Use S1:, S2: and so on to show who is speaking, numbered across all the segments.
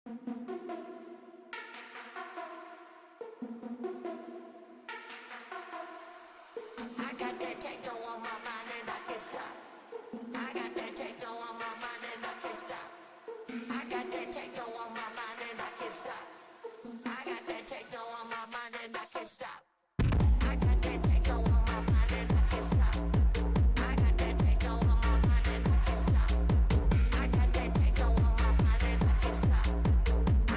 S1: I got that techno on my mind and I can't stop. I got that techno on my mind and I can't stop. I got that techno on my mind and I can't stop. I got that techno on my mind and I can't stop. I got that techno on my mind and I can't stop. I got that techno on my mind and I can't stop. I got that techno on my mind and I can't stop. I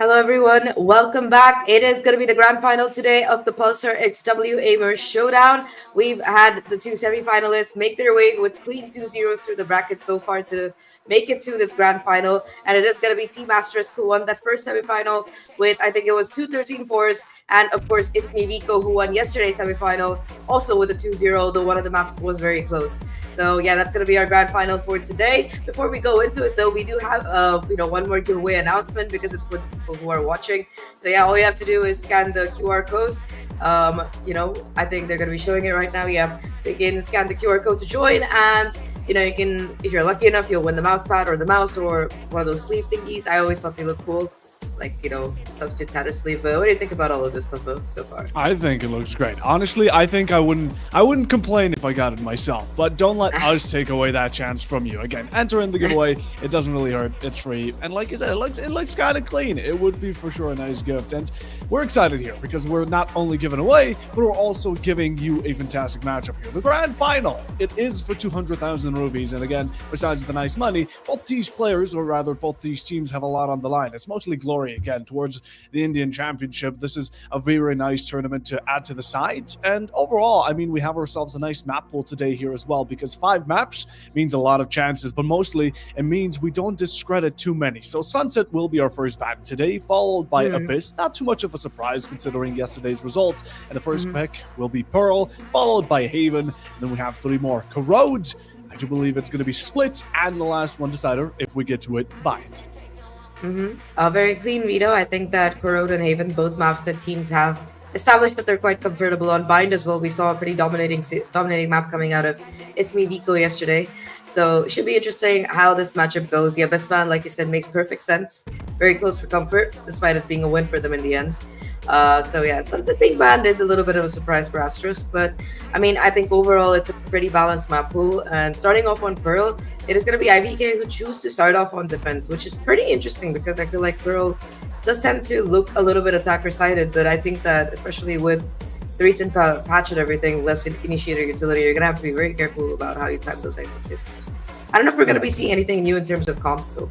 S2: Hello, everyone. Welcome back. It is going to be the grand final today of the Pulsar X Waimers Showdown. We've had the two semifinalists make their way with clean 2-0s through the bracket so far to make it to this grand final. And it is going to be Team Asterisk who won that first semifinal with, I think it was 2-13-4s. And of course, ItsMeViko who won yesterday's semifinal also with a 2-0, though one of the maps was very close. So yeah, that's going to be our grand final for today. Before we go into it, though, we do have one more giveaway announcement because it's for the people who are watching. So yeah, all you have to do is scan the QR code. I think they're going to be showing it right now. Yeah, so you can scan the QR code to join, and you can, if you're lucky enough, you'll win the mouse pad or the mouse or one of those sleeve thingies. I always thought they look cool. like, substitute Asterisk. But what do you think about all of this, Papa, so far?
S3: I think it looks great. Honestly, I think I wouldn't complain if I got it myself. But don't let us take away that chance from you. Again, enter in the giveaway. It doesn't really hurt. It's free. And like you said, it looks kind of clean. It would be for sure a nice gift. And we're excited here because we're not only giving away, but we're also giving you a fantastic matchup here. The grand final. It is for 200,000 rubies. And again, besides the nice money, both these players, or rather both these teams, have a lot on the line. It's mostly glory again towards the Indian Championship. This is a very nice tournament to add to the side. And overall, I mean, we have ourselves a nice map pool today here as well, because 5 maps means a lot of chances, but mostly it means we don't discredit too many. So Sunset will be our first battle today, followed by Abyss. Not too much of a surprise considering yesterday's results. And the first pick will be Pearl, followed by Haven. And then we have 3 more. Corrode, I do believe it's going to be Split, and the last one decider, if we get to it, Bind.
S2: Very clean veto. I think that Corrode and Haven, both maps that teams have established that they're quite comfortable on. Bind as well. We saw a pretty dominating map coming out of ItsMeViko yesterday. So it should be interesting how this matchup goes. The Abyss man, like you said, makes perfect sense. Very close for comfort, despite it being a win for them in the end. So yeah, Sunset being banned is a little bit of a surprise for Asterisk, but I mean, I think overall it's a pretty balanced map pool. And starting off on Pearl, it is going to be IVK who choose to start off on defense, which is pretty interesting because I feel like Pearl does tend to look a little bit attacker-sided, but I think that especially with the recent patch and everything, less initiator utility, you're going to have to be very careful about how you time those executes. I don't know if we're going to be seeing anything new in terms of comps though.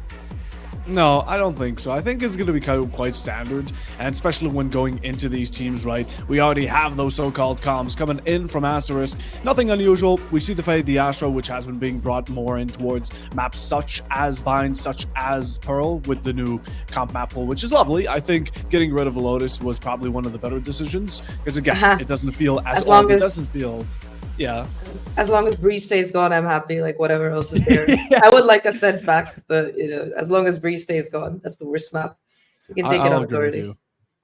S3: No, I don't think so. I think it's going to be quite standard, and especially when going into these teams, right? We already have those so-called comms coming in from Asterisk. Nothing unusual. We see the Fade, the Astro, which has been being brought more in towards maps such as Bind, such as Pearl, with the new comp map pool, which is lovely. I think getting rid of Lotus was probably one of the better decisions, because again, it doesn't feel as old. It doesn't feel... Yeah.
S2: As long as Breeze stays gone, I'm happy. Like whatever else is there. Yes. I would like a setback, but as long as Breeze stays gone, that's the worst map. You can take it on authority.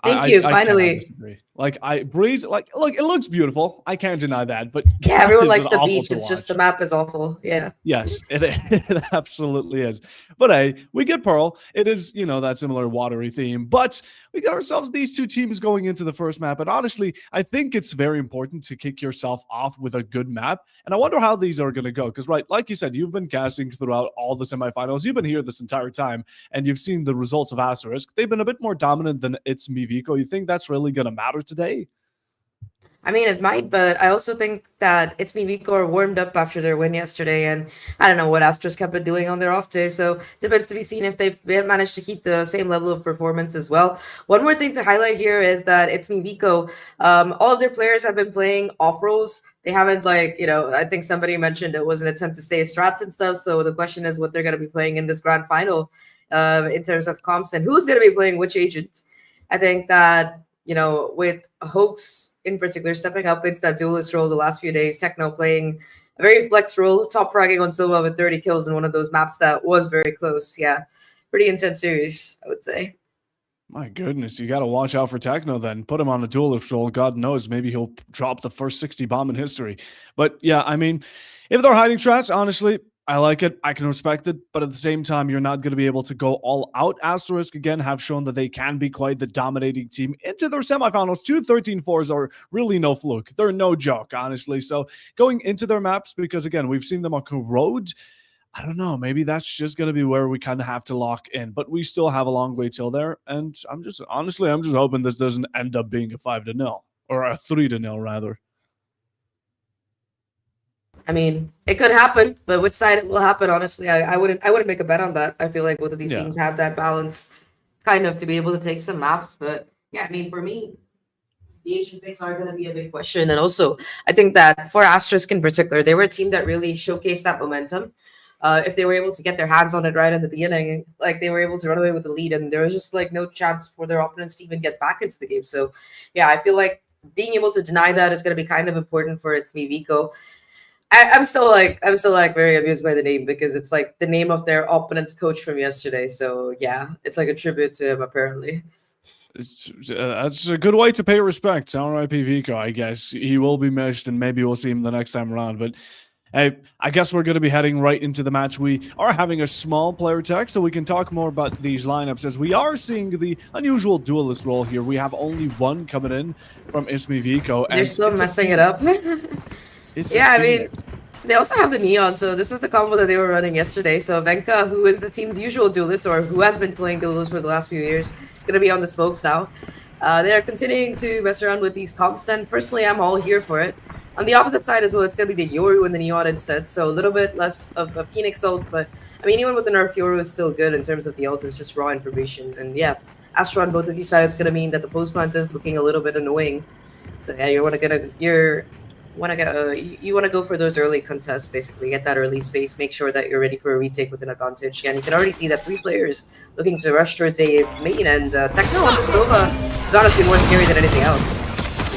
S2: Thank you. Finally.
S3: Like Breeze, look, it looks beautiful. I can't deny that, but
S2: yeah, everyone likes the beach. It's just the map is awful. Yeah.
S3: Yes, it absolutely is. But hey, we get Pearl. It is, that similar watery theme, but we got ourselves these 2 teams going into the first map. And honestly, I think it's very important to kick yourself off with a good map. And I wonder how these are going to go. Because, right, like you said, you've been casting throughout all the semifinals. You've been here this entire time, and you've seen the results of Asterisk. They've been a bit more dominant than ItsMeViko. You think that's really going to matter today?
S2: I mean, it might, but I also think that ItsMeViko are warmed up after their win yesterday, and I don't know what Asterisk have been doing on their off day, so depends to be seen if they've managed to keep the same level of performance as well. One more thing to highlight here is that ItsMeViko, all of their players have been playing off roles. They haven't, I think somebody mentioned it was an attempt to stay strats and stuff, so the question is what they're going to be playing in this grand final in terms of comps and who's going to be playing which agent. I think that, with Hoax in particular stepping up into that duelist role the last few days, Techno playing a very flex role, top fragging on Silva with 30 kills in one of those maps that was very close. Yeah, pretty intense series, I would say.
S3: My goodness, you got to watch out for Techno then. Put him on a duelist role. God knows, maybe he'll drop the first 60 bomb in history. But yeah, I mean, if they're hiding strats, honestly, I like it. I can respect it. But at the same time, you're not going to be able to go all out. Asterisk, again, have shown that they can be quite the dominating team into their semifinals. 2 13-4s are really no fluke. They're no joke, honestly. So going into their maps, because again, we've seen them on Corrode. I don't know. Maybe that's just going to be where we kind of have to lock in. But we still have a long way till there. And I'm just hoping this doesn't end up being a 5-0 or a 3-0 rather.
S2: I mean, it could happen, but which side it will happen, honestly, I wouldn't make a bet on that. I feel like both of these teams have that balance kind of to be able to take some maps. But yeah, I mean, for me, the Asian picks are going to be a big question. And also, I think that for Asterisk in particular, they were a team that really showcased that momentum. If they were able to get their hands on it right in the beginning, like they were able to run away with the lead, and there was just like no chance for their opponents to even get back into the game. So yeah, I feel like being able to deny that is going to be kind of important for ItsMeViko. I'm still very amused by the name because it's like the name of their opponent's coach from yesterday. So yeah, it's like a tribute to him apparently.
S3: That's a good way to pay respect. RIP Viko, I guess. He will be missed and maybe we'll see him the next time around. But Hey, I guess we're going to be heading right into the match. We are having a small player tech, so we can talk more about these lineups, as we are seeing the unusual duelist role here. We have only one coming in from ItsMeViko.
S2: They're still messing it up. Yeah, I mean, they also have the Neon, so this is the combo that they were running yesterday. So Venka, who is the team's usual duelist, or who has been playing duelist for the last few years, is going to be on the smokes now. They are continuing to mess around with these comps, and personally, I'm all here for it. On the opposite side as well, it's going to be the Yoru and the Neon instead, so a little bit less of a Phoenix ult, but I mean, even with the nerf, Yoru is still good in terms of the ult. It's just raw information, and yeah, Astra on both of these sides is going to mean that the post plant is looking a little bit annoying. So yeah, you want to go for those early contests, basically get that early space, make sure that you're ready for a retake with an advantage. Yeah, and you can already see that 3 players looking to rush towards a main, and Techno on the Sova is honestly more scary than anything else.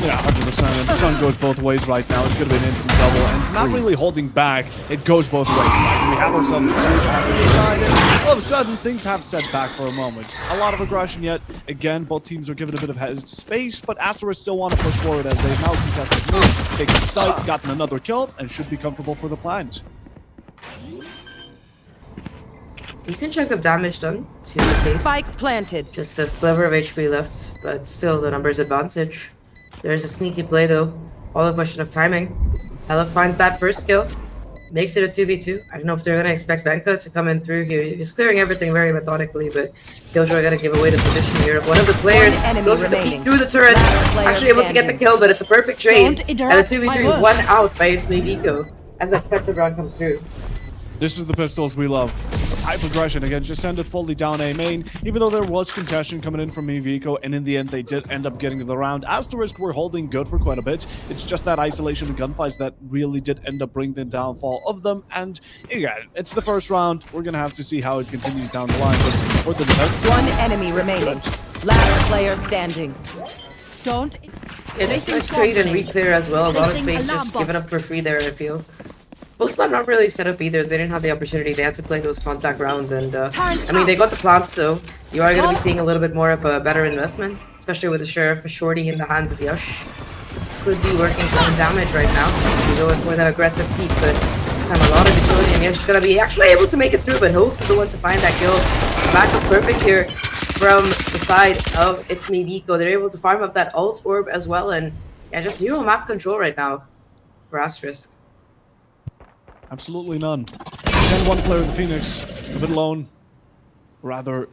S3: Yeah, 100%. And the sun goes both ways right now. It's going to be an instant double, and not really holding back. It goes both ways. Like, we have ourselves a side, and all of a sudden, things have set back for a moment. A lot of aggression yet. Again, both teams are given a bit of head space, but Asterisk still want to push forward as they've now contested move, taken sight, gotten another kill, and should be comfortable for the plant.
S2: Decent chunk of damage done to the cave.
S4: Spike planted.
S2: Just a sliver of HP left, but still the numbers advantage. There's a sneaky play though, all a question of timing. Ella finds that first kill, makes it a 2v2. I don't know if they're gonna expect Venka to come in through here. He's clearing everything very methodically, but Killjoy gonna give away the position here. One of the players goes for the peek through the turret, actually able to get the kill, but it's a perfect trade. And a 2v3, 1 out by ItsMeViko as that defensive round comes through.
S3: This is the pistols we love. High progression again, just send it fully down A main, even though there was contention coming in from meViko, and in the end they did end up getting the round. Asterisk were holding good for quite a bit. It's just that isolation and gunfights that really did end up bringing the downfall of them, and again, it's the first round. We're gonna have to see how it continues down the line, but for the defense...
S4: One enemy remaining. Last player standing. Don't...
S2: Yeah, just nice trade and re-clear as well. A lot of space just given up for free there, I feel. Postman not really set up either. They didn't have the opportunity. They had to play those contact rounds, and I mean, they got the plants, so you are going to be seeing a little bit more of a better investment, especially with the Sheriff Shorty in the hands of Yash. Could be working some damage right now. Going for that aggressive peek, but this time a lot of utility, and Yash is going to be actually able to make it through, but Hoax is the one to find that kill. Back up perfect here from the side of ItsMeViko. They're able to farm up that ult orb as well, and yeah, just 0 map control right now for Asterisk.
S3: Absolutely none. Again, one player of the Phoenix, a bit alone. Rather,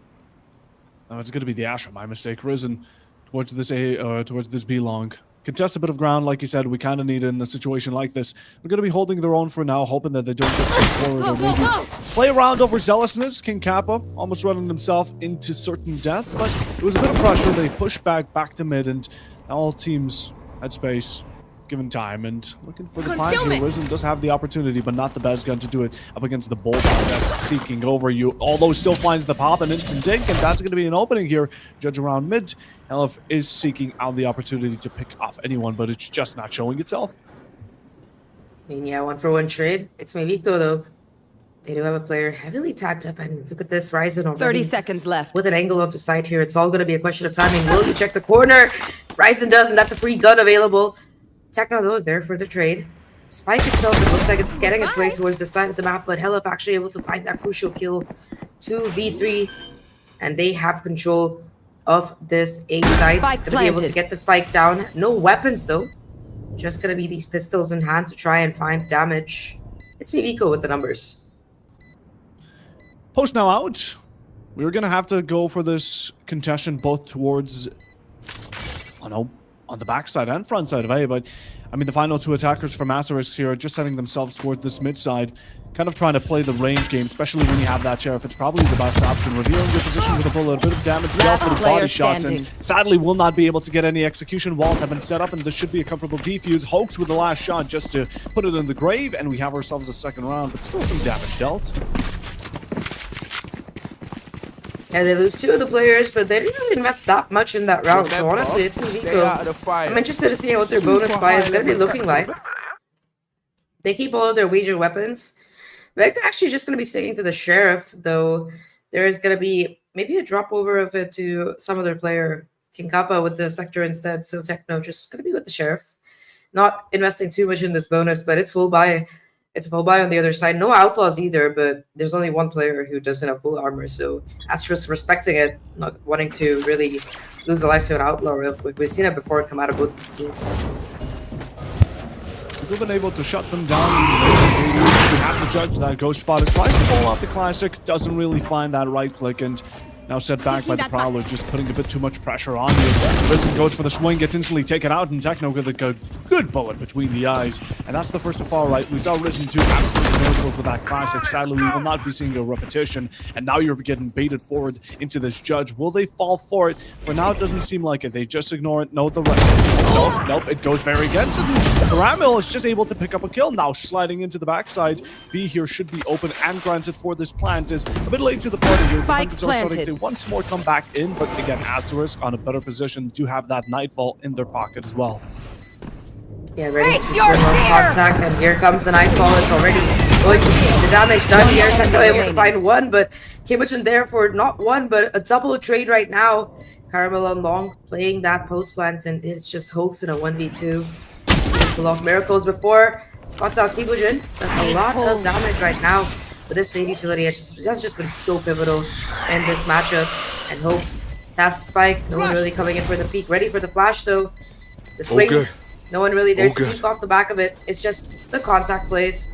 S3: no, it's going to be the Astra. My mistake. Risen towards this towards this B long. Contest a bit of ground, like you said. We kind of need in a situation like this. We're going to be holding their own for now, hoping that they don't get pushed forward or maybe play around over zealousness. King Kappa almost running himself into certain death, but it was a bit of pressure. They pushed back to mid, and all teams had space. Given time, and looking for the finds here. Risen does have the opportunity, but not the best gun to do it up against the Bo5 that's seeking over you, although still finds the pop and instant dink, and that's going to be an opening here. Judge around mid. Elf is seeking out the opportunity to pick off anyone, but it's just not showing itself.
S2: I mean, yeah, 1-for-1 trade. ItsMeViko though. They do have a player heavily tagged up, and look at this Ryzen already.
S4: 30 seconds left.
S2: With an angle onto side here, it's all going to be a question of timing. Will you check the corner? Ryzen does, and that's a free gun available. Techno though, there for the trade. Spike itself, it looks like it's getting its way towards the side of the map, but Helif actually able to find that crucial kill. 2v3, and they have control of this A site. Gonna be able to get the spike down. No weapons though. Just gonna be these pistols in hand to try and find damage. ItsMeViko with the numbers.
S3: Post now out. We were gonna have to go for this contention both towards... Oh no. On the backside and front side of A, but I mean the final 2 attackers from Asterisk here are just setting themselves toward this mid side, kind of trying to play the range game, especially when you have that Sheriff. It's probably the best option. Revealing your position with a bullet, a bit of damage dealt for the body shots, and sadly will not be able to get any execution. Walls have been set up, and this should be a comfortable defuse. Hoax with the last shot just to put it in the grave, and we have ourselves a second round, but still some damage dealt.
S2: Yeah, they lose 2 of the players, but they didn't really invest that much in that round. So honestly, ItsMeViko. I'm interested to see what their bonus buy is going to be looking like. They keep all of their wager weapons. They're actually just going to be sticking to the Sheriff, though there is going to be maybe a drop over of it to some other player. King Kappa with the Spectre instead, so Techno just going to be with the Sheriff. Not investing too much in this bonus, but it's full buy. it's a full buy on the other side. No outlaws either, but there's only one player who doesn't have full armor, so Asterisk respecting it, not wanting to really lose the life to an outlaw real quick. We've seen it before come out of both these teams.
S3: We've been able to shut them down. We have to judge that Ghost Spotter tries to pull out the classic, doesn't really find that right click, and now set back by the Prowler, just putting a bit too much pressure on you. Risen goes for the swing, gets instantly taken out, and Techno with a good bullet between the eyes. And that's the first to fall right. We saw Risen do absolute miracles with that classic. Sadly, we will not be seeing a repetition. And now you're getting baited forward into this judge. Will they fall for it? For now, it doesn't seem like it. They just ignore it. No, the right. Nope, it goes very against it. Ramil is just able to pick up a kill. Now sliding into the backside. B here should be open and granted for this plant. Is a bit late to the party here.
S4: Spike planted.
S3: Once more come back in, but again, Asterisk on a better position, do have that Nightfall in their pocket as well.
S2: Yeah, ready to swing off contact, and here comes the Nightfall. It's already going to be the damage done here. Techno able to find one, but Kimmichin there for not one, but a double trade right now. Caramel on long, playing that post plant, and it's just Hoax in a 1v2. Pull off miracles before, spots out Kimmichin. That's a lot of damage right now. But this Fade utility has just been so pivotal in this matchup. And Hoax taps the spike. No one really coming in for the peek. Ready for the flash though. The swing. No one really there to peek off the back of it. It's just the contact plays.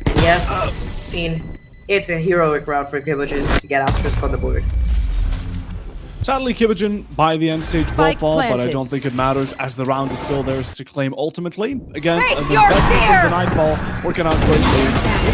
S2: And yeah, I mean, it's a heroic round for Kimmichin to get Asterisk on the board.
S3: Sadly, Kimmichin by the end stage will
S4: Spike
S3: fall, but I
S4: planted.
S3: don't think it matters as the round is still theirs to claim ultimately. Again,
S4: Face
S3: the
S4: your
S3: best of
S4: fear!
S3: the Nightfall working out greatly.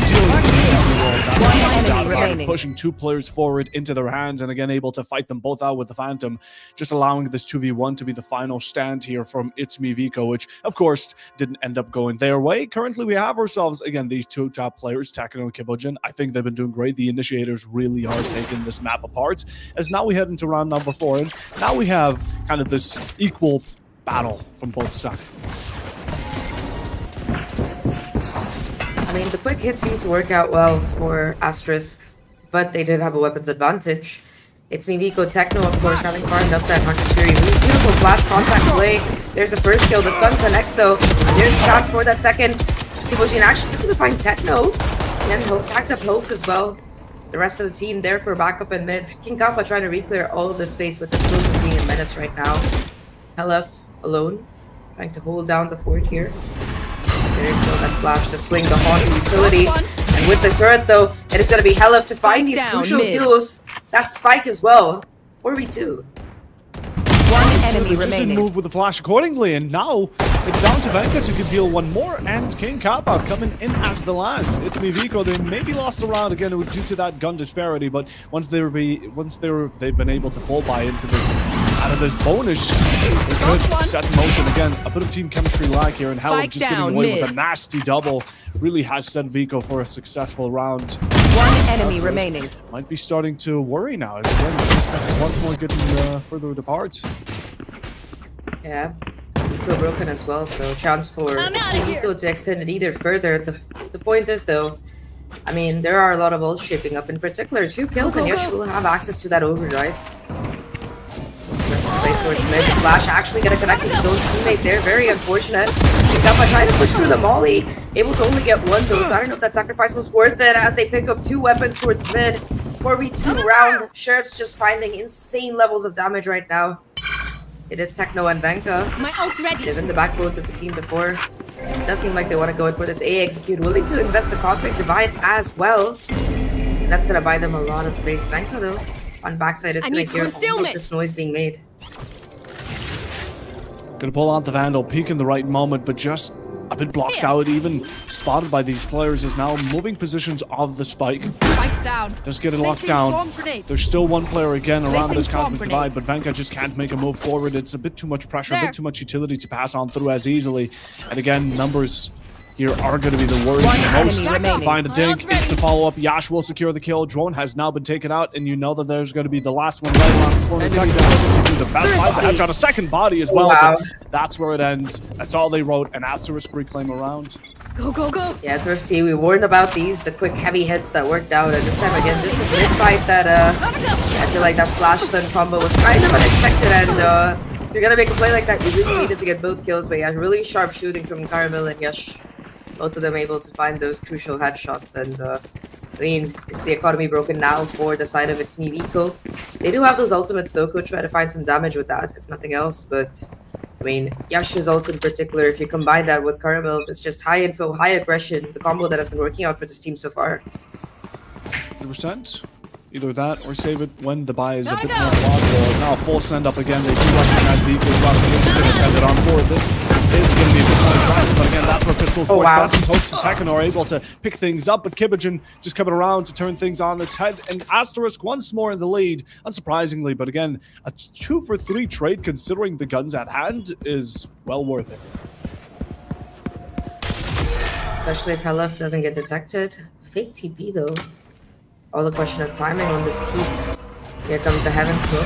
S3: Dealing with the easy roll. That's
S4: enemy remaining.
S3: pushing two players forward into their hands and again able to fight them both out with the Phantom, just allowing this 2v1 to be the final stand here from ItsMeViko, which of course didn't end up going their way. Currently, we have ourselves, again, these two top players, Techno and Kimmichin. I think they've been doing great. The Initiators really are taking this map apart. As now we head into round number 4, and now we have kind of this equal battle from both sides.
S2: I mean, the quick hits seem to work out well for Asterisk, but they did have a weapons advantage. ItsMeViko Techno, of course, having farmed up that Hunter's Fury. Really beautiful flash contact play. There's the first kill. The stun connects, though. There's a chance for that second. Kimmichin actually able to find Techno. And then tags up Hoax as well. The rest of the team there for backup and mid. King Kappa trying to re-clear all of the space with this movement being in menace right now. LF alone, trying to hold down the fort here. There is still that flash to swing the haunt utility. And with the turret though, it is going to be Helef to find these
S4: down
S2: crucial
S4: mid.
S2: kills. That's Spike as well. 4v2.
S4: One enemy
S3: They just didn't
S4: remaining.
S3: move with the flash accordingly, and now it's down to Venka to can deal one more, and King Kappa coming in as the last. ItsMeViko, they maybe lost the round again due to that gun disparity, but once they've been able to pull by into this out of this bonus, they could set in motion again. A bit of team chemistry lag here, and Hello
S4: Spike
S3: just getting
S4: down
S3: away
S4: mid.
S3: with a nasty double really has set Vico for a successful round.
S4: One enemy remaining.
S3: Might be starting to worry now. As again, this is once more getting further apart.
S2: Yeah. Vico broken as well, so chance for Vico to extend it either further. The point is though, I mean, there are a lot of ults shaping up. In particular, 2 kills, and Yash will have access to that overdrive. Play towards mid. The flash actually gonna connect with his own teammate there. Very unfortunate. Kappa trying to push through the molly. Able to only get one though, so I don't know if that sacrifice was worth it as they pick up 2 weapons towards mid. 4v2 round. Sheriff's just finding insane levels of damage right now. It is Techno and Venka.
S4: My ult's ready.
S2: They've been the backbones of the team before. It does seem like they want to go in for this A execute. Willing to invest the Cosmic Divide as well. And that's going to buy them a lot of space. Venka though, on backside is going to hear all of this noise being made.
S3: Gonna pull out the Vandal, peek in the right moment, but just a bit blocked out, even spotted by these players, is now moving positions of the spike.
S4: Spike's down.
S3: Just getting locked down. There's still one player again around this Cosmic Divide, but Venka just can't make a move forward. It's a bit too much pressure, a bit too much utility to pass on through as easily. And again, numbers here are going to be the worst.
S4: One
S3: Most
S4: enemy remaining.
S3: find a dink. It's the follow-up. Yash will secure the kill. Drone has now been taken out, and you know that there's going to be the last one right around the corner. The best finds a headshot, a second body as well.
S2: Wow.
S3: But that's where it ends. That's all they wrote. An Asterisk reclaim around.
S4: Go, go, go.
S2: Yeah, Thirsty, we warned about these, the quick heavy hits that worked out, and this time again, just this mid-fight that, I feel like that flash stun combo was kind of unexpected, and if you're gonna make a play like that, you really needed to get both kills, but yeah, really sharp shooting from Caramel and Yash. Both of them able to find those crucial headshots. And I mean, is the economy broken now for the side of ItsMeViko? They do have those ultimates though. Could try to find some damage with that, if nothing else. But I mean, Yasha's ult in particular, if you combine that with Caramel's, it's just high info, high aggression, the combo that has been working out for this team so far.
S3: 100%. Either that or save it when the buy is a bit more plausible. Now full send up again. They do recognize Viko's rush. They're going to send it on board. This is going to be a bit more aggressive, but again, that's where Pistol Forward presence hopes to Tekken are able to pick things up, but Kibijin just coming around to turn things on its head, and Asterisk once more in the lead, unsurprisingly, but again, a 2-for-3 trade considering the guns at hand is well worth it.
S2: Especially if Helef doesn't get detected. Fake TP though. All the question of timing on this peak. Here comes the Heaven Smoke.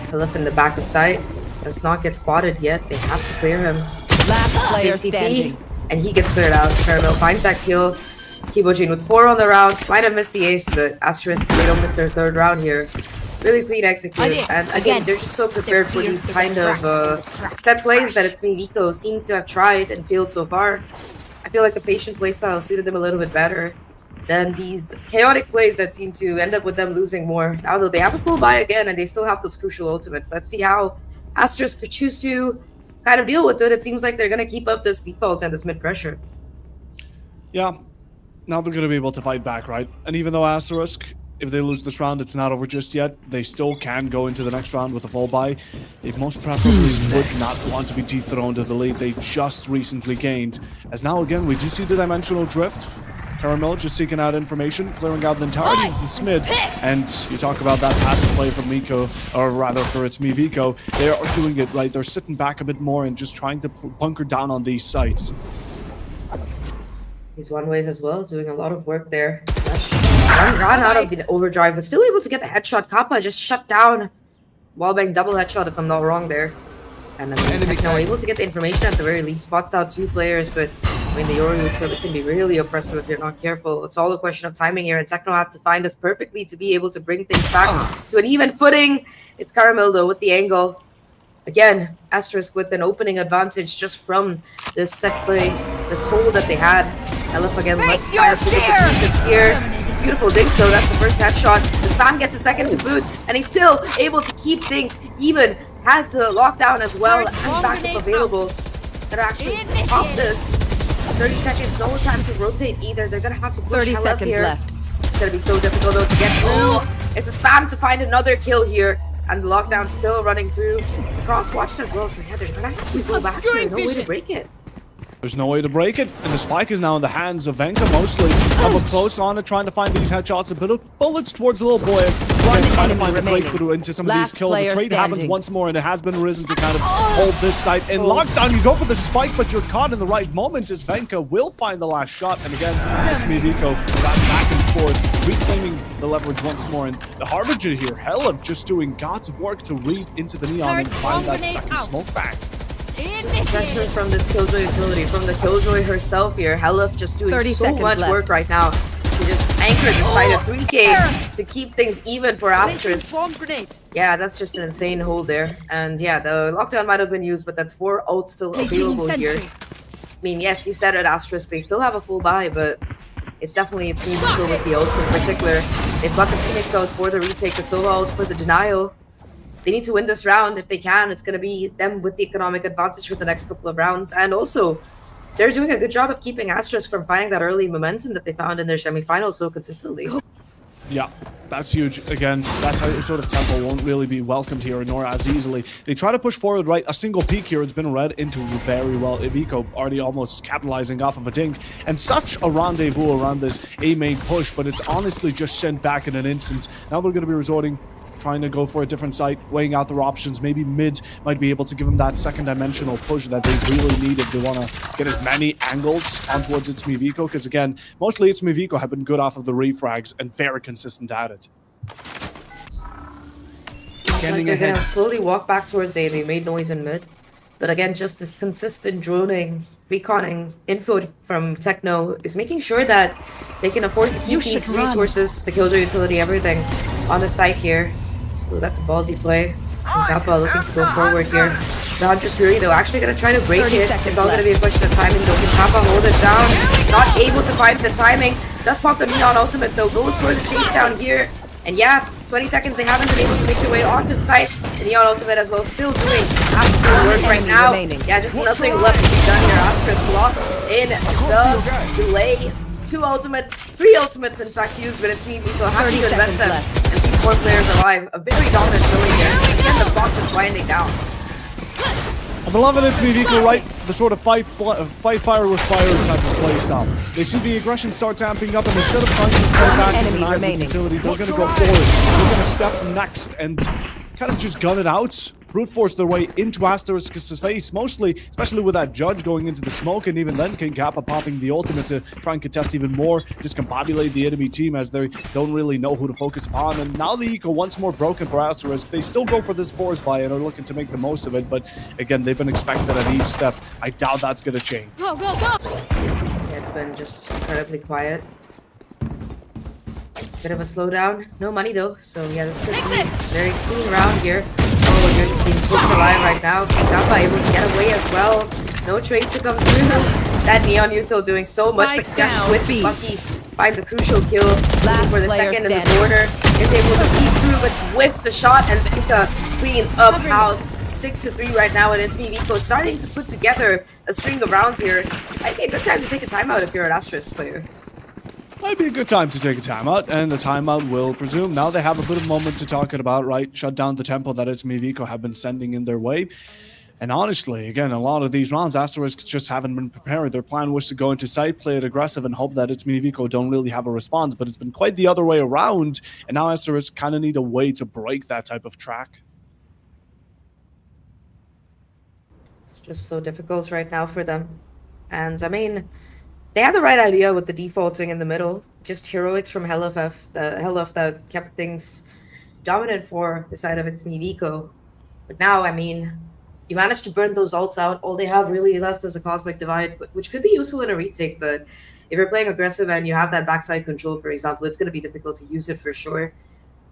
S2: Helef in the back of sight. Does not get spotted yet. They have to clear him.
S4: Last player
S2: Fake TP,
S4: standing.
S2: and he gets cleared out. Caramel finds that kill. Kibojin with 4 on the round. Might have missed the ace, but Asterisk, they don't miss their 3rd round here. Really clean execute. And again, they're just so prepared for these kind of set plays that ItsMeViko seem to have tried and failed so far. I feel like the patient playstyle suited them a little bit better than these chaotic plays that seem to end up with them losing more. Now though, they have a full buy again and they still have those crucial ultimates. Let's see how Asterisk could choose to kind of deal with it. It seems like they're going to keep up this default and this mid pressure.
S3: Yeah, now they're going to be able to fight back, right? And even though Asterisk, if they lose this round, it's not over just yet. They still can go into the next round with a full buy. They most preferably would not want to be dethroned of the lead they just recently gained. As now again, we do see the dimensional drift. Caramel just seeking out information, clearing out the entirety of the Smid. And you talk about that passive play from Miko, or rather for ItsMeViko. They are doing it right. They're sitting back a bit more and just trying to bunker down on these sites.
S2: He's one ways as well, doing a lot of work there. Ran out of the overdrive, but still able to get the headshot. Kappa just shut down. Wallbang double headshot, if I'm not wrong there. And then Techno able to get the information at the very least. Spots out 2 players, but I mean, the Yoru utility can be really oppressive if you're not careful. It's all a question of timing here, and Techno has to find us perfectly to be able to bring things back to an even footing. It's Caramel, though, with the angle. Again, Asterisk with an opening advantage just from this set play, this hold that they had. Elif again, let's fire here. Beautiful dink, though. That's the first headshot. The spam gets a second to boot, and he's still able to keep things even. Has the lockdown as well and backup available. That actually pop this. 30 seconds, no time to rotate either. They're gonna have to push
S4: 30 seconds
S2: here.
S4: left.
S2: It's gonna be so difficult though to get through. It's a spam to find another kill here, and the lockdown still running through. The cross watched as well, so yeah, they're gonna have to go back here. No way to break it.
S3: There's no way to break it, and the spike is now in the hands of Venka mostly. Up close on it, trying to find these headshots, a bit of bullets towards the little boy. Trying to find the breakthrough into some of these kills. The trade happens once more, and it has been risen to kind of hold this site in lockdown. You go for the spike, but you're caught in the right moment as Venka will find the last shot. And again, ItsMeViko back and forth, reclaiming the leverage once more. And the Harbinger here, Helef just doing God's work to read into the neon and find that second smoke back.
S2: Just pressure from this Killjoy utility, from the Killjoy herself here. Helef just doing so much work right now to just anchor the side of 3K to keep things even for Asterisk. Yeah, that's just an insane hold there. And yeah, the lockdown might have been used, but that's 4 ults still available here. I mean, yes, you said it, Asterisk. They still have a full buy, but it's definitely ItsMeViko with the ults in particular. They've got the Phoenix ult for the retake, the Sova ult for the denial. They need to win this round. If they can, it's going to be them with the economic advantage for the next couple of rounds. And also, they're doing a good job of keeping Asterisk from finding that early momentum that they found in their semifinals so consistently.
S3: Yeah, that's huge. Again, that's how your sort of tempo won't really be welcomed here, nor as easily. They try to push forward, right? A single peek here, it's been read into very well. Viko already almost capitalizing off of a dink. And such a rendezvous around this A-main push, but it's honestly just sent back in an instant. Now they're going to be resorting, trying to go for a different site, weighing out their options. Maybe mid might be able to give them that second dimensional push that they really need if they want to get as many angles on towards ItsMeViko, because again, mostly ItsMeViko have been good off of the refrags and very consistent at it.
S2: Like they're gonna slowly walk back towards A. They made noise in mid, but again, just this consistent droning, reconning info from Techno is making sure that they can afford to keep these resources, the Killjoy utility, everything on the site here. Ooh, that's a ballsy play. Kappa looking to go forward here. The Hunter's Fury, though, actually going to try to break
S4: 30
S2: it.
S4: seconds
S2: It's all going to
S4: left.
S2: be a question of timing, though. Can Kappa hold it down? Not able to find the timing. Does pop the Neon ultimate, though. Goes for the chase down here. And yeah, 20 seconds, they haven't been able to make their way onto site. The Neon ultimate as well, still doing absolute work right
S4: enemy
S2: now.
S4: remaining.
S2: Yeah, just nothing left to be done here. Asterisk lost in the delay. 2 ultimates, 3 ultimates in fact used, but ItsMeViko happy
S4: 30
S2: to invest
S4: seconds
S2: them
S4: left.
S2: and keep 4 players alive. A very dominant showing here. Again, the clock just winding down.
S3: I'm loving ItsMeViko, right? The sort of fight fire with fire type of play style. They see the aggression start tamping up, and instead of trying to pull back and
S4: enemy
S3: deny the
S4: remaining.
S3: utility, they're going to go forward. They're going to step next and kind of just gun it out. Brute force their way into Asterisk's face, mostly, especially with that Judge going into the smoke, and even then King Kappa popping the ultimate to try and contest even more, discombobulate the enemy team as they don't really know who to focus upon. And now the eco once more broken for Asterisk. They still go for this force buy and are looking to make the most of it, but again, they've been expected at each step. I doubt that's going to change.
S4: Go, go, go!
S2: Yeah, it's been just incredibly quiet. Bit of a slowdown. No money though, so yeah, this could be a very clean round here. Oh, you're just being cooked alive right now. King Kappa able to get away as well. No trade to come through. That Neon Util doing so much, but
S4: Spike
S2: Dash
S4: down,
S2: with
S4: B.
S2: Bucky finds a crucial kill. Looking for the
S4: player
S2: second in the
S4: standing.
S2: corner. Is able to beat through, but with the shot, and Benka cleans up house. 6-3 right now, and ItsMeViko starting to put together a string of rounds here. Might be a good time to take a timeout if you're an Asterisk player.
S3: Might be a good time to take a timeout, and the timeout will presume. Now they have a bit of moment to talk it about, right? Shut down the tempo that ItsMeViko have been sending in their way. And honestly, again, a lot of these rounds, Asterisks just haven't been prepared. Their plan was to go into site, play it aggressive, and hope that ItsMeViko don't really have a response. But it's been quite the other way around, and now Asterisk kind of need a way to break that type of track.
S2: It's just so difficult right now for them. And I mean, they had the right idea with the defaulting in the middle. Just heroics from HLF, the HLF that kept things dominant for the side of ItsMeViko. But now, I mean, you managed to burn those ults out. All they have really left is a Cosmic Divide, which could be useful in a retake, but if you're playing aggressive and you have that backside control, for example, it's going to be difficult to use it for sure.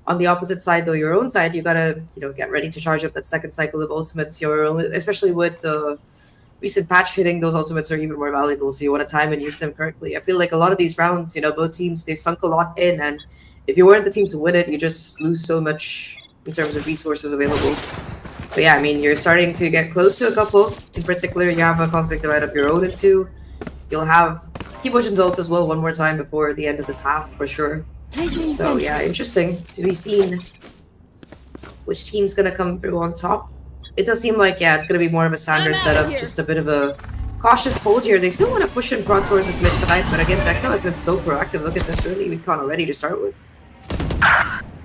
S2: On the opposite side, though, your own side, you gotta, get ready to charge up that second cycle of ultimates. Especially with the recent patch hitting, those ultimates are even more valuable. So you want to time and use them correctly. I feel like a lot of these rounds, both teams, they've sunk a lot in, and if you weren't the team to win it, you just lose so much in terms of resources available. But yeah, I mean, you're starting to get close to a couple. In particular, you have a Cosmic Divide of your own in 2. You'll have Keymotion's ult as well one more time before the end of this half, for sure. So yeah, interesting to be seen which team's going to come through on top. It does seem like, it's going to be more of a standard setup, just a bit of a cautious hold here. They still want to push in front towards this mid side, but again, Techno has been so proactive. Look at this early recon already to start with.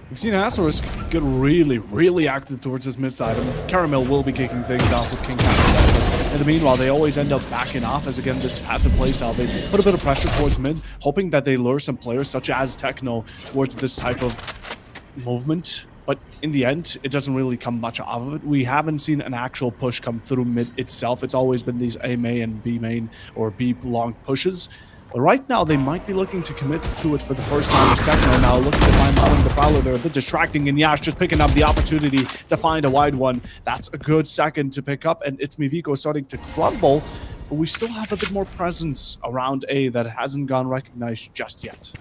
S3: We've seen Asterisk get really, really active towards this mid side, and Caramel will be kicking things off with King Kappa. In the meanwhile, they always end up backing off as, again, this passive playstyle. They put a bit of pressure towards mid, hoping that they lure some players, such as Techno, towards this type of movement. But in the end, it doesn't really come much out of it. We haven't seen an actual push come through mid itself. It's always been these A main and B main or B long pushes. But right now, they might be looking to commit to it for the first time as Techno now, looking to find the swing the Prowler. They're a bit distracting, and Yash just picking up the opportunity to find a wide one. That's a good second to pick up, and ItsMeViko starting to crumble. But we still have a bit more presence around A that hasn't gone recognized just yet.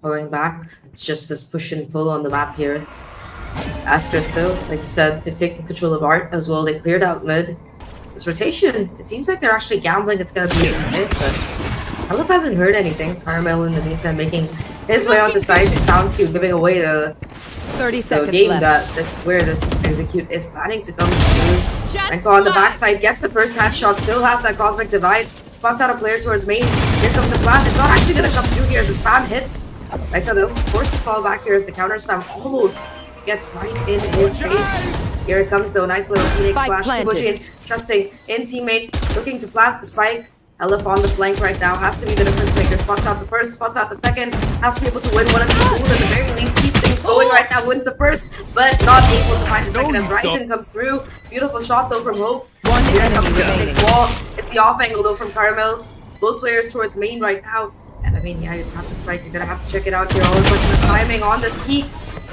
S2: Pulling back, it's just this push and pull on the map here. Asterisk, though, like you said, they've taken control of Art as well. They cleared out mid. This rotation, it seems like they're actually gambling it's going to be a hit, but Aleph hasn't heard anything. Caramel, in the meantime, making his way onto site. Sound cue giving away the
S4: 30 seconds
S2: game
S4: left.
S2: that this is where this execute is planning to come through. Renko on the backside gets the first headshot, still has that Cosmic Divide, spots out a player towards main. Here comes the blast. It's not actually going to come through here as the spam hits. Renko, though, forced to fall back here as the counter spam almost gets right in his face. Here it comes, though. Nice little Phoenix
S4: Spike
S2: flash. Kibojin trusting in teammates, looking to plant the spike. Elif on the flank right now, has to be the difference maker. Spots out the first, spots out the second, has to be able to win one of these tools at the very least. Keep things going right now, wins the first, but not able to find the second as Ryzen comes through. Beautiful shot though from Hoax.
S4: One
S2: Here
S4: enemy
S2: comes the
S4: remaining.
S2: Phoenix wall. It's the off angle though from Caramel. Both players towards main right now. And I mean, yeah, you tap the spike, you're gonna have to check it out here. All unfortunate timing on this peak.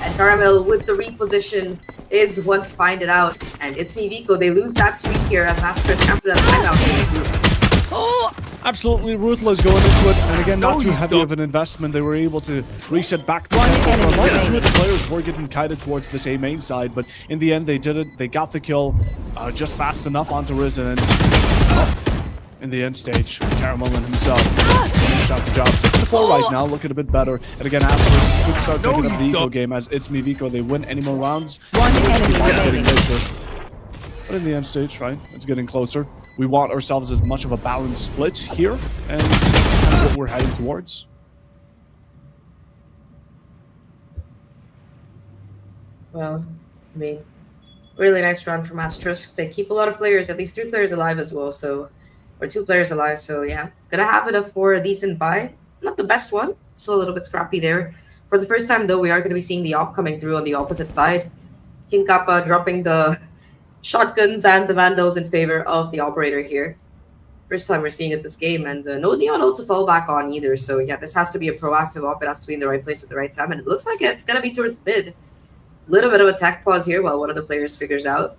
S2: And Caramel with the reposition is the one to find it out. And ItsMeViko, they lose that streak here as Asterisk after that timeout.
S3: Oh, absolutely ruthless going into it. And again, not too heavy of an investment. They were able to reset back the tempo. A lot of the players were getting kited towards this A main side, but in the end, they did it. They got the kill just fast enough onto Risen. And in the end stage, Caramel and himself finished out the job. 6-4 right now, looking a bit better. And again, Asterisk could start picking up the eco game as ItsMeViko. They win any more rounds.
S4: One enemy remaining.
S3: But in the end stage, right, it's getting closer. We want ourselves as much of a balanced split here, and that's kind of what we're heading towards.
S2: Well, I mean, really nice run from Asterisk. They keep a lot of players, at least 3 players alive as well, so, or 2 players alive, so yeah. Gonna have enough for a decent buy. Not the best one, still a little bit scrappy there. For the first time though, we are gonna be seeing the op coming through on the opposite side. King Kappa dropping the shotguns and the Vandals in favor of the operator here. First time we're seeing it this game, and no Neon ult to fall back on either, so yeah, this has to be a proactive op. It has to be in the right place at the right time, and it looks like it's gonna be towards mid. Little bit of a tech pause here while one of the players figures out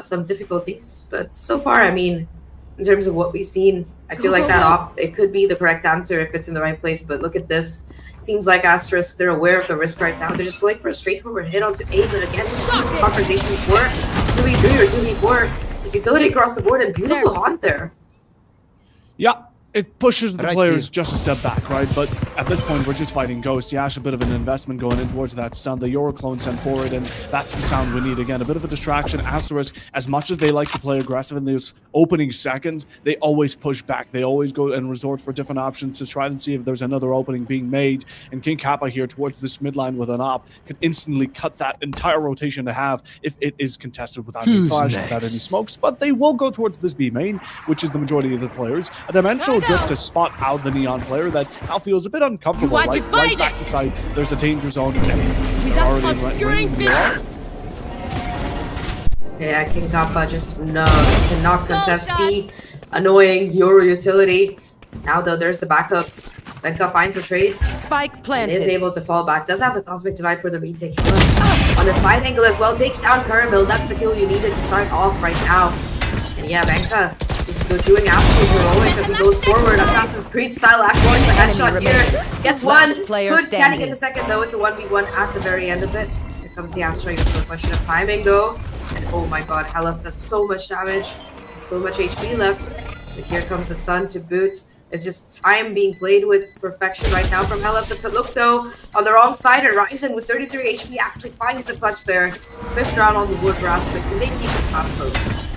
S2: some difficulties, but so far, I mean, in terms of what we've seen, I feel like that op, it could be the correct answer if it's in the right place, but look at this. Seems like Asterisk, they're aware of the risk right now. They're just going for a straightforward hit onto A, but again, we've seen this confrontation before. 2v3 or 2v4. There's utility across the board and beautiful haunt there.
S3: Yeah, it pushes the players just a step back, right? But at this point, we're just fighting Ghost. Yash, a bit of an investment going in towards that stun. The Euro clone sent forward, and that's the sound we need. Again, a bit of a distraction. Asterisk, as much as they like to play aggressive in those opening seconds, they always push back. They always go and resort for different options to try and see if there's another opening being made. And King Kappa here towards this midline with an op could instantly cut that entire rotation to half if it is contested without any flash, without any smokes. But they will go towards this B main, which is the majority of the players. A dimensional drift to spot out the Neon player that now feels a bit uncomfortable. Right back to side. There's a danger zone.
S4: Without obscuring vision.
S2: Yeah, King Kappa just cannot contest the annoying Euro utility. Now though, there's the backup. Benka finds a trade.
S4: Spike planted.
S2: Is able to fall back. Does have the Cosmic Divide for the retake. On the side angle as well. Takes down Caramel. That's the kill you needed to start off right now. And yeah, Benka is doing absolutely heroic as he goes forward. Assassin's Creed style actually. The headshot here. Gets one. Good. Can he get the second though? It's a 1v1 at the very end of it. Here comes the Astra. It's a question of timing though. And oh my god, Helef does so much damage. So much HP left. But here comes the stun to boot. It's just time being played with perfection right now from Helef. But to look though, on the wrong side, and Ryzen with 33 HP actually finds the clutch there. 5th round on the board for Asterisk. Can they keep this half close?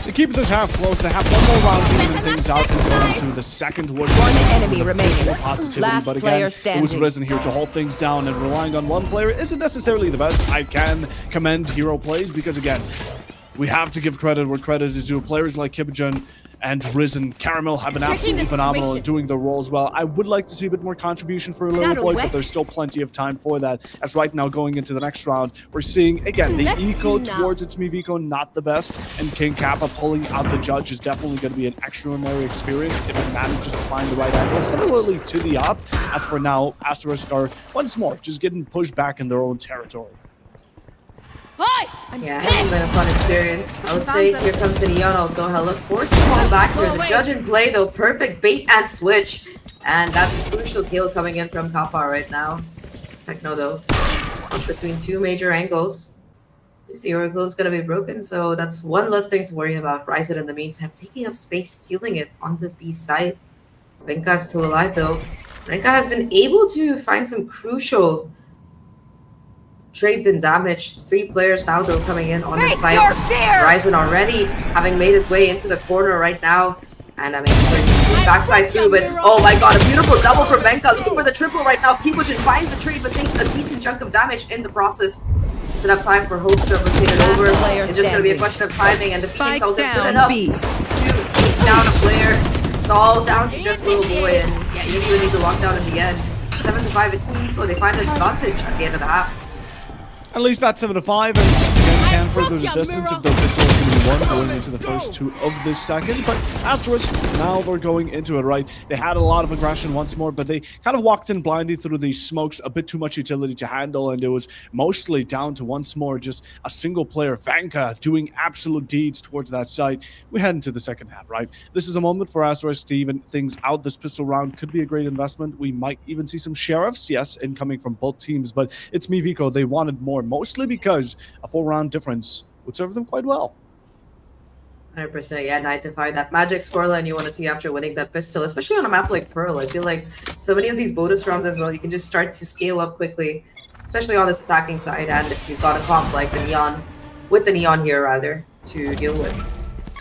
S3: They keep this half close. They have one more round to even things out and go into the second towards
S4: one enemy remaining.
S3: Positivity,
S4: Last
S3: but
S4: player
S3: again,
S4: standing.
S3: it was Risen here to hold things down, and relying on one player isn't necessarily the best. I can commend hero plays because again, we have to give credit where credit is due. Players like Kibijan and Risen, Caramel have been absolutely phenomenal at doing their roles well. I would like to see a bit more contribution for a little boy, but there's still plenty of time for that. As right now, going into the next round, we're seeing, again, the eco towards ItsMeViko, not the best, and King Kappa pulling out the judge is definitely going to be an extraordinary experience if it manages to find the right angle. Similarly to the op, as for now, Asterisk are once more just getting pushed back in their own territory.
S2: Yeah, it hasn't been a fun experience. I would say here comes the Neon ult though. Helef forced to fall back here. The judge in play though. Perfect bait and switch. And that's a crucial kill coming in from Kappa right now. Techno though. Up between 2 major angles. The Euro clone's gonna be broken, so that's one less thing to worry about. Ryzen in the meantime taking up space, stealing it on this B side. Renka is still alive though. Renka has been able to find some crucial trades and damage. 3 players now though coming in on this side. Ryzen already having made his way into the corner right now. And I mean, backside through, but oh my god, a beautiful double from Benka. Looking for the triple right now. Kibujin finds the trade, but takes a decent chunk of damage in the process. It's enough time for Hope to rotate it over. It's just going to be a question of timing, and the Phoenix ult is good enough to take down a player. It's all down to just Little Boy, and yeah, you don't even need to lock down in the end. 7-5, it's ItsMeViko. They find an advantage at the end of the half.
S3: At least that's 7-5, and again, can further the distance if the pistol is going to be 1 going into the first 2 of this second. But Asterisk, now they're going into it, right? They had a lot of aggression once more, but they kind of walked in blindly through these smokes, a bit too much utility to handle, and it was mostly down to once more just a single player, Vanka, doing absolute deeds towards that site. We head into the second half, right? This is a moment for Asterisk to even things out. This pistol round could be a great investment. We might even see some sheriffs, yes, incoming from both teams, but ItsMeViko, they wanted more, mostly because a 4-round difference would serve them quite well.
S2: 100%, yeah, 9-5. That magic scoreline you want to see after winning that pistol, especially on a map like Pearl. I feel like so many of these bonus rounds as well, you can just start to scale up quickly, especially on this attacking side, and if you've got a comp like the Neon, with the Neon here rather, to deal with.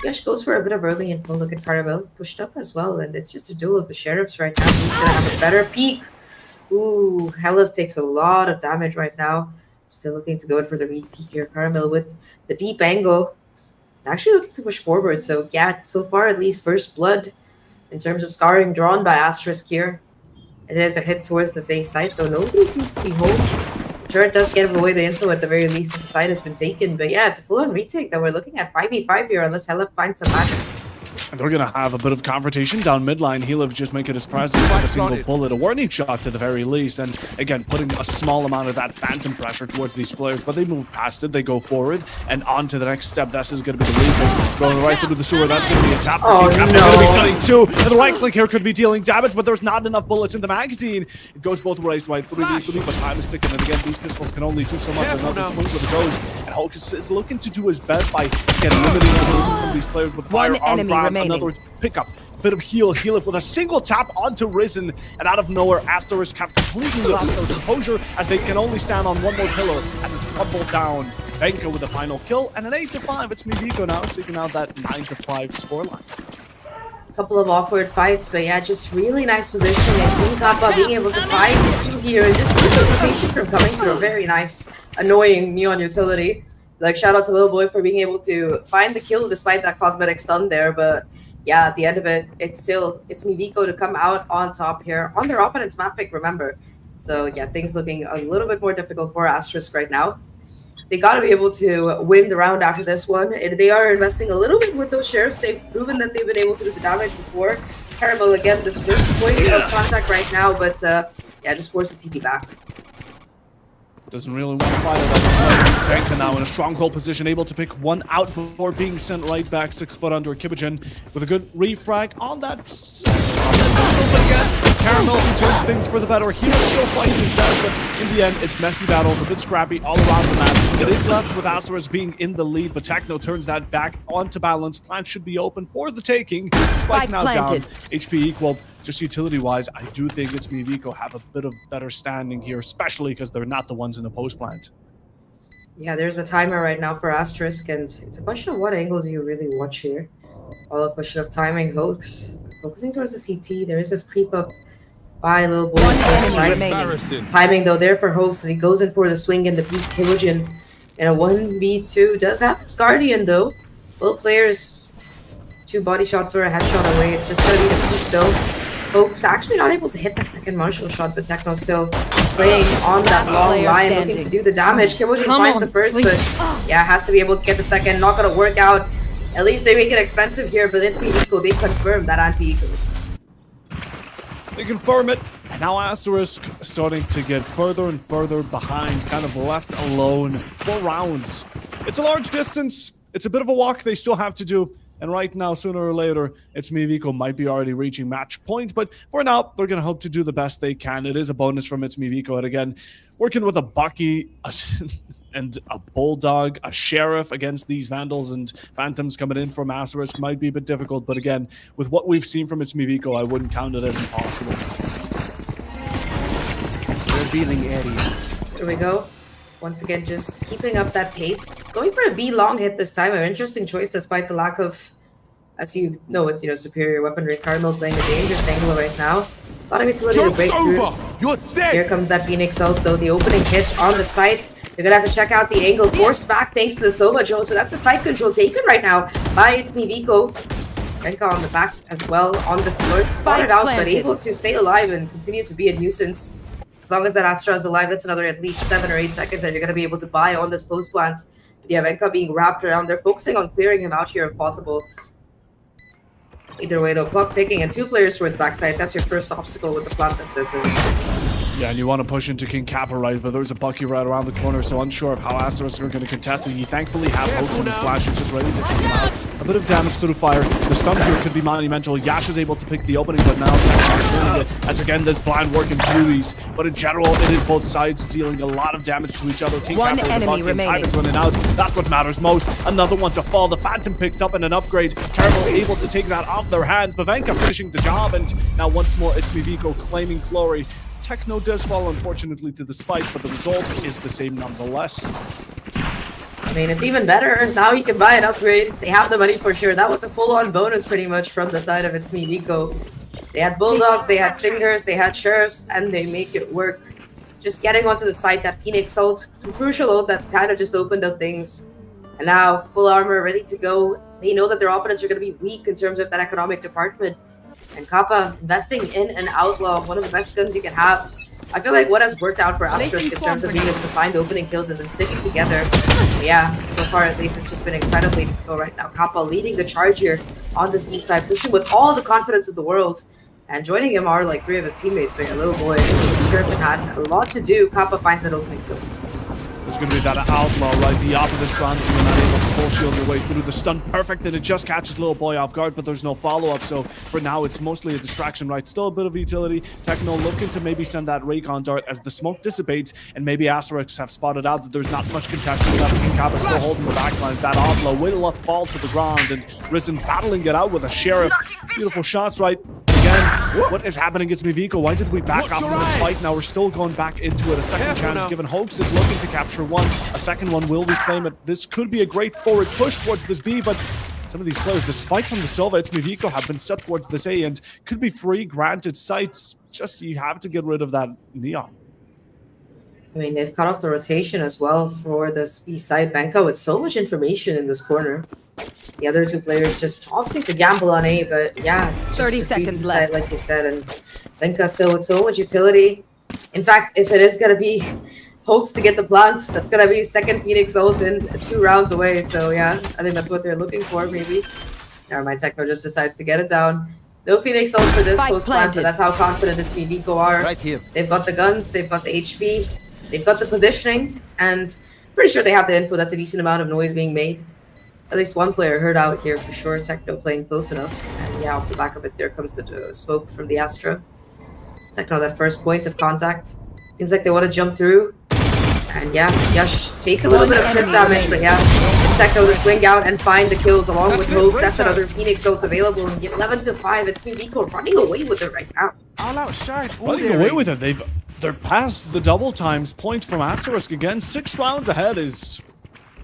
S2: Yash goes for a bit of early info. Look at Caramel, pushed up as well, and it's just a duel of the sheriffs right now. Who's gonna have a better peek? Ooh, Helif takes a lot of damage right now. Still looking to go in for the read peek here. Caramel with the deep angle. Actually looking to push forward. So yeah, so far at least first blood in terms of scarring drawn by Asterisk here. It is a hit towards the safe site, though nobody seems to be home. Turret does give away the info at the very least that the site has been taken. But yeah, it's a full-on retake that we're looking at 5v5 here unless Helif finds some magic.
S3: And they're going to have a bit of confrontation down midline. Helif just making his presence with a single bullet, a warning shot to the very least. And again, putting a small amount of that phantom pressure towards these players. But they move past it, they go forward, and on to the next step. This is going to be the retake. Going right through the sewer, that's going to be a tap.
S2: Oh,
S3: Cap's
S2: no.
S3: going to be cutting too. And the right click here could be dealing damage, but there's not enough bullets in the magazine. It goes both ways, right? 3v3, but time is ticking. And again, these pistols can only do so much. Another swing with it goes. And Hocus is looking to do his best by getting limiting the movement from these players with fire on ground. Another pick up, bit of heal it with a single tap onto Risen, and out of nowhere Asterisk have completely lost their composure as they can only stand on one more pillar as it's crumbled down. Vanka with the final kill, and an 8-5. ItsMeViko now seeking out that 9-5 scoreline.
S2: Couple of awkward fights, but yeah, just really nice positioning and King Kappa being able to fight two here and just keep the rotation from coming through. A very nice, annoying Neon utility. Like, shout out to Little Boy for being able to find the kill despite that cosmetic stun there, but yeah, at the end of it, it's ItsMeViko to come out on top here on their opponent's map pick, remember. So yeah, things looking a little bit more difficult for Asterisk right now. They got to be able to win the round after this one. They are investing a little bit with those sheriffs. They've proven that they've been able to do the damage before. Caramel again, just point of contact right now, but yeah, just force the TP back.
S3: Doesn't really want to fight it. Vanka now in a stronghold position, able to pick one out before being sent right back 6 foot under. Kibigen with a good refrag on that. But again, it's Caramel who turns things for the better. He was still fighting his best, but in the end, it's messy battles, a bit scrappy all around the map. It is left with Asterisk being in the lead, but Techno turns that back onto balance. Plant should be open for the taking. Spike now down, HP equal. Just utility-wise, I do think ItsMeViko have a bit of better standing here, especially because they're not the ones in the post plant.
S2: Yeah, there's a timer right now for Asterisk, and it's a question of what angle do you really watch here. All a question of timing. Hoax focusing towards the CT. There is this creep up by Little Boy. Timing though there for Hoax as he goes in for the swing and the peak. Kibigen in a 1v2 does have this Guardian though. Both players 2 body shots or a headshot away. It's just gonna be the peak though. Hoax actually not able to hit that second martial shot, but Techno still playing on that long line, looking to do the damage. Kibigen finds the first, but yeah, has to be able to get the second. Not gonna work out. At least they make it expensive here, but ItsMeViko, they confirm that anti-eco.
S3: They confirm it, and now Asterisk starting to get further and further behind, kind of left alone. 4 rounds. It's a large distance. It's a bit of a walk they still have to do. And right now, sooner or later, ItsMeViko might be already reaching match point. But for now, they're going to hope to do the best they can. It is a bonus from ItsMeViko. And again, working with a Bucky and a Bulldog, a Sheriff against these Vandals and Phantoms coming in from Asterisk might be a bit difficult. But again, with what we've seen from ItsMeViko, I wouldn't count it as impossible.
S5: Revealing area.
S2: Here we go. Once again, just keeping up that pace. Going for a B long hit this time. An interesting choice despite the lack of, as you know, it's, superior weaponry. Cardinal playing a dangerous angle right now. A lot of utility to break through.
S5: You're dead.
S2: Here comes that Phoenix ult though. The opening hit on the site. You're going to have to check out the angle. Forced back thanks to the Sova Joe. So that's the side control taken right now by ItsMeViko. Genka on the back as well on the slurp. Spotted out, but able to stay alive and continue to be a nuisance. As long as that Astra is alive, that's another at least 7 or 8 seconds that you're going to be able to buy on this post plant Yeah, Venka being wrapped around. They're focusing on clearing him out here if possible. Either way, though, clock ticking and 2 players towards backside. That's your first obstacle with the plant that this is.
S3: Yeah, and you want to push into King Kappa, right? But there's a Bucky right around the corner, so unsure of how Asterisk are going to contest it. He thankfully has hopes in his flash. He's just ready to take him out. A bit of damage through fire. The stun here could be monumental. Yash is able to pick the opening, but now Techno it as again this blind work in beauties. But in general, it is both sides dealing a lot of damage to each other. King
S4: One
S3: Kappa with the
S4: enemy
S3: Bucky, time
S4: remaining.
S3: is running out. That's what matters most. Another one to fall. The Phantom picked up and an upgrade. Careful able to take that off their hands. Bavenka finishing the job, and now once more ItsMeViko claiming glory. Techno does fall, unfortunately, to the spike, but the result is the same nonetheless.
S2: I mean, it's even better. Now you can buy an upgrade. They have the money for sure. That was a full-on bonus pretty much from the side of ItsMeViko. They had Bulldogs, they had Stingers, they had Sheriffs, and they make it work. Just getting onto the site, that Phoenix ult, some crucial ult that kind of just opened up things. And now, full armor, ready to go. They know that their opponents are going to be weak in terms of that economic department. And Kappa investing in an Outlaw, one of the best guns you can have. I feel like what has worked out for Asterisk in terms of being able to find opening kills and then sticking together. Yeah, so far at least it's just been incredibly difficult right now. Kappa leading the charge here on this B side, pushing with all the confidence of the world. And joining him are like 3 of his teammates, like a little boy. Just Sherman had a lot to do. Kappa finds that opening kill.
S3: There's going to be that Outlaw, right? The opposite strand, you're not able to full shield your way through. The stun perfect, and it just catches little boy off guard, but there's no follow-up. So for now, it's mostly a distraction, right? Still a bit of utility. Techno looking to maybe send that Raycon dart as the smoke dissipates, and maybe Asterisks have spotted out that there's not much contention left. King Kappa still holding the backlines. That Outlaw will fall to the ground, and Risen battling it out with a Sheriff. Beautiful shots, right? Again, what is happening against ItsMeViko? Why did we back off from this fight? Now we're still going back into it. A second chance given. Hoax is looking to capture one. A second one will reclaim it. This could be a great forward push towards this B, but some of these players, despite from the Silva, ItsMeViko have been set towards this A and could be free, granted sites. Just you have to get rid of that Neon.
S2: I mean, they've cut off the rotation as well for this B side. Benko with so much information in this corner. The other 2 players just opting to gamble on A, but yeah, it's just
S4: 30
S2: a
S4: seconds
S2: side,
S4: left.
S2: like you said, and Benka still with so much utility. In fact, if it is going to be Hoax to get the plant, that's going to be second Phoenix ult in 2 rounds away. So yeah, I think that's what they're looking for, maybe. Never mind, Techno just decides to get it down. No Phoenix ult for this post plant, but that's how confident ItsMeViko are.
S5: Right here.
S2: They've got the guns, they've got the HP, they've got the positioning, and pretty sure they have the info. That's a decent amount of noise being made. At least one player heard out here for sure. Techno playing close enough. And yeah, off the back of it, there comes the smoke from the Astra. Techno, that first point of contact. Seems like they want to jump through. And yeah, Yash takes a little bit of trip damage, but yeah, it's Techno to swing out and find the kills along with Hoax. That's another Phoenix ults available. And 11-5. ItsMeViko running away with it right now.
S5: All outside.
S3: Running away with it. They're past the double times point from Asterisk again. 6 rounds ahead is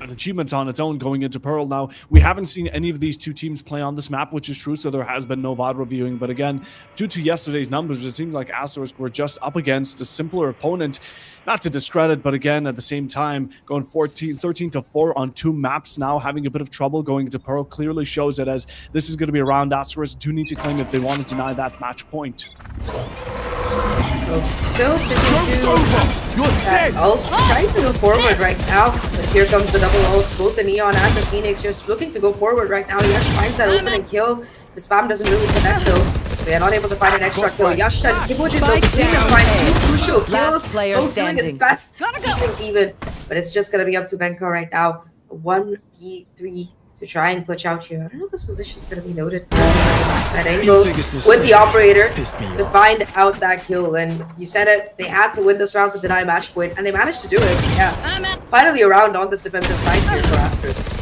S3: an achievement on its own going into Pearl. Now, we haven't seen any of these 2 teams play on this map, which is true, so there has been no VOD reviewing. But again, due to yesterday's numbers, it seems like Asterisk were just up against a simpler opponent. Not to discredit, but again, at the same time, going 13-4 on 2 maps now, having a bit of trouble going into Pearl clearly shows it, as this is going to be a round Asterisk do need to claim if they want to deny that match point.
S2: So still sticking to that ult, trying to go forward right now. But here comes the double ult. Both the Neon and the Phoenix just looking to go forward right now. Yash finds that opening kill. The spam doesn't really connect though. They are not able to find an extra kill. Yash and Kibujin though continue to find 2 crucial kills. Both doing his best to keep things even. But it's just going to be up to Benko right now. 1v3 to try and clutch out here. I don't know if this position's going to be noted. That angle with the operator to find out that kill. And you said it, they had to win this round to deny match point, and they managed to do it. Yeah, finally a round on this defensive side here for Asterisk.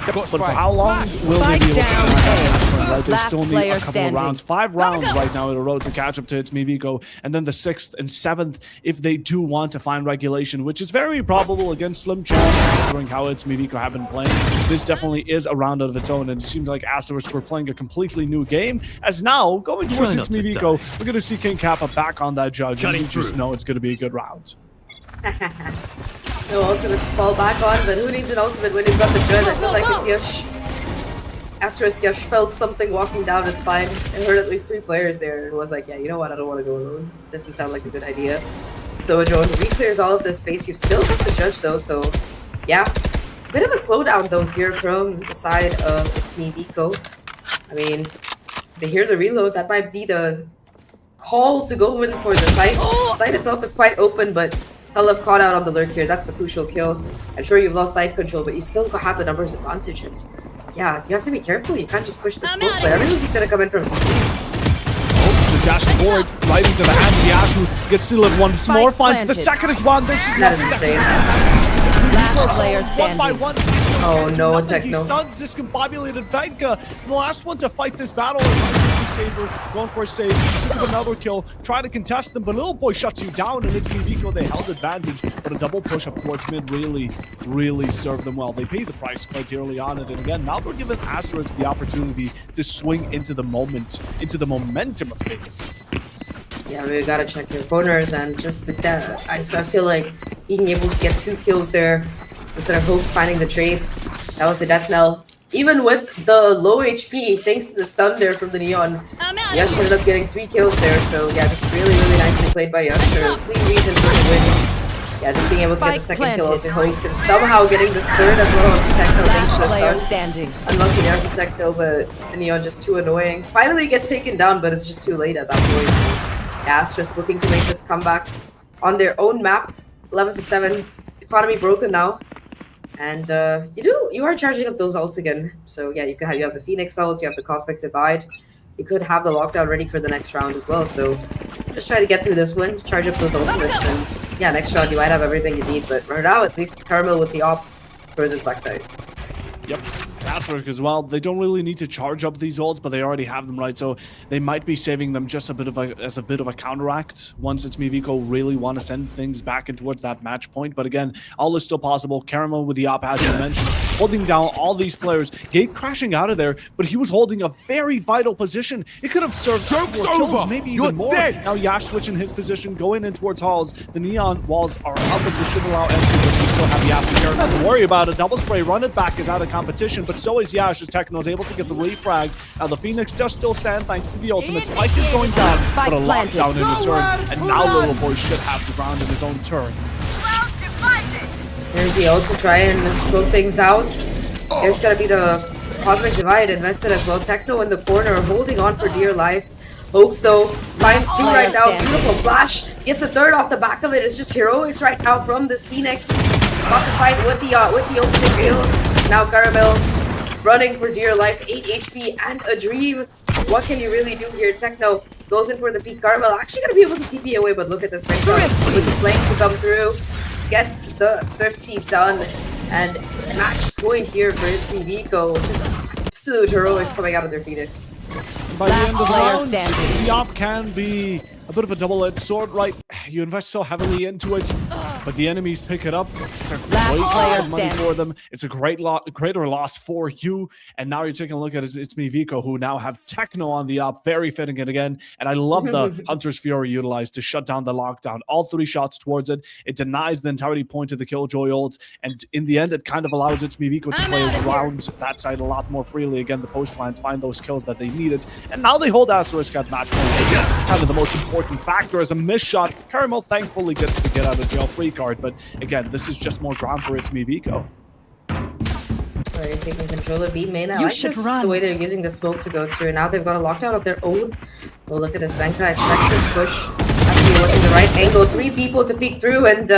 S3: But for how long will they be able to deny that? Right? They still need a couple of rounds. 5 rounds right now in a row to catch up to ItsMeViko, and then the 6th and 7th if they do want to find regulation, which is very probable against slim chance considering how ItsMeViko have been playing. This definitely is a round out of its own, and it seems like Asterisk were playing a completely new game. As now, going towards ItsMeViko, we're going to see King Kappa back on that judge, and you just know it's going to be a good round.
S2: No ultimates to fall back on, but who needs an ultimate when you've got the judge? I feel like it's Yash. Asterisk Yash felt something walking down his spine. I heard at least 3 players there and was like, yeah, you know what, I don't want to go alone. Doesn't sound like a good idea. So Joan re-clears all of this space. You've still got the judge though, so yeah. Bit of a slowdown though here from the side of ItsMeViko. I mean, they hear the reload. That might be the call to go in for the site. The site itself is quite open, but Helluv caught out on the lurk here. That's the crucial kill. I'm sure you've lost side control, but you still have the numbers advantage. And yeah, you have to be careful. You can't just push the smoke, but everyone's just gonna come in from CT.
S3: Just dashing forward, right into the hands of the Ashu. Gets still at once more, finds the second as well. There's just
S2: That is
S3: nothing
S2: insane.
S4: Last player
S3: one by
S4: standing.
S3: one.
S2: Oh no,
S3: Nothing. He
S2: Techno.
S3: stunned, discombobulated Venka. The last one to fight this battle. Saber going for a save, took another kill, try to contest them, but Little Boy shuts you down, and ItsMeViko, they held advantage, but a double push up towards mid really served them well. They paid the price quite early on it, and again, now they're giving Asterisk the opportunity to swing into the momentum of things.
S2: Yeah, we gotta check your corners, and just with that, I feel like being able to get 2 kills there instead of Hopes finding the trade, that was a death knell. Even with the low HP, thanks to the stun there from the Neon, Yash ended up getting 3 kills there. So yeah, just really nicely played by Yash. Clean reason for the win. Yeah, just being able to get the second kill onto Hopes and somehow getting this third as well on Techno thanks to the
S4: Player
S2: stun.
S4: standing.
S2: Unlucky there for Techno, but the Neon just too annoying. Finally gets taken down, but it's just too late at that point. Yeah, it's just looking to make this comeback on their own map. 11-7. Economy broken now. And you are charging up those ults again. So yeah, you have the Phoenix ult, you have the Cosmic Divide. You could have the lockdown ready for the next round as well. So just try to get through this one, charge up those ultimates, and yeah, next round you might have everything you need. But right now, at least it's Caramel with the op versus backside.
S3: Yep, Asterisk as well. They don't really need to charge up these ults, but they already have them, right? So they might be saving them just as a bit of a counteract once ItsMeViko really want to send things back in towards that match point. But again, all is still possible. Caramel with the op, as you mentioned, holding down all these players. Gate crashing out of there, but he was holding a very vital position. It could have served more kills, maybe even more. Now Yash switching his position, going in towards halls. The neon walls are up, and they should allow entry, but we still have the aftercare. Not to worry about it. Double spray, run it back is out of competition, but so is Yash as Techno is able to get the refrag. Now the Phoenix does still stand thanks to the ultimate. Spike is going down, but a lockdown in return, and now Little Boy should have the round in his own turn.
S2: There's the ult to try and smoke things out. There's gonna be the Cosmic Divide invested as well. Techno in the corner, holding on for dear life. Oaks though finds 2 right now. Beautiful flash. Gets the 3rd off the back of it. It's just heroics right now from this Phoenix. Got the side with the opening kill. Now Caramel running for dear life. 8 HP and a dream. What can you really do here? Techno goes in for the peak. Caramel actually gonna be able to TP away, but look at this right now. With the flames to come through. Gets the 30 done. And match point here for ItsMeViko. Just absolute heroics coming out of their Phoenix.
S3: By the end of the round, the op can be a bit of a double-edged sword, right? You invest so heavily into it, but the enemies pick it up. It's a great amount of money for them. It's a greater loss for you. And now you're taking a look at ItsMeViko, who now have Techno on the op, very fitting it again. And I love the Hunter's Fury utilized to shut down the lockdown. All 3 shots towards it. It denies the entirety point of the Killjoy ult, and in the end, it kind of allows ItsMeViko to play around that side a lot more freely. Again, the post line, find those kills that they needed. And now they hold Asterisk at match point. Kind of the most important factor as a missed shot. Caramel thankfully gets the get out of jail free card, but again, this is just more ground for ItsMeViko.
S2: Already taking control of B main. I like the way they're using the smoke to go through. Now they've got a lockdown of their own. Oh, look at this. Venka expects this push. Actually working the right angle. 3 people to peek through, and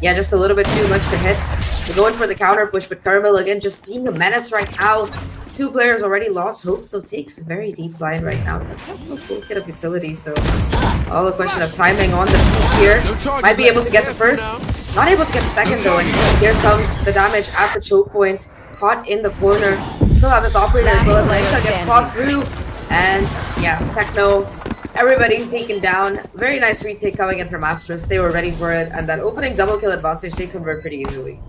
S2: yeah, just a little bit too much to hit. They're going for the counter push, but Caramel again just being a menace right now. 2 players already lost. Hope still takes a very deep line right now. That's not a full kit of utility, so all a question of timing on the peak here. Might be able to get the first. Not able to get the second though, and here comes the damage at the choke point. Caught in the corner. Still have this operator as well as Venka gets caught through. And yeah, Techno, everybody's taken down. Very nice retake coming in from Asterisk. They were ready for it, and that opening double kill advantage they convert pretty easily.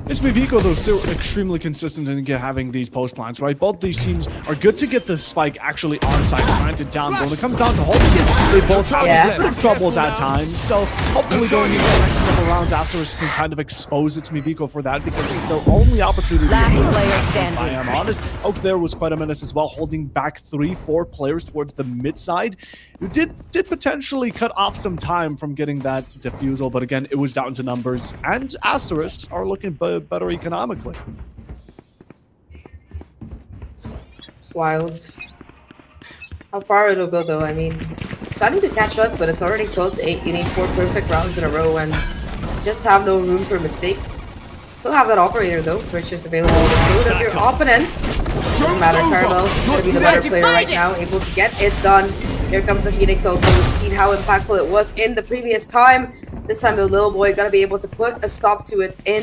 S3: ItsMeViko, though, still extremely consistent in having these post plans, right? Both these teams are good to get the spike actually on site, granted down, but when it comes down to holding it, they both have troubles at times. So hopefully going into the next couple rounds after can kind of expose ItsMeViko for that, because it's their only opportunity. If I am honest, Oaks there was quite a menace as well, holding back 3-4 players towards the mid side. Who did potentially cut off some time from getting that defusal, but again, it was down to numbers, and Asterisks are looking bit better economically.
S2: It's wild. How far it'll go though, I mean, starting to catch up, but it's already 12-8. You need 4 perfect rounds in a row and just have no room for mistakes. Still have that operator though, which is available. So does your opponent. Doesn't matter, Caramel gonna be the better player right now, able to get it done. Here comes the Phoenix ult. We've seen how impactful it was in the previous time. This time the little boy gonna be able to put a stop to it in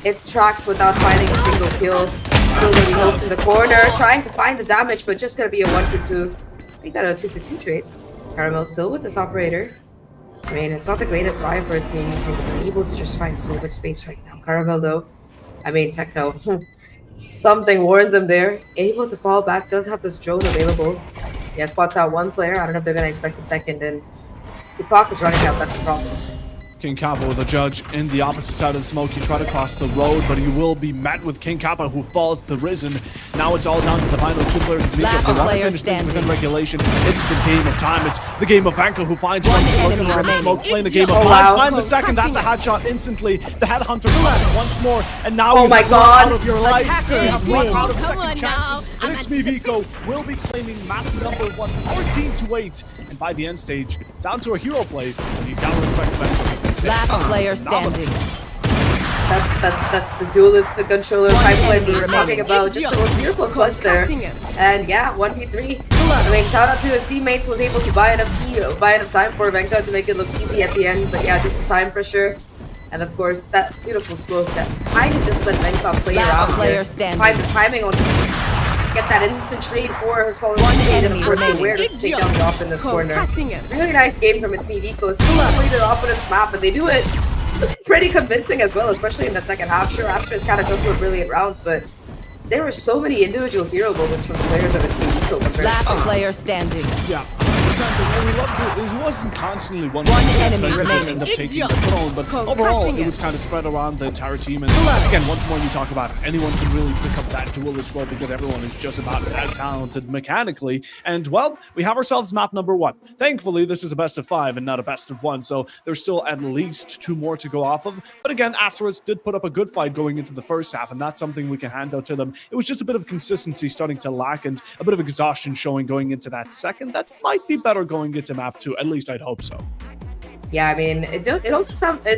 S2: its tracks without finding a single kill. Still gonna be Holtz in the corner, trying to find the damage, but just gonna be a 1-for-2. I think that a 2-for-2 trade. Caramel still with this operator. I mean, it's not the greatest vibe for its team. They're able to just find so much space right now. Caramel though, I mean, Techno, something warns him there. Able to fall back, does have this drone available. Yeah, spots out one player. I don't know if they're gonna expect the second, and the clock is running out. That's the problem.
S3: King Kappa with a judge in the opposite side of the smoke. He tried to cross the road, but he will be met with King Kappa, who falls to Risen. Now it's all down to the final 2 players of VALORANT. They want to finish things within regulation. It's the game of time. It's the game of Vanko, who finds one. He's looking around the smoke, playing the game of time. Time the second. That's a headshot instantly. The headhunter finds once more, and now
S2: oh my God,
S3: out of your life. You have run out of
S4: Come
S3: second
S4: on
S3: chances.
S4: now.
S3: And ItsMeViko will be claiming map number 1, 14-8. And by the end stage, down to a hero play. And you gotta respect Vanko.
S4: Last player standing.
S2: That's the duelist, the gunshooter pipeline we were talking about. Just a beautiful clutch there. And yeah, 1v3. I mean, shout out to his teammates, was able to buy enough time for Venka to make it look easy at the end. But yeah, just the time for sure. And of course, that beautiful smoke that kind of just let Venka play around here. Find the timing on get that instant trade for his fallen teammate, and of course the awareness to take down the off in this corner. Really nice game from ItsMeViko. Still not play their opponent's map, but they do it pretty convincing as well, especially in that second half. Sure, Asterisk had a couple of brilliant rounds, but there were so many individual hero moments from the players of ItsMeViko compared
S4: Last player standing.
S3: Yeah. And we loved it. It wasn't constantly one
S4: enemy
S3: remaining. End up taking the throne, but overall it was kind of spread around the entire team. And again, once more you talk about it, anyone can really pick up that duelist role because everyone is just about as talented mechanically. And well, we have ourselves map number 1. Thankfully, this is a best of 5 and not a best of 1, so there's still at least 2 more to go off of. But again, Asterisk did put up a good fight going into the first half, and that's something we can hand out to them. It was just a bit of consistency starting to lack and a bit of exhaustion showing going into that second. That might be better going into map 2. At least I'd hope so.
S2: Yeah, I mean, it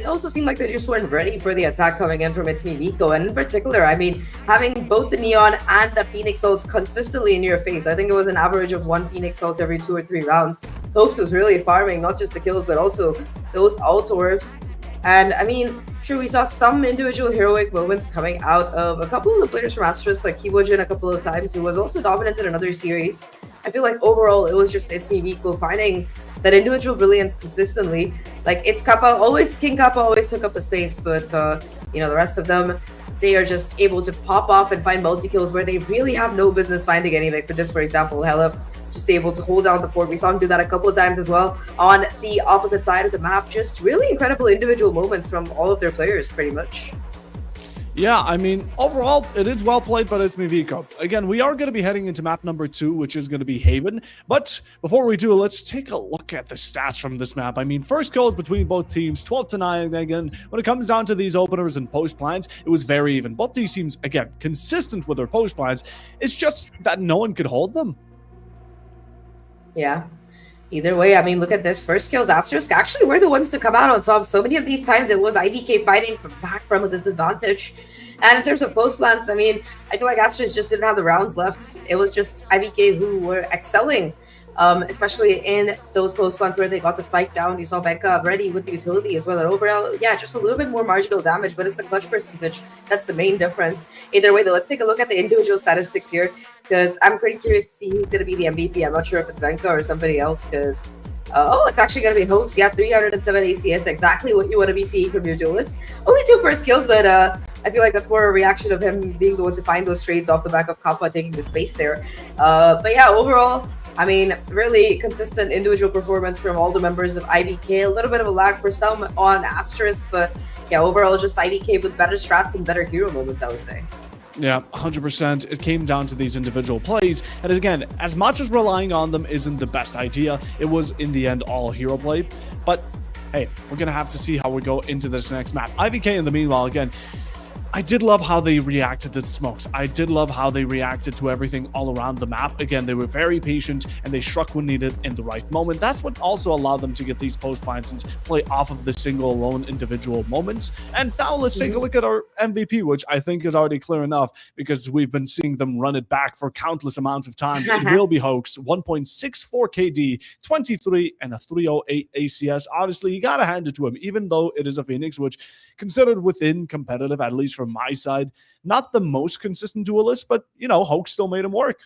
S2: also seemed like they just weren't ready for the attack coming in from ItsMeViko, and in particular, I mean, having both the Neon and the Phoenix ults consistently in your face. I think it was an average of 1 Phoenix ult every 2 or 3 rounds. Hoax was really farming not just the kills, but also those ult orbs. And I mean, sure, we saw some individual heroic moments coming out of a couple of the players from Asterisk, like Kiwojin a couple of times, who was also dominant in another series. I feel like overall, it was just ItsMeViko finding that individual brilliance consistently. Like, King Kappa always took up the space, but you know, the rest of them, they are just able to pop off and find multi-kills where they really have no business finding any. Like for this, for example, Hella just able to hold down the fort. We saw him do that a couple of times as well on the opposite side of the map. Just really incredible individual moments from all of their players, pretty much.
S3: Yeah, I mean, overall, it is well played by ItsMeViko. Again, we are going to be heading into map number 2, which is going to be Haven. But before we do, let's take a look at the stats from this map. I mean, first kills between both teams, 12-9. Again, when it comes down to these openers and post plans, it was very even. Both these teams, again, consistent with their post plans. It's just that no one could hold them.
S2: Yeah. Either way, I mean, look at this. First kills, Asterisk actually were the ones to come out on top. So many of these times it was IVK fighting back from a disadvantage. And in terms of post plans, I mean, I feel like Asterisk just didn't have the rounds left. It was just IVK who were excelling, especially in those post plans where they got the spike down. You saw Becca ready with the utility as well. And overall, yeah, just a little bit more marginal damage, but it's the clutch percentage that's the main difference. Either way, though, let's take a look at the individual statistics here, because I'm pretty curious to see who's going to be the MVP. I'm not sure if it's Venka or somebody else, because it's actually going to be Hoax. Yeah, 307 ACS, exactly what you want to be seeing from your duelist. Only 2 first kills, but I feel like that's more a reaction of him being the one to find those trades off the back of Kappa taking the space there. But yeah, overall, I mean, really consistent individual performance from all the members of IVK. A little bit of a lag for some on Asterisk, but yeah, overall just IVK with better strats and better hero moments, I would say.
S3: Yeah, 100%. It came down to these individual plays. And again, as much as relying on them isn't the best idea, it was in the end all hero play. But hey, we're going to have to see how we go into this next map. IVK in the meanwhile, again, I did love how they reacted to the smokes. I did love how they reacted to everything all around the map. Again, they were very patient and they struck when needed in the right moment. That's what also allowed them to get these post plants and play off of the single lone individual moments. And now let's take a look at our MVP, which I think is already clear enough because we've been seeing them run it back for countless amounts of times. It will be Hoax, 1.64 KD, 23 and a 308 ACS. Honestly, you gotta hand it to him, even though it is a Phoenix, which considered within competitive, at least from my side, not the most consistent duelist, but Hoax still made him work.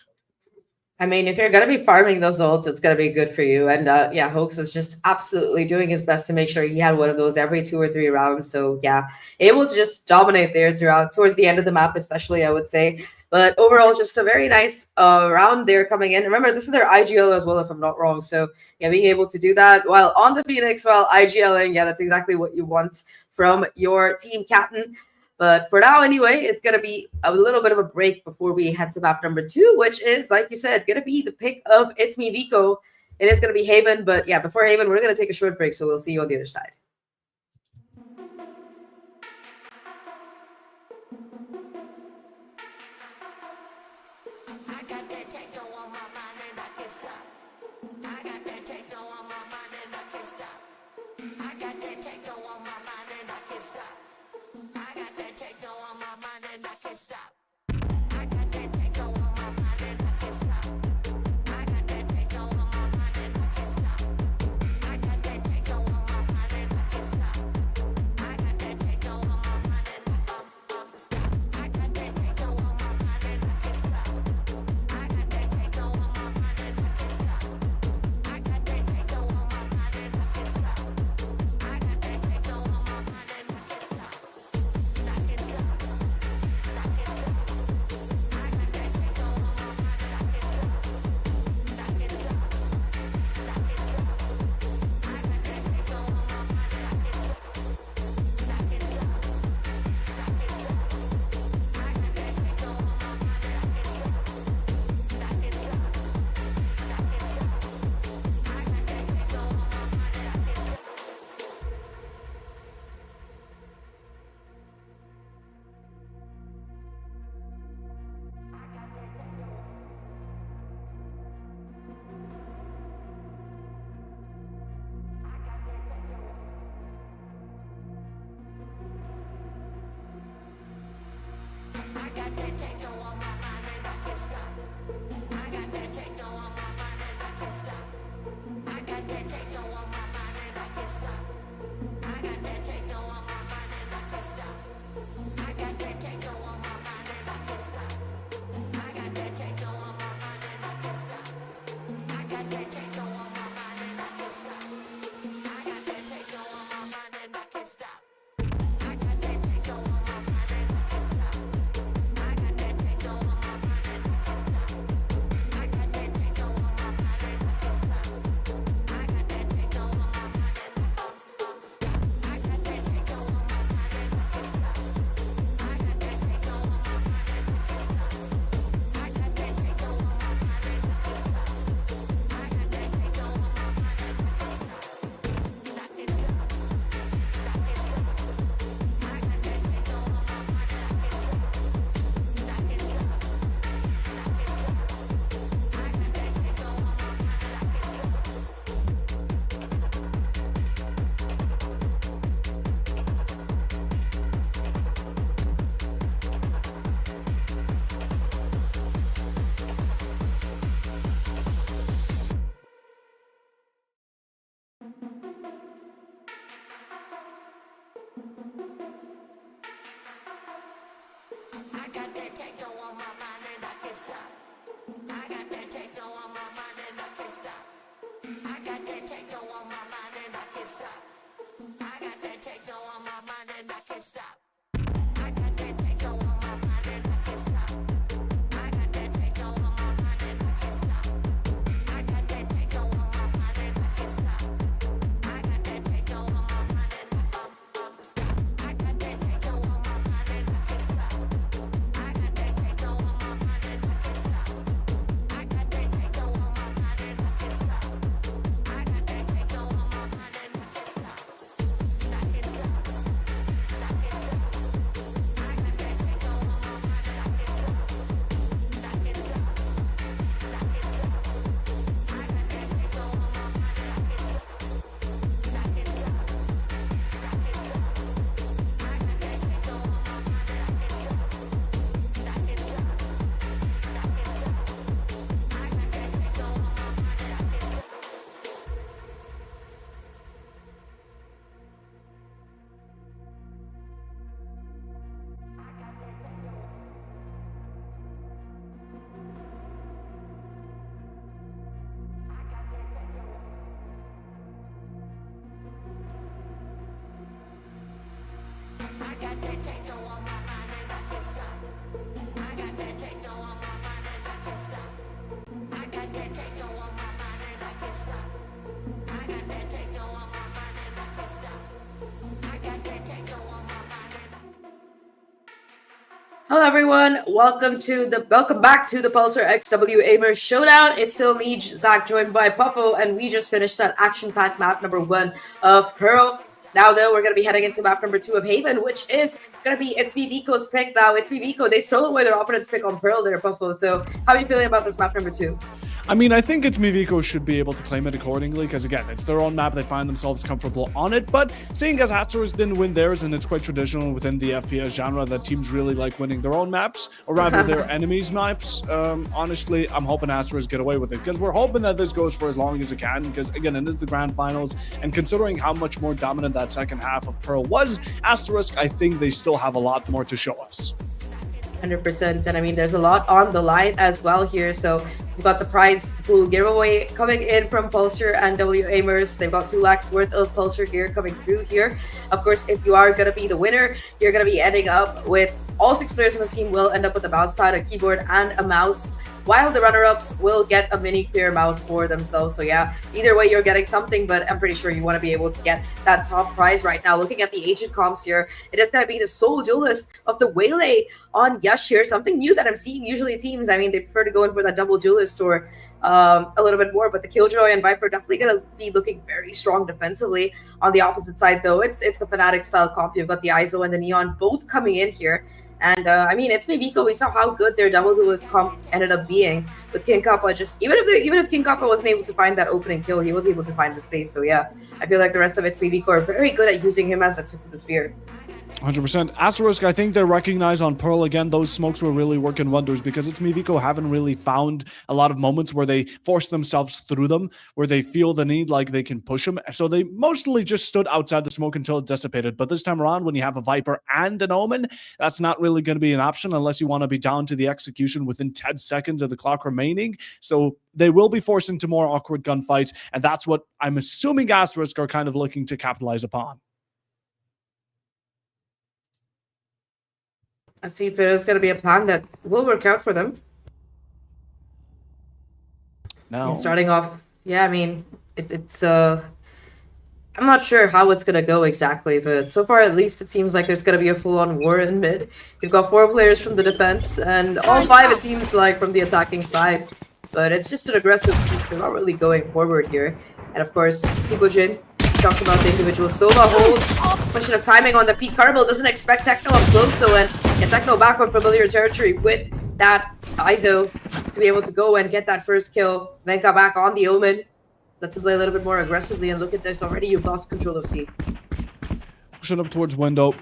S2: I mean, if you're going to be farming those ults, it's going to be good for you. And yeah, Hoax was just absolutely doing his best to make sure he had one of those every 2 or 3 rounds. So yeah, able to just dominate there towards the end of the map, especially, I would say. But overall, just a very nice round there coming in. Remember, this is their IGL as well, if I'm not wrong. So yeah, being able to do that while on the Phoenix, while IGLing, yeah, that's exactly what you want from your team captain. But for now, anyway, it's going to be a little bit of a break before we head to map number 2, which is, like you said, going to be the pick of ItsMeViko. It is going to be Haven. But yeah, before Haven, we're going to take a short break. So we'll see you on the other side.
S1: I got that techno on my mind and I can't stop. I got that techno on my mind and I can't stop. I got that techno on my mind and I can't stop. I got that techno on my mind and I can't stop. I got that techno on my mind and I can't stop. I got that techno on my mind and I can't stop. I got that techno on my mind and I can't stop. I got that techno on my mind and I can't stop. I got that techno on my mind and I can't stop. I got that techno on my mind and I can't stop. I got that techno on my mind and I can't stop. I got that techno on my mind and I can't stop. I can't stop. I can't stop.
S2: Hello everyone, welcome back to the Pulsar X Waimers Showdown. It's still me, Zach, joined by Puffo, and we just finished that action-packed map number 1 of Pearl. Now though, we're gonna be heading into map number 2 of Haven, which is gonna be ItsMeViko's pick. Now ItsMeViko, they stole away their opponent's pick on Pearl there, Puffo. So how are you feeling about this map number 2?
S3: I mean, I think ItsMeViko should be able to claim it accordingly, because again, it's their own map, they find themselves comfortable on it, but seeing as Asterisk didn't win theirs, and it's quite traditional within the FPS genre that teams really like winning their own maps, or rather their enemies' maps, honestly, I'm hoping Asterisk get away with it, because we're hoping that this goes for as long as it can, because again, it is the grand finals, and considering how much more dominant that second half of Pearl was, Asterisk, I think they still have a lot more to show us.
S2: 100%, and I mean, there's a lot on the line as well here. So we've got the prize pool giveaway coming in from Pulsar and Waimers. They've got 2 lakhs worth of Pulsar gear coming through here. Of course, if you are going to be the winner, you're going to be ending up with all 6 players on the team will end up with a mouse pad, a keyboard, and a mouse, while the runner-ups will get a mini clear mouse for themselves. So yeah, either way, you're getting something, but I'm pretty sure you want to be able to get that top prize right now. Looking at the agent comps here, it is going to be the sole duelist of the Waylay on Yash here. Something new that I'm seeing usually teams, I mean, they prefer to go in for that double duelist or a little bit more, but the Killjoy and Viper definitely going to be looking very strong defensively. On the opposite side, though, it's the Fnatic style comp. You've got the ISO and the Neon both coming in here. And I mean, ItsMeViko, we saw how good their double duelist comp ended up being with King Kappa. Just even if King Kappa wasn't able to find that opening kill, he was able to find the space. So yeah, I feel like the rest of ItsMeViko are very good at using him as the tip of the spear.
S3: 100%. Asterisk, I think they recognize on Pearl again, those smokes were really working wonders, because ItsMeViko haven't really found a lot of moments where they force themselves through them, where they feel the need like they can push them. So they mostly just stood outside the smoke until it dissipated. But this time around, when you have a Viper and an Omen, that's not really going to be an option unless you want to be down to the execution within 10 seconds of the clock remaining. So they will be forced into more awkward gunfights, and that's what I'm assuming Asterisk are kind of looking to capitalize upon.
S2: I see if there's going to be a plan that will work out for them.
S3: Now,
S2: and starting off, yeah, I mean, it's I'm not sure how it's going to go exactly, but so far at least it seems like there's going to be a full-on war in mid. You've got 4 players from the defense, and all 5 it seems like from the attacking side. But it's just an aggressive team. They're not really going forward here. And of course, Jin talked about the individual Sova holds. Question of timing on the peak. Carbel doesn't expect Techno up close though, and get Techno back on familiar territory with that ISO to be able to go and get that first kill. Venka back on the Omen. Let's play a little bit more aggressively, and look at this. Already you've lost control of C.
S3: pushing up towards window.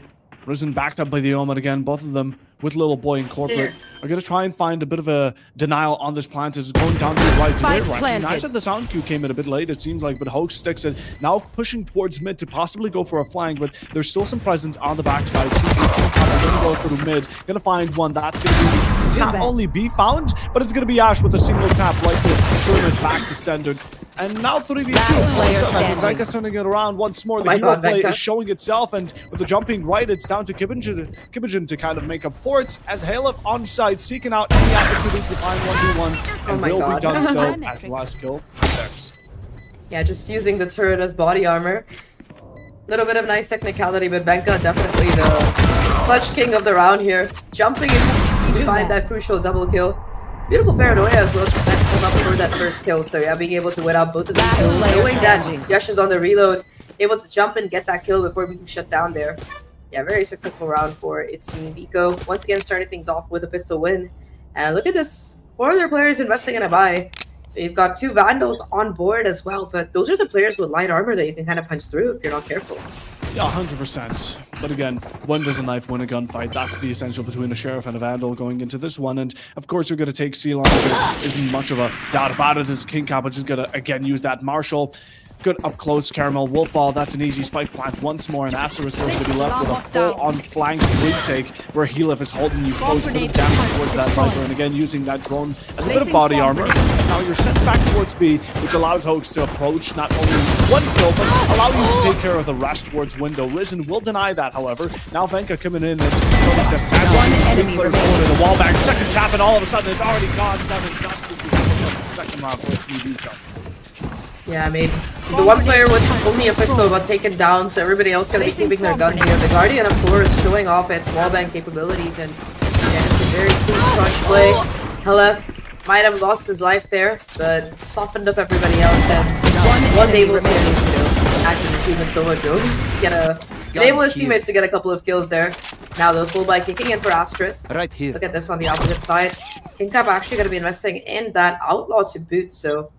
S3: Risen backed up by the Omen again. Both of them with Little Boy and Corporate are going to try and find a bit of a denial on this plant as it's going down to the right. They recognize that the sound cue came in a bit late, it seems like, but Hoax sticks it. Now pushing towards mid to possibly go for a flank, but there's still some presence on the backside. Seems like going to go through mid. Going to find one. That's going to not only be found, but it's going to be Ash with a single tap right to turn it back to centered. And now 3v2. Venka's turning it around once more. The hero play is showing itself, and with the jumping right, it's down to Kibijin to kind of make up for it, as Halef on site seeking out any opportunity to find 1v1s, and will be done so as the last kill theirs.
S2: Yeah, just using the turret as body armor. Little bit of nice technicality, but Venka definitely the clutch king of the round here. Jumping into CT to find that crucial double kill. Beautiful paranoia as well to set him up for that first kill. So yeah, being able to win out both of these kills, knowing that Yash is on the reload, able to jump and get that kill before being shut down there. Yeah, very successful round for ItsMeViko. Once again, starting things off with a pistol win. And look at this, 4 other players investing in a buy. So you've got 2 Vandals on board as well, but those are the players with light armor that you can kind of punch through if you're not careful.
S3: Yeah, 100%. But again, when does a knife win a gunfight? That's the essential between a Sheriff and a Vandal going into this one. And of course, you're going to take C-Line. There isn't much of a doubt about it, as King Kappa just going to, again, use that Marshall. Good up close, Caramel Wolfball. That's an easy spike plant once more, and Asterisk is going to be left with a full-on flank retake where Helif is holding you close, a bit of damage towards that Viper, and again using that drone as a bit of body armor. And now you're sent back towards B, which allows Hoax to approach not only one kill, but allow you to take care of the rest towards window. Risen will deny that, however. Now Venka coming in and starting to sandwich the wall back. Second tap, and all of a sudden it's already gone. Done and dusted. Second round for ItsMeViko.
S2: Yeah, I mean, the one player with only a pistol got taken down, so everybody else gonna be keeping their gun here. The Guardian, of course, showing off its wallbang capabilities, and Yeah, it's a very clean crunch play. LF might have lost his life there, but softened up everybody else and was able to, actually his teammates so much enable his teammates to get a couple of kills there. Now the full buy kicking in for Asterisk.
S5: Right here.
S2: Look at this on the opposite side. KingCap actually going to be investing in that Outlaw to boot, so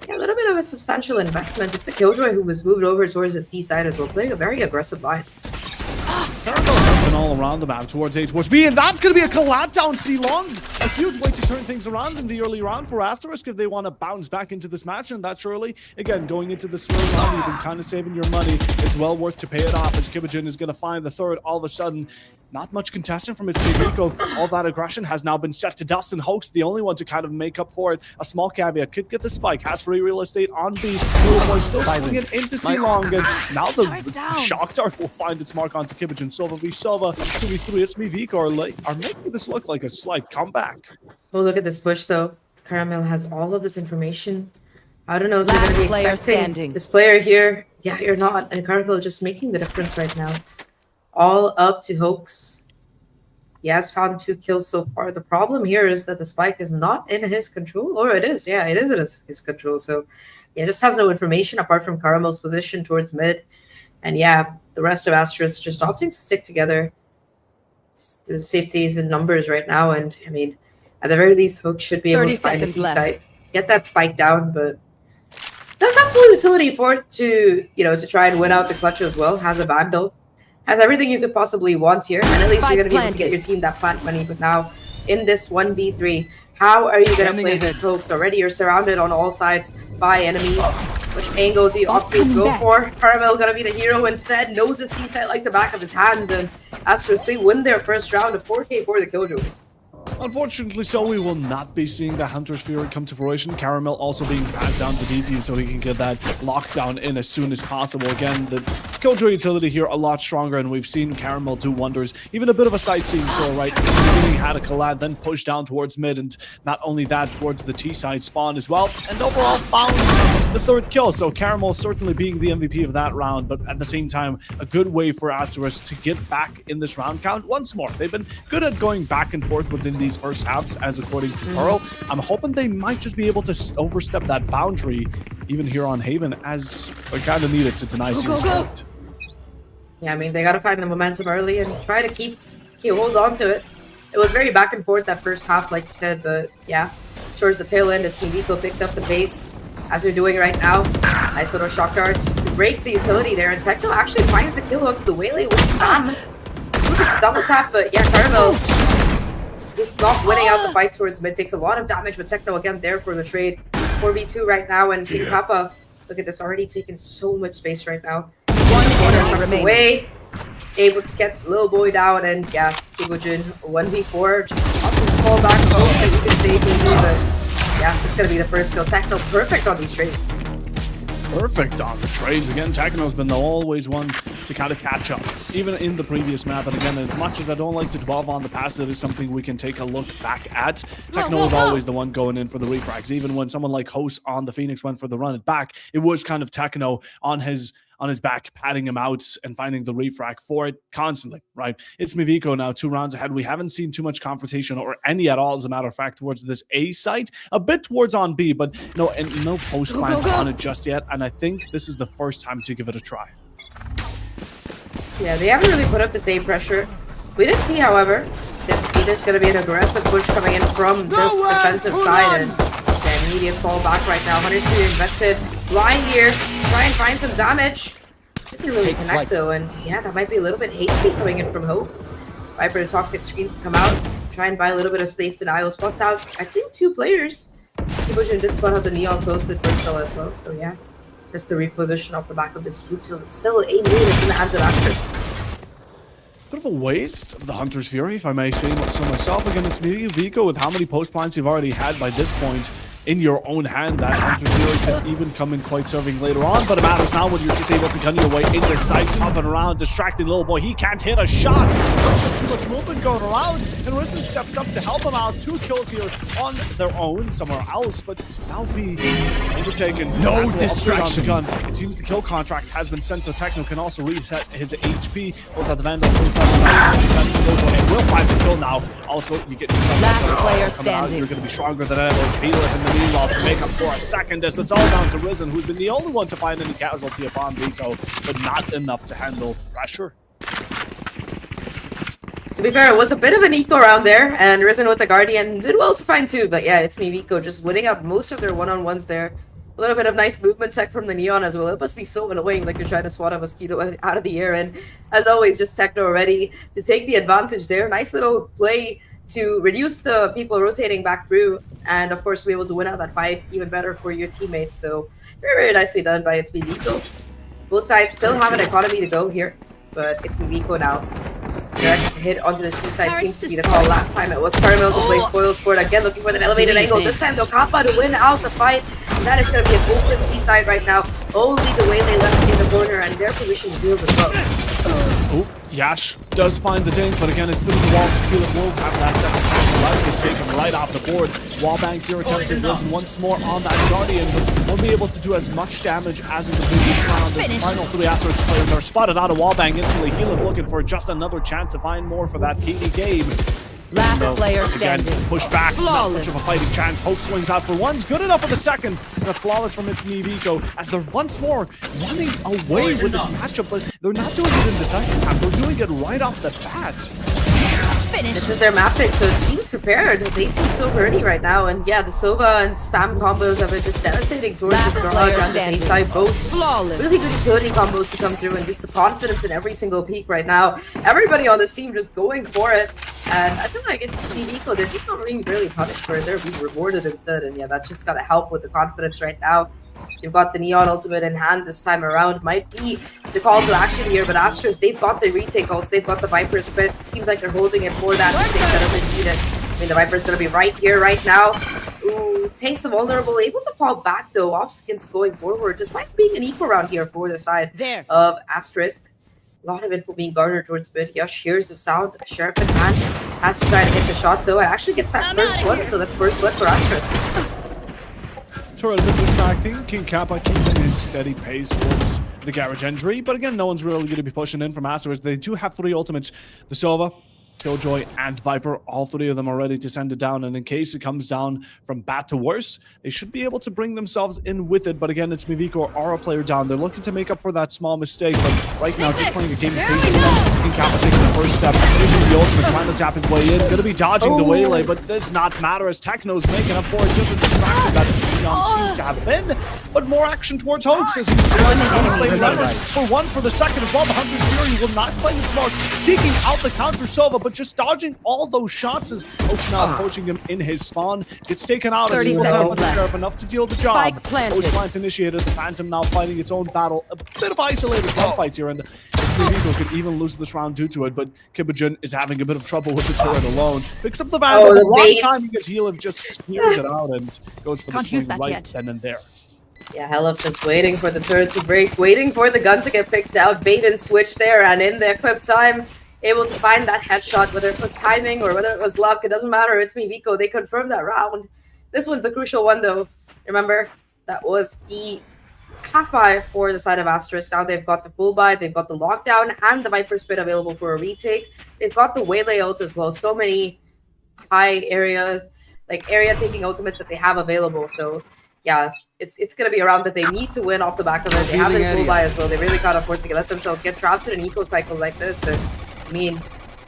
S2: yeah, a little bit of a substantial investment. It's the Killjoy who was moved over towards the C side as well, playing a very aggressive line.
S3: And all around the map towards A, towards B, and that's going to be a collab down C long. A huge way to turn things around in the early round for Asterisk if they want to bounce back into this match, and that's early. Again, going into the slow round, you've been kind of saving your money. It's well worth to pay it off as Kibajin is going to find the third all of a sudden. Not much contestant from ItsMeViko. All that aggression has now been set to dust, and Hoax, the only one to kind of make up for it. A small caveat, could get the spike, has free real estate on B. Little boy still swinging into C long, and now the Shock Dart will find its mark onto Kibajin. Silva v Silva, 2v3, ItsMeViko are making this look like a slight comeback.
S2: Oh, look at this push though. Caramel has all of this information. I don't know if you're going to be expecting this player here. Yeah, you're not. And Caramel just making the difference right now. All up to Hoax. He has found 2 kills so far. The problem here is that the spike is not in his control. Or it is. Yeah, it is in his control. So, yeah, just has no information apart from Caramel's position towards mid. And yeah, the rest of Asterisk just opting to stick together. The safety is in numbers right now. And, I mean, at the very least, Hoax should be able to find the C site. Get that spike down, but does have full utility for it to, to try and win out the clutch as well. Has a Vandal. Has everything you could possibly want here, and at least you're going to be able to get your team that plant money. But now, in this 1v3, how are you going to play this Hoax? Already you're surrounded on all sides by enemies. Which angle do you opt to go for? Caramel going to be the hero instead. Knows the C-site like the back of his hand, and Asterisk, they win their first round of 4K for the Killjoy.
S3: Unfortunately so, we will not be seeing the Hunter's Fury come to fruition. Caramel also being dragged down to DP so he can get that lockdown in as soon as possible. Again, the Killjoy utility here a lot stronger, and we've seen Caramel do wonders. Even a bit of a sightseeing tour, right? He had a collab, then pushed down towards mid, and not only that, towards the T-side spawn as well, and overall found the 3rd kill. So Caramel certainly being the MVP of that round, but at the same time, a good way for Asterisk to get back in this round count once more. They've been good at going back and forth within these first halves, as according to Pearl. I'm hoping they might just be able to overstep that boundary, even here on Haven, as we kind of need it to deny Series point.
S2: Yeah, I mean, they got to find the momentum early and try to keep hold on to it. It was very back and forth that first half, like you said, but yeah, towards the tail end, ItsMeViko picked up the pace, as they're doing right now. Nice little shock dart to break the utility there, and Techno actually finds the kill onto the Waylay with spam. Loses the double tap, but yeah, Caramel just not winning out the fight towards mid. Takes a lot of damage, but Techno again there for the trade. 4v2 right now, and King Kappa, look at this, already taking so much space right now. One corner tucked away, able to get little boy down, and yeah, Kibajin 1v4, just opting to fall back, hope that you can save me, but yeah, this is gonna be the first kill. Techno perfect on these trades.
S3: Perfect on the trades. Again, Techno's been the always one to kind of catch up, even in the previous map. And again, as much as I don't like to dwell on the past, it is something we can take a look back at. Techno was always the one going in for the refrags. Even when someone like Host on the Phoenix went for the run it back, it was kind of Techno on his back, patting him out and finding the refrag for it constantly, right? ItsMeViko now 2 rounds ahead. We haven't seen too much confrontation or any at all, as a matter of fact, towards this A site. A bit towards on B, but no post plans on it just yet. And I think this is the first time to give it a try.
S2: Yeah, they haven't really put up the same pressure. We did see, however, that it is going to be an aggressive push coming in from this defensive side, and yeah, immediate fall back right now. Hunter's Fury invested blind here, try and find some damage. Doesn't really connect though, and yeah, that might be a little bit hasty coming in from Hoax. Viper the toxic screens to come out, try and buy a little bit of space. Denial spots out, I think 2 players. Kibajin did spot out the Neon posted personal as well, so yeah, just the reposition off the back of this util. It's still a minute in the hands of Asterisk.
S3: Bit of a waste of the Hunter's Fury, if I may say so myself. Again, ItsMeViko with how many post plants you've already had by this point in your own hand. That Hunter's Fury can even come in quite serving later on, but it matters now when you're just able to gun your way into sight, up and around, distracting little boy. He can't hit a shot. Too much movement going around, and Risen steps up to help him out. 2 kills here on their own somewhere else, but now be overtaken. No distraction. It seems the kill contract has been sent, so Techno can also reset his HP. Both at the Vandal, will find the kill now. Also, you get yourself
S4: Last player
S3: out.
S4: standing.
S3: You're going to be stronger than ever. Caleb in the meanwhile to make up for a second as it's all down to Risen, who's been the only one to find any casualty upon Viko, but not enough to handle pressure.
S2: To be fair, it was a bit of an eco round there, and Risen with the Guardian did well to find two, but yeah, ItsMeViko just winning up most of their one-on-ones there. A little bit of nice movement tech from the Neon as well. It must be so annoying, like you're trying to swat a mosquito out of the air, and as always, just Techno ready to take the advantage there. Nice little play to reduce the people rotating back through, and of course, be able to win out that fight even better for your teammates. So, very, very nicely done by ItsMeViko. Both sides still have an economy to go here, but ItsMeViko now. Direct hit onto the C side seems to be the call. Last time it was Caramel to play spoil sport again, looking for that elevated angle. This time though, Kappa to win out the fight. And that is going to be an open C side right now. Only the way they left in the corner and their position healed as well.
S3: Oh, Yash does find the dink, but again, it's through the walls. Caleb will have that second chance. Life is taken right off the board. Wallbang 0 attempted Risen once more on that Guardian, but won't be able to do as much damage as in the previous round. The final three Asterisk players are spotted out of Wallbang instantly. Caleb looking for just another chance to find more for that KD game.
S4: Last player
S3: Again,
S4: standing.
S3: push back, not much
S4: Flawless.
S3: of a fighting chance. Hoke swings out for one's good enough for the second. And a flawless from ItsMeViko as they're once more running away with this matchup, but they're not doing it in the second half. They're doing it right off the bat.
S2: This is their map pick, so it seems prepared. They seem so pretty right now, and yeah, the Sova and spam combos have been just devastating towards
S4: Last
S2: this garage
S4: player
S2: and this A
S4: standing.
S2: side. Both
S4: Flawless.
S2: really good utility combos to come through, and just the confidence in every single peak right now. Everybody on this team just going for it, and I feel like ItsMeViko, they're just not being really punished for it. They're being rewarded instead, and yeah, that's just gotta help with the confidence right now. You've got the Neon ultimate in hand this time around. Might be the call to action here, but Asterisk, they've got the retake ults, they've got the Viper spit. Seems like they're holding it for that retake that are needed. I mean, the Viper's gonna be right here, right now. Ooh, Tanks are vulnerable, able to fall back though. Obstacles going forward, despite being an equal round here for the side of Asterisk. A lot of info being garnered towards mid. Yash hears the sound. Sheriff in hand has to try to get the shot though. It actually gets that first one, so that's first blood for Asterisk.
S3: Turret a bit distracting. King Kappa keeping his steady pace towards the garage entry, but again, no one's really going to be pushing in from Asterisk. They do have three ultimates. The Sova, Killjoy, and Viper, all three of them are ready to send it down, and in case it comes down from bad to worse, they should be able to bring themselves in with it. But again, ItsMeViko are a player down. They're looking to make up for that small mistake, but right now, just playing a game of patience. King Kappa taking the first step, using the ultimate, trying to zap his way in. Going to be dodging the waylay, but does not matter as Techno's making up for it. Just a distraction that Neon seems to have been, but more action towards Hoax as he's for one for the second as well. The Hunter's Fury will not play it smart, seeking out the counter Sova, but just dodging all those shots as Hoax now approaching him in his spawn. Gets taken out as
S4: 30
S3: he
S4: seconds left.
S3: enough to deal the job.
S4: Spike planted.
S3: Post-plant initiated, the Phantom now fighting its own battle. A bit of isolated gunfights here, and ItsMeViko could even lose this round due to it, but Kibajin is having a bit of trouble with the turret alone. Picks up the Vandal,
S2: the
S3: one
S2: bait.
S3: time he gets Heal just smears it out and goes for the
S4: Can't use
S3: swing
S4: that
S3: right
S4: yet.
S3: then and there.
S2: Yeah, Hellup just waiting for the turret to break, waiting for the gun to get picked out. Bait and switch there, and in the equip time, able to find that headshot, whether it was timing or whether it was luck, it doesn't matter. ItsMeViko, they confirmed that round. This was the crucial one though. Remember, that was the half buy for the side of Asterisk. Now they've got the full buy, they've got the lockdown, and the Viper Spit available for a retake. They've got the waylay ult as well. So many high area, like area taking ultimates that they have available. So yeah, it's gonna be a round that they need to win off the back of it. They have their full buy as well. They really can't afford to let themselves get trapped in an eco cycle like this. And I mean,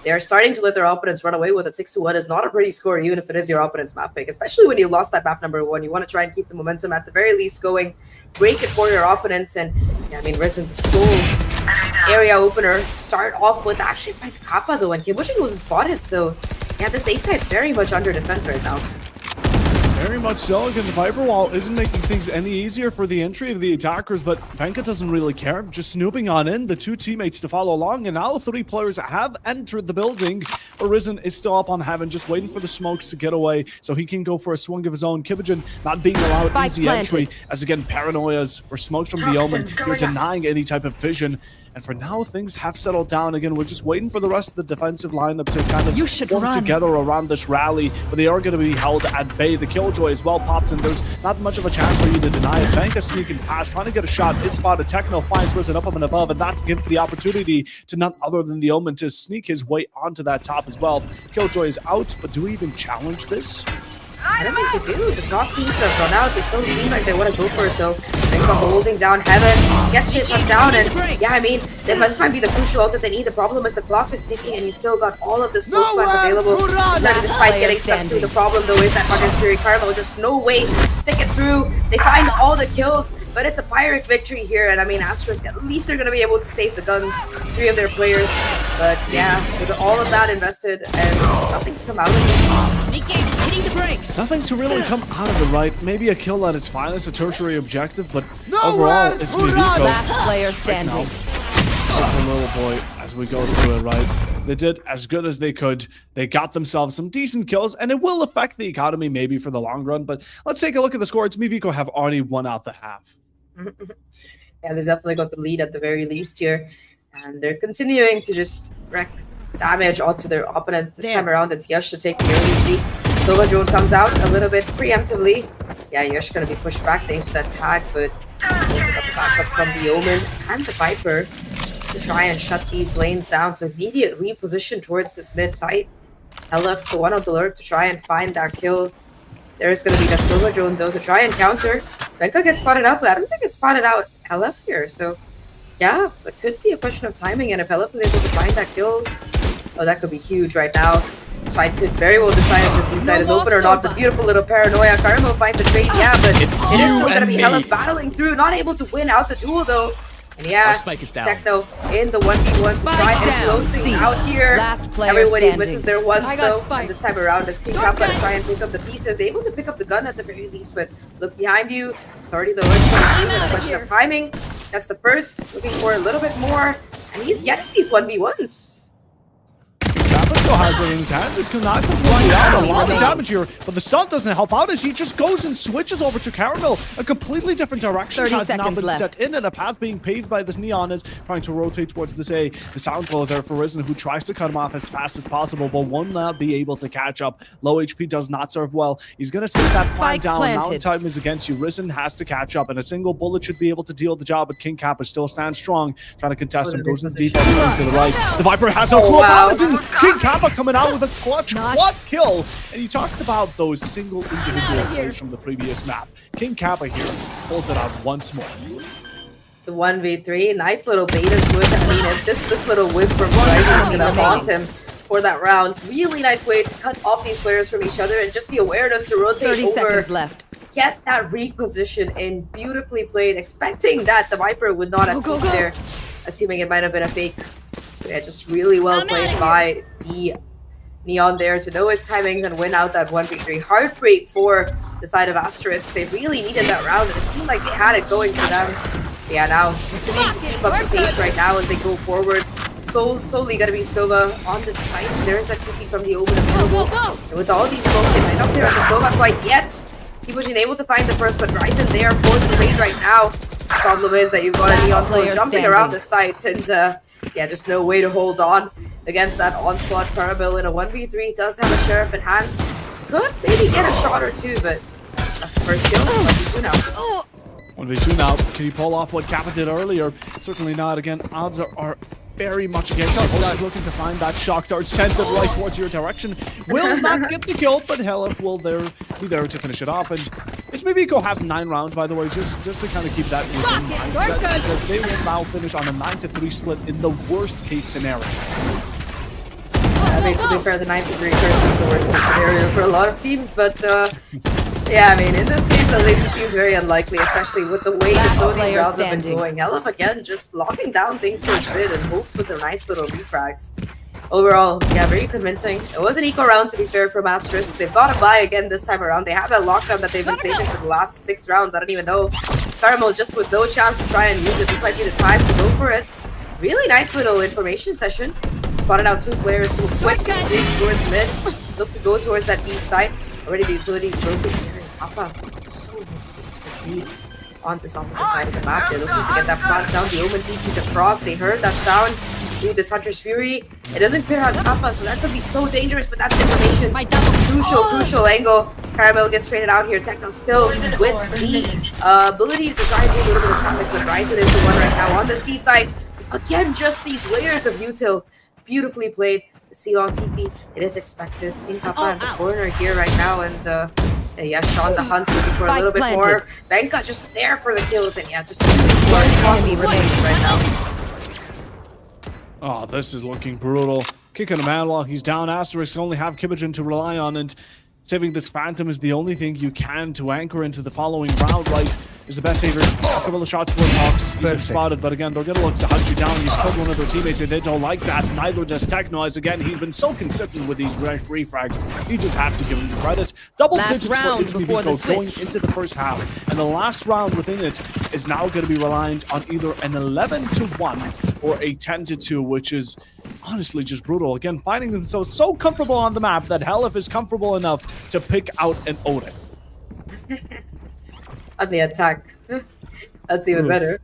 S2: they're starting to let their opponents run away with it. 6-1 is not a pretty score, even if it is your opponent's map pick, especially when you lost that map number 1. You want to try and keep the momentum at the very least going, break it for your opponents. And yeah, I mean, Risen, the sole area opener, start off with actually fights Kappa though, and Kibushin wasn't spotted. So yeah, this A side very much under defense right now.
S3: Very much so. Again, the Viper Wall isn't making things any easier for the entry of the attackers, but Venka doesn't really care. Just snooping on in, the two teammates to follow along, and now 3 players have entered the building. Risen is still up on Heaven, just waiting for the smokes to get away so he can go for a swing of his own. Kibajin not being allowed
S4: Spike
S3: easy
S4: planted.
S3: entry, as again, paranoias or smokes from the Omen. You're denying any type of vision. And for now, things have settled down. Again, we're just waiting for the rest of the defensive lineup to kind of form together around this rally, but they are going to be held at bay. The Killjoy is well popped, and there's not much of a chance for you to deny it. Banka sneaking past, trying to get a shot, is spotted. Techno finds Risen up and above, and that gives the opportunity to none other than the Omen to sneak his way onto that top as well. Killjoy is out, but do we even challenge this?
S2: I don't think they do. The clock seems to have run out. They still seem like they want to go for it though. Banka holding down Heaven, gets shit shut down, and yeah, I mean, this might be the crucial ult that they need. The problem is the clock is ticking, and you've still got all of this post plans available. Despite getting stuck through, the problem though is that Hunter's Fury Carmel just no way stick it through. They find all the kills, but it's a Pyrrhic victory here, and I mean, Asterisk, at least they're gonna be able to save the guns, 3 of their players. But yeah, with all of that invested, and nothing to come out of it.
S4: Hitting the brakes.
S3: Nothing to really come out of it, right? Maybe a kill at its finest, a tertiary objective, but overall, it's ItsMeViko.
S4: Last player standing.
S3: The little boy, as we go through it, right? They did as good as they could. They got themselves some decent kills, and it will affect the economy maybe for the long run, but let's take a look at the score. ItsMeViko have already won out the half.
S2: Yeah, they definitely got the lead at the very least here, and they're continuing to just wreak damage onto their opponents. This time around, it's Yash to take the early lead. Nova Drone comes out a little bit preemptively. Yeah, Yash gonna be pushed back thanks to that tag, but also got the backup from the Omen and the Viper to try and shut these lanes down. So immediate reposition towards this mid site. LF to one of the lurk to try and find that kill. There's gonna be that Silver Drone though to try and counter. Banka gets spotted up, but I don't think it's spotted out LF here. So yeah, it could be a question of timing, and if LF was able to find that kill, oh, that could be huge right now. This fight could very well decide if this B side is open or not. The beautiful little paranoia. Carmo finds the trade, yeah, but it is still going to be LF battling through. Not able to win out the duel, though. And yeah, Techno in the 1v1 to try and close things out here. Everybody misses their ones, though. And this time around, as King Kappa to try and pick up the pieces. Able to pick up the gun at the very least, but look behind you. It's already the lurk point and a question of timing. That's the first. Looking for a little bit more. And he's getting these 1v1s.
S3: Kappa still has it in his hands. It's not completely out. A lot of damage here, but the stun doesn't help out as he just goes and switches over to Caramel. A completely different direction has now been set in, and a path being paved by this Neon is trying to rotate towards this A. The sound blow there for Risen, who tries to cut him off as fast as possible, but will not be able to catch up. Low HP does not serve well. He's going to stick that plan down. Now time is against you. Risen has to catch up, and a single bullet should be able to deal the job, but King Kappa still stands strong, trying to contest him. Goes in the default to the right. The Viper has a King Kappa coming out with a clutch quad kill, and you talked about those single individual plays from the previous map. King Kappa here pulls it out once more.
S2: The 1v3, nice little beta switch. I mean, if this little whip from Horizon is gonna haunt him for that round. Really nice way to cut off these players from each other, and just the awareness to rotate
S4: 30
S2: over.
S4: seconds left.
S2: Get that reposition in, beautifully played, expecting that the Viper would not have peeked there, assuming it might have been a fake. So yeah, just really well played by the Neon there to know his timings and win out that 1v3. Heartbreak for the side of Asterisk. They really needed that round, and it seemed like they had it going for them. Yeah, now continuing to keep up the pace right now as they go forward. Solely gonna be Silva on the site. There's that TP from the Omen available. And with all these folks, they might not clear on the Silva quite yet. He wasn't able to find the first, but Ryzen there for the trade right now. The problem is that you've got a Neon still jumping around the site, and yeah, just no way to hold on against that onslaught. Parabel in a 1v3 does have a Sheriff in hand. Could maybe get a shot or two, but that's the first kill. 1v2 now.
S3: 1v2 now. Can he pull off what Kappa did earlier? Certainly not. Again, odds are very much against him. He's looking to find that shock dart, sends it right towards your direction. Will not get the kill, but Helif will be there to finish it off. And ItsMeViko have 9 rounds, by the way, just to kind of keep that mindset, because they will now finish on a 9-3 split in the worst case scenario.
S2: I mean, to be fair, the 9-3 curse is the worst case scenario for a lot of teams, but yeah, I mean, in this case, at least it seems very unlikely, especially with the way that some of these rounds have been going. Helif, again, just locking down things towards mid and hopes with their nice little refrags. Overall, yeah, very convincing. It was an eco round, to be fair, from Asterisk. They've got to buy again this time around. They have that lockdown that they've been saving for the last 6 rounds. I don't even know. Caramel just with no chance to try and use it. This might be the time to go for it. Really nice little information session. Spotted out 2 players so quick and big towards mid. Look to go towards that B side. Already the utility broken here. Papa, so much space for free on this opposite side of the map. They're looking to get that plant down. The Omen TP's across. They heard that sound through this Hunter's Fury. It doesn't clear on Kappa, so that could be so dangerous, but that's information. Crucial angle. Caramel gets traded out here. Techno still with the ability to try and do a little bit of damage, but Ryzen is the one right now on the C side. Again, just these layers of util. Beautifully played. The C on TP, it is expected. Pink Kappa in the corner here right now, and yeah, Sean the Hunt looking for a little bit more. Benka just there for the kills, and yeah, just possible remains right now.
S3: Oh, this is looking brutal. Kicking a man while he's down. Asterisk only have Kibijin to rely on, and saving this Phantom is the only thing you can to anchor into the following round. Right is the best saver. A couple of shots towards Hawks. You get spotted, but again, they're going to look to hunt you down. You've killed one of their teammates, and they don't like that. Neither does Techno, as again, he's been so consistent with these refrags. He just had to give him the credit. Double digits for ItsMeViko going into the first half. And the last round within it is now going to be reliant on either an 11-1 or a 10-2, which is honestly just brutal. Again, finding themselves so comfortable on the map that Helif is comfortable enough to pick out an Odin.
S2: On the attack. That's even better.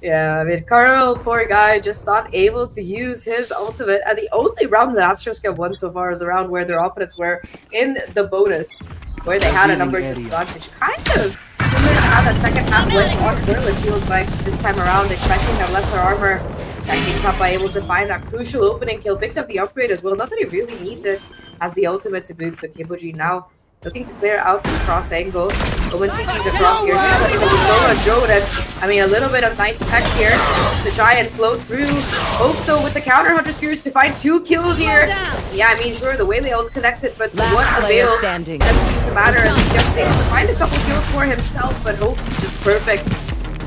S2: Yeah, I mean, Carl, poor guy, just not able to use his ultimate. And the only round that Asterisk have won so far is the round where their opponents were in the bonus, where they had a numbers advantage. Kind of similar to how that second half went on Pearl, it feels like this time around, expecting that lesser armor. That King Kappa able to find that crucial opening kill, picks up the upgrade as well. Not that he really needs it, has the ultimate to boot, so Kiboji now looking to clear out this cross angle. Omen TP's across here. He's looking to be solo drone, and I mean a little bit of nice tech here to try and float through. Hopes though with the counter Hunter's Furies to find 2 kills here. Yeah, I mean sure the way they all connected, but to what avail doesn't seem to matter. And he's just able to find a couple kills for himself, but Hopes is just perfect.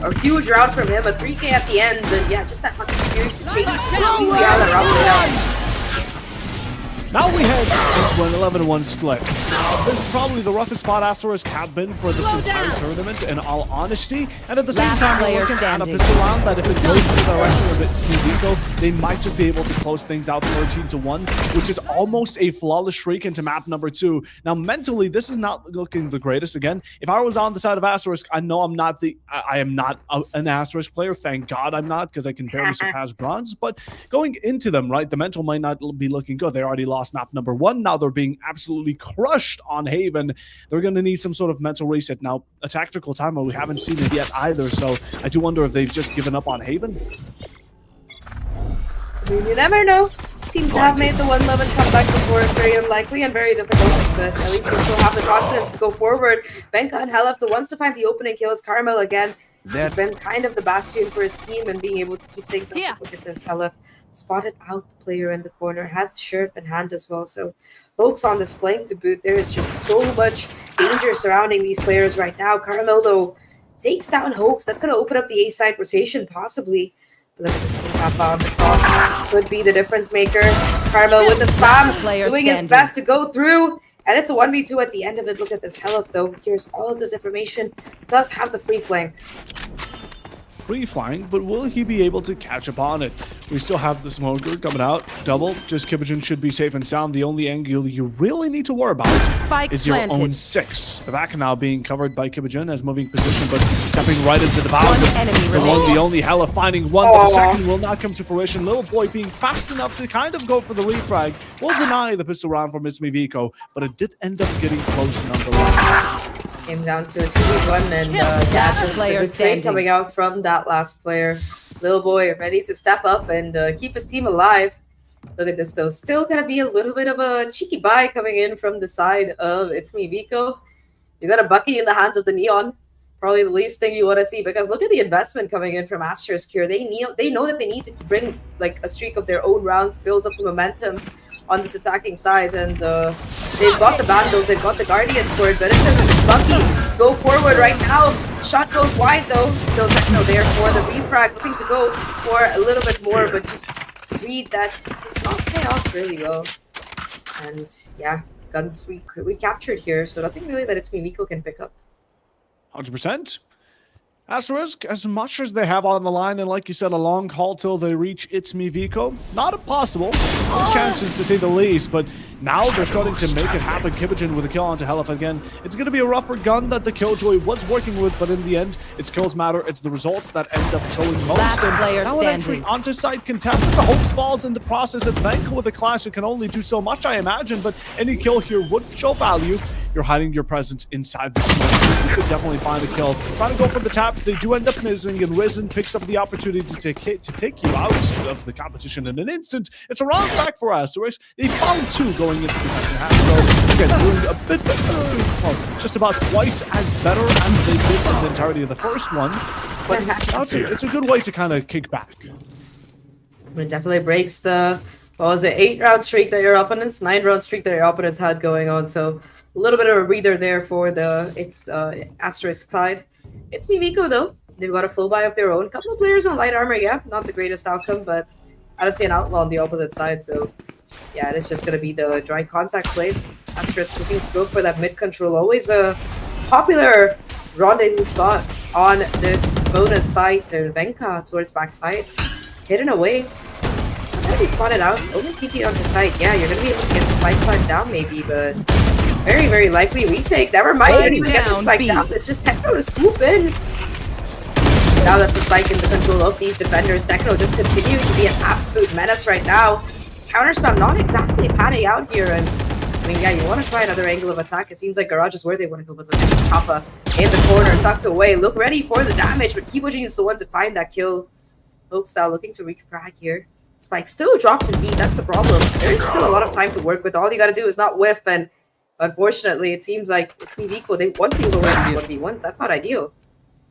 S2: A huge round from him, a 3K at the end, and yeah, just that Hunter's Furies to change completely how that round played out.
S3: Now we head into an 11-1 split. Now, this is probably the roughest spot Asterisk have been for this entire tournament, in all honesty. And at the same time, we're looking at a pistol round that if it goes in the direction of ItsMeViko, they might just be able to close things out 13-1, which is almost a flawless streak into map number 2. Now, mentally, this is not looking the greatest. Again, if I was on the side of Asterisk, I know I'm not I am not an Asterisk player. Thank God I'm not, because I can barely surpass bronze. But going into them, right, the mental might not be looking good. They already lost map number 1. Now they're being absolutely crushed on Haven. They're going to need some sort of mental reset. Now, a tactical timeout, we haven't seen it yet either, so I do wonder if they've just given up on Haven.
S2: You never know. Teams have made the 1-11 comeback before. It's very unlikely and very difficult, but at least they still have the confidence to go forward. Benka and Helif, the ones to find the opening kills. Carmel again. He's been kind of the bastion for his team and being able to keep things up. Yeah. Look at this. Helif spotted out the player in the corner, has the sheriff in hand as well. So folks on this flank to boot, there is just so much danger surrounding these players right now. Caramel though takes down Hoax. That's going to open up the A side rotation possibly. But look at this King Kappa on the cross. Could be the difference maker. Caramel with the spam, doing his best to go through. And it's a 1v2 at the end of it. Look at this Helif though. Here's all of this information. Does have the free flank.
S3: Free flank, but will he be able to catch up on it? We still have the smoker coming out. Double. Just Kibijin should be safe and sound. The only angle you really need to worry about is your own 6. The back now being covered by Kibijin as moving position, but stepping right into the bound. The only Hella finding one, but the second will not come to fruition. Little boy being fast enough to kind of go for the refrag. Will deny the pistol round from ItsMeViko, but it did end up getting close nonetheless.
S2: Came down to a 2v1, and yeah, just a good trade coming out from that last player. Little boy ready to step up and keep his team alive. Look at this though, still gonna be a little bit of a cheeky buy coming in from the side of ItsMeViko. You got a Bucky in the hands of the Neon. Probably the least thing you want to see, because look at the investment coming in from Asterisk here. They know that they need to bring like a streak of their own rounds, build up the momentum on this attacking side, and they've got the Vandals, they've got the Guardians for it, but it's just Bucky go forward right now. Shot goes wide though, still Techno there for the refrag, looking to go for a little bit more, but just read that does not pay off really well. And yeah, guns recaptured here, so nothing really that ItsMeViko can pick up.
S3: 100%. Asterisk, as much as they have on the line, and like you said, a long haul till they reach ItsMeViko, not impossible. No chances to say the least, but now they're starting to make it happen. Kibijin with a kill onto Helif again. It's going to be a rougher gun that the Killjoy was working with, but in the end, its kills matter. It's the results that end up showing most.
S4: Last
S3: And
S4: player
S3: now an entry
S4: standing.
S3: onto site contested. The hopes falls in the process. It's VALORANT with a clash. It can only do so much, I imagine, but any kill here would show value. You're hiding your presence inside the smoke. You could definitely find a kill. Trying to go for the taps, they do end up missing, and Risen picks up the opportunity to take you out of the competition in an instant. It's a round back for Asterisk. They found 2 going into the second half, so again, doing a bit well, just about twice as better as they did in the entirety of the first one. But it's a good way to kind of kick back.
S2: It definitely breaks the, what was it, 8-round streak that your opponents, 9-round streak that your opponents had going on. So a little bit of a breather there for the Asterisk side. ItsMeViko though, they've got a full buy of their own. Couple of players on light armor, yeah, not the greatest outcome, but I don't see an outlaw on the opposite side. So yeah, it's just gonna be the dry contact plays. Asterisk looking to go for that mid control. Always a popular rendezvous spot on this bonus site, and Venka towards backside, hidden away. Maybe spawn it out. Only TP onto site. Yeah, you're gonna be able to get the spike plant down maybe, but very, very likely retake. Never mind, you didn't even get the spike down. It's just Techno to swoop in. Now that's the spike in the control of these defenders. Techno just continuing to be an absolute menace right now. Counter spam not exactly panning out here, and I mean, yeah, you want to try another angle of attack. It seems like Garage is where they want to go with the Kappa in the corner, tucked away. Look ready for the damage, but Kibojin is the one to find that kill. Oakstyle looking to refrag here. Spike still dropped in B, that's the problem. There is still a lot of time to work with. All you gotta do is not whiff, and unfortunately, it seems like ItsMeViko, they want to go away 1v1s. That's not ideal.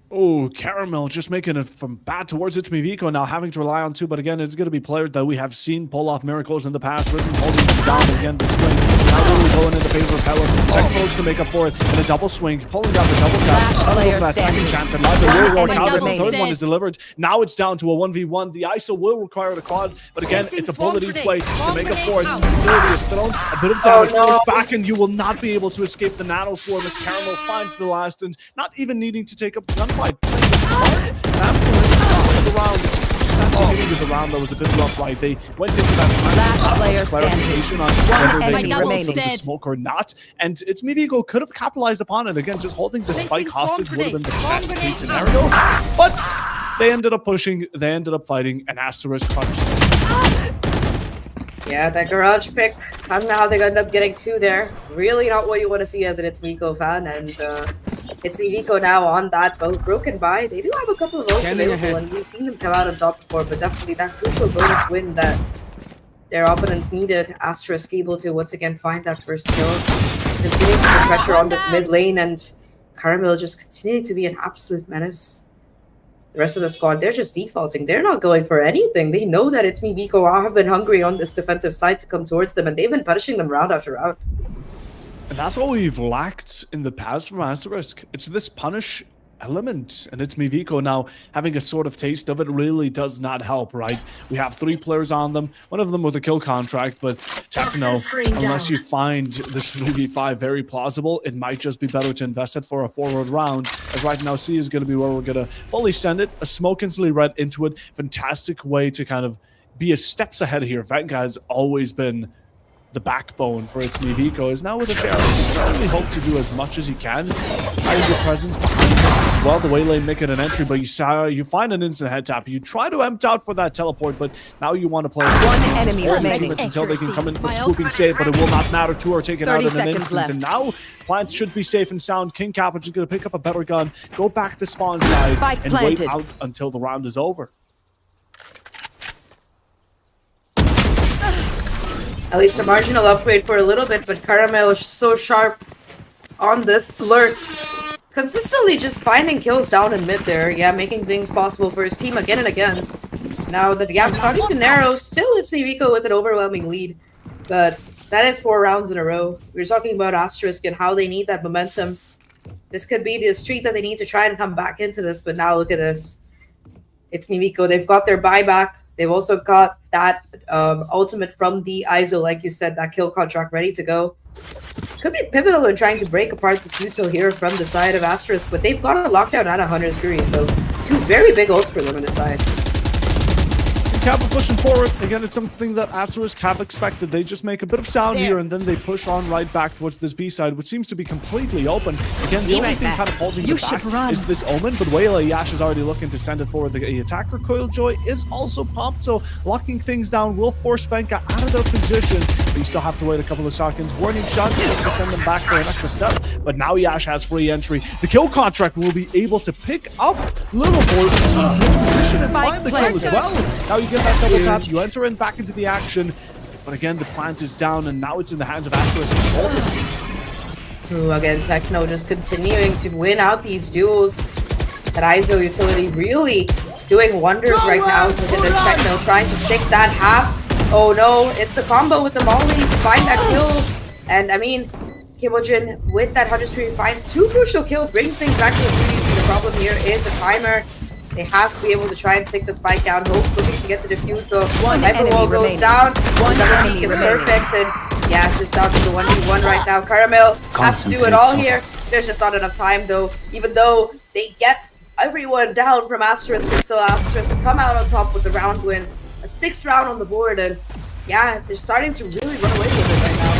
S3: Oh, Caramel just making it from bad towards ItsMeViko, now having to rely on 2, but again, it's going to be players that we have seen pull off miracles in the past. Risen holding them down again, the swing, now really going in the favor of Heller. Techno looks to make up for it, and a double swing, pulling down the double tap, trying to go for that second chance, and neither will work out as the third one is delivered. Now it's down to a 1v1. The ISO will require the quad, but again, it's a bullet each way to make up for it. Utility is thrown, a bit of damage goes back, and you will not be able to escape the nano swarm as Caramel finds the last, and not even needing to take up the gunfight. The round, the round that was a bit rough, right? They went into that clarification on whether they can run from the smoke or not, and ItsMeViko could have capitalized upon it. Again, just holding the spike hostage would have been the best case scenario, but they ended up pushing, they ended up fighting, and Asterisk punished them.
S2: Yeah, that Garage pick, I don't know how they end up getting 2 there. Really not what you want to see as an ItsMeViko fan, and ItsMeViko now on that both broken by. They do have a couple of ults available, and we've seen them come out on top before, but definitely that crucial bonus win that their opponents needed. Asterisk able to once again find that first kill, continuing to put pressure on this mid lane, and Caramel just continuing to be an absolute menace. The rest of the squad, they're just defaulting. They're not going for anything. They know that ItsMeViko have been hungry on this defensive side to come towards them, and they've been punishing them round after round.
S3: And that's what we've lacked in the past from Asterisk. It's this punish element, and ItsMeViko now having a sort of taste of it really does not help, right? We have 3 players on them, one of them with a kill contract, but Techno, unless you find this 3v5 very plausible, it might just be better to invest it for a forward round, as right now C is going to be where we're going to fully send it, a smoke instantly right into it. Fantastic way to kind of be a steps ahead here. Venka has always been the backbone for ItsMeViko, is now with a share. Certainly hope to do as much as he can. Hide your presence behind him. Well, the waylane making an entry, but you find an instant head tap. You try to empt out for that teleport, but now you want to play
S4: one enemy
S3: remaining until they can come in for the swooping save, but it will not matter. 2 are taken out in an instant,
S4: left.
S3: and now Plant should be safe and sound. King Kappa is going to pick up a better gun, go back to spawn side, and wait out until the round is over.
S2: At least a marginal upgrade for a little bit, but Caramel is so sharp on this lurk. Consistently just finding kills down in mid there. Yeah, making things possible for his team again and again. Now the gap's starting to narrow. Still, ItsMeViko with an overwhelming lead. But that is 4 rounds in a row. We were talking about Asterisk and how they need that momentum. This could be the streak that they need to try and come back into this, but now look at this. ItsMeViko, they've got their buyback. They've also got that ultimate from the ISO, like you said, that kill contract ready to go. Could be pivotal in trying to break apart the Suto here from the side of Asterisk, but they've got a lockdown and a Hunter's Fury, so two very big ults for them on the side.
S3: Kappa pushing forward. Again, it's something that Asterisk have expected. They just make a bit of sound here, and then they push on right back towards this B side, which seems to be completely open. Again, the only thing kind of holding it back is this Omen, but Wayla Yash is already looking to send it forward. The attacker Coiljoy is also popped, so locking things down will force Venka out of their position. But you still have to wait a couple of seconds. Warning shot to send them back for an extra step, but now Yash has free entry. The kill contract will be able to pick up Littleborg in his position and find the kill as well. Now you get that double tap, you enter in back into the action, but again the plant is down and now it's in the hands of Asterisk.
S2: Ooh, again, Techno just continuing to win out these duels. That ISO utility really doing wonders right now within this Techno, trying to stick that half. Oh no, it's the combo with the Molly to find that kill. And I mean, Kimojin with that 100 finds two crucial kills, brings things back to the 3v3. The problem here is the timer. They have to be able to try and stick the spike down. Hope's looking to get the defuse though. Hyperwall goes down. One peak is perfect, and yeah, it's just down to the 1v1 right now. Caramel has to do it all here. There's just not enough time though. Even though they get everyone down from Asterisk, and still Asterisk come out on top with the round win. A 6th round on the board, and yeah, they're starting to really run away with it right now.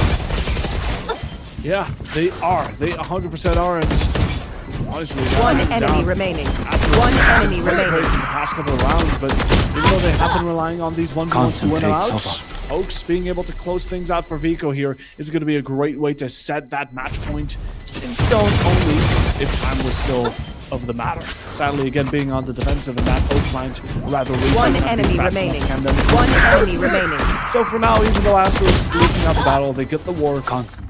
S3: Yeah, they are. They 100% are. And honestly,
S4: one enemy remaining. One enemy remaining.
S3: In the past couple of rounds, but even though they have been relying on these 1v1s to win out, Oaks being able to close things out for Viko here is going to be a great way to set that match point in stone only if time was still of the matter. Sadly, again, being on the defensive and that Oak plant rather weak.
S4: One enemy remaining. One enemy remaining.
S3: So for now, even though Astro is losing out the battle, they get the war.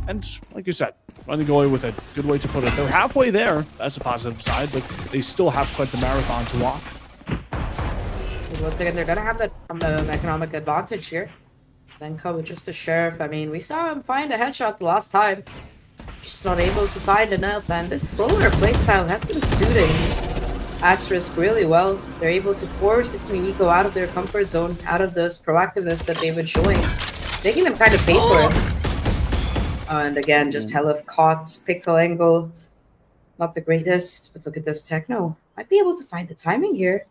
S3: And like you said, running away with it. Good way to put it. They're halfway there. That's a positive side, but they still have quite the marathon to walk.
S2: Once again, they're going to have the economic advantage here. Then come with just a Sheriff. I mean, we saw him find a headshot the last time. Just not able to find enough, and this slower playstyle has been suiting Asterisk really well. They're able to force ItsMeViko out of their comfort zone, out of this proactiveness that they've been showing, making them kind of pay for it. And again, just hell of caught, pixel angle, not the greatest, but look at this Techno. Might be able to find the timing here.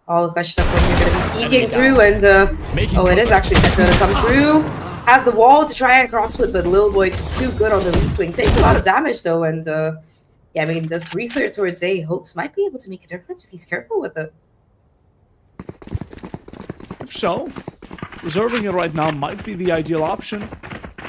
S2: All the question of when you're going to be peeking through, and oh, it is actually Techno to come through. Has the wall to try and cross with, but Lil Boy just too good on the lead swing. Takes a lot of damage though, and yeah, I mean, this reclear towards A, Hopes might be able to make a difference if he's careful with it.
S3: If so, reserving it right now might be the ideal option.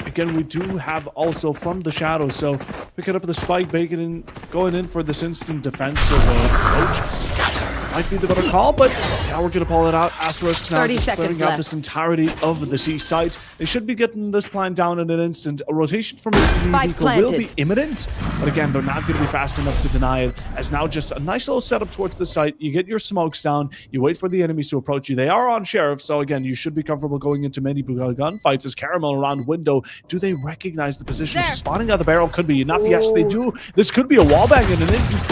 S3: Again, we do have also from the shadows, so picking up the spike, going in for this instant defensive approach. Might be the better call, but yeah, we're going to pull it out. Asterisk now just clearing out this entirety of the C site. They should be getting this plan down in an instant. A rotation from ItsMeViko will be imminent, but again, they're not going to be fast enough to deny it. As now just a nice little setup towards the site. You get your smokes down, you wait for the enemies to approach you. They are on Sheriff, so again, you should be comfortable going into many gunfights. As Caramel around window, do they recognize the position? Spawning out the barrel could be enough. Yes, they do. This could be a wallbang in an instant.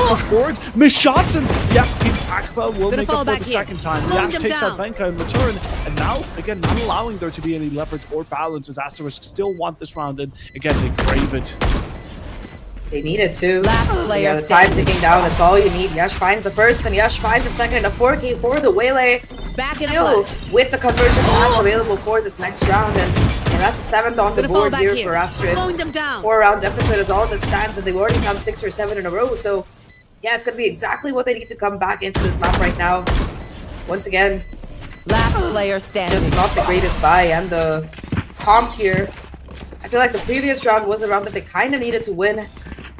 S3: Push forward, miss shots, and yeah, Team Akba will make up for the second time. Yash takes out Venka in return, and now, again, not allowing there to be any leverage or balance as Asterisk still want this round, and again, they crave it.
S2: They need it too.
S4: Last player
S2: the time ticking down, that's all you need. Yash finds the first, and Yash finds a second, and a 4K for the Waylay. Still with the conversion plans available for this next round, and that's the 7th on the board here for Asterisk. 4-round deficit is all that stands, and they've already come 6 or 7 in a row, so yeah, it's going to be exactly what they need to come back into this map right now. Once again,
S4: last player standing.
S2: Just not the greatest buy, and the comp here. I feel like the previous round was a round that they kind of needed to win.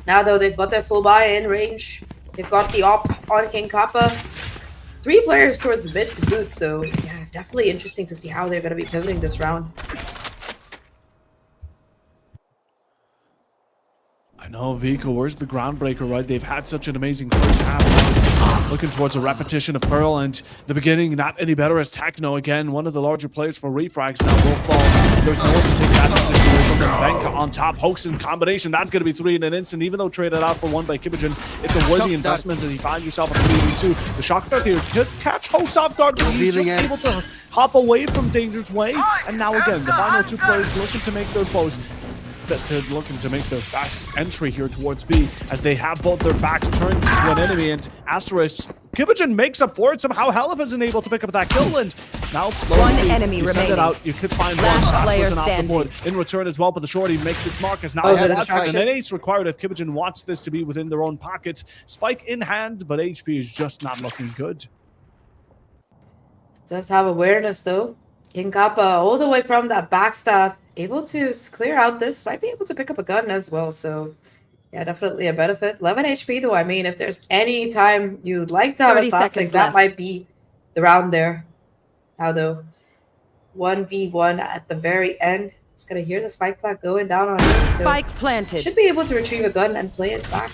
S2: Now, though, they've got their full buy in range. They've got the op on King Kappa. 3 players towards the mid to boot, so yeah, definitely interesting to see how they're going to be pivoting this round.
S3: I know, Viko, where's the groundbreaker, right? They've had such an amazing first half. Looking towards a repetition of Pearl, and the beginning not any better as Techno, again, one of the larger players for Refrags now will fall. There's no one to take that position away from them. Venka on top, Hoax in combination. That's going to be 3 in an instant, even though traded out for 1 by Kimojin. It's a worthy investment as you find yourself a 3v2. The shock dart here could catch Hoax off guard, but he's just able to hop away from Danger's way. And now again, the final 2 players looking to make their foes. that they're looking to make their fast entry here towards B, as they have both their backs turned to an enemy, and Asterisk, Kibogen makes up for it. Somehow Helif isn't able to pick up that kill, and now
S4: One enemy
S3: you send
S4: remaining.
S3: it out. You could find one.
S4: Last player
S3: Asterisk off the
S4: standing.
S3: board in return as well, but the shorty makes its mark as now
S2: Oh,
S3: they
S2: the
S3: have
S2: distraction.
S3: an ace required if Kibogen wants this to be within their own pockets. Spike in hand, but HP is just not looking good.
S2: Does have awareness though. King Kappa all the way from that backstab, able to clear out this. Might be able to pick up a gun as well. So yeah, definitely a benefit. 11 HP though. I mean, if there's any time you'd like to have a
S4: 30
S2: classic,
S4: seconds
S2: that
S4: left.
S2: might be the round there. Now though, 1v1 at the very end. It's gonna hear the spike plant going down on him. So
S4: Spike planted.
S2: should be able to retrieve a gun and play it back.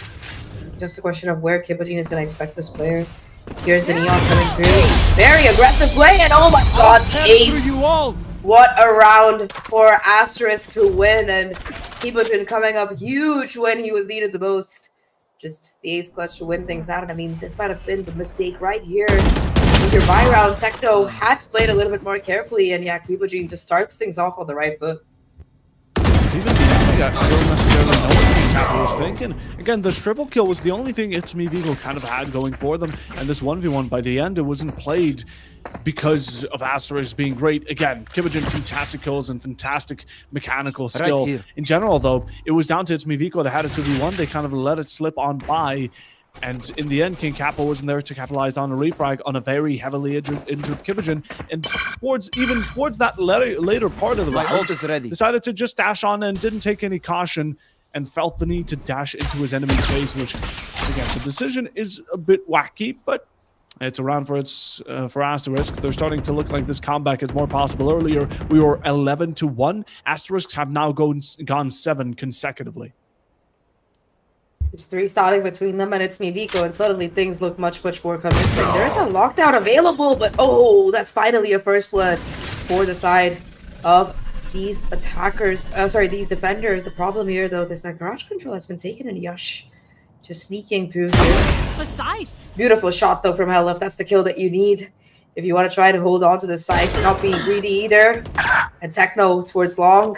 S2: Just a question of where Kibogen is gonna expect this player. Here's the neon coming through. Very aggressive play, and oh my god, the ace!
S3: You all.
S2: What a round for Asterisk to win, and Kibogen coming up huge when he was needed the most. Just the ace clutch to win things out. And I mean, this might have been the mistake right here. With your buy round, Techno had to play it a little bit more carefully, and yeah, Kibogen just starts things off on the right foot.
S3: Even I don't necessarily know what King Kappa was thinking. Again, the triple kill was the only thing ItsMeViko kind of had going for them, and this 1v1 by the end, it wasn't played because of Asterisk being great. Again, Kibogen, fantastic kills and fantastic mechanical skill.
S5: here.
S3: In general, though, it was down to ItsMeViko. They had a 2v1. They kind of let it slip on by. And in the end, King Kappa wasn't there to capitalize on a refrag on a very heavily injured Kibogen. And towards that later part of the
S5: My
S3: round,
S5: ult is ready.
S3: decided to just dash on and didn't take any caution and felt the need to dash into his enemy's face, which, again, the decision is a bit wacky, but it's a round for Asterisk. They're starting to look like this comeback is more possible. Earlier, we were 11-1. Asterisks have now gone 7 consecutively.
S2: It's 3 starting between them, and ItsMeViko, and suddenly things look much more convincing. There's a lockdown available, but oh, that's finally a first blood for the side of these attackers. These defenders. The problem here, though, is that garage control has been taken, and Yush just sneaking through here.
S4: Precise.
S2: Beautiful shot, though, from Helif. That's the kill that you need if you want to try to hold on to the side, not being greedy either. And Techno towards long,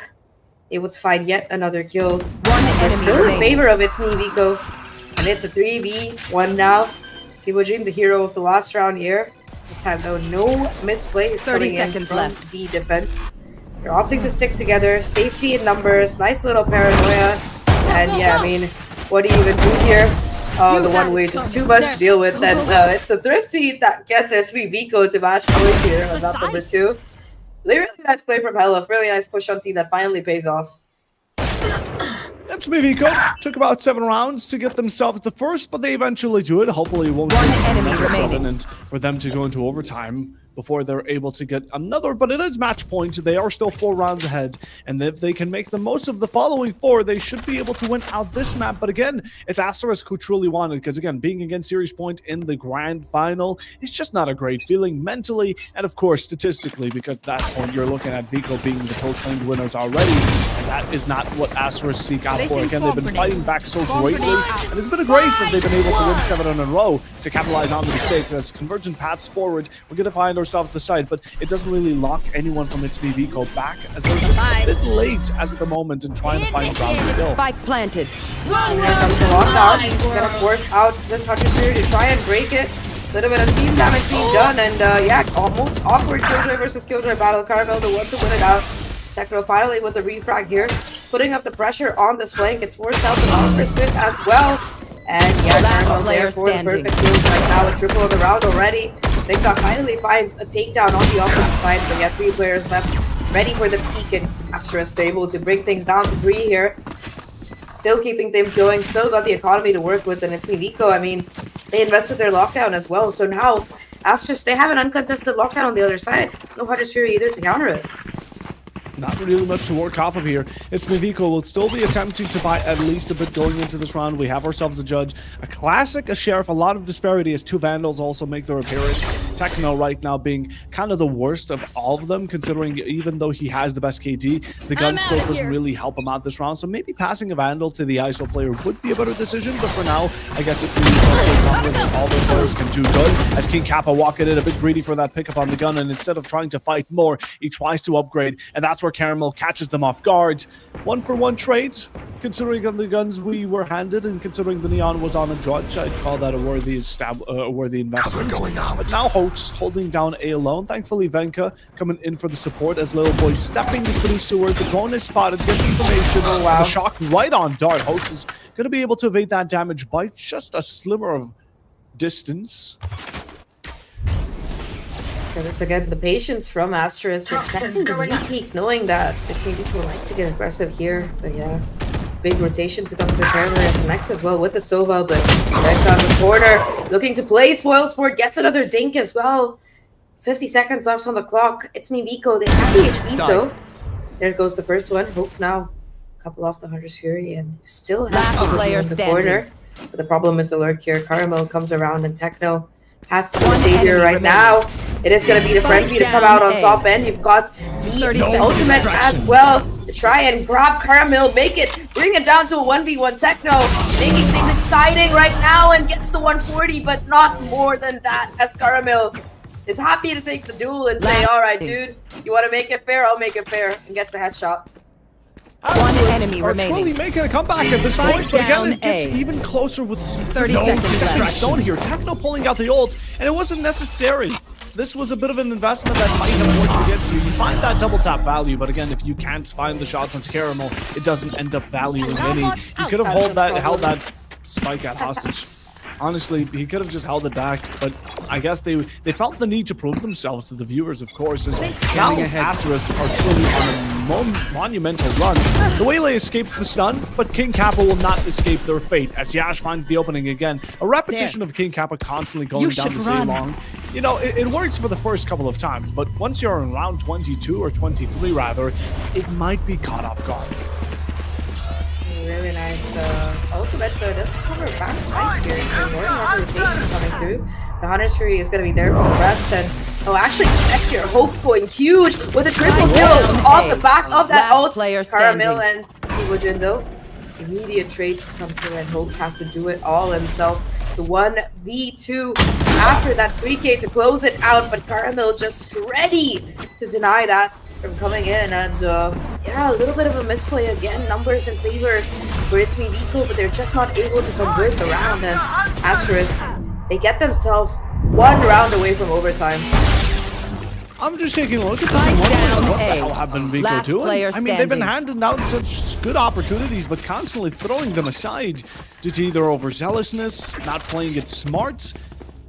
S2: able to find yet another kill.
S4: One
S2: We're
S4: enemy
S2: still in
S4: remaining.
S2: favor of ItsMeViko, and it's a 3v1 now. Kibogen, the hero of the last round here. This time, though, no misplays
S4: 30
S2: coming in
S4: seconds
S2: from
S4: left.
S2: the defense. They're opting to stick together. Safety in numbers. Nice little paranoia. And yeah, I mean, what do you even do here? Oh, the one way, just too much to deal with. And it's the Thrifty that gets ItsMeViko to match point here on that number 2. Really nice play from Helif. Really nice push on C that finally pays off.
S3: ItsMeViko took about 7 rounds to get themselves the first, but they eventually do it. Hopefully it won't
S4: One
S3: take
S4: enemy
S3: another
S4: remaining.
S3: 7 and for them to go into overtime before they're able to get another, but it is match point. They are still 4 rounds ahead, and if they can make the most of the following 4, they should be able to win out this map. But again, it's Asterisk who truly wanted, because again, being against Series Point in the grand final is just not a great feeling mentally, and of course statistically, because at that point you're looking at Viko being the proclaimed winners already, and that is not what Asterisk seek out for. Again, they've been fighting back so greatly, and it's been a grace that they've been able to win 7 in a row to capitalize on the mistake. As convergent paths forward, we're going to find ourselves at the side, but it doesn't really lock anyone from ItsMeViko back, as they're just a bit late as at the moment in trying to find ground still.
S4: Spike planted.
S2: And here comes the lockdown. Gonna force out this Hunter Spirit to try and break it. Little bit of team damage being done, and yeah, almost awkward Killjoy versus Killjoy battle. Carvel the one to win it out. Techno finally with the refrag here, putting up the pressure on this flank. It's forced out the Hunter Spirit as well. And yeah,
S4: Last
S2: Carvel
S4: player
S2: there for the
S4: standing.
S2: perfect kills right now. A triple of the round already. Vika finally finds a takedown on the opposite side, but yeah, 3 players left, ready for the peak, and Asterisk able to bring things down to 3 here. Still keeping things going, still got the economy to work with, and ItsMeViko, I mean, they invested their lockdown as well, so now Asterisk, they have an uncontested lockdown on the other side. No Hunter's Fury either to counter it.
S3: Not really much to work off of here. ItsMeViko will still be attempting to buy at least a bit going into this round. We have ourselves a judge, a classic, a sheriff, a lot of disparity as 2 Vandals also make their appearance. Techno right now being kind of the worst of all of them, considering even though he has the best KD, the gun still doesn't really help him out this round. So maybe passing a Vandal to the ISO player would be a better decision, but for now, I guess it's really confident that all the players can do good. As King Kappa walking in a bit greedy for that pickup on the gun, and instead of trying to fight more, he tries to upgrade, and that's where Caramel catches them off guard. 1-for-1 trades, considering the guns we were handed, and considering the Neon was on a Drudge, I'd call that a worthy investment. But now Hoax holding down A alone. Thankfully, Venka coming in for the support as Little Boy stepping through Sewer. The drone is spotted, gets information. Oh, wow. The shock right on Dart. Hoax is going to be able to evade that damage by just a slimmer of distance.
S2: This again, the patience from Asterisk is testing the peak, knowing that ItsMeViko like to get aggressive here. But yeah, big rotation to come to Parallel and next as well with the Sova, but back on the corner, looking to play. Spoilsport gets another dink as well. 50 seconds left on the clock. ItsMeViko, they have the HPs though. There goes the first one. Hopes now a couple off the Hunter's Fury and still have
S4: Last player
S2: in the
S4: standing.
S2: corner. But the problem is the lurk here. Caramel comes around and Techno has to be the savior right now. It is going to be the Frenzy to come out on top end. You've got the ultimate as well to try and grab Caramel, make it, bring it down to a 1v1 Techno, making things exciting right now and gets the 140, but not more than that as Caramel is happy to take the duel and say, all right, dude, you want to make it fair? I'll make it fair, and gets the headshot.
S4: One enemy remaining.
S3: Truly making a comeback at this point, but again, it gets even closer with
S4: 30 seconds left.
S3: Stone here. Techno pulling out the ult, and it wasn't necessary. This was a bit of an investment that might have worked against you. You find that double tap value, but again, if you can't find the shots on Caramel, it doesn't end up valuing any. You could have held that spike at hostage. Honestly, he could have just held it back, but I guess they felt the need to prove themselves to the viewers, of course, as now Asterisk are truly on a monumental run. The Waylay escapes the stun, but King Kappa will not escape their fate, as Yash finds the opening again. A repetition of King Kappa constantly going down the same long. You know, it works for the first couple of times, but once you're in round 22 or 23 rather, it might be caught off guard.
S2: Really nice ultimate, but doesn't cover backside here. So more than enough rotation coming through. The Hunter's Fury is going to be there for the rest, and actually next here, Hoax going huge with a triple kill off the back of that ult. Caramel and Iwojin though, immediate trades to come through, and Hoax has to do it all himself. The 1v2 after that 3k to close it out, but Caramel just ready to deny that from coming in, and yeah, a little bit of a misplay again. Numbers in favor for ItsMeViko, but they're just not able to convert the round. And Asterisk, they get themselves one round away from overtime.
S3: I'm just taking a look at this and wondering what the hell happened Viko doing. I mean, they've been handing out such good opportunities, but constantly throwing them aside due to either overzealousness, not playing it smart.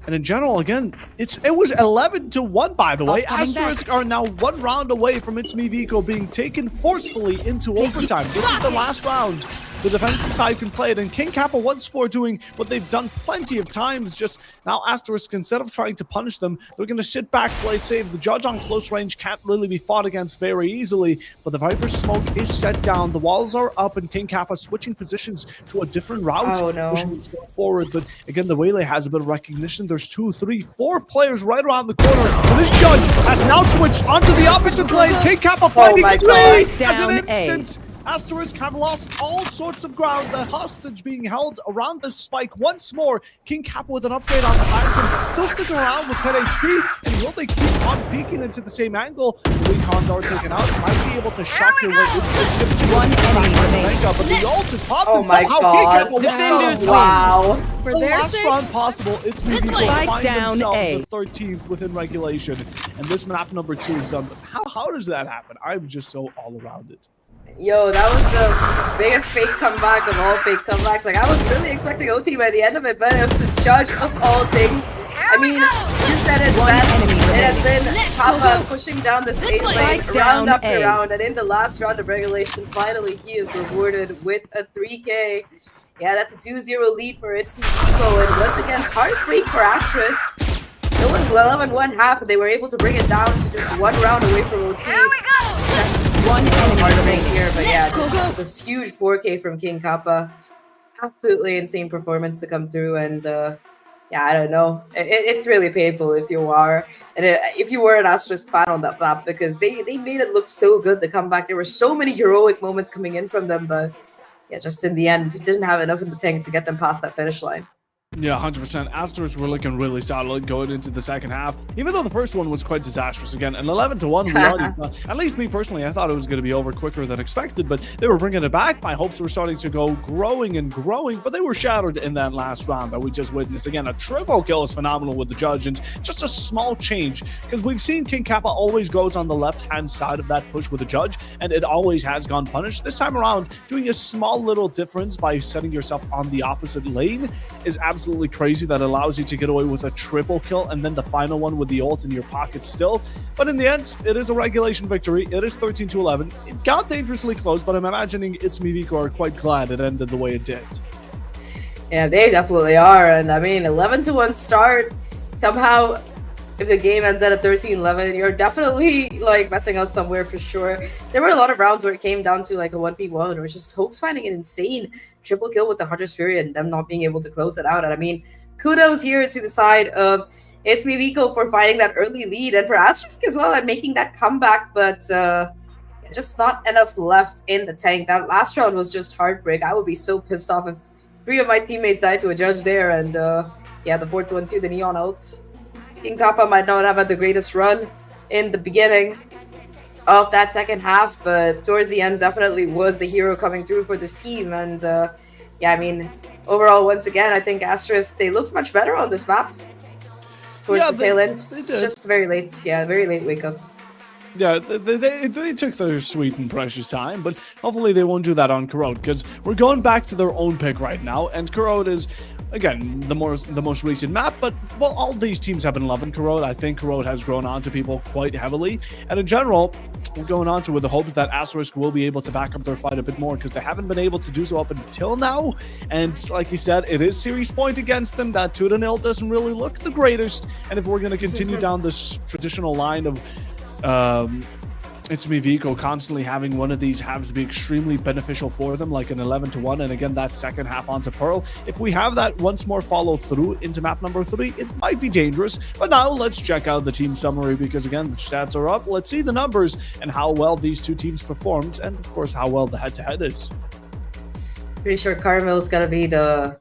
S3: And in general, again, it was 11-1, by the way. Asterisk are now one round away from ItsMeViko being taken forcefully into overtime. This is the last round. The defensive side can play it, and King Kappa once more doing what they've done plenty of times. Just now, Asterisk, instead of trying to punish them, they're going to sit back, play it safe. The judge on close range can't really be fought against very easily, but the Viper's smoke is set down. The walls are up, and King Kappa switching positions to a different route.
S2: Oh, no.
S3: Pushing still forward, but again, the Waylay has a bit of recognition. There's 2, 3, 4 players right around the corner. So this judge has now switched onto the opposite lane. King Kappa finding the three as an instant. Asterisk have lost all sorts of ground. The hostage being held around this spike once more. King Kappa with an upgrade on the Phantom. Still sticking around with 10 HP. And will they keep on peeking into the same angle? The recon dart taken out. Might be able to shock your way into this.
S4: One enemy remaining.
S3: But the ult is popped.
S2: Oh my god. Wow.
S3: For the last round possible, ItsMeViko find themselves the 13th within regulation. And this map number 2 is done. How does that happen? I'm just so all around it.
S2: Yo, that was the biggest fake comeback of all fake comebacks. Like, I was really expecting OT by the end of it, but it was the judge of all things. I mean, you said it best. It has been Kappa pushing down the space lane round after round, and in the last round of regulation, finally he is rewarded with a 3k. Yeah, that's a 2-0 lead for ItsMeViko, and once again, heartbreak for Asterisk. It was 11-1 half, and they were able to bring it down to just one round away from OT.
S4: Here we go.
S2: That's one hard to make here, but yeah, this huge 4K from King Kappa. Absolutely insane performance to come through, and yeah, I don't know. It's really painful if you are, and if you were an Asterisk fan on that map, because they made it look so good. The comeback, there were so many heroic moments coming in from them, but yeah, just in the end, it didn't have enough in the tank to get them past that finish line.
S3: Yeah, 100%. Asterisk were looking really solid going into the second half, even though the first one was quite disastrous. Again, an 11-1, we already thought, at least me personally, I thought it was going to be over quicker than expected, but they were bringing it back. My hopes were starting to go growing and growing, but they were shattered in that last round that we just witnessed. Again, a triple kill is phenomenal with the judge, and just a small change, because we've seen King Kappa always goes on the left-hand side of that push with the judge, and it always has gone punished. This time around, doing a small little difference by setting yourself on the opposite lane is absolutely crazy. That allows you to get away with a triple kill and then the final one with the ult in your pocket still. But in the end, it is a regulation victory. It is 13-11. It got dangerously close, but I'm imagining ItsMeViko are quite glad it ended the way it did.
S2: Yeah, they definitely are. And I mean, 11-1 start. Somehow, if the game ends at a 13-11, you're definitely like messing up somewhere for sure. There were a lot of rounds where it came down to like a 1v1, or just Hoax finding an insane triple kill with the Hunter's Fury and them not being able to close it out. And I mean, kudos here to the side of ItsMeViko for finding that early lead, and for Asterisk as well and making that comeback, but just not enough left in the tank. That last round was just heartbreak. I would be so pissed off if 3 of my teammates died to a judge there, and yeah, the fourth one too, the Neon ult. King Kappa might not have had the greatest run in the beginning of that second half, but towards the end definitely was the hero coming through for this team. And yeah, I mean, overall, once again, I think Asterisk, they looked much better on this map towards the tail end. Just very late. Yeah, very late wake up.
S3: Yeah, they took their sweet and precious time, but hopefully they won't do that on Corrode, because we're going back to their own pick right now, and Corrode is, again, the most recent map, but well, all these teams have been loving Corrode. I think Corrode has grown on to people quite heavily, and in general, we're going on to with the hopes that Asterisk will be able to back up their fight a bit more, because they haven't been able to do so up until now. And like you said, it is series point against them. That 2-0 doesn't really look the greatest, and if we're going to continue down this traditional line of ItsMeViko constantly having one of these halves be extremely beneficial for them, like an 11-1, and again that second half onto Pearl. If we have that once more follow through into map number 3, it might be dangerous. But now let's check out the team summary, because again, the stats are up. Let's see the numbers and how well these two teams performed, and of course how well the head-to-head is.
S2: Pretty sure Carmel's gonna be the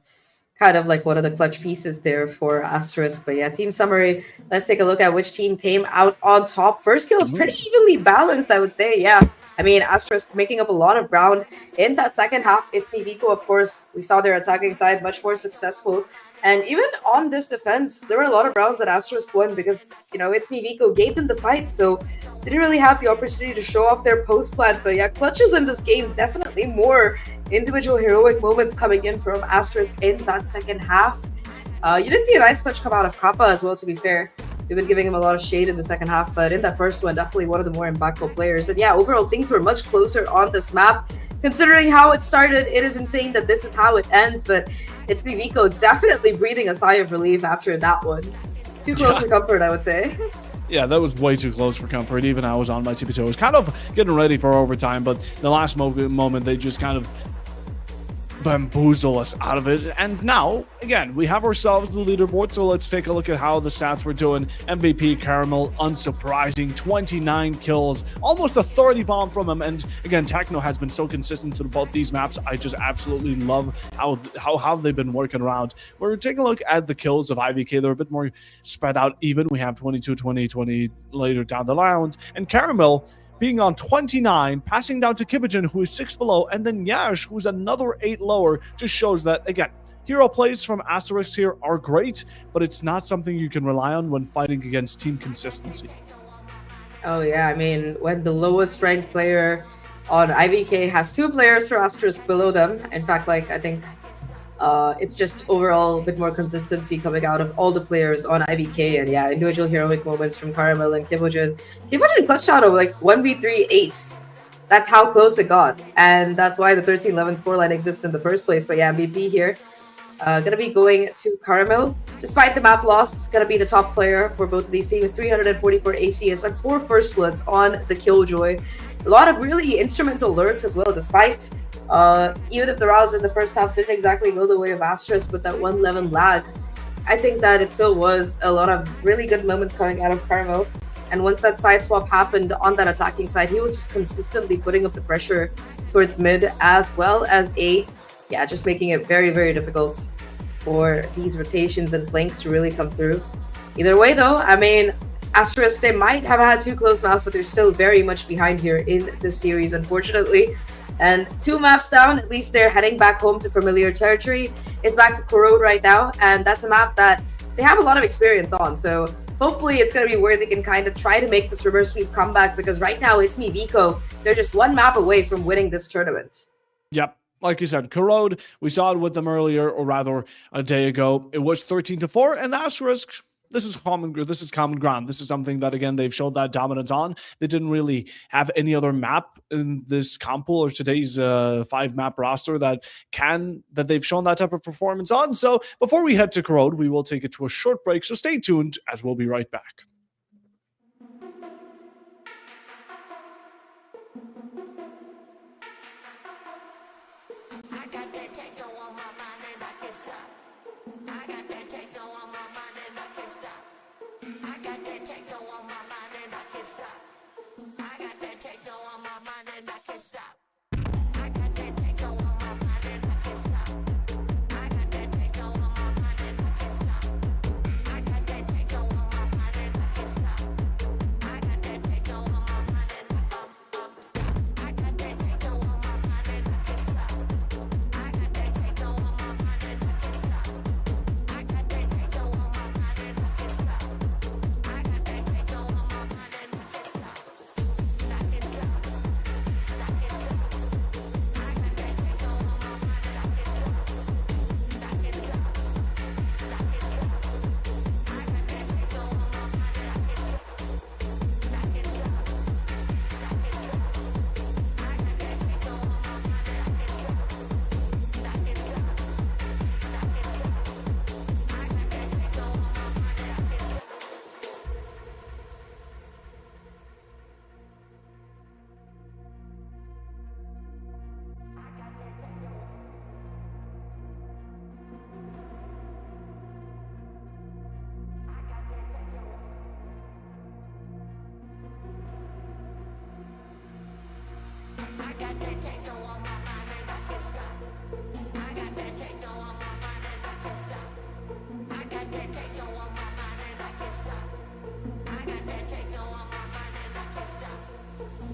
S2: kind of like one of the clutch pieces there for Asterisk. But yeah, team summary. Let's take a look at which team came out on top. First kill is pretty evenly balanced, I would say. Yeah, I mean, Asterisk making up a lot of ground in that second half. ItsMeViko, of course, we saw their attacking side much more successful. And even on this defense, there were a lot of rounds that Asterisk won because, you know, ItsMeViko gave them the fight. So they didn't really have the opportunity to show off their post plant. But yeah, clutches in this game, definitely more individual heroic moments coming in from Asterisk in that second half. You did see a nice clutch come out of Kappa as well, to be fair. We've been giving him a lot of shade in the second half, but in that first one, definitely one of the more impactful players. And yeah, overall, things were much closer on this map. Considering how it started, it is insane that this is how it ends, but ItsMeViko definitely breathing a sigh of relief after that one. Too close for comfort, I would say.
S3: Yeah, that was way too close for comfort. Even I was on my tippy toes, kind of getting ready for overtime, but the last moment, they just kind of bamboozle us out of it. And now, again, we have ourselves the leaderboard, so let's take a look at how the stats were doing. MVP Caramel, unsurprising, 29 kills, almost a 30 bomb from him. And again, Techno has been so consistent through both these maps. I just absolutely love how they've been working around. We're taking a look at the kills of IVK. They're a bit more spread out even. We have 22, 20, 20 later down the line. And Caramel being on 29, passing down to Kibijan, who is 6 below, and then Yash, who's another 8 lower, just shows that, again, hero plays from Asterisk here are great, but it's not something you can rely on when fighting against team consistency.
S2: Oh yeah, I mean, when the lowest ranked player on IVK has 2 players for Asterisk below them, in fact, like, I think it's just overall a bit more consistency coming out of all the players on IVK. And yeah, individual heroic moments from Caramel and Kibogen. Kibogen clutched out of like 1v3 ace. That's how close it got. And that's why the 13-11 scoreline exists in the first place. But yeah, MVP here. Gonna be going to Caramel. Despite the map loss, gonna be the top player for both of these teams. 344 ACS and 4 first bloods on the Killjoy. A lot of really instrumental lurks as well, despite even if the rounds in the first half didn't exactly go the way of Asterisk with that 111 lag. I think that it still was a lot of really good moments coming out of Carmo. And once that side swap happened on that attacking side, he was just consistently putting up the pressure towards mid as well as A. Yeah, just making it very, very difficult for these rotations and flanks to really come through. Either way, though, I mean, Asterisk, they might have had 2 close maps, but they're still very much behind here in this series, unfortunately. And 2 maps down, at least they're heading back home to familiar territory. It's back to Corrode right now, and that's a map that they have a lot of experience on. So hopefully it's going to be where they can kind of try to make this reverse sweep comeback, because right now ItsMeViko, they're just 1 map away from winning this tournament.
S3: Yep. Like you said, Corrode, we saw it with them earlier, or rather a day ago. It was 13-4, and Asterisk, this is common ground. This is something that, again, they've showed that dominance on. They didn't really have any other map in this comp pool or today's 5-map roster that they've shown that type of performance on. So before we head to Corrode, we will take it to a short break. So stay tuned, as we'll be right back.
S1: I got that techno on my mind and I can't stop. I got that techno on my mind and I can't stop. I got that techno on my mind and I can't stop. I got that techno on my mind and I can't stop. I got that techno on my mind and I can't stop. I got that techno on my mind and I can't stop. I got that techno on my mind and I can't stop. I got that techno on my mind and I can't stop. I got that techno on my mind and I can't stop. I got that techno on my mind and I can't stop. I got that techno on my mind and I can't stop. I got that techno on my mind and I can't stop. I can't stop. I can't stop. I got that techno on my mind and I can't stop. I can't stop. I can't stop. I got that techno on my mind and I can't stop. I can't stop. I can't stop. I got that techno on my mind and I can't stop. I got that techno on my mind and I can't stop. I got that techno on my mind and I can't stop. I got that techno on my mind and I can't stop.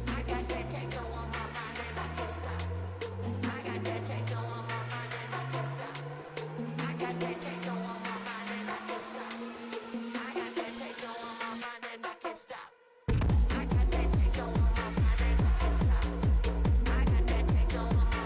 S1: I got that techno on my mind and I can't stop. I got that techno on my mind and I can't stop. I got that techno on my mind and I can't stop. I got that techno on my mind and I can't stop. I got that techno on my mind and I can't stop. I got that techno on my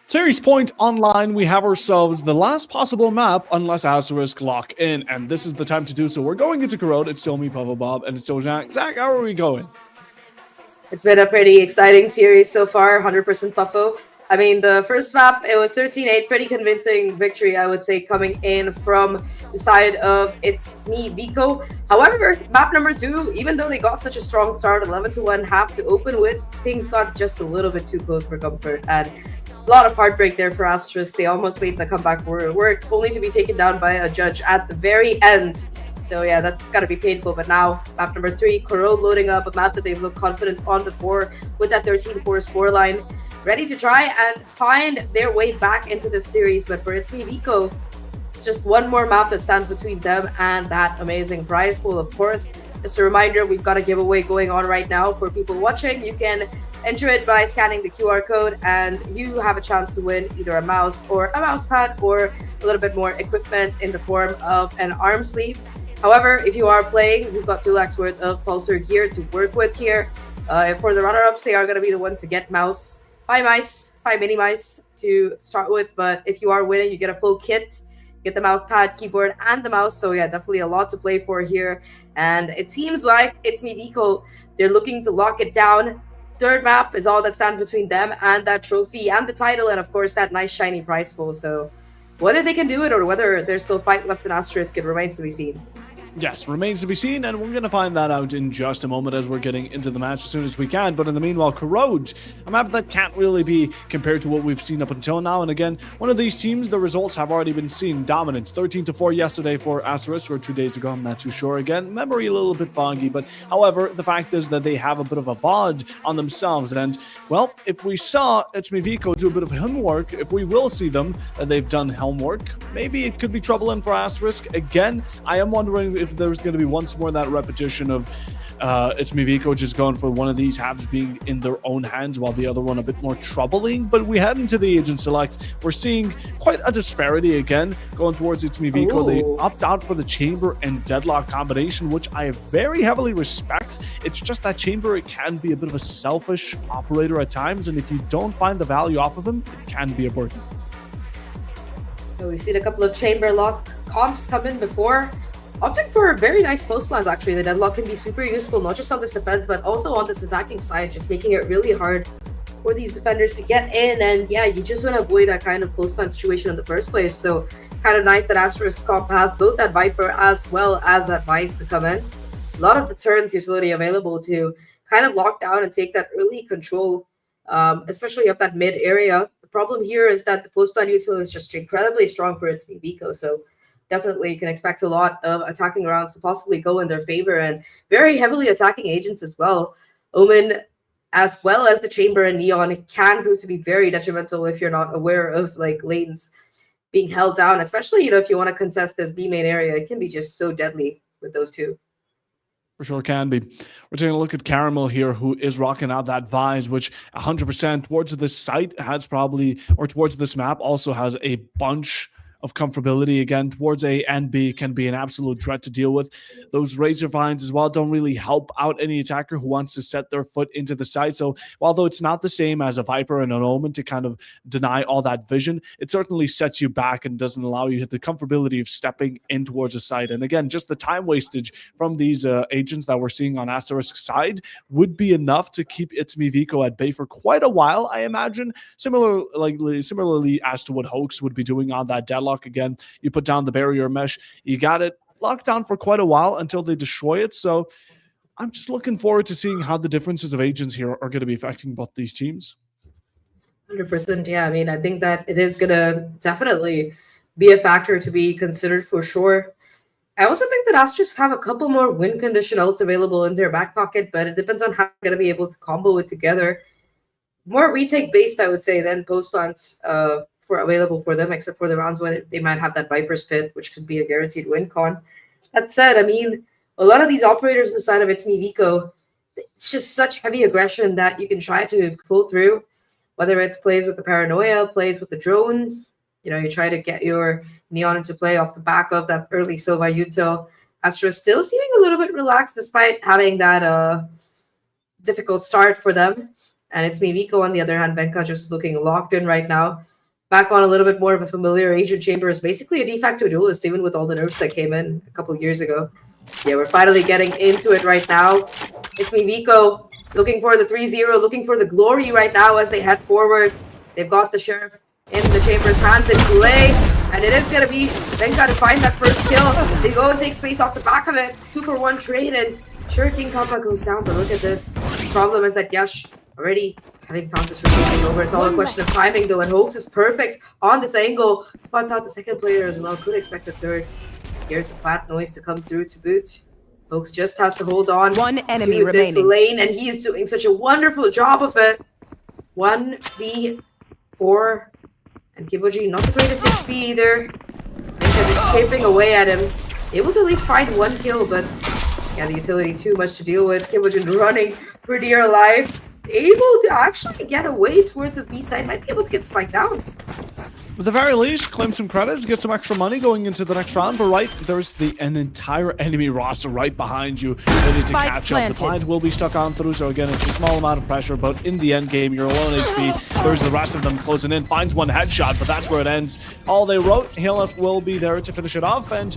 S3: Series point online, we have ourselves the last possible map unless Asterisk lock in, and this is the time to do so. We're going into Corrode. It's still me, Papa Bob, and it's still Zach. Zach, how are we going?
S2: It's been a pretty exciting series so far, 100% Puffo. I mean, the first map, it was 13-8, pretty convincing victory, I would say, coming in from the side of ItsMeViko. However, map number 2, even though they got such a strong start, 11-1 half to open with, things got just a little bit too close for comfort, and a lot of heartbreak there for Asterisk. They almost made the comeback work, only to be taken down by a judge at the very end. So yeah, that's got to be painful. But now, map number 3, Corrode loading up, a map that they've looked confident on before with that 13-4 scoreline, ready to try and find their way back into this series. But for ItsMeViko, it's just one more map that stands between them and that amazing prize pool, of course. Just a reminder, we've got a giveaway going on right now for people watching. You can enter it by scanning the QR code, and you have a chance to win either a mouse or a mouse pad or a little bit more equipment in the form of an arm sleeve. However, if you are playing, we've got 2 lakhs worth of Pulsar gear to work with here. For the runner-ups, they are going to be the ones to get mouse, 5 mini mice to start with. But if you are winning, you get a full kit, get the mouse pad, keyboard, and the mouse. So yeah, definitely a lot to play for here. And it seems like ItsMeViko, they're looking to lock it down. Third map is all that stands between them and that trophy and the title, and of course that nice shiny prize pool. So whether they can do it or whether there's still fight left in Asterisk, it remains to be seen.
S3: Yes, remains to be seen, and we're going to find that out in just a moment as we're getting into the match as soon as we can. But in the meanwhile, Corrode, a map that can't really be compared to what we've seen up until now. And again, one of these teams, the results have already been seen. Dominance, 13-4 yesterday for Asterisk, or 2 days ago, I'm not too sure. Again, memory a little bit foggy, but however, the fact is that they have a bit of a bod on themselves. And, well, if we saw ItsMeViko do a bit of homework, if we will see them, that they've done homework, maybe it could be trouble in for Asterisk. Again, I am wondering if there's going to be once more that repetition of ItsMeViko just going for one of these halves being in their own hands while the other one a bit more troubling. But we head into the agent select. We're seeing quite a disparity again going towards ItsMeViko. They opt out for the chamber and deadlock combination, which I very heavily respect. It's just that chamber, it can be a bit of a selfish operator at times, and if you don't find the value off of him, it can be a burden.
S2: So we've seen a couple of chamber lock comps come in before, opting for very nice post plans. Actually, the deadlock can be super useful, not just on this defense, but also on this attacking side, just making it really hard for these defenders to get in. And yeah, you just want to avoid that kind of post plan situation in the first place. So kind of nice that Asterisk comp has both that Viper as well as that Vice to come in. A lot of deterrence utility available to kind of lock down and take that early control, especially of that mid area. The problem here is that the post plan utility is just incredibly strong for ItsMeViko. So definitely you can expect a lot of attacking rounds to possibly go in their favor, and very heavily attacking agents as well. Omen, as well as the chamber and Neon, can prove to be very detrimental if you're not aware of like lanes being held down, especially, you know, if you want to contest this B main area. It can be just so deadly with those two.
S3: For sure can be. We're taking a look at Caramel here, who is rocking out that Vise, which 100% towards this site has probably, or towards this map also has a bunch of comfortability. Again, towards A and B can be an absolute threat to deal with. Those Razor Vines as well don't really help out any attacker who wants to set their foot into the site. So although it's not the same as a Viper and an Omen to kind of deny all that vision, it certainly sets you back and doesn't allow you the comfortability of stepping in towards a site. And again, just the time wastage from these agents that we're seeing on Asterisk side would be enough to keep ItsMeViko at bay for quite a while, I imagine. Similarly as to what Hoax would be doing on that deadlock. Again, you put down the barrier mesh, you got it locked down for quite a while until they destroy it. So I'm just looking forward to seeing how the differences of agents here are going to be affecting both these teams.
S2: 100%. Yeah, I mean, I think that it is going to definitely be a factor to be considered for sure. I also think that Asterisk have a couple more win condition ults available in their back pocket, but it depends on how they're going to be able to combo it together. More retake based, I would say, than post plants for available for them, except for the rounds when they might have that Viper's Pit, which could be a guaranteed win con. That said, I mean, a lot of these operators on the side of ItsMeViko, it's just such heavy aggression that you can try to pull through, whether it's plays with the Paranoia, plays with the drone. You know, you try to get your Neon into play off the back of that early Sova util. Astra still seeming a little bit relaxed despite having that difficult start for them. And ItsMeViko, on the other hand, Venka just looking locked in right now. back on a little bit more of a familiar Asian Chamber is basically a de facto duelist, even with all the nerfs that came in a couple years ago. Yeah, we're finally getting into it right now. ItsMeViko looking for the 3-0, looking for the glory right now as they head forward. They've got the Sheriff in the Chamber's hands in play, and it is going to be Venka to find that first kill. They go and take space off the back of it. 2-for-1 trade, and sure, King Kappa goes down, but look at this. The problem is that Yash already having found this rotation over. It's all a question of timing, though, and Hoax is perfect on this angle. Spots out the second player as well. Could expect the third. Here's the plant noise to come through to boot. Hoax just has to hold on
S4: One enemy
S2: to
S4: remaining.
S2: this lane, and he is doing such a wonderful job of it. 1v4, and Kiboji not the greatest HP either. Venka just chipping away at him. Able to at least find one kill, but yeah, the utility too much to deal with. Kiboji running for dear life. Able to actually get away towards this B side. Might be able to get spiked down.
S3: At the very least, claim some credits, get some extra money going into the next round. But right, there's an entire enemy roster right behind you, ready to
S4: Spike
S3: catch up.
S4: planted.
S3: The client will be stuck on through, so again, it's a small amount of pressure. But in the end game, you're alone HP. There's the rest of them closing in. Finds one headshot, but that's where it ends. All they wrote, Hilef will be there to finish it off, and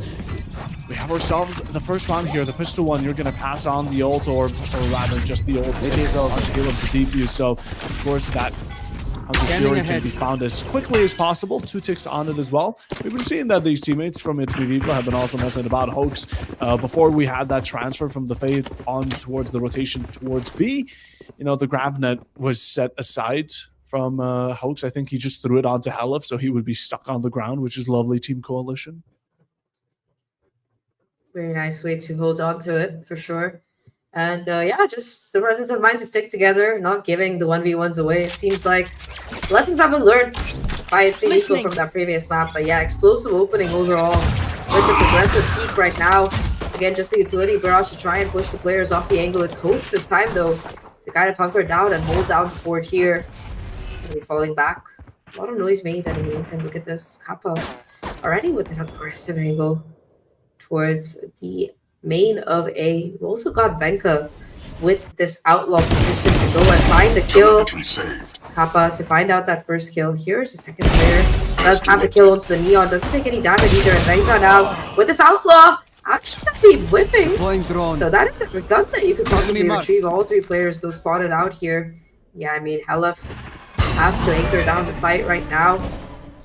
S3: we have ourselves the first round here. The pistol one, you're going to pass on the ult orb, or rather just the ult.
S5: It is over.
S3: To Hilef to defuse, so of course that Hunter
S5: Standing
S3: Fury
S5: ahead.
S3: can be found as quickly as possible. 2 ticks on it as well. We've been seeing that these teammates from ItsMeViko have been also messing about Hoax. Before we had that transfer from the fade on towards the rotation towards B, you know, the Gravnet was set aside from Hoax. I think he just threw it onto Helif, so he would be stuck on the ground, which is lovely team coalition.
S2: Very nice way to hold on to it, for sure. And yeah, just the presence of mind to stick together, not giving the 1v1s away. It seems like lessons have been learned by ItsMeViko from that previous map. But yeah, explosive opening overall with this aggressive peak right now. Again, just the utility barrage to try and push the players off the angle. It's Hoax this time, though, to kind of hunker down and hold down forward here. Gonna be falling back. A lot of noise made in the meantime. Look at this. Kappa already with an aggressive angle towards the main of A. We've also got Venka with this outlaw position to go and find the kill. Kappa to find out that first kill. Here's the second player. Does have the kill onto the Neon. Doesn't take any damage either. And Venka now with this outlaw actually gonna be whipping.
S5: Deploying drone.
S2: So that is a gun that you could possibly
S5: Enemy mark.
S2: retrieve. All 3 players still spotted out here. Yeah, I mean, Helef has to anchor down the site right now.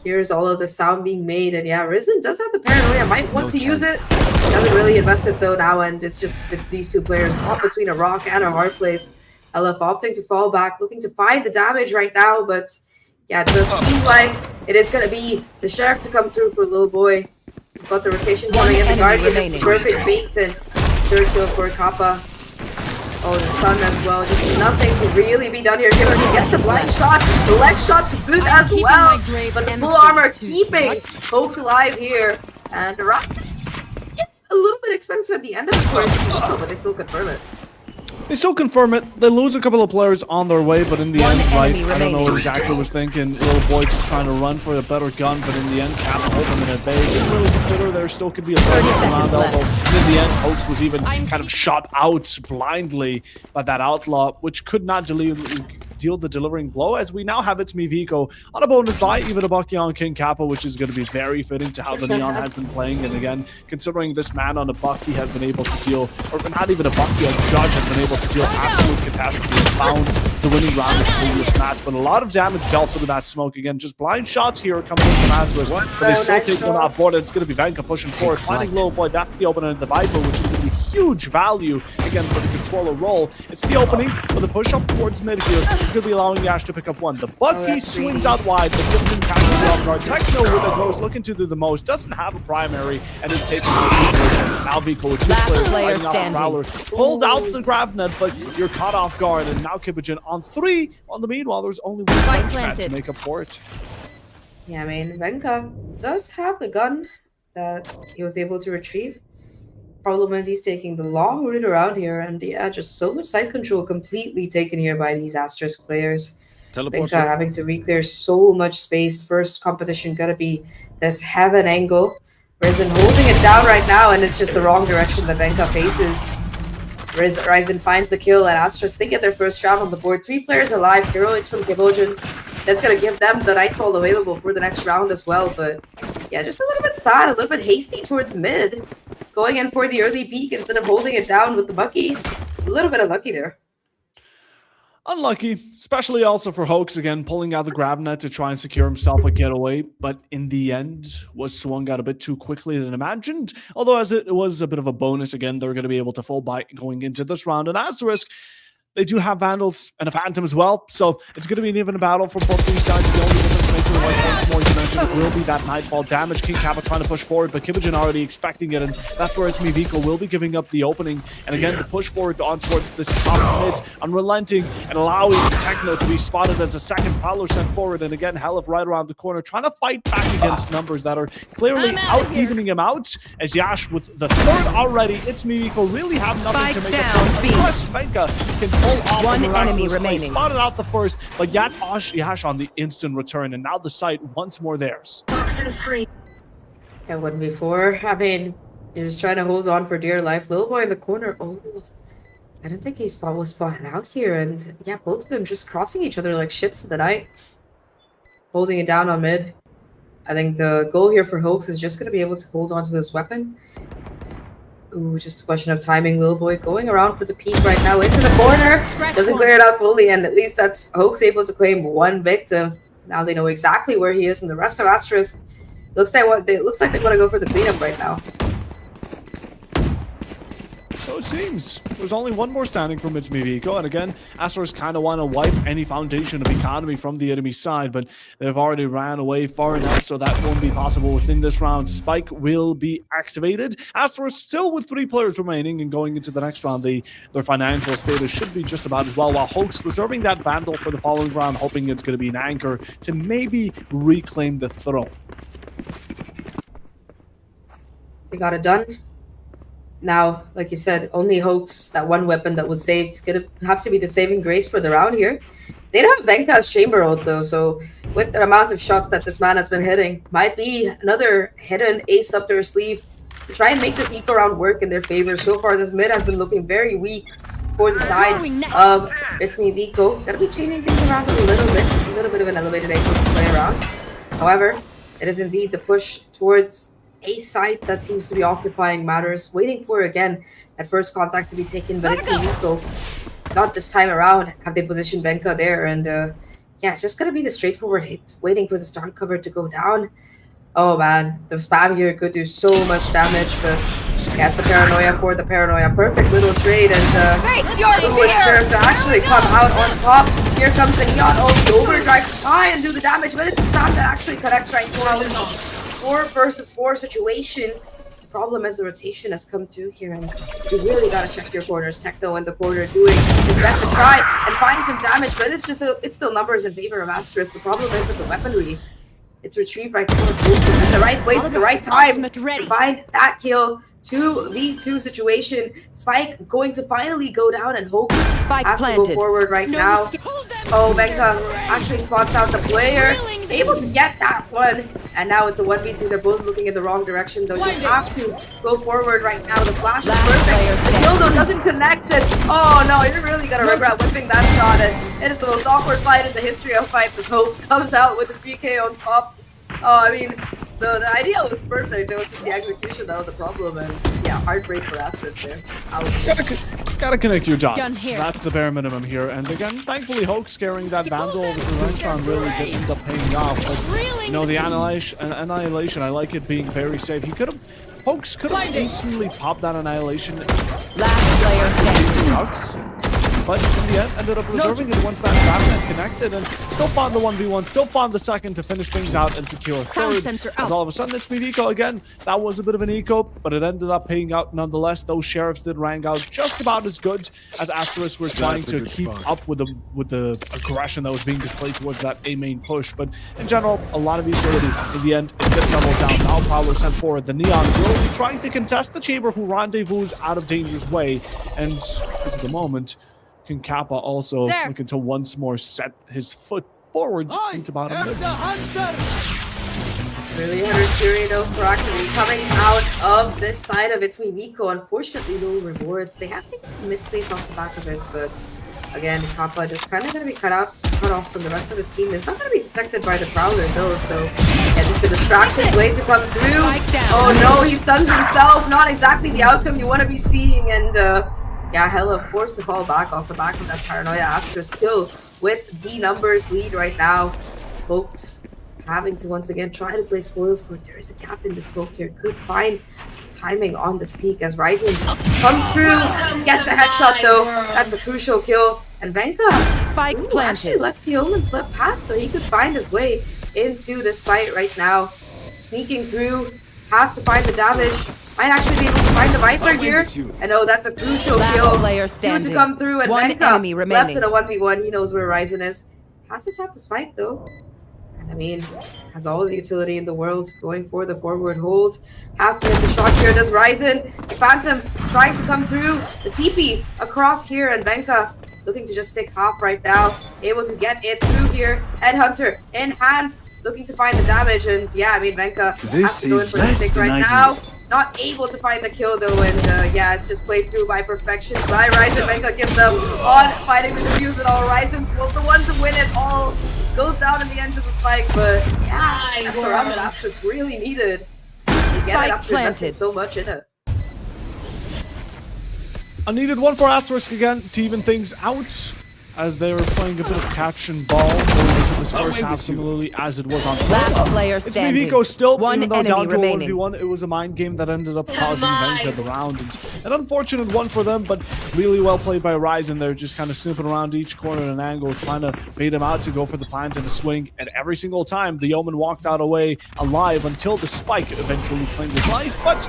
S2: Here's all of the sound being made, and yeah, Risen does have the paranoia. Might want to use it. Doesn't really invest it though now, and it's just with these 2 players caught between a rock and a hard place. LF opting to fall back, looking to find the damage right now, but yeah, it does seem like it is going to be the Sheriff to come through for Little Boy. We've got the rotation coming in. The Guardian is perfect bait, and 3rd kill for Kappa. Oh, the Sun as well. Just nothing to really be done here. Kimberly gets the blind shot, the leg shot to boot as well. But the full armor keeping folks alive here. And the rocket gets a little bit expensive at the end of the course, but they still confirm it.
S3: They still confirm it. They lose a couple of players on their way, but in the end, right,
S4: enemy
S3: I don't know what
S4: remaining.
S3: exactly was thinking. Little boy just trying to run for a better gun, but in the end, Kappa holding them at bay. Didn't really consider there still could be a presence around
S4: seconds
S3: elbow.
S4: left.
S3: And in the end, Hoax was even kind of shot out blindly by that outlaw, which could not deal the delivering blow, as we now have ItsMeViko on a bonus buy, even a Bucky on King Kappa, which is going to be very fitting to how the Neon has been playing. And again, considering this man on a Bucky has been able to deal, or not even a Bucky, a Judge has been able to deal absolute catastrophe and found the winning round of the previous match. But a lot of damage dealt through that smoke. Again, just blind shots here coming in from Asterisk, but they still take one off board. It's going to be Venka pushing forward, finding Little Boy. That's the opening of the Viper, which is going to be huge value again for the controller role. It's the opening for the push up towards mid here. It's going to be allowing Yash to pick up one. The Butty swings out wide, but just didn't catch the off guard. Techno with the most, looking to do the most, doesn't have a primary, and is taking the now Viko with 2
S4: Last
S3: players
S4: player
S3: fighting off
S4: standing.
S3: Prowler. Pulled out the grab net, but you're caught off guard, and now Kibajin on 3. On the meanwhile, there's only one
S4: Spike
S3: punch mat to
S4: planted.
S3: make up for it.
S2: Yeah, I mean, Venka does have the gun that he was able to retrieve. Problem is he's taking the long route around here, and yeah, just so much side control completely taken here by these Asterisk players. Venka having to re-clear so much space. First competition gotta be this heaven angle. Risen holding it down right now, and it's just the wrong direction that Venka faces. Ryzen finds the kill, and Asterisk, they get their first round on the board. 3 players alive. Heroics from Kibojin That's going to give them the Nightfall available for the next round as well. But yeah, just a little bit sad, a little bit hasty towards mid. Going in for the early peak instead of holding it down with the Bucky. A little bit unlucky there.
S3: Unlucky, especially also for Hoax again, pulling out the grab net to try and secure himself a getaway, but in the end was swung out a bit too quickly than imagined. Although as it was a bit of a bonus, again, they're going to be able to full bite going into this round. And Asterisk, they do have Vandals and a Phantom as well, so it's going to be an even battle for both these sides. The only difference maker, like once more you mentioned, will be that Nightfall damage. King Kappa trying to push forward, but Kibijin already expecting it, and that's where ItsMeViko will be giving up the opening. And again, the push forward on towards this top mid, unrelenting and allowing Techno to be spotted as a second Prowler sent forward. And again, Hell right around the corner, trying to fight back against numbers that are clearly out-evening him out. As Yash with the third already, ItsMeViko really have nothing to make a point. Unless Venka can pull off
S4: one
S3: the
S4: enemy
S3: play.
S4: remaining.
S3: Spotted out the first, but Yash on the instant return, and now the site once more theirs.
S2: Toxin screen. Yeah, 1v4. I mean, you're just trying to hold on for dear life. Little boy in the corner. Oh, I don't think he's was spotted out here. And yeah, both of them just crossing each other like ships of the night. Holding it down on mid. I think the goal here for Hoax is just going to be able to hold on to this weapon. Ooh, just a question of timing. Little boy going around for the peak right now into the corner. Doesn't clear it out fully, and at least that's Hoax able to claim one victim. Now they know exactly where he is, and the rest of Asterisk looks like they want to go for the cleanup right now.
S3: So it seems. There's only one more standing from ItsMeViko, and again, Asterisk kind of want to wipe any foundation of economy from the enemy side, but they've already ran away far enough, so that won't be possible within this round. Spike will be activated. Asterisk still with 3 players remaining, and going into the next round, their financial status should be just about as well, while Hoax reserving that Vandal for the following round, hoping it's going to be an anchor to maybe reclaim the throne.
S2: They got it done. Now, like you said, only Hoax, that one weapon that was saved, gonna have to be the saving grace for the round here. They don't have Venka's chamber ult though, so with the amount of shots that this man has been hitting, might be another hidden ace up their sleeve to try and make this eco round work in their favor. So far, this mid has been looking very weak for the side of ItsMeViko. Gotta be changing things around a little bit of an elevated angle to play around. However, it is indeed the push towards a site that seems to be occupying matters, waiting for again that first contact to be taken, but ItsMeViko, not this time around, have they positioned Venka there, and yeah, it's just gonna be the straightforward hit, waiting for the start cover to go down. Oh man, the spam here could do so much damage, but yeah, it's the paranoia for the paranoia. Perfect little trade, and would deserve to actually come out on top. Here comes the Neon ult, the overdrive to try and do the damage, but it's a spam that actually connects right now. 4 versus 4 situation. The problem is the rotation has come through here, and you really gotta check your corners. Techno in the corner doing his best to try and find some damage, but it's still numbers in favor of Asterisk. The problem is that the weaponry, it's retrieved right now in the right place at the right time to find that kill. 2v2 situation. Spike going to finally go down, and Hope has to go forward right now. Oh, Venka actually spots out the player. Able to get that one. And now it's a 1v2. They're both looking in the wrong direction, though. You have to go forward right now. The flash is perfect. The kill, though, doesn't connect it. Oh, no, you're really going to regret whipping that shot. And it is the most awkward fight in the history of fights, as Hope comes out with the PK on top. Oh, I mean, the idea was perfect. It was just the execution that was a problem, and yeah, heartbreak for Asterisk there.
S3: Gotta connect your dots. That's the bare minimum here. And again, thankfully, Hoax carrying that Vandal over the range round really did end up paying off. But, you know, the Annihilation, I like it being very safe. Hoax could have instantly popped that Annihilation.
S4: Last player standing.
S3: But in the end, ended up reserving it once that grab net connected, and still found the 1v1, still found the second to finish things out and secure third. As all of a sudden, ItsMeViko again. That was a bit of an eco, but it ended up paying out nonetheless. Those sheriffs did rank out just about as good as Asterisk were trying to keep up with the aggression that was being displayed towards that A main push. But in general, a lot of utilities. In the end, it gets leveled down. Now Prowler sent forward. The Neon will be trying to contest the chamber, who rendezvous out of danger's way, and as of the moment, King Kappa also looking to once more set his foot forward into bottom mid.
S2: Really Hunter though, proactively coming out of this side of ItsMeViko. Unfortunately, no rewards. They have taken some mistakes off the back of it, but Again, Kappa just kind of going to be cut off from the rest of his team. It's not going to be protected by the Prowler though, so yeah, just a distracted way to come through. Oh no, he stuns himself. Not exactly the outcome you want to be seeing, and yeah, Hella forced to fall back off the back of that paranoia. Asterisk still with the numbers lead right now. Folks having to once again try to play spoils, but there is a gap in the smoke here. Could find timing on this peak as Ryzen comes through. Get the headshot though. That's a crucial kill. And Venka actually lets the Omen slip past so he could find his way into this site right now. Sneaking through, has to find the damage. Might actually be able to find the Viper here. And oh, that's a crucial kill. Two to come through, and Venka left in a 1v1. He knows where Ryzen is. Has to tap the spike though. And I mean, has all the utility in the world going for the forward hold. Has to hit the shot here. Does Ryzen. The Phantom trying to come through. The TP across here, and Venka looking to just stick half right now. Able to get it through here. Headhunter in hand. Looking to find the damage. And yeah, I mean, Venka has to go in for the stick right now. Not able to find the kill though. And yeah, it's just played through by perfection by Ryzen. Venka gives up on fighting the defuse and all. Ryzen's the one to win it all. Goes down in the end of the spike, but yeah, that's a round that Asterisk really needed to get it after investing so much in it.
S3: A needed one for Asterisk again to even things out, as they were playing a bit of catch and ball going into this first half, similarly as it was on
S4: last player standing.
S3: ItsMeViko still,
S4: one
S3: even though
S4: enemy
S3: down to
S4: remaining.
S3: 1v1, it was a mind game that ended up causing Venka the round. And an unfortunate one for them, but really well played by Ryzen. They're just kind of snooping around each corner at an angle, trying to bait him out to go for the plant and the swing. And every single time, the Omen walked out away alive until the spike eventually claimed his life. But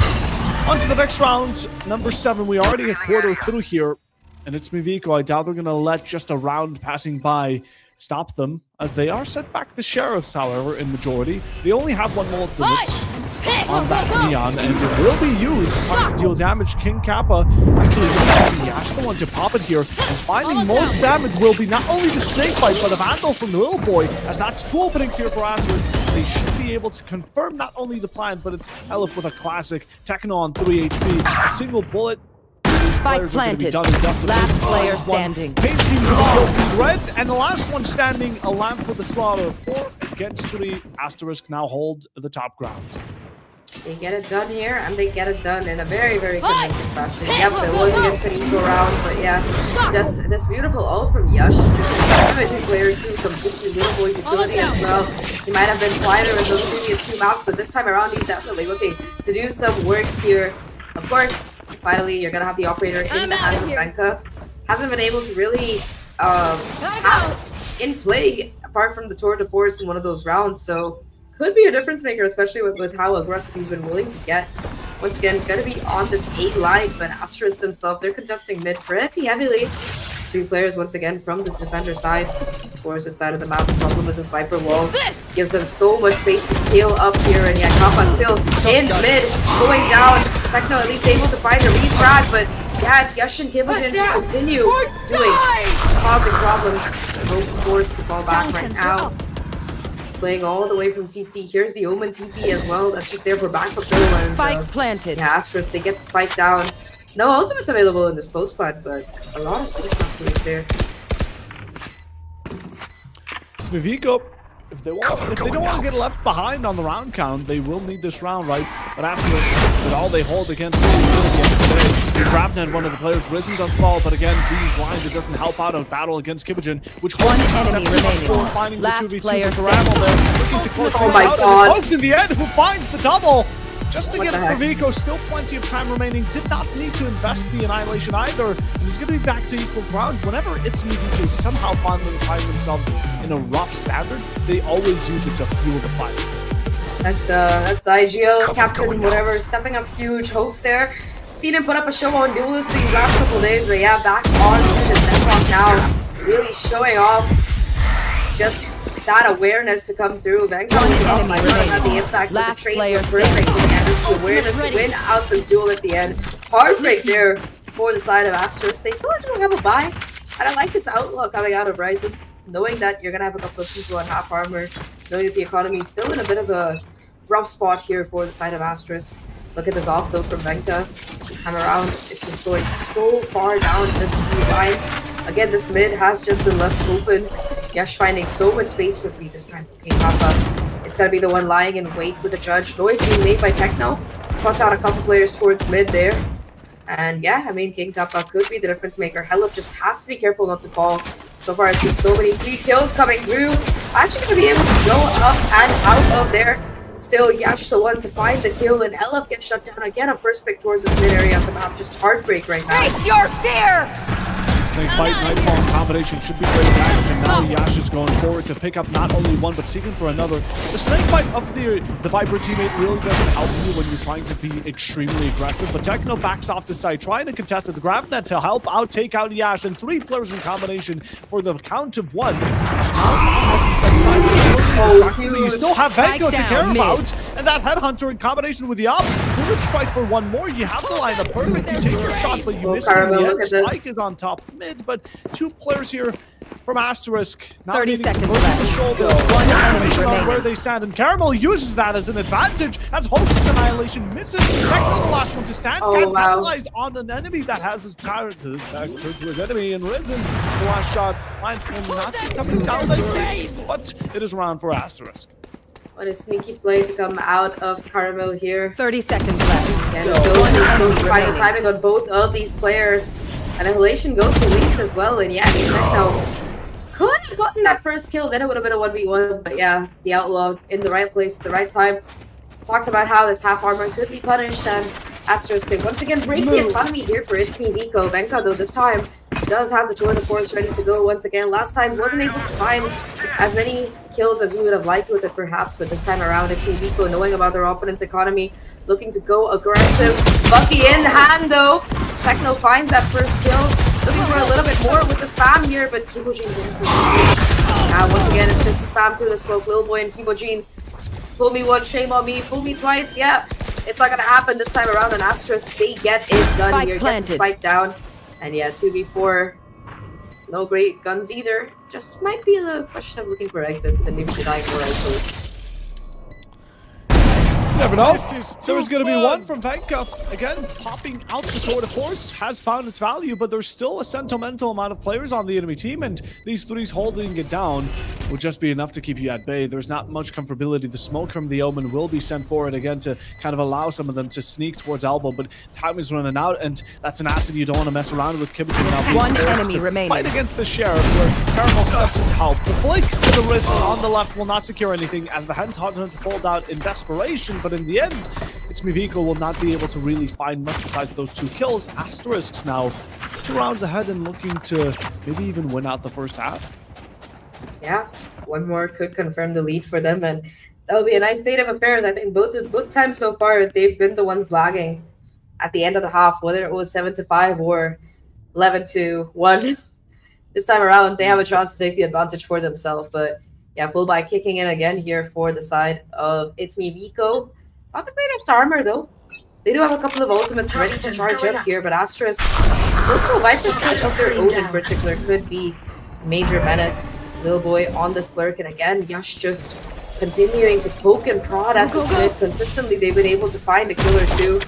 S3: on to the next round, number 7. We already a quarter through here. And ItsMeViko, I doubt they're going to let just a round passing by stop them, as they are set back the Sheriffs, however, in majority. They only have one more limit on that Neon, and it will be used trying to deal damage. King Kappa actually the Ashton one to pop it here, and finding most damage will be not only the snake bite, but a Vandal from the little boy, as that's 2 openings here for Asterisk. They should be able to confirm not only the plan, but it's Elif with a classic Techno on 3 HP, a single bullet.
S4: Spike planted. Last player standing.
S3: Pain seems to be guilty red, and the last one standing, a lamp for the slaughter. 4 against 3. Asterisk now hold the top ground.
S2: They get it done here, and they get it done in a very, very convincing fashion. Yep, it was against an eco round, but yeah, just this beautiful ult from Yush, just damaging players through completely little boy's utility as well. He might have been quieter in those previous 2 maps, but this time around he's definitely looking to do some work here. Of course, finally, you're gonna have the operator in the hands of Venka. Hasn't been able to really have in play apart from the tour de force in one of those rounds, so could be a difference maker, especially with how aggressive he's been willing to get. Once again, gonna be on this A line, but Asterisk themselves, they're contesting mid pretty heavily. 3 players once again from this defender side. Of course, this side of the map, the problem is this Viper wall. Gives them so much space to scale up here, and yeah, Kappa still in mid, going down. Techno at least able to find a refrag, but yeah, it's Yush and Kibujin to continue doing, causing problems. Both forced to fall back right now. Playing all the way from CT. Here's the Omen TP as well. That's just there for backup though. And
S4: spike planted.
S2: Yeah, Asterisk, they get the spike down. No ultimates available in this post plant, but a lot of space left to it there.
S3: ItsMeViko, if they don't want to get left behind on the round count, they will need this round, right? But after this, with all they hold against the Grabnet, one of the players, Risen does fall, but again, being blind, it doesn't help out a battle against Kibujin, which
S4: one enemy remaining.
S3: Finding
S4: Last
S3: the 2v2
S4: player
S3: with the Rabble there, looking to close
S2: oh my god.
S3: Bugs in the end, who finds the double. Just to get it for Viko, still plenty of time remaining. Did not need to invest the Annihilation either. And he's going to be back to equal ground. Whenever ItsMeViko somehow find themselves in a rough standard, they always use it to fuel the fight.
S2: That's the IGL captain, whatever, stepping up huge. Hopes there. Seen him put up a show on Duelist these last couple days, but yeah, back on to the Zenrock now. Really showing off just that awareness to come through. Venka had the impact of the trades were perfect. And just the awareness to win out this duel at the end. Heartbreak there for the side of Asterisk. They still don't have a buy. And I like this outlook coming out of Ryzen. Knowing that you're going to have a couple of people on half armor. Knowing that the economy is still in a bit of a rough spot here for the side of Asterisk. Look at this off though from Venka. This time around, it's just going so far down this blue line. Again, this mid has just been left open. Yash finding so much space for free this time. Okay, Papa is gonna be the one lying in wait with the judge. Noise being made by Techno. Cuts out a couple players towards mid there. And yeah, I mean, King Kappa could be the difference maker. Hellup just has to be careful not to fall. So far, it's been so many free kills coming through. Actually going to be able to go up and out of there. Still, Yash the one to find the kill, and Hellup gets shut down again. A first pick towards this mid area of the map. Just heartbreak right now.
S4: Face your fear!
S3: Snake Bite, Nightfall in combination should be great damage, and now Yash is going forward to pick up not only one, but seeking for another. The Snake Bite of the Viper teammate really doesn't help you when you're trying to be extremely aggressive, but Techno backs off to side, trying to contest at the grab net to help out, take out Yash, and 3 players in combination for the count of 1. You still have VALORANT to care about, and that Headhunter in combination with Yap. Bullet strike for one more. You have the line up perfect. You take your shot, but you miss it in the end. Spike is on top mid, but 2 players here from Asterisk.
S4: 30 seconds left.
S3: The shoulder.
S4: One enemy
S3: On
S4: remaining.
S3: where they stand, and Caramel uses that as an advantage as Host's Annihilation misses. Techno the last one to stand. Can't capitalize on an enemy that has his power to back to his enemy, and Risen. The last shot finds him not coming down again, but it is around for Asterisk.
S2: What a sneaky play to come out of Caramel here.
S4: 30 seconds left.
S2: And goes to find the timing on both of these players. Annihilation goes to Least as well, and yeah, I mean, Techno could have gotten that first kill, then it would have been a 1v1, but yeah, the Outlaw in the right place at the right time. Talked about how this half armor could be punished, and Asterisk can once again break the economy here for ItsMeViko. Venka, though, this time does have the tour de force ready to go once again. Last time wasn't able to find as many kills as you would have liked with it perhaps, but this time around ItsMeViko, knowing about their opponent's economy, looking to go aggressive. Bucky in hand though. Techno finds that first kill. Looking for a little bit more with the spam here, but Kibojin didn't. Now once again it's just the spam through the smoke. Lil Boy and Kibojin. Fool me once, shame on me. Fool me twice, yeah. It's not gonna happen this time around on Asterisk. They get it done
S4: Spike
S2: here.
S4: planted.
S2: Get the spike down. And yeah, 2v4. No great guns either. Just might be the question of looking for exits and maybe denying more exits.
S3: Never know. There's going to be one from Venka. Again, popping out the tour de force has found its value, but there's still a sentimental amount of players on the enemy team, and these 3s holding it down will just be enough to keep you at bay. There's not much comfortability. The smoke from the Omen will be sent forward again to kind of allow some of them to sneak towards Elbow, but time is running out, and that's an asset you don't want to mess around with. Kibujin now
S4: One enemy remaining.
S3: Fight against the Sheriff, where Caramel steps in to help. The flick to the wrist on the left will not secure anything as the Headhunter pulled out in desperation, but in the end, ItsMeViko will not be able to really find much besides those 2 kills. Asterisks now 2 rounds ahead and looking to maybe even win out the first half.
S2: Yeah, one more could confirm the lead for them, and that would be a nice state of affairs. I think both times so far they've been the ones lagging at the end of the half, whether it was 7-5 or 11-1. This time around, they have a chance to take the advantage for themselves. But yeah, Fullby kicking in again here for the side of ItsMeViko. Not the greatest armor though. They do have a couple of ultimates ready to charge up here, but Asterisk, those 2 Vipers catch of their own in particular could be a major menace. Lil Boy on the Slurk, and again, Yash just continuing to poke and prod at this mid. Consistently, they've been able to find a kill or 2.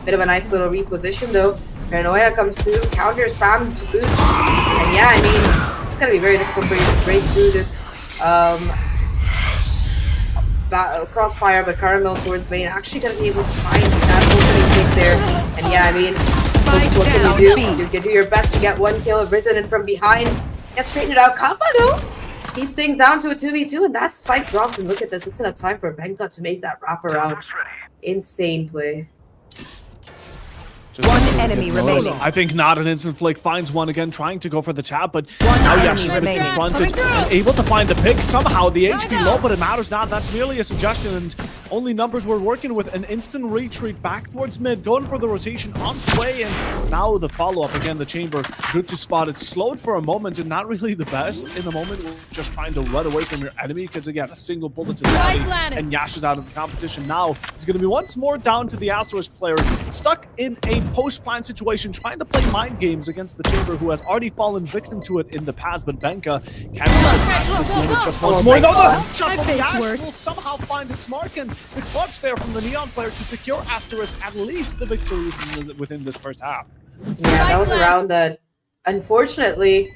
S2: Bit of a nice little reposition though. Paranoia comes through, counter spam to boot. And yeah, I mean, it's gonna be very difficult for you to break through this crossfire, but Caramel towards main actually gonna be able to find that opening kick there. And yeah, I mean, folks, what can you do? You can do your best to get 1 kill. Risen in from behind. Gets straightened out. Kappa though keeps things down to a 2v2, and that spike drops. And look at this, it's enough time for Venka to make that wraparound. Insane play.
S4: One enemy remaining.
S3: I think not an instant flick finds one again, trying to go for the tap, but
S4: One
S3: now
S4: enemy
S3: Yash has been
S4: remaining.
S3: confronted and able to find the pick. Somehow the HP low, but it matters not. That's merely a suggestion, and only numbers we're working with. An instant retreat back towards mid, going for the rotation on its way, and now the follow-up again. The chamber, good to spot. It's slowed for a moment, and not really the best in the moment. We're just trying to run away from your enemy, because again, a single bullet to the body, and Yash is out of the competition. Now it's going to be once more down to the Asterisk player, stuck in a post-plan situation, trying to play mind games against the chamber, who has already fallen victim to it in the past. But Venka can surpass this limit just once more. No, the shot from Yash will somehow find its mark, and the clutch there from the Neon player to secure Asterisk at least the victory within this first half.
S2: Yeah, that was a round that unfortunately,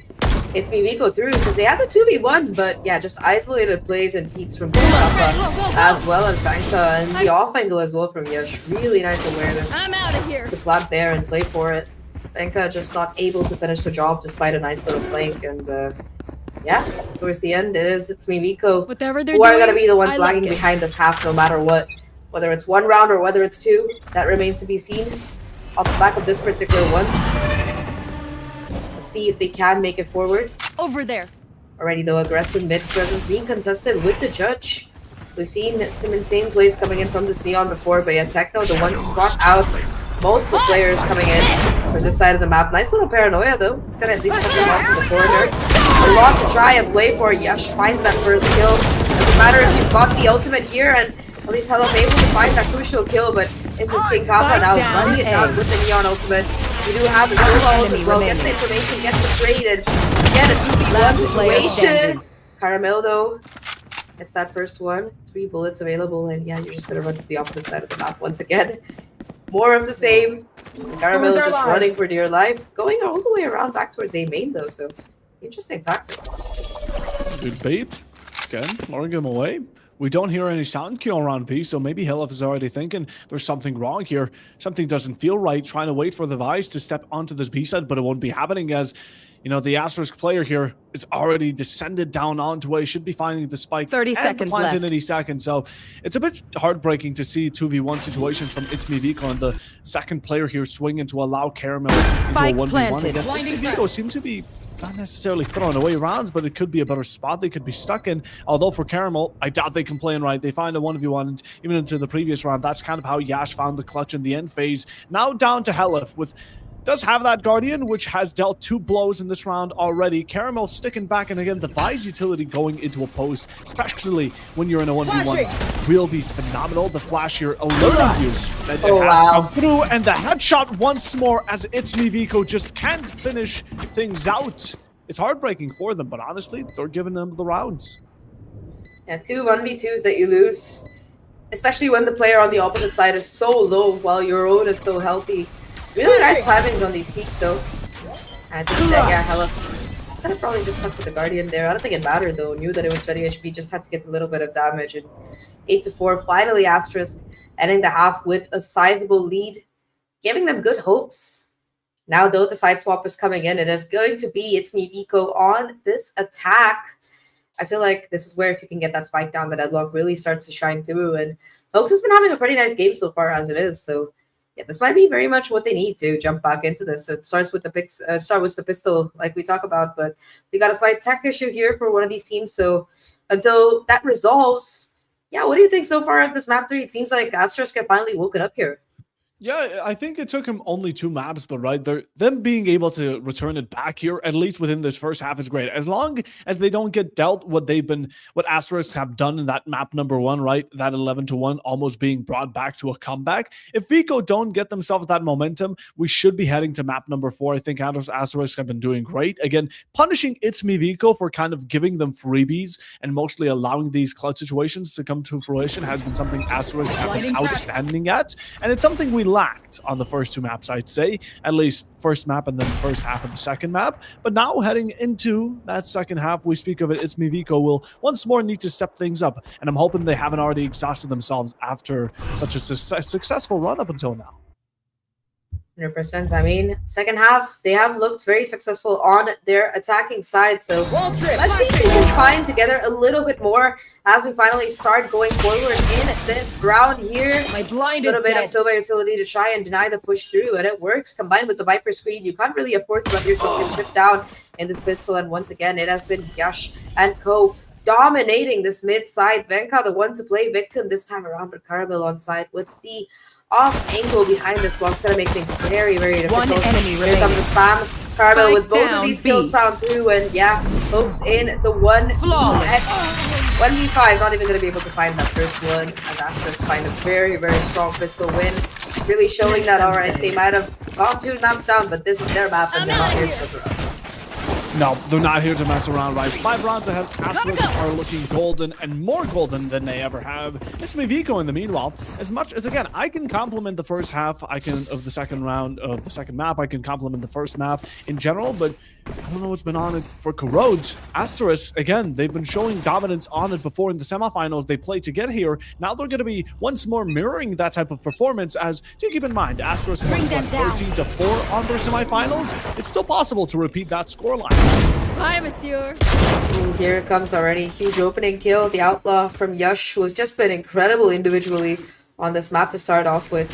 S2: ItsMeViko through because they had the 2v1, but yeah, just isolated plays and peeks from Papa as well as Vanka and the off angle as well from Yash. Really nice awareness
S4: I'm out of here.
S2: to plant there and play for it. Vanka just not able to finish the job despite a nice little flank, and yeah, towards the end it is ItsMeViko
S4: Whatever they're
S2: who are
S4: doing,
S2: gonna be the ones
S4: I like
S2: lagging
S4: it.
S2: behind this half no matter what. Whether it's one round or whether it's two, that remains to be seen off the back of this particular one. Let's see if they can make it forward.
S4: Over there.
S2: Already though, aggressive mid presence being contested with the judge. We've seen some insane plays coming in from this Neon before, but yeah, Techno, the one to spot out multiple players coming in for this side of the map. Nice little paranoia though. It's gonna at least put them off in the corner. A lot to try and play for. Yash finds that first kill. Doesn't matter if you've got the ultimate here, and at least Hello able to find that crucial kill, but it's just King Kappa now running it down with the Neon ultimate. We do have the solo ult as well. Gets the information, gets the trade, and again a 2v1 situation. Caramel though, it's that first one. 3 bullets available, and yeah, you're just gonna run to the opposite side of the map once again. More of the same. Caramel is just running for dear life, going all the way around back towards A main though, so interesting tactic.
S3: Good bait. Again, luring him away. We don't hear any sound cue around P, so maybe Hilif is already thinking there's something wrong here. Something doesn't feel right, trying to wait for the Vice to step onto this B side, but it won't be happening as, you know, the Asterisk player here is already descended down onto A, should be finding the spike
S4: 30 seconds
S3: plant in
S4: left.
S3: any second. So it's a bit heartbreaking to see 2v1 situations from ItsMeViko and the second player here swinging to allow Caramel into
S4: Spike
S3: a 1v1
S4: planted.
S3: again. ItsMeViko seems to be not necessarily throwing away rounds, but it could be a better spot they could be stuck in. Although for Caramel, I doubt they can play in right. They find a 1v1, and even into the previous round, that's kind of how Yash found the clutch in the end phase. Now down to Helif with does have that Guardian, which has dealt 2 blows in this round already. Caramel sticking back, and again, the Vi's utility going into a post, especially when you're in a 1v1, will be phenomenal. The flash here alerting you that it has come through, and the headshot once more as ItsMeViko just can't finish things out. It's heartbreaking for them, but honestly, they're giving them the rounds.
S2: Yeah, 2 1v2s that you lose, especially when the player on the opposite side is so low while your own is so healthy. Really nice timings on these peaks though. I think that, yeah, Hella could have probably just stuck with the Guardian there. I don't think it mattered though. Knew that it was 20 HP, just had to get a little bit of damage. And 8-4, finally Asterisk ending the half with a sizable lead, giving them good hopes. Now though, the side swap is coming in. It is going to be ItsMeViko on this attack. I feel like this is where if you can get that spike down, the deadlock really starts to shine through. And Hoax has been having a pretty nice game so far as it is. So yeah, this might be very much what they need to jump back into this. It starts with the pistol, like we talk about, but we got a slight tech issue here for one of these teams. So until that resolves, yeah, what do you think so far of this map 3? It seems like Asterisk have finally woken up here.
S3: Yeah, I think it took him only 2 maps, but right, them being able to return it back here, at least within this first half, is great. As long as they don't get dealt what Asterisk have done in that map number 1, right, that 11-1 almost being brought back to a comeback. If Vico don't get themselves that momentum, we should be heading to map number 4. I think Asterisk have been doing great. Again, punishing ItsMeViko for kind of giving them freebies and mostly allowing these clutch situations to come to fruition has been something Asterisk have been outstanding at, and it's something we lacked on the first 2 maps, I'd say. At least first map and then the first half of the second map. But now heading into that second half, we speak of it, ItsMeViko will once more need to step things up. And I'm hoping they haven't already exhausted themselves after such a successful run up until now.
S2: 100%. I mean, second half, they have looked very successful on their attacking side. So let's see if we can find together a little bit more as we finally start going forward in this round here.
S4: My blind
S2: a little
S4: is
S2: bit
S4: dead.
S2: of Silva utility to try and deny the push through, and it works. Combined with the Viper screen, you can't really afford to let yourself get stripped down in this pistol. And once again, it has been Yash and Co dominating this mid side. Venka, the one to play victim this time around, but Caramel on side with the off angle behind this block's gonna make things very, very difficult.
S4: One enemy
S2: Here comes the spam. Caramel with both of these kills found through, and yeah, folks in the 1v 1v5, not even gonna be able to find that first one. And that's just kind of very, very strong pistol win. Really showing that alright, they might have gone 2 maps down, but this is their map and they're not here to us around.
S3: No, they're not here to mess around, right? 5 rounds ahead. Asterisk are looking golden and more golden than they ever have. ItsMeViko in the meanwhile. As much as, again, I can compliment the first half of the second round of the second map. I can compliment the first map in general, but I don't know what's been on it for Corrode. Asterisk, again, they've been showing dominance on it before in the semifinals they played to get here. Now they're going to be once more mirroring that type of performance, as do keep in mind, Asterisk won 13-4 on their semifinals. It's still possible to repeat that scoreline.
S6: Bye, monsieur.
S2: Ooh, here it comes already. Huge opening kill. The Outlaw from Yush, who has just been incredible individually on this map to start off with.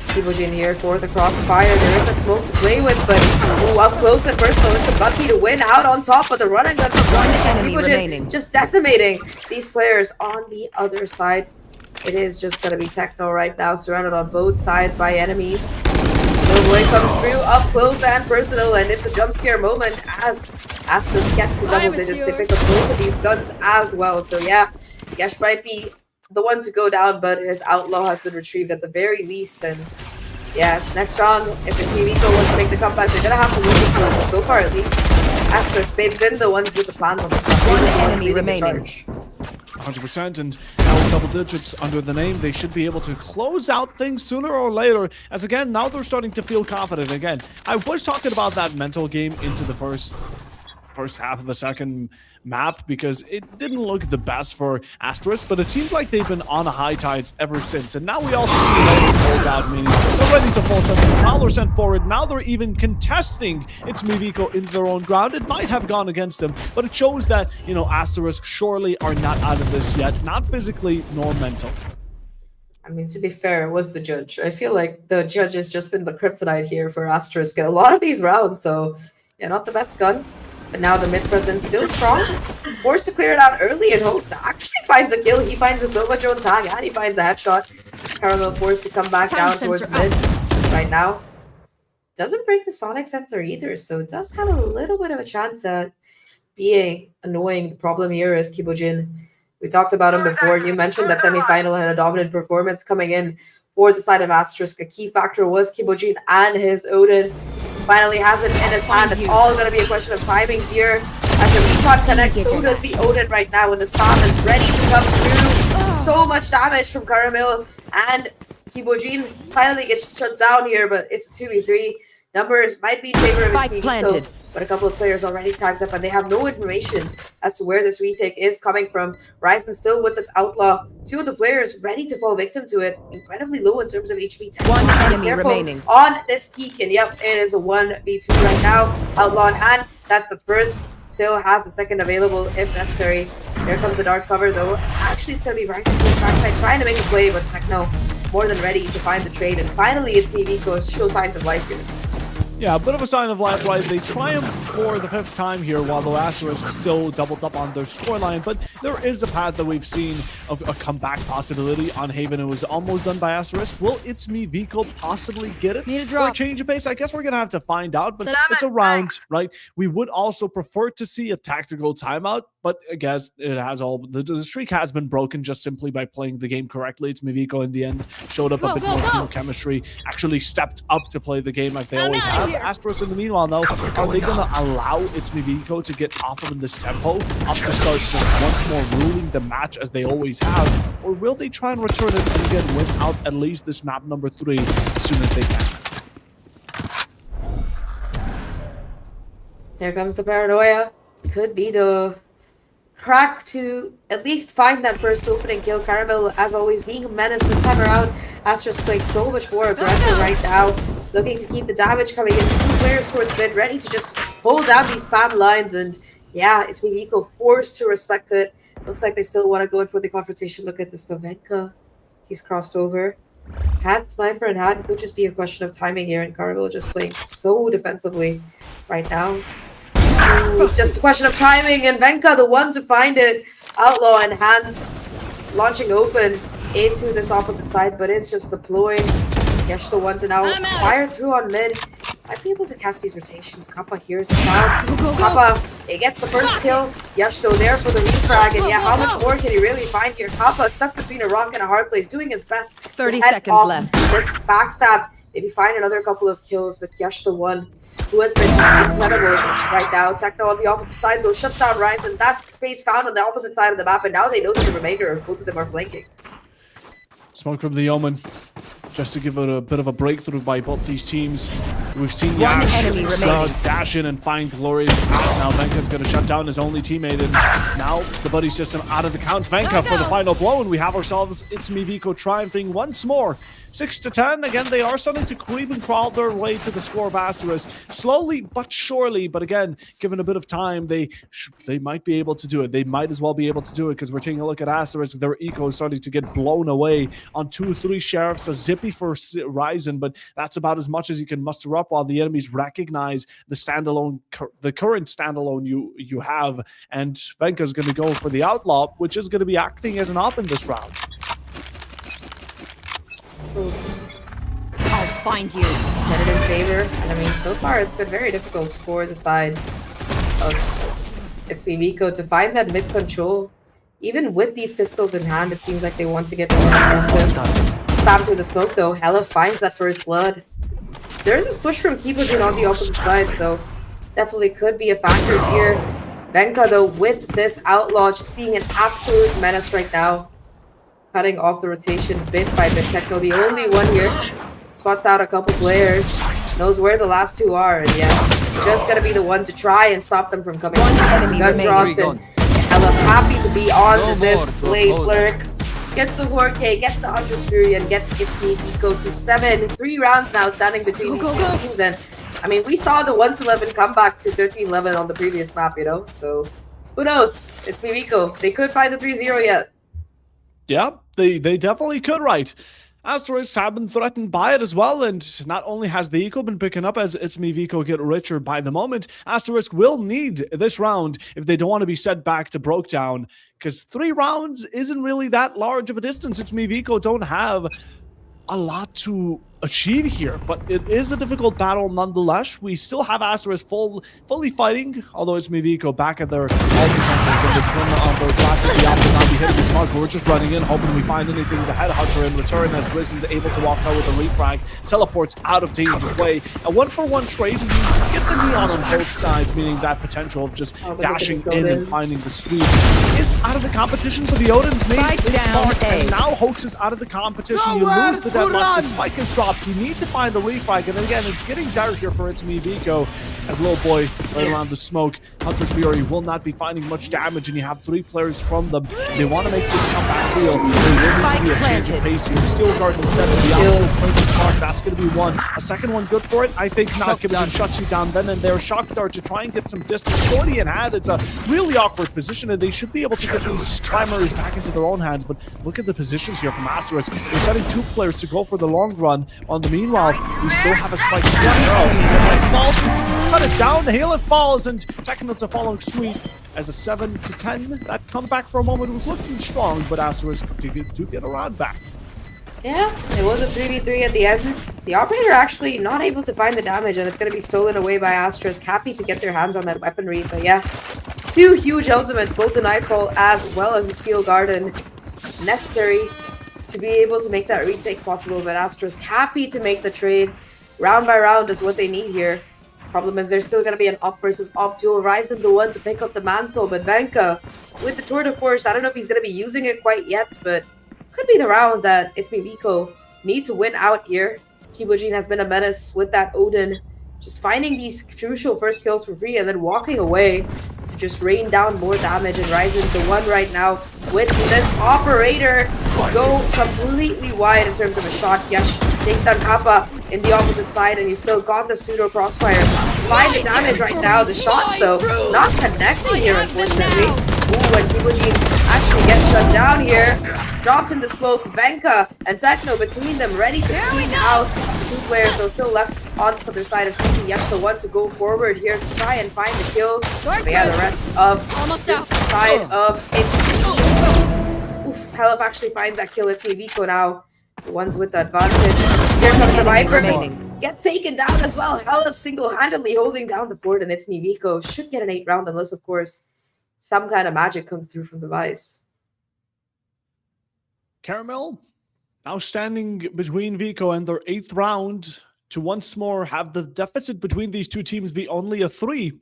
S2: Kibojin here for the crossfire. There is a smoke to play with, but ooh, up close and personal. It's the Bucky to win out on top, but the run and gun from one enemy remaining. Just decimating these players on the other side. It is just going to be Techno right now, surrounded on both sides by enemies. Little boy comes through up close and personal, and it's a jump scare moment as Asterisk get to double digits. They pick up both of these guns as well. So yeah, Yesh might be the one to go down, but his Outlaw has been retrieved at the very least. And yeah, next round, if ItsMeViko wants to make the comeback, they're gonna have to win this one. But so far, at least, Asterisk, they've been the ones with the plans on this map.
S4: One enemy remaining.
S3: 100%, and now with double digits under the name, they should be able to close out things sooner or later, as again, now they're starting to feel confident again. I was talking about that mental game into the first half of the second map, because it didn't look the best for Asterisk, but it seems like they've been on a high tides ever since. And now we also see them hold out, meaning they're ready to fall something. Now they're sent forward. Now they're even contesting ItsMeViko into their own ground. It might have gone against them, but it shows that, you know, Asterisk surely are not out of this yet, not physically nor mental.
S2: I mean, to be fair, it was the judge. I feel like the judge has just been the kryptonite here for Asterisk in a lot of these rounds. So yeah, not the best gun. But now the mid presence still strong. Forced to clear it out early in hopes actually finds a kill. He finds a Silva Drone tag and he finds the headshot. Caramel forced to come back down towards mid right now. Doesn't break the sonic sensor either, so it does have a little bit of a chance at being annoying. The problem here is Kibojin. We talked about him before. You mentioned that semifinal had a dominant performance coming in for the side of Asterisk. A key factor was Kibojin and his Odin. Finally has it in his hand. It's all going to be a question of timing here. As the recon connects, so does the Odin right now when the spam is ready to come through. So much damage from Caramel, and Kibojin finally gets shut down here, but it's a 2v3. Numbers might be in favor of ItsMeViko, but a couple of players already tagged up, and they have no information as to where this retake is coming from. Ryzen still with this Outlaw. Two of the players ready to fall victim to it. Incredibly low in terms of HP.
S4: One enemy remaining
S2: on this peak, and yep, it is a 1v2 right now. Outlaw in hand. That's the first. Still has the second available if necessary. Here comes the dark cover though. Actually, it's gonna be Ryzen from the backside trying to make a play, but Techno more than ready to find the trade. And finally, ItsMeViko show signs of life here.
S3: Yeah, a bit of a sign of life, right? They triumph for the 5th time here, while the Asterisk still doubled up on their scoreline. But there is a path that we've seen of a comeback possibility on Haven. It was almost done by Asterisk. Will ItsMeViko possibly get it?
S6: Need a
S3: For
S6: drop.
S3: a change of pace? I guess we're going to have to find out, but it's a round, right? We would also prefer to see a tactical timeout, but I guess it has all... The streak has been broken just simply by playing the game correctly. ItsMeViko in the end showed up a bit more team chemistry, actually stepped up to play the game like they always have. Asterisk in the meanwhile, though, are they going to allow ItsMeViko to get off of in this tempo up to start just once more ruling the match as they always have? Or will they try and return it and again win out at least this map number 3 as soon as they can?
S2: Here comes the paranoia. Could be the crack to at least find that first opening kill. Caramel, as always, being a menace this time around. Asterisk playing so much more aggressive right now, looking to keep the damage coming in. 2 players towards mid, ready to just hold down these spam lines. And yeah, ItsMeViko forced to respect it. Looks like they still want to go in for the confrontation. Look at this, Venka. He's crossed over. Has the sniper in hand. Could just be a question of timing here. And Caramel just playing so defensively right now. Ooh, it's just a question of timing, and Venka, the one to find it. Outlaw in hand, launching open into this opposite side, but it's just deploying. Yesh, the one to now fire through on mid. Might be able to catch these rotations. Kappa hears the sound. Kappa, he gets the first kill. Yesh, though, there for the refrag, and yeah, how much more can he really find here? Kappa stuck between a rock and a hard place, doing his best
S4: 30
S2: to head
S4: seconds
S2: off
S4: left.
S2: this backstab. maybe find another couple of kills, but Yash the one who has been incredible right now. Techno on the opposite side, though, shuts down Rise, and that's the space found on the opposite side of the map, and now they know that the remainder of both of them are flanking.
S3: Smoke from the Omen, just to give it a bit of a breakthrough by both these teams. We've seen
S4: One
S3: Yash
S4: enemy remaining.
S3: dash in and find glorious. Now Venka's going to shut down his only teammate, and now the buddy system out of the count. Venka for the final blow, and we have ourselves ItsMeViko triumphing once more. 6-10. Again, they are starting to creep and crawl their way to the score of Asterisk. Slowly but surely, but again, given a bit of time, they might be able to do it. They might as well be able to do it, because we're taking a look at Asterisk. Their eco is starting to get blown away on 2-3 Sheriffs. A zippy for Ryzen, but that's about as much as you can muster up while the enemies recognize the standalone, the current standalone you have. And Venka's going to go for the Outlaw, which is going to be acting as an op in this round.
S4: I'll find you.
S2: Set it in favor, and I mean, so far it's been very difficult for the side of ItsMeViko to find that mid control. Even with these pistols in hand, it seems like they want to get more aggressive. Spam through the smoke though. Hella finds that first blood. There's this push from Kibojin on the opposite side, so definitely could be a factor here. Venka though, with this Outlaw just being an absolute menace right now. Cutting off the rotation bit by bit. Techno, the only one here, spots out a couple players, knows where the last two are, and yeah, just gonna be the one to try and stop them from coming. Gun drops, and Ella happy to be on this blade lurk. Gets the 4K, gets the Hunter's Fury, and gets ItsMeViko to 7. 3 rounds now standing between these two teams, and I mean, we saw the 1-11 comeback to 13-11 on the previous map, you know, so who knows? ItsMeViko, they could find the 3-0 yet.
S3: Yeah, they definitely could, right? Asteroids have been threatened by it as well, and not only has the eco been picking up as ItsMeViko get richer by the moment, Asterisk will need this round if they don't want to be set back to broke down, because 3 rounds isn't really that large of a distance. ItsMeViko don't have a lot to achieve here, but it is a difficult battle nonetheless. We still have Asterisk fully fighting, although ItsMeViko back at their all potential. The twin on their classic Diablo will not be hitting this mark. We're just running in, hoping we find anything. The Headhunter in return as Rizen's able to walk out with a refrag, teleports out of Dave's way. A 1-for-1 trade, you get the neon on both sides, meaning that potential of just dashing in and finding the sweep is out of the competition for the Odin's mate. It's smart, and now Hoax is out of the competition. You lose the deadlock, the spike is dropped. You need to find the refrag, and again, it's getting dark here for ItsMeViko as Little Boy right around the smoke. Hunter's Fury will not be finding much damage, and you have 3 players from them. They want to make this comeback real. There will need to be a change of pace here. Steel Garden 7, the optimal point mark. That's going to be 1. A second one good for it? I think not. Kibojin shuts you down then and there. Shock Dart to try and get some distance. Shorty in hand. It's a really awkward position, and they should be able to get these primaries back into their own hands, but look at the positions here from Asterisk. They're setting 2 players to go for the long run. On the meanwhile, we still have a spike. Falls, cut it down. The Halo falls, and Techno to follow sweep as a 7-10. That comeback for a moment was looking strong, but Asterisk do get a round back.
S2: Yeah, it was a 3v3 at the end. The operator actually not able to find the damage, and it's going to be stolen away by Asterisk. Happy to get their hands on that weaponry, but yeah, 2 huge ultimates, both the Nightfall as well as the Steel Garden, necessary to be able to make that retake possible. But Asterisk happy to make the trade. Round by round is what they need here. Problem is, there's still going to be an op versus op duel. Ryzen the one to pick up the mantle, but Venka with the Tour de Force, I don't know if he's going to be using it quite yet, but could be the round that ItsMeViko need to win out here. Kibojin has been a menace with that Odin, just finding these crucial first kills for free and then walking away to just rain down more damage. And Ryzen the one right now with this operator go completely wide in terms of a shot. Yash takes down Kappa in the opposite side, and you still got the pseudo crossfire. Find the damage right now. The shots though not connecting here, unfortunately. Ooh, and Kibojin actually gets shut down here. Dropped in the smoke. Venka and Techno between them, ready to clean house. 2 players though still left on the other side of City. Yash the one to go forward here to try and find the kill. But yeah, the rest of this side of ItsMeViko. Oof, Helif actually finds that kill. ItsMeViko now the ones with the advantage. Here comes the Viper. Gets taken down as well. Helif single-handedly holding down the fort, and ItsMeViko should get an 8 round unless, of course, some kind of magic comes through from the Vice.
S3: Caramel now standing between Vico and their 8th round. to once more have the deficit between these two teams be only a 3.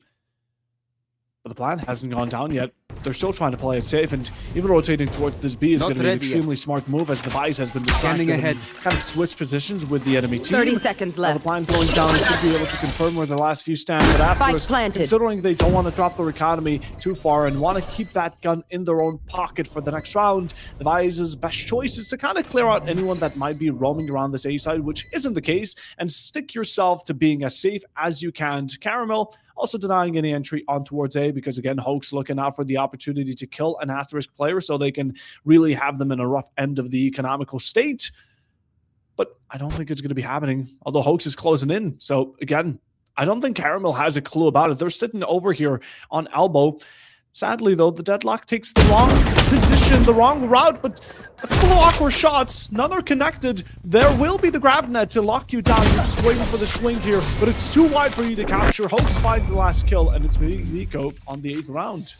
S3: But the plan hasn't gone down yet. They're still trying to play it safe, and even rotating towards this B is going to be an extremely smart move as the VALORANT has been distracted
S5: ahead.
S3: kind of switch positions with the enemy team.
S4: 30 seconds
S3: Now the
S4: left.
S3: plan going down should be able to confirm where the last few stand. But Asterisk,
S4: planted.
S3: considering they don't want to drop their economy too far and want to keep that gun in their own pocket for the next round, the VALORANT's best choice is to kind of clear out anyone that might be roaming around this A side, which isn't the case, and stick yourself to being as safe as you can. Caramel also denying any entry on towards A because, again, Hoax looking out for the opportunity to kill an Asterisk player so they can really have them in a rough end of the economical state. But I don't think it's going to be happening, although Hoax is closing in. So, again, I don't think Caramel has a clue about it. They're sitting over here on elbow. Sadly, though, the Deadlock takes the wrong position, the wrong route, but a couple of awkward shots. None are connected. There will be the grab net to lock you down. You're just waiting for the swing here, but it's too wide for you to capture. Hoax finds the last kill, and it's VALORANT on the 8th round.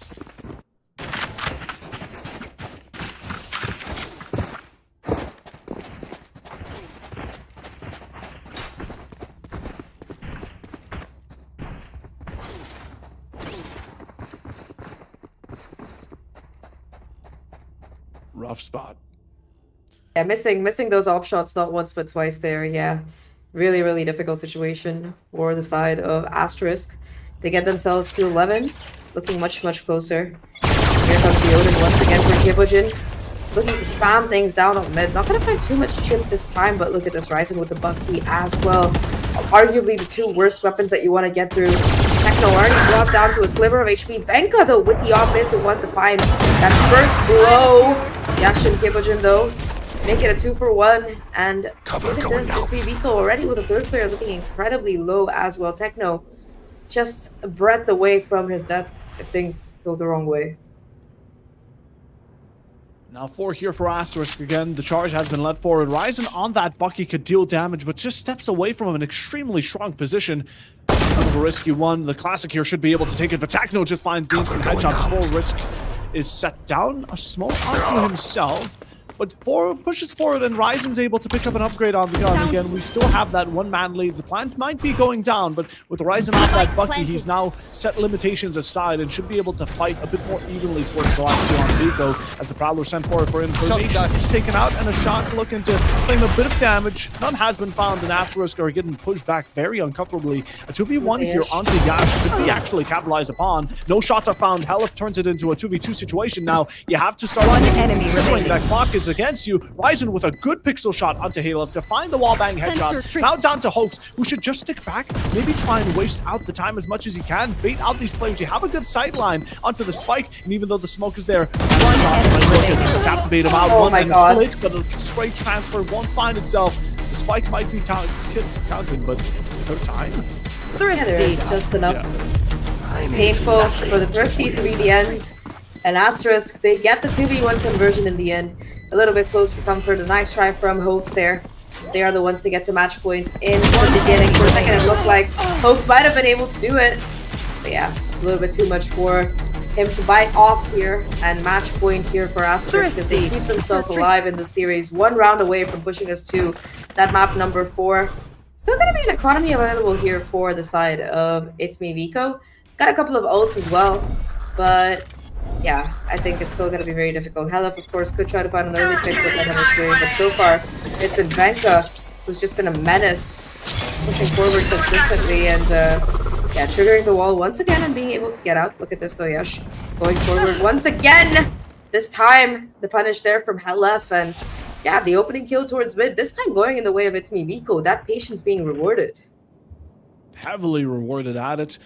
S3: Rough spot.
S2: Yeah, missing those op shots not once but twice there. Yeah, really difficult situation for the side of Asterisk. They get themselves to 11, looking much closer. Here comes the Odin once again for Kibojin, looking to spam things down on mid. Not gonna find too much chip this time, but look at this Ryzen with the Bucky as well. Arguably the two worst weapons that you want to get through. Techno already dropped down to a sliver of HP. Venka, though, with the op is the one to find that first blow. Yash and Kibojin, though, make it a 2-for-1. And look at this, ItsMeViko already with a third player looking incredibly low as well. Techno just a breath away from his death if things go the wrong way.
S3: Now 4 here for Asterisk again. The charge has been led forward. Ryzen on that Bucky could deal damage, but just steps away from him in an extremely strong position. Kind of a risky one. The Classic here should be able to take it, but Techno just finds the instant headshot before Risk is set down. A smoke onto himself, but pushes forward, and Ryzen's able to pick up an upgrade on the gun. Again, we still have that one-man lead. The plant might be going down, but with Ryzen off that Bucky, he's now set limitations aside and should be able to fight a bit more evenly towards the last two on Viko as the Prowler sent forward for information. He's taken out, and a shot looking to claim a bit of damage. None has been found, and Asterisk are getting pushed back very uncomfortably. A 2v1 here onto Yash could be actually capitalized upon. No shots are found. Helif turns it into a 2v2 situation now. You have to start considering that clock is against you. Ryzen with a good pixel shot onto Halef to find the wallbang headshot. Now down to Hoax, who should just stick back, maybe try and waste out the time as much as he can, bait out these players. You have a good sight line onto the spike, and even though the smoke is there, let's have to bait him out.
S2: Oh my god.
S3: Click, but a spray transfer won't find itself. The spike might be counted, but no time.
S2: Yeah, there is just enough. Painful for the Thrifty to be the end. And Asterisk, they get the 2v1 conversion in the end. A little bit close for comfort. A nice try from Hoax there. They are the ones to get to match point in the beginning. For a second, it looked like Hoax might have been able to do it. But yeah, a little bit too much for him to bite off here. And match point here for Asterisk as they keep themselves alive in the series. 1 round away from pushing us to that map number 4. Still going to be an economy available here for the side of ItsMeViko. Got a couple of ults as well. But yeah, I think it's still going to be very difficult. Helif, of course, could try to find an early pick with that Asterisk, but so far it's been Venka who's just been a menace, pushing forward consistently and yeah, triggering the wall once again and being able to get out. Look at this though, Yash going forward once again. This time the punish there from Helif, and yeah, the opening kill towards mid, this time going in the way of ItsMeViko. That patience being rewarded.
S3: Heavily rewarded at it.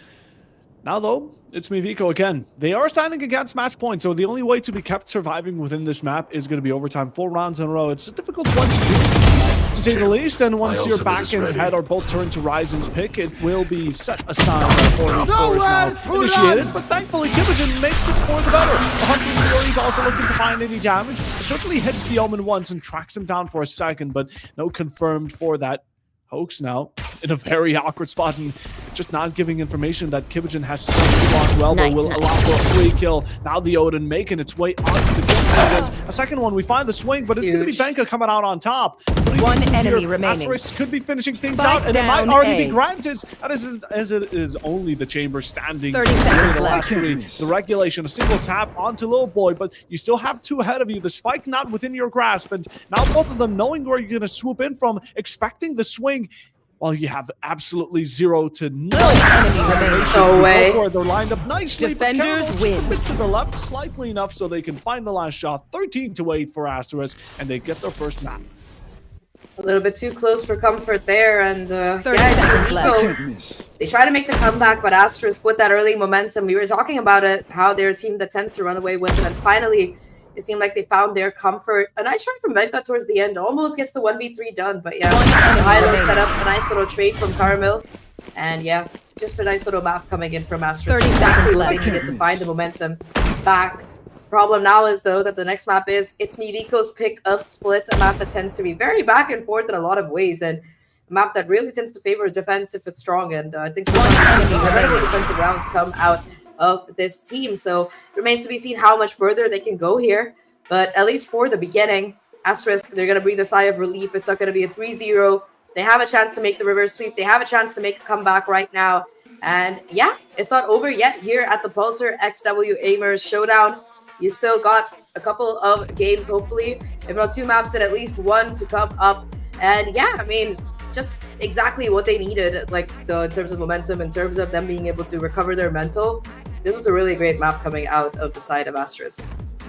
S3: Now though, ItsMeViko again. They are standing against match point, so the only way to be kept surviving within this map is going to be overtime. 4 rounds in a row. It's a difficult one to do, to say the least, and once your back and head are both turned to Ryzen's pick, it will be set aside before the is now initiated, but thankfully Kibojin makes it for the better. 100 is also looking to find any damage. It certainly hits the Omen once and tracks him down for a second, but no confirmed for that. Hoax now in a very awkward spot and just not giving information that Kibojin has slightly blocked well, but will allow for a free kill. Now the Odin making its way onto the kill And a second one, we find the swing, but it's going to be
S2: Huge.
S3: Venka coming out on top.
S4: One enemy remaining.
S3: Asterisk could be finishing things
S4: Spike
S3: out, and it might
S4: down
S3: already
S4: A.
S3: be granted. And as it is only the chamber standing.
S4: 30 seconds
S3: the
S4: left.
S3: last three. The regulation, a single tap onto Little Boy, but you still have two ahead of you. The spike not within your grasp, and now both of them knowing where you're going to swoop in from, expecting the swing. While you have absolutely 0 to nil.
S2: No way.
S3: They're lined up nicely.
S4: Defenders
S3: but
S4: win.
S3: A bit to the left, slightly enough so they can find the last shot. 13-8 for Asterisk, and they get their first map.
S2: A little bit too close for comfort there, and
S4: 30
S2: yeah,
S4: seconds
S2: ItsMeViko, they try to make the comeback, but Asterisk with that early momentum, we were talking about it, how they're a team that tends to run away with it, and finally, it seemed like they found their comfort. A nice try from Venka towards the end, almost gets the 1v3 done, but yeah, Hilo set up a nice little trade from Caramel, and yeah, just a nice little map coming in from Asterisk.
S4: 30
S2: Exactly
S4: seconds
S2: what they
S4: left.
S2: needed to find the momentum back. Problem now is, though, that the next map is ItsMeViko's pick of Split, a map that tends to be very back and forth in a lot of ways, and a map that really tends to favor defense if it's strong, and I think so incredible defensive rounds come out of this team, so remains to be seen how much further they can go here, but at least for the beginning, Asterisk, they're going to breathe a sigh of relief. It's not going to be a 3-0. They have a chance to make the reverse sweep. They have a chance to make a comeback right now, and yeah, it's not over yet here at the Pulsar X Waimers Showdown. You've still got a couple of games, hopefully, if not 2 maps, then at least 1 to come up. And yeah, I mean, just exactly what they needed, like in terms of momentum, in terms of them being able to recover their mental. This was a really great map coming out of the side of Asterisk.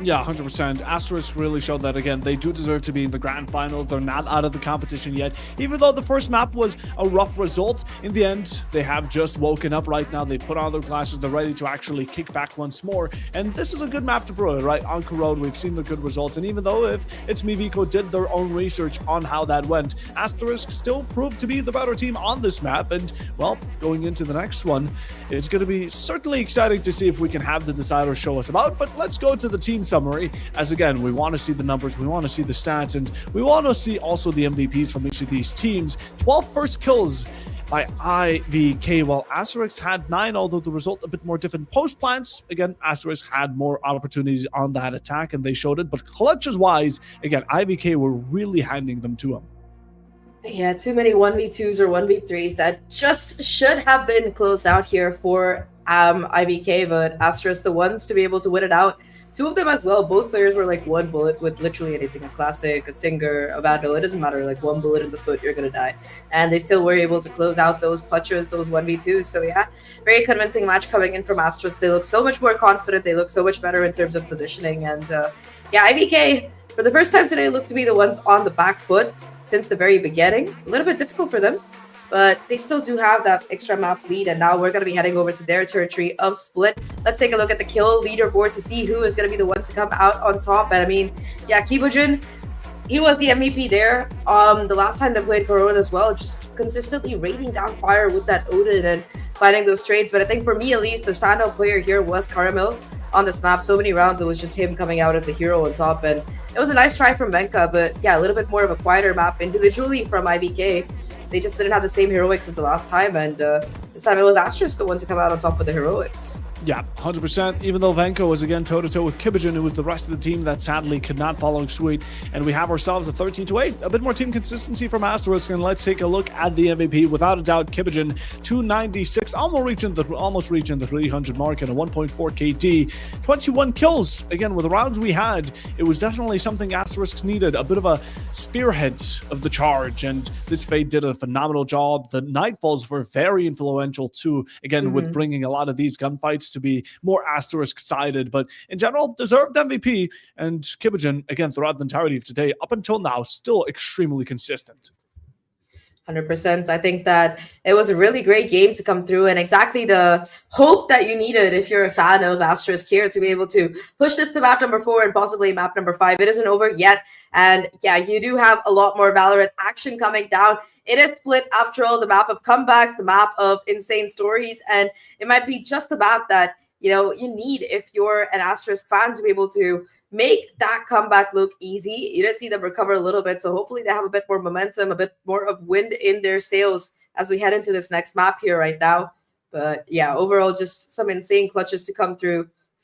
S3: Yeah, 100%. Asterisk really showed that again. They do deserve to be in the grand final. They're not out of the competition yet. Even though the first map was a rough result, in the end, they have just woken up right now. They put on their glasses. They're ready to actually kick back once more. And this is a good map to pro, right? On Road, we've seen the good results. And even though if ItsMeViko did their own research on how that went, Asterisk still proved to be the better team on this map. And, well, going into the next one, it's going to be certainly exciting to see if we can have the decider show us about. But let's go to the team summary, as again, we want to see the numbers, we want to see the stats, and we want to see also the MVPs from each of these teams. 12 first kills by IVK, while Asterisk had 9, although the result a bit more different. Post plants, again, Asterisk had more opportunities on that attack, and they showed it, but clutches wise, again, IVK were really handing them to them.
S2: Yeah, too many 1v2s or 1v3s that just should have been closed out here for IVK, but Asterisk the ones to be able to win it out. 2 of them as well. Both players were like 1 bullet with literally anything. A classic, a stinger, a vandal. It doesn't matter. Like 1 bullet in the foot, you're going to die. And they still were able to close out those clutches, those 1v2s. So yeah, very convincing match coming in from Asterisk. They look so much more confident. They look so much better in terms of positioning. And yeah, IVK, for the first time today, look to be the ones on the back foot since the very beginning. A little bit difficult for them, but they still do have that extra map lead, and now we're going to be heading over to their territory of Split. Let's take a look at the kill leaderboard to see who is going to be the one to come out on top. And I mean, yeah, Kibojin, he was the MVP there. The last time they played Corona as well, just consistently raining down fire with that Odin and finding those trades. But I think for me, at least, the standout player here was Caramel on this map. So many rounds, it was just him coming out as the hero on top. And it was a nice try from Venka, but yeah, a little bit more of a quieter map individually from IVK. They just didn't have the same heroics as the last time, and this time it was Asterisk the one to come out on top with the heroics.
S3: Yeah, 100%. Even though Venko was again toe-to-toe with Kibojin, who was the rest of the team that sadly could not follow suit. And we have ourselves a 13-8. A bit more team consistency from Asterisk. And let's take a look at the MVP. Without a doubt, Kibojin, 296, almost reaching the 300 mark and a 1.4 KD. 21 kills. Again, with the rounds we had, it was definitely something Asterisk needed. A bit of a spearhead of the charge. And this Fade did a phenomenal job. The Nightfalls were very influential too. Again, with bringing a lot of these gunfights to be more Asterisk-sided, but in general, deserved MVP. And Kibojin, again, throughout the entirety of today, up until now, still extremely consistent.
S2: 100%. I think that it was a really great game to come through, and exactly the hope that you needed if you're a fan of Asterisk here to be able to push this to map number 4 and possibly map number 5. It isn't over yet, and yeah, you do have a lot more Valorant action coming down. It is Split, after all, the map of comebacks, the map of insane stories, and it might be just the map that, you know, you need if you're an Asterisk fan to be able to make that comeback look easy. You did see them recover a little bit, so hopefully they have a bit more momentum, a bit more of wind in their sails as we head into this next map here right now. But yeah, overall, just some insane clutches to come through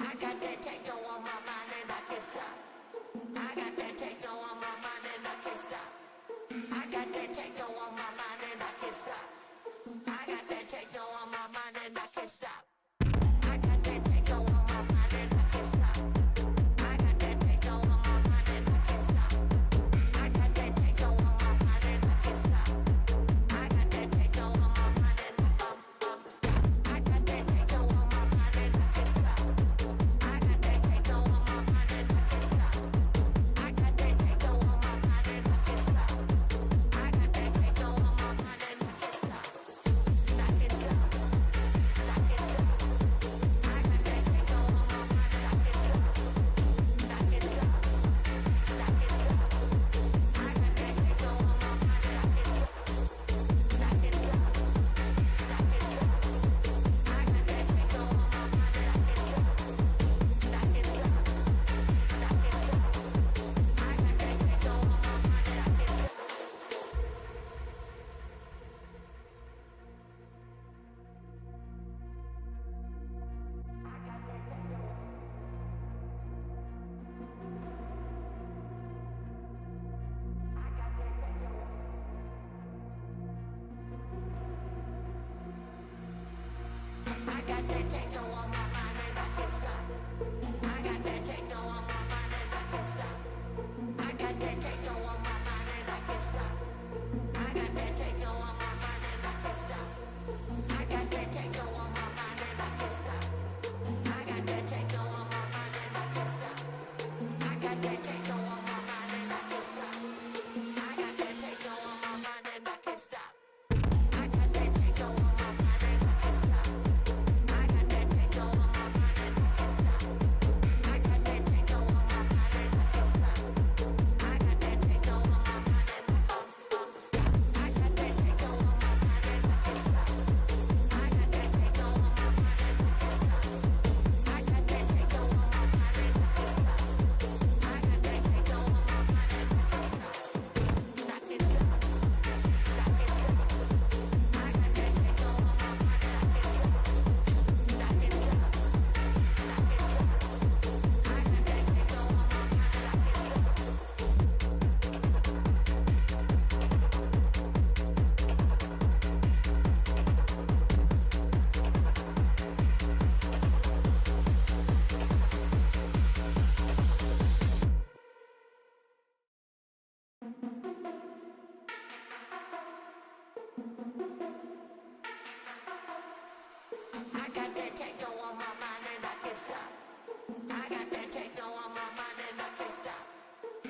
S1: I got that techno on my mind and I can't stop. I got that techno on my mind and I can't stop. I got that techno on my mind and I can't stop. I got that techno on my mind and I can't stop. I got that techno on my mind and I can't stop. I got that techno on my mind and I can't stop. I got that techno on my mind and I can't stop. I got that techno on my mind and I stop. I got that techno on my mind and I can't stop. I got that techno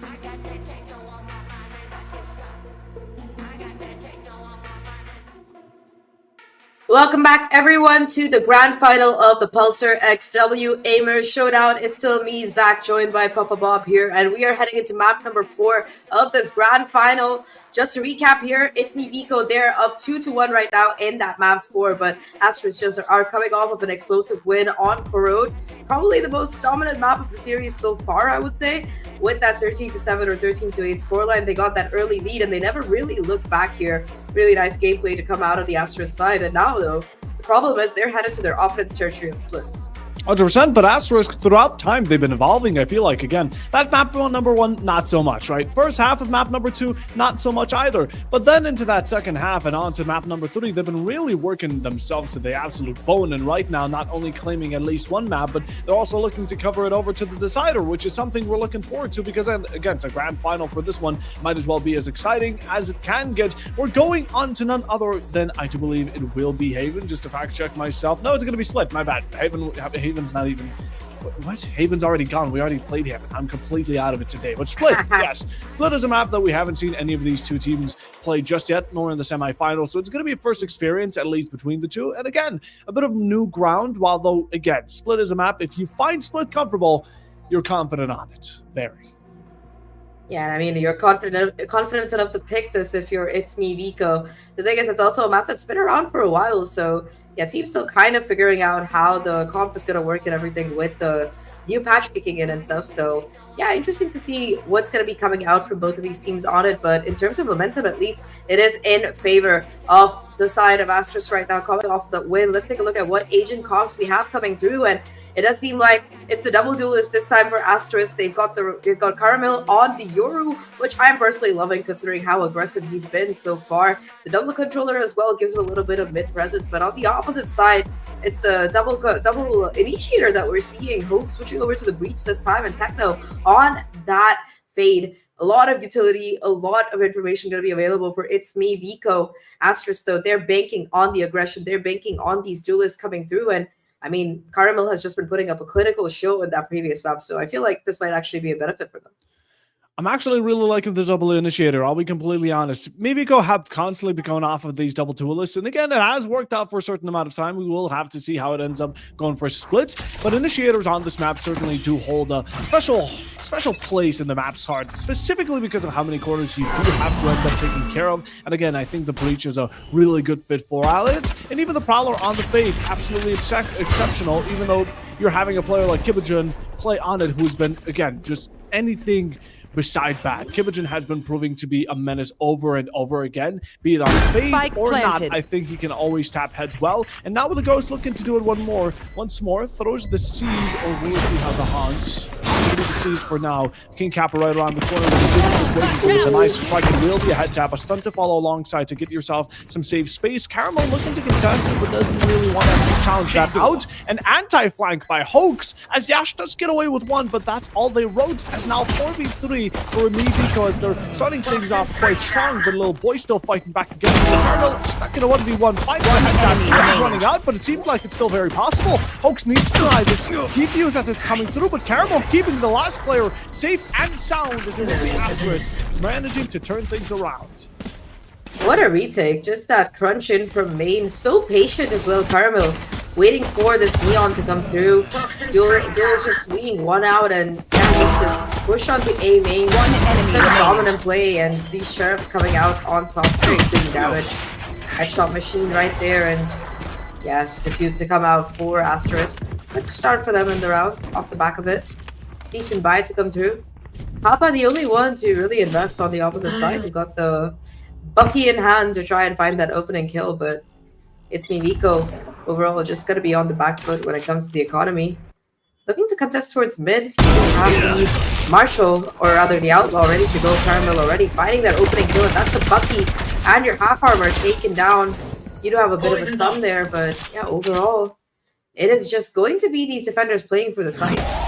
S1: I got that techno on my mind and I can't stop. I got that techno on my mind and
S2: Welcome back, everyone, to the grand final of the Pulsar X Waimers Showdown. It's still me, Zach, joined by Papa Bob here, and we are heading into map number 4 of this grand final. Just to recap here, ItsMeViko, they're up 2-1 right now in that map score, but Asterisk just are coming off of an explosive win on Corrode. Probably the most dominant map of the series so far, I would say. With that 13-7 or 13-8 scoreline, they got that early lead, and they never really looked back here. Really nice gameplay to come out of the Asterisk side, and now, though, the problem is they're headed to their opponent's territory of split.
S3: 100%, but Asterisk, throughout time, they've been evolving, I feel like. Again, that map number 1, not so much, right? First half of map number 2, not so much either. But then into that second half and on to map number 3, they've been really working themselves to the absolute bone. And right now, not only claiming at least one map, but they're also looking to cover it over to the Decider, which is something we're looking forward to because, again, it's a grand final for this one. Might as well be as exciting as it can get. We're going on to none other than, I do believe it will be Haven, just to fact check myself. No, it's going to be Split, my bad. Haven's not even... What? Haven's already gone. We already played Haven. I'm completely out of it today. But Split, yes. Split is a map that we haven't seen any of these two teams play just yet, nor in the semifinals. So it's going to be a first experience, at least between the two. And again, a bit of new ground, while though, again, Split is a map. If you find Split comfortable, you're confident on it. Very.
S2: Yeah, and I mean, you're confident enough to pick this if you're ItsMeViko. The thing is, it's also a map that's been around for a while, so yeah, team's still kind of figuring out how the comp is going to work and everything with the new patch kicking in and stuff. So yeah, interesting to see what's going to be coming out from both of these teams on it. But in terms of momentum, at least, it is in favor of the side of Asterisk right now, coming off the win. Let's take a look at what agent comps we have coming through, and it does seem like it's the double duelist this time for Asterisk. They've got Caramel on the Yoru, which I'm personally loving considering how aggressive he's been so far. The double controller as well gives him a little bit of mid presence, but on the opposite side, it's the double initiator that we're seeing. Hope switching over to the breach this time, and Techno on that fade. A lot of utility, a lot of information going to be available for ItsMeViko. Asterisk, though, they're banking on the aggression. They're banking on these duelists coming through, and I mean, Caramel has just been putting up a clinical show in that previous map, so I feel like this might actually be a benefit for them.
S3: I'm actually really liking the double initiator, I'll be completely honest. MEViko have constantly been going off of these double duelists, and again, it has worked out for a certain amount of time. We will have to see how it ends up going for splits, but initiators on this map certainly do hold a special place in the map's heart, specifically because of how many corners you do have to end up taking care of. And again, I think the breach is a really good fit for it, and even the prowler on the fade, absolutely exceptional, even though you're having a player like Kibajun play on it, who's been, again, just anything beside bad. Kibajun has been proving to be a menace over and over again, be it on fade or not. I think he can always tap heads well. And now with the Ghost looking to do it once more, throws the C's, or we'll see how the Honks. The C's for now. King Kappa right around the corner. Just waiting for the nice strike, and will be a head tap, a stun to follow alongside to get yourself some safe space. Caramel looking to contest it, but doesn't really want to challenge that out. An anti-flank by Hoax, as Yash does get away with one, but that's all they wrote, as now 4v3 for MEViko, as they're starting things off quite strong, but little boy still fighting back against the Caramel, stuck in a 1v1 fight. He's running out, but it seems like it's still very possible. Hoax needs to deny this defuse as it's coming through, but Caramel keeping the last player safe and sound as it will be Asterisk, managing to turn things around.
S2: What a retake. Just that crunch in from main. So patient as well, Caramel. Waiting for this Neon to come through. Duel's just weeding one out, and just this push onto A main. One enemy. Such a dominant play, and these Sheriffs coming out on top. Very big damage. Headshot machine right there, and yeah, Diffuse to come out for Asterisk. Good start for them in the round, off the back of it. Decent buy to come through. Papa, the only one to really invest on the opposite side. He got the Bucky in hand to try and find that opening kill, but ItsMeViko overall just going to be on the back foot when it comes to the economy. Looking to contest towards mid. You have the Marshall, or rather the Outlaw, ready to go. Caramel already finding that opening kill, and that's the Bucky, and your half armor taken down. You do have a bit of a stun there, but yeah, overall, it is just going to be these defenders playing for the sites.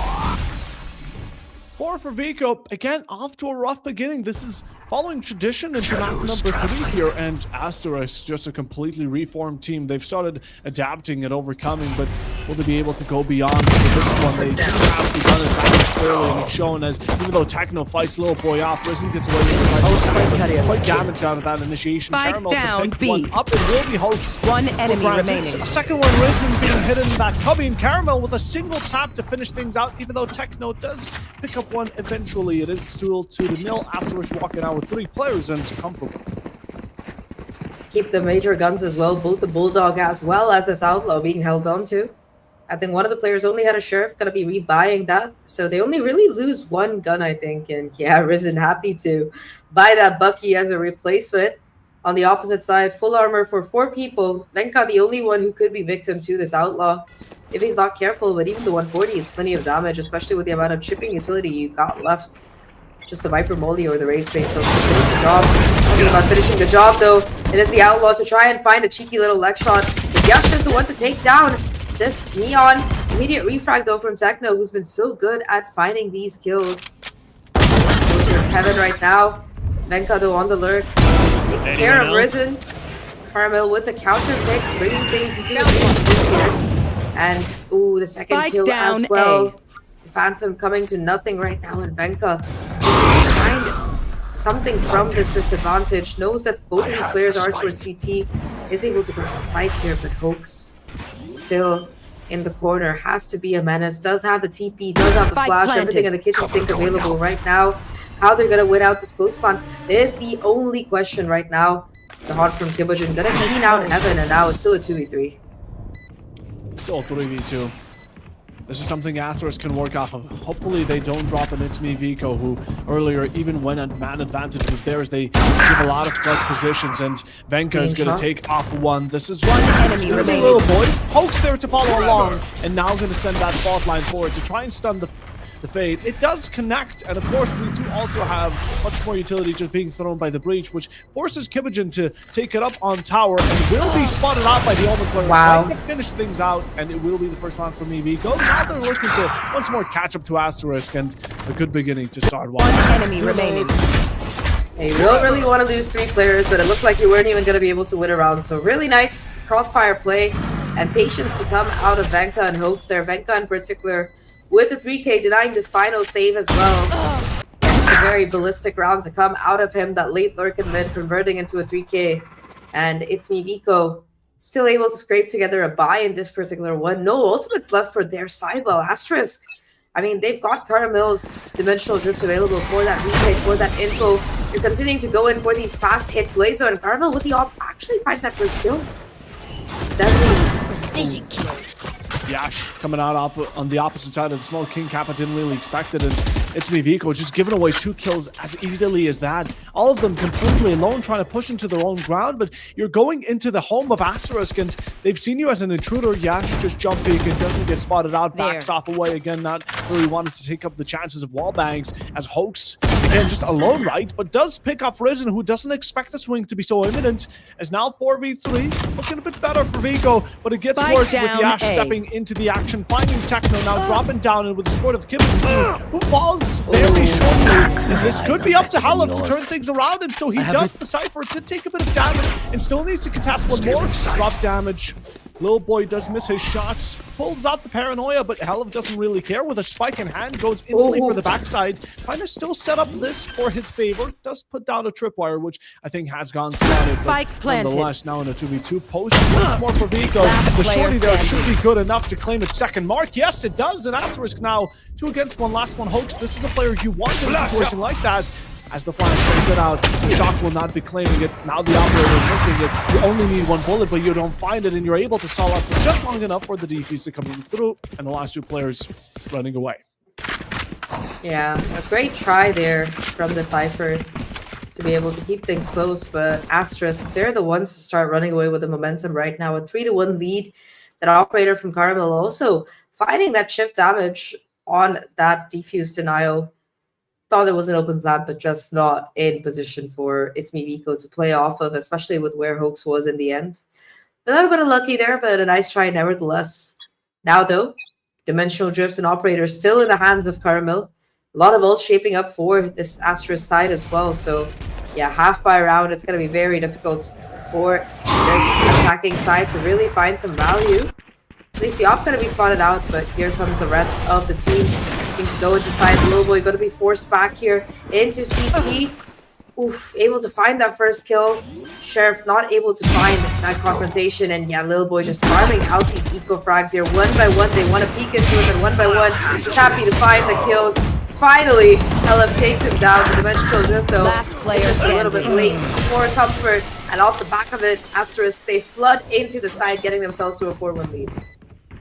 S3: 4 for Viko, again, off to a rough beginning. This is following tradition into map number 3 here, and Asterisk, just a completely reformed team. They've started adapting and overcoming, but will they be able to go beyond for this one? They do have to run advantage clearly, and it's shown as, even though Techno fights Little Boy off, Risen gets away with it. Quite damaged out of that initiation. Caramel to pick one up, it will be Hoax.
S4: One enemy remaining.
S3: A second one, Risen being hidden in that cubby, and Caramel with a single tap to finish things out, even though Techno does pick up one eventually. It is still 2-0. Afterwards walking out with 3 players and comfortable.
S2: Keep the major guns as well, both the Bulldog as well as this Outlaw being held on to. I think one of the players only had a Sheriff, gonna be rebuying that, so they only really lose one gun, I think. And yeah, Risen happy to buy that Bucky as a replacement. On the opposite side, full armor for 4 people. Venka, the only one who could be victim to this Outlaw. if he's not careful, but even the 140 is plenty of damage, especially with the amount of chipping utility you got left. Just the Viper Molly or the Raise Base, so finish the job. Talking about finishing the job though, it is the Outlaw to try and find a cheeky little leg shot. But Yash is the one to take down this Neon. Immediate refrag though from Techno, who's been so good at finding these kills. Going towards Heaven right now. Venka though on the lurk. Takes care of Risen. Caramel with the counter pick, bringing things to the here. And ooh, the second
S4: Spike
S2: kill
S4: down
S2: as well.
S4: A.
S2: Phantom coming to nothing right now, and Venka find something from this disadvantage. Knows that both of these players are towards CT. Is able to go for the spike here, but Hoax still in the corner. Has to be a menace. Does have the TP, does have the
S4: Spike
S2: flash,
S4: planted.
S2: everything in the kitchen sink available right now. How they're gonna win out this post plant is the only question right now. The hard from Kibojin gonna clean out Heaven, and now it's still a 2v3.
S3: Still 3v2. This is something Asterisk can work off of. Hopefully they don't drop an ItsMeViko, who earlier, even when at man advantage was theirs, they give a lot of clutch positions, and Venka is going to take off one. This is
S4: One enemy remaining.
S3: Little boy. Hoax there to follow along, and now going to send that fault line forward to try and stun the Fade. It does connect, and of course we do also have much more utility just being thrown by the breach, which forces Kibojin to take it up on tower and will be spotted out by the Omen player.
S2: Wow.
S3: Trying to finish things out, and it will be the first round for ItsMeViko. Now they're looking to once more catch up to Asterisk, and a good beginning to start.
S4: One enemy remaining.
S2: They don't really want to lose 3 players, but it looked like you weren't even going to be able to win a round. So really nice crossfire play and patience to come out of Venka and Hoax there. Venka in particular with the 3K denying this final save as well. It's a very ballistic round to come out of him. That late lurk in mid converting into a 3K. And ItsMeViko still able to scrape together a buy in this particular one. No ultimates left for their side. Well, Asterisk, I mean, they've got Caramel's Dimensional Drift available for that replay, for that info. You're continuing to go in for these fast hit plays though, and Caramel with the op actually finds that first kill. It's definitely precision kill.
S3: Yash coming out on the opposite side of the small King Kappa didn't really expect it, and ItsMeViko just giving away 2 kills as easily as that. All of them completely alone, trying to push into their own ground, but you're going into the home of Asterisk, and they've seen you as an intruder. Yash just jump peek and doesn't get spotted out, backs off away again, not really wanting to take up the chances of wall bangs, as Hoax, again, just alone, right? But does pick off Risen, who doesn't expect the swing to be so imminent, as now 4v3, looking a bit better for Vico, but it gets
S4: Spike
S3: worse with
S4: down
S3: Yash
S4: A.
S3: stepping into the action, finding Techno now dropping down, and with the support of Kibojin, who falls very shortly. And this could be up to Halef to turn things around, and so he does the Cypher to take a bit of damage and still needs to contest one more. Drop damage. Little boy does miss his shots, pulls out the paranoia, but Halef doesn't really care. With a spike in hand, goes instantly for the backside, trying to still set up this for his favor. Does put down a tripwire, which I think has gone spotted.
S4: Spike planted.
S3: Nonetheless, now in a 2v2 post. Once more for Vico. The
S4: player
S3: shorty there
S4: standing.
S3: should be good enough to claim its second mark. Yes, it does. And Asterisk now 2 against 1. Last one, Hoax. This is a player you want in a situation like that. As the flash sends it out, the shock will not be claiming it. Now the operator missing it. You only need 1 bullet, but you don't find it, and you're able to stall out for just long enough for the defuse to come through, and the last 2 players running away.
S2: Yeah, a great try there from the Cypher to be able to keep things close, but Asterisk, they're the ones to start running away with the momentum right now. A 3-1 lead. That operator from Caramel also finding that chip damage on that defuse denial. Thought it was an open plant, but just not in position for ItsMeViko to play off of, especially with where Hoax was in the end. A little bit of lucky there, but a nice try nevertheless. Now though, Dimensional Drifts and Operators still in the hands of Caramel. A lot of ults shaping up for this Asterisk side as well. So yeah, half by round, it's going to be very difficult for this attacking side to really find some value. At least the op's going to be spotted out, but here comes the rest of the team. Looking to go into side. Little boy going to be forced back here into CT. Oof, able to find that first kill. Sheriff not able to find that confrontation, and yeah, Little Boy just farming out these eco frags here. 1 by 1, they want to peek into it, and 1 by 1, happy to find the kills. Finally, Halef takes him down. The Dimensional Drift, though, it's just a little bit late for comfort, and off the back of it, Asterisk, they flood into the side, getting themselves to a 4-1 lead.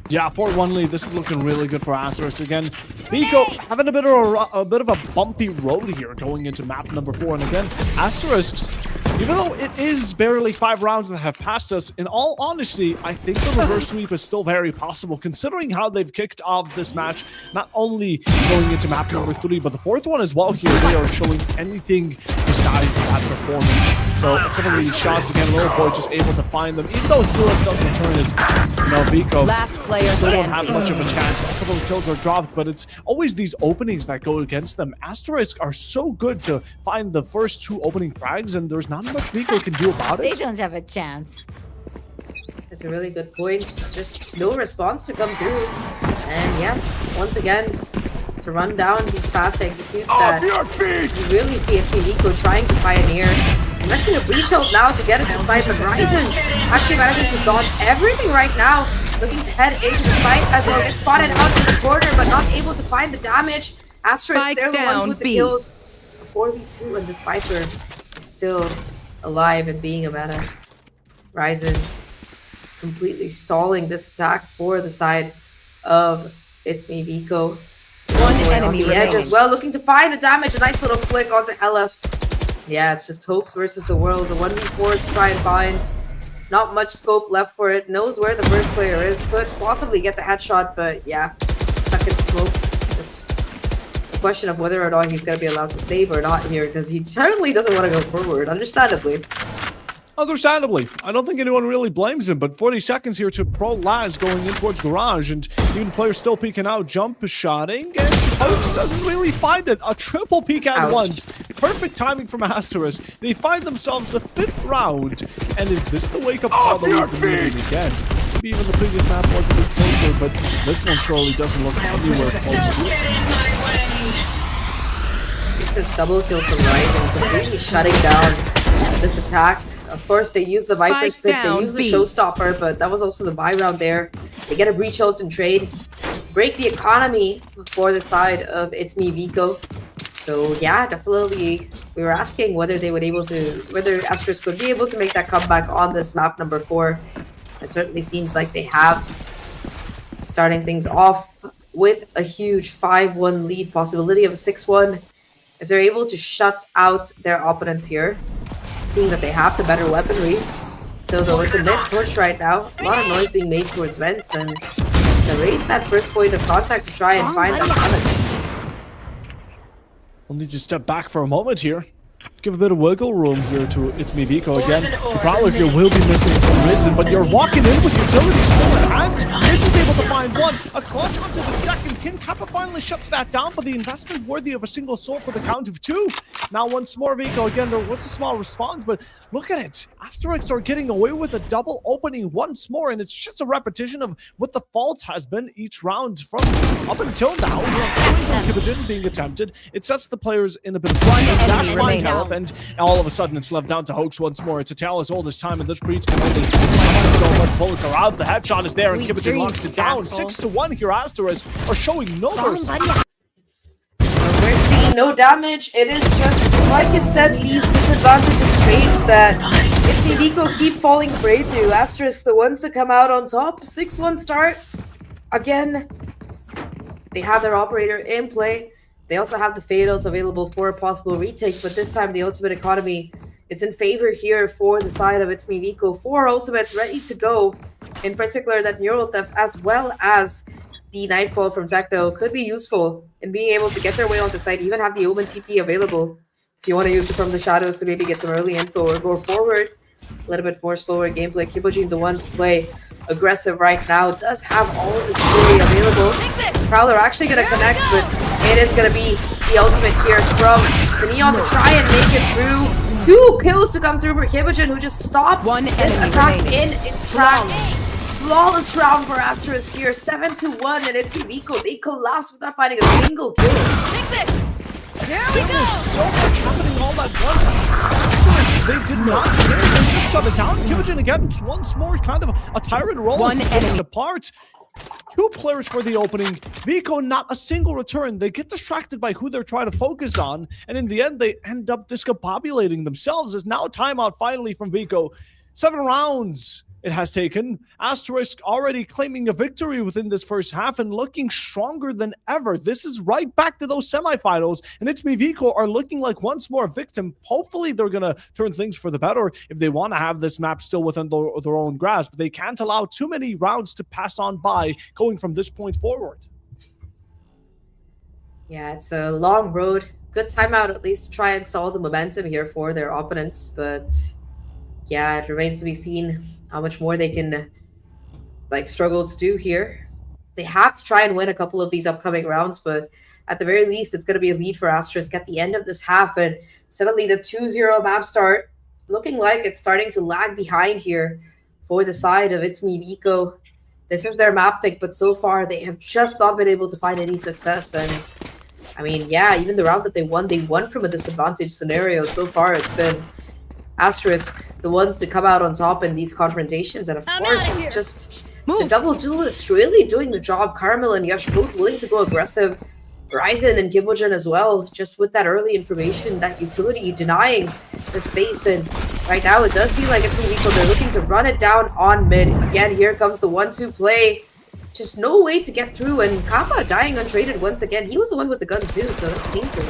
S3: Yeah, 4-1 lead. This is looking really good for Asterisk again. Vico having a bit of a bumpy road here going into map number 4. And again, Asterisk Even though it is barely 5 rounds that have passed us, in all honesty, I think the reverse sweep is still very possible, considering how they've kicked off this match, not only going into map number 3, but the 4th one as well here. They are showing anything besides that performance. So a couple of these shots again, Little Boy just able to find them. Even though Hero does return his, VIKO
S4: Last player
S3: still don't have
S4: standing.
S3: much of a chance. A couple of kills are dropped, but it's always these openings that go against them. Asterisk are so good to find the first 2 opening frags, and there's not much VIKO can do about
S6: They
S3: it.
S6: don't have a chance.
S2: It's a really good point. Just no response to come through. And yeah, once again, to run down these fast executes that you really see ItsMeViko trying to pioneer. Investing a breach ult now to get into sight, but Ryzen actually managing to dodge everything right now. Looking to head into the fight as well. Gets spotted out in the corner, but not able to find the damage. Asterisk,
S4: Spike
S2: they're the ones
S4: down,
S2: with the
S4: B.
S2: kills. A 4v2, and this Viper is still alive and being a menace. Ryzen completely stalling this attack for the side of ItsMeViko.
S4: One
S2: On
S4: enemy
S2: the edge
S4: remaining.
S2: as well, looking to find the damage. A nice little flick onto Helef. Yeah, it's just Hoax versus the world. The 1v4 to try and find. Not much scope left for it. Knows where the first player is. Could possibly get the headshot, but yeah, stuck in the smoke. Just a question of whether or not he's going to be allowed to save or not here, because he certainly doesn't want to go forward, understandably.
S3: Understandably, I don't think anyone really blames him, but 40 seconds here to Pro Laz going in towards Garage, and even players still peeking out, jump shotting, and Hoax doesn't really find it. A triple peek at
S2: Ouch.
S3: once. Perfect timing from Asterisk. They find themselves the 5th round, and is this the wake-up call that we've been needing again? Maybe even the previous map was a bit closer, but this one surely doesn't look anywhere close to it.
S2: Just this double kill from Ryzen, completely shutting down this attack. Of course, they use the Viper's
S4: Spike
S2: pick, they
S4: down,
S2: use the
S4: B.
S2: Showstopper, but that was also the buy round there. They get a breach ult and trade, break the economy for the side of ItsMeViko. So yeah, definitely, we were asking whether they would whether Asterisk would be able to make that comeback on this map number 4. It certainly seems like they have. Starting things off with a huge 5-1 lead, possibility of a 6-1. If they're able to shut out their opponents here, seeing that they have the better weaponry. Still though, it's a mid push right now. A lot of noise being made towards vents, and to raise that first point of contact to try and find that damage.
S3: We'll need to step back for a moment here. Give a bit of wiggle room here to ItsMeViko again. The Prowler here will be missing from Risen, but you're walking in with utility still in hand. Risen's able to find one. A clutch onto the second. King Kappa finally shuts that down, but the investment worthy of a single soul for the count of 2. Now once more, VIKO again, there was a small response, but look at it. Asterix are getting away with a double opening once more, and it's just a repetition of what the fault has been each round from up until now. Kibogen being attempted. It sets the players in a bit of
S4: One
S3: dash
S4: enemy
S3: line
S4: remaining.
S3: health, and all of a sudden it's left down to Hoax once more. It's a tale as old as time, and this breach can only so much. Bullets are out. The headshot is there, and
S4: Sweet
S3: Kibogen locks it down.
S4: dreams, asshole.
S3: 6-1 here. Asterisk are showing no mercy.
S2: We're seeing no damage. It is just, like you said, these disadvantages trades that ItsMeViko keep falling prey to. Asterisk, the ones to come out on top. 6-1 start. Again, they have their operator in play. They also have the Fatals available for a possible retake, but this time the ultimate economy, it's in favor here for the side of ItsMeViko. 4 ultimates ready to go. In particular, that Neural Theft as well as the Nightfall from Techno could be useful in being able to get their way onto site, even have the Omen TP available if you want to use it from the shadows to maybe get some early info or go forward. A little bit more slower gameplay. Kibogen, the one to play aggressive right now, does have all of his fury available. Prowler actually going to connect, but it is going to be the ultimate here from the Neon to try and make it through. 2 kills to come through for Kibogen, who just stops
S4: One
S2: this
S4: enemy
S2: attack
S4: remaining.
S2: in its tracks. Flawless round for Asterisk here, 7-1, and ItsMeViko, they collapse without finding a single kill.
S3: There was so much happening all at once. They did not care. They just shut it down. Kibogen again, it's once more kind of a tyrant role.
S4: One
S3: Takes
S4: enemy.
S3: apart. 2 players for the opening. VIKO, not a single return. They get distracted by who they're trying to focus on, and in the end, they end up discombobulating themselves. It's now timeout finally from VIKO. 7 rounds. it has taken. Asterisk already claiming a victory within this first half and looking stronger than ever. This is right back to those semifinals, and ItsMeViko are looking like once more a victim. Hopefully they're going to turn things for the better if they want to have this map still within their own grasp. They can't allow too many rounds to pass on by going from this point forward.
S2: Yeah, it's a long road. Good timeout at least to try and stall the momentum here for their opponents, but yeah, it remains to be seen how much more they can struggle to do here. They have to try and win a couple of these upcoming rounds, but at the very least, it's going to be a lead for Asterisk at the end of this half, and suddenly the 2-0 map start looking like it's starting to lag behind here for the side of ItsMeViko. This is their map pick, but so far they have just not been able to find any success, and I mean, yeah, even the round that they won from a disadvantage scenario. So far, it's been Asterisk, the ones to come out on top in these confrontations. And of course, just the double duelist really doing the job. Caramel and Yash both willing to go aggressive. Ryzen and Gibogen as well, just with that early information, that utility denying the space. And right now, it does seem like ItsMeViko, they're looking to run it down on mid. Again, here comes the 1-2 play. Just no way to get through, and Kappa dying untraded once again. He was the one with the gun too, so that's painful.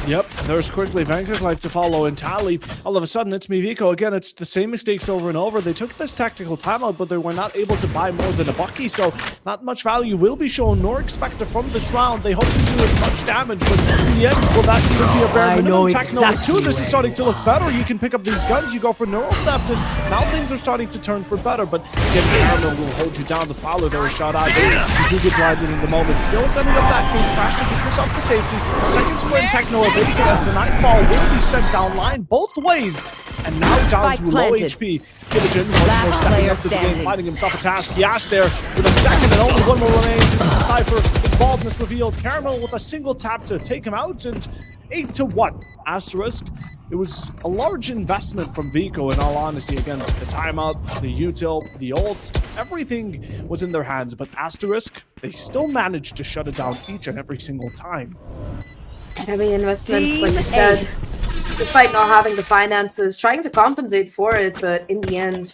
S3: Yep, there's quickly Vanker's life to follow and Tally. All of a sudden, ItsMeViko, again, it's the same mistakes over and over. They took this tactical timeout, but they were not able to buy more than a bucky, so not much value will be shown nor expected from this round. They hope to do as much damage, but in the end, will that even be a bare minimum? Techno 2, this is starting to look better. You can pick up these guns, you go for neural theft, and now things are starting to turn for better, but again, Caramel will hold you down. The Prowler there is shot out. You do get blinded in the moment. Still sending up that game crash to get yourself to safety. The second sprint Techno ability as the Nightfall will be sent down line both ways. And now down to low HP. Gibogen once more stepping up to the game, finding himself a task. Yash there with a second and only one more remaining. Cypher, his baldness revealed. Caramel with a single tap to take him out, and 8-1. Asterisk. It was a large investment from Viko, in all honesty. Again, the timeout, the util, the ults, everything was in their hands. But Asterisk, they still managed to shut it down each and every single time.
S2: And I mean, investments, like you said, despite not having the finances, trying to compensate for it, but in the end,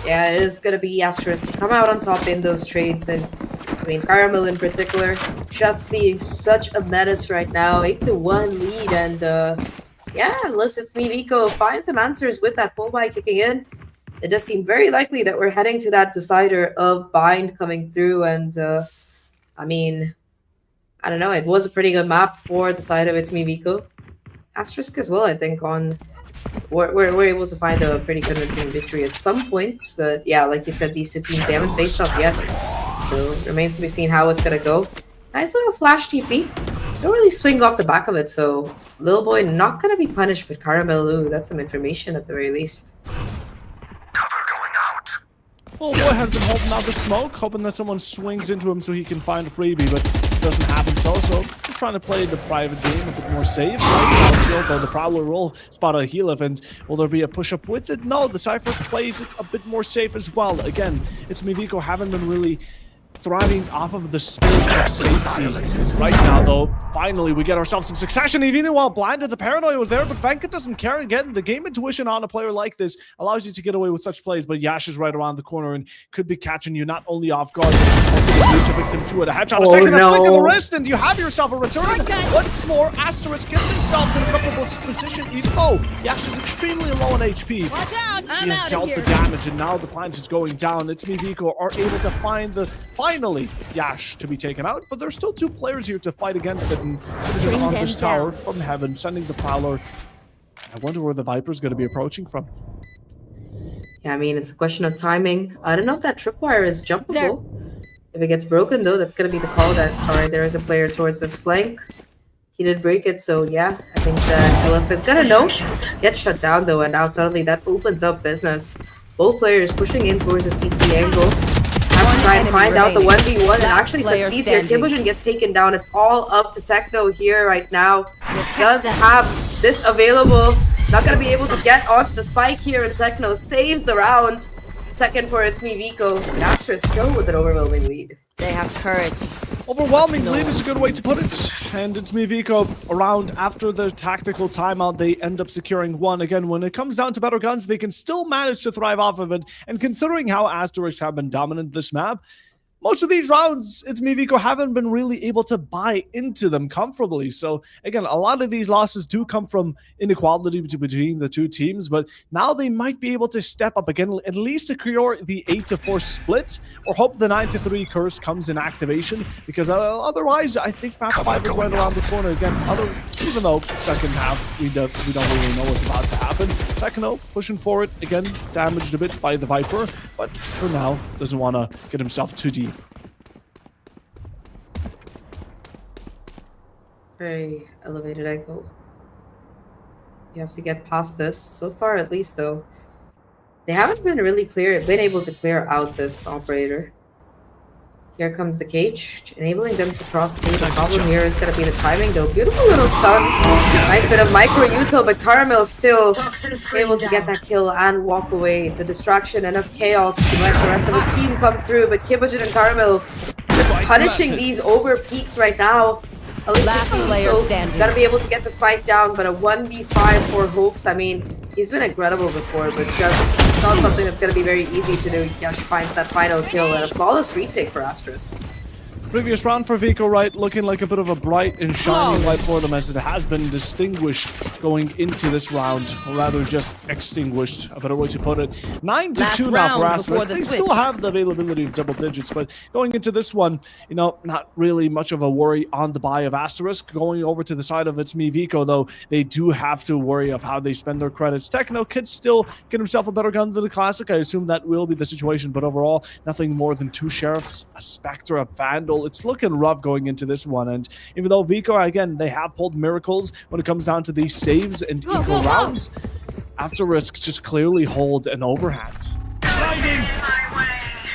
S2: yeah, it is going to be Asterisk to come out on top in those trades. And I mean, Caramel in particular, just being such a menace right now. 8-1 lead, and yeah, unless ItsMeViko finds some answers with that full buy kicking in, it does seem very likely that we're heading to that decider of bind coming through. And I mean, I don't know, it was a pretty good map for the side of ItsMeViko. Asterisk as well, I think, we're able to find a pretty convincing victory at some point. But yeah, like you said, these two teams, they haven't faced off yet. So it remains to be seen how it's going to go. Nice little flash TP. Don't really swing off the back of it, so Lil Boy not going to be punished with Caramel. Ooh, that's some information at the very least.
S3: Well, Boy has been holding out the smoke, hoping that someone swings into him so he can find a freebie, but it doesn't happen so just trying to play the private game a bit more safe. Right now, still, though, the Prowler will spot a heal event. Will there be a push-up with it? No, the Cypher plays it a bit more safe as well. Again, ItsMeViko haven't been really thriving off of the spirit of safety. Right now, though, finally we get ourselves some succession. Even while blinded, the paranoia was there, but Venkat doesn't care. Again, the game intuition on a player like this allows you to get away with such plays, but Yash is right around the corner and could be catching you not only off guard, but also reach a victim to it. A headshot, a second, a flick of the wrist, and you have yourself a return. Once more, Asterisk gets themselves in a comfortable position, even though Yash is extremely low on HP.
S4: Watch out!
S3: He has dealt the damage, and now the plant is going down. ItsMeViko are able to find the finally Yash to be taken out, but there's still two players here to fight against it, and on this tower from heaven, sending the Prowler. I wonder where the Viper's going to be approaching from.
S2: Yeah, I mean, it's a question of timing. I don't know if that tripwire is jumpable. If it gets broken, though, that's going to be the call that, all right, there is a player towards this flank. He did break it, so yeah, I think that LF is going to know. Get shut down, though, and now suddenly that opens up business. Both players pushing in towards the CT angle. Has to try and find out the 1v1 and actually succeeds here. Gibogen gets taken down. It's all up to Techno here right now. Does have this available. Not going to be able to get onto the spike here, and Techno saves the round. Second for ItsMeViko. And Astra still with an overwhelming lead.
S4: They have courage.
S3: Overwhelming lead is a good way to put it. And ItsMeViko around after the tactical timeout. They end up securing one. Again, when it comes down to better guns, they can still manage to thrive off of it. And considering how Asterisk have been dominant this map, most of these rounds, ItsMeViko haven't been really able to buy into them comfortably. So, again, a lot of these losses do come from inequality between the two teams, but now they might be able to step up again, at least secure the 8-4 split, or hope the 9-3 curse comes in activation, because otherwise, I think map 5 is right around the corner again. Even though second half, we don't really know what's about to happen. Tekno pushing forward, again, damaged a bit by the Viper, but for now, doesn't want to get himself too deep.
S2: Very elevated angle. You have to get past this. So far, at least, though, they haven't been able to clear out this operator. Here comes the cage, enabling them to cross through. The problem here is going to be the timing, though. Beautiful little stun. Nice bit of micro util, but Caramel still able to get that kill and walk away. The distraction, enough chaos to let the rest of his team come through, but Kibujin and Caramel just punishing these over peaks right now. At least
S4: Last player standing.
S2: Gotta be able to get the spike down, but a 1v5 for Hopes. I mean, he's been incredible before, but just not something that's gonna be very easy to do. Yash finds that final kill and a flawless retake for Asterisk.
S3: Previous round for Viko, right, looking like a bit of a bright and shining light for them, as it has been distinguished going into this round, or rather just extinguished, a better way to put it. 9-2 now for Asterisk. They still have the availability of double digits, but going into this one, you know, not really much of a worry on the buy of Asterisk. Going over to the side of ItsMeViko, though, they do have to worry of how they spend their credits. Tekno could still get himself a better gun than the Classic. I assume that will be the situation, but overall, nothing more than 2 Sheriffs, a Spectre, a Vandal. It's looking rough going into this one, and even though Viko, again, they have pulled miracles when it comes down to these saves and equal rounds, Asterisk just clearly hold an overhand.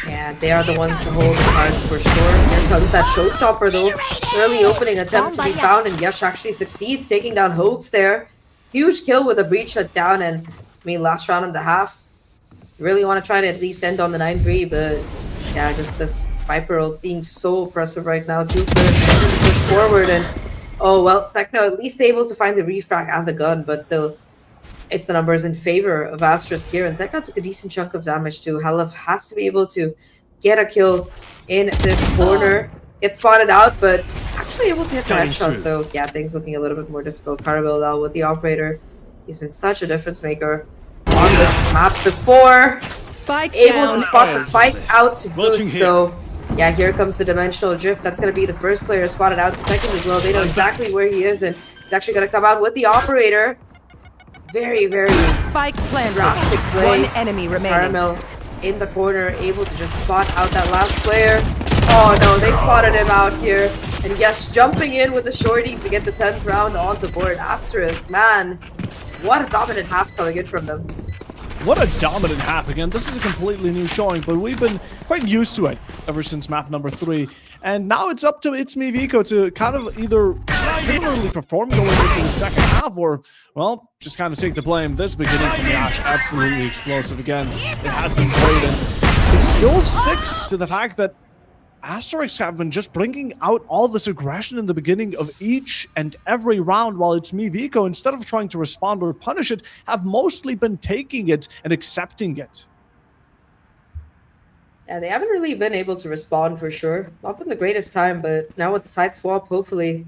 S2: Yeah, they are the ones to hold the cards for sure. Here comes that showstopper, though. Early opening attempt to be found, and Yash actually succeeds, taking down Hoax there. Huge kill with a breach shut down, and I mean, last round and a half. You really want to try to at least end on the 9-3, but yeah, just this Viper ult being so oppressive right now. Too good to push forward, and oh well, Tekno at least able to find the refrag and the gun, but still, it's the numbers in favor of Asterisk here. And Tekno took a decent chunk of damage too. Halef has to be able to get a kill in this corner. Get spotted out, but actually able to hit the headshot. So yeah, things looking a little bit more difficult. Caramel now with the operator. He's been such a difference maker on this map before.
S4: Spike
S2: Able to
S4: down
S2: spot
S4: A.
S2: the spike out to boot. So yeah, here comes the dimensional drift. That's going to be the first player spotted out. The second as well. They know exactly where he is, and he's actually going to come out with the operator. Very, very
S4: Spike planted.
S2: drastic play.
S4: One enemy remaining.
S2: Caramel in the corner, able to just spot out that last player. Oh no, they spotted him out here. And yes, jumping in with the shorty to get the 10th round on the board. Asterisk, man, what a dominant half coming in from them.
S3: What a dominant half. Again, this is a completely new showing, but we've been quite used to it ever since map number 3. And now it's up to ItsMeViko to kind of either similarly perform going into the second half, or, well, just kind of take the blame. This beginning from Yash, absolutely explosive again. It has been great, and it still sticks to the fact that Asterisk have been just bringing out all this aggression in the beginning of each and every round, while ItsMeViko, instead of trying to respond or punish it, have mostly been taking it and accepting it.
S2: Yeah, they haven't really been able to respond for sure. Not been the greatest time, but now with the side swap, hopefully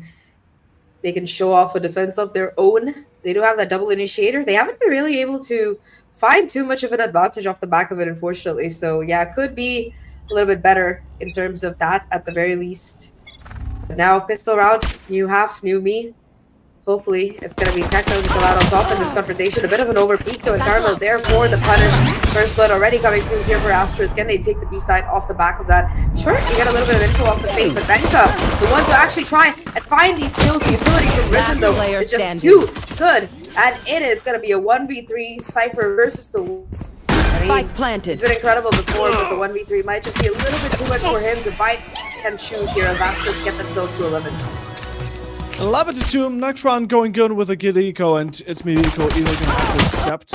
S2: they can show off a defense of their own. They do have that double initiator. They haven't been really able to find too much of an advantage off the back of it, unfortunately. So yeah, it could be a little bit better in terms of that at the very least. But now pistol round, new half, new me. Hopefully it's going to be Tekno just allowed on top in this confrontation. A bit of an overpeak though, and Carlo there for the punish. First blood already coming through here for Asterisk. Can they take the B side off the back of that? Sure, you get a little bit of info off the fake, but Benka, the ones to actually try and find these kills, the utility from Risen though is just too good. And it is going to be a 1v3 Cypher versus the...
S4: Spike planted.
S2: He's been incredible before, but the 1v3 might just be a little bit too much for him to bite and chew here as Asterisk get themselves to 11.
S3: 11-2, next round going good with a good eco, and ItsMeViko either going to have to accept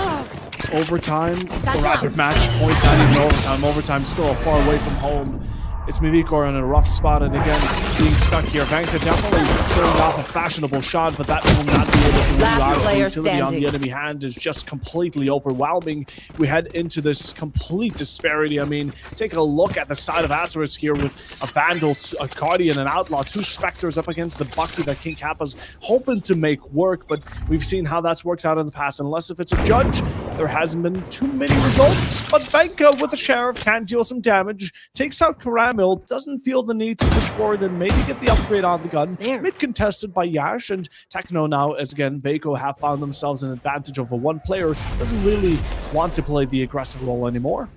S3: overtime, or rather match point, not even overtime. Overtime still far away from home. ItsMeViko are in a rough spot, and again, being stuck here. Venka definitely showing off a fashionable shot, but that will not be able to move
S4: Last
S3: out. The
S4: player
S3: utility on
S4: standing.
S3: the enemy hand is just completely overwhelming. We head into this complete disparity. I mean, take a look at the side of Asterisk here with a Vandal, a Guardian, an Outlaw, 2 Spectres up against the Bucky that King Kappa's hoping to make work, but we've seen how that's worked out in the past. Unless if it's a judge, there hasn't been too many results, but Venka with the Sheriff can deal some damage, takes out Karamil, doesn't feel the need to push forward and maybe get the upgrade on the gun. Mid-contested by Yash, and Techno now, as again, Viko have found themselves an advantage over one player, doesn't really want to play the aggressive role anymore.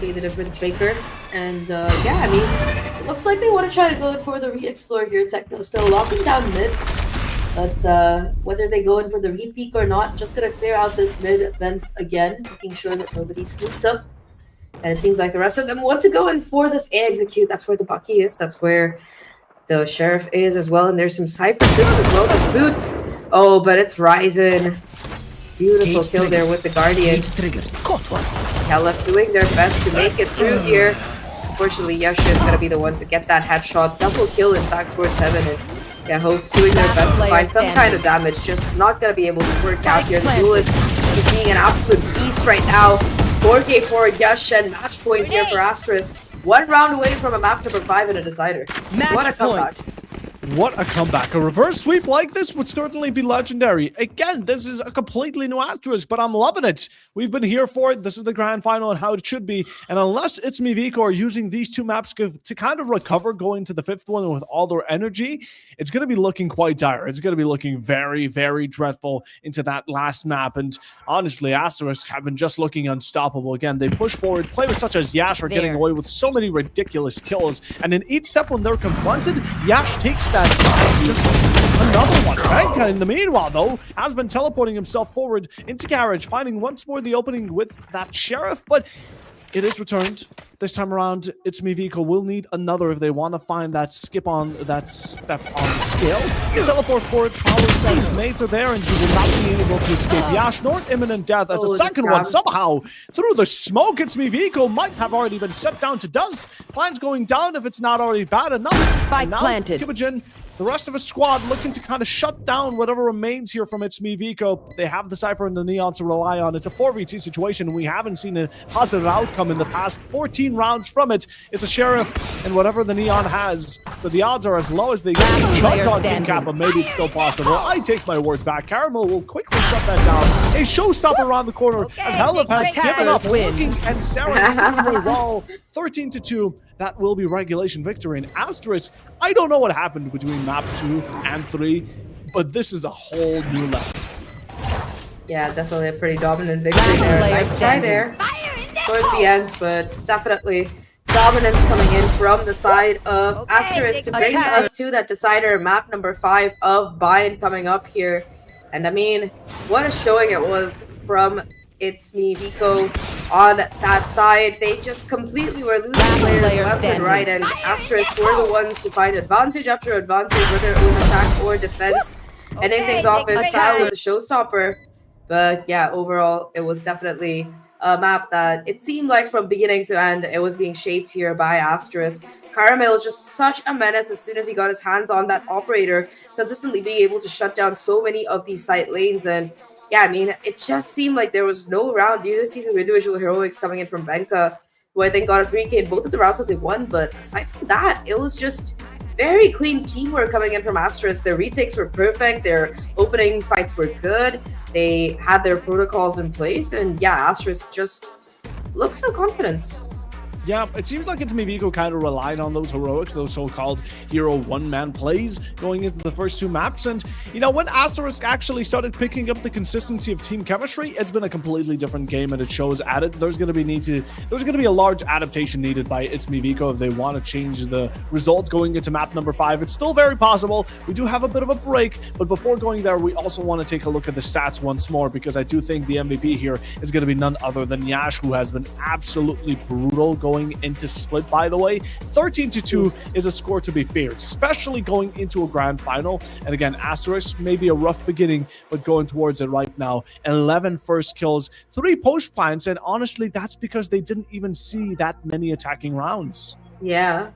S2: Be the difference maker. And yeah, I mean, it looks like they want to try to go in for the re-explore here. Techno still locking down mid. But whether they go in for the re-peak or not, just gonna clear out this mid vents again, making sure that nobody sneaks up. And it seems like the rest of them want to go in for this A execute. That's where the Bucky is. That's where the Sheriff is as well. And there's some Cypher too as well. The boot. Oh, but it's Ryzen. Beautiful kill there with the Guardian. Caliph doing their best to make it through here. Unfortunately, Yasha is going to be the one to get that headshot. Double kill, in fact, towards heaven. And yeah, Hope's doing their best to find some kind of damage. Just not going to be able to work out here. The duelist is being an absolute beast right now. 4K for Yash and match point here for Asterisk. 1 round away from a map number 5 and a decider. What a comeback.
S3: What a comeback. A reverse sweep like this would certainly be legendary. Again, this is a completely new Asterisk, but I'm loving it. We've been here for it. This is the grand final and how it should be. And unless ItsMeViko are using these 2 maps to kind of recover going to the 5th one with all their energy, it's going to be looking quite dire. It's going to be looking very, very dreadful into that last map. And honestly, Asterisk have been just looking unstoppable. Again, they push forward. Players such as Yash are getting away with so many ridiculous kills. And in each step when they're confronted, Yash takes that just another one. Venka, in the meanwhile, though, has been teleporting himself forward into Garage, finding once more the opening with that Sheriff, but it is returned. This time around, ItsMeViko will need another if they want to find that skip on that step on the scale. Teleport forward, power sense, nades are there, and he will not be able to escape Yash, nor imminent death as a second one somehow through the smoke. ItsMeViko might have already been set down to dust. Plans going down if it's not already bad enough.
S4: Spike planted.
S3: Kibogen, the rest of his squad looking to kind of shut down whatever remains here from ItsMeViko. They have the Cypher and the Neon to rely on. It's a 4v2 situation. We haven't seen a positive outcome in the past 14 rounds from it. It's a Sheriff and whatever the Neon has. So the odds are as low as they get. Chunked on King Kappa. Maybe it's still possible. I take my words back. Caramel will quickly shut that down. A showstopper around the corner as Helif has given up. Looking and Sarah doing well. 13-2. That will be regulation victory. And Asterisk, I don't know what happened between map 2 and 3, but this is a whole new level.
S2: Yeah, definitely a pretty dominant victory there. Nice try there towards the end, but definitely dominance coming in from the side of Asterisk to bring us to that decider, map number 5 of Bind coming up here. And I mean, what a showing it was from ItsMeViko on that side. They just completely were losing players left and right, and Asterisk were the ones to find advantage after advantage, whether it was attack or defense, ending things off in style with the showstopper. But yeah, overall, it was definitely a map that it seemed like from beginning to end, it was being shaped here by Asterisk. Caramel just such a menace as soon as he got his hands on that operator, consistently being able to shut down so many of these side lanes. And yeah, I mean, it just seemed like there was no round. You just see some individual heroics coming in from Venka, who I think got a 3K in both of the rounds that they won. But aside from that, it was just very clean teamwork coming in from Asterisk. Their retakes were perfect. Their opening fights were good. They had their protocols in place. And yeah, Asterisk just looks so confident.
S3: Yeah, it seems like ItsMeViko kind of relied on those heroics, those so-called hero one-man plays going into the first 2 maps. And, you know, when Asterisk actually started picking up the consistency of team chemistry, it's been a completely different game, and it shows at it. There's going to be a large adaptation needed by ItsMeViko if they want to change the results going into map number 5. It's still very possible. We do have a bit of a break, but before going there, we also want to take a look at the stats once more, because I do think the MVP here is going to be none other than Yash, who has been absolutely brutal going going into split, by the way. 13-2 is a score to be feared, especially going into a grand final. And again, Asterisk, maybe a rough beginning, but going towards it right now. 11 first kills, 3 post plants, and honestly, that's because they didn't even see that many attacking rounds.
S2: Yeah.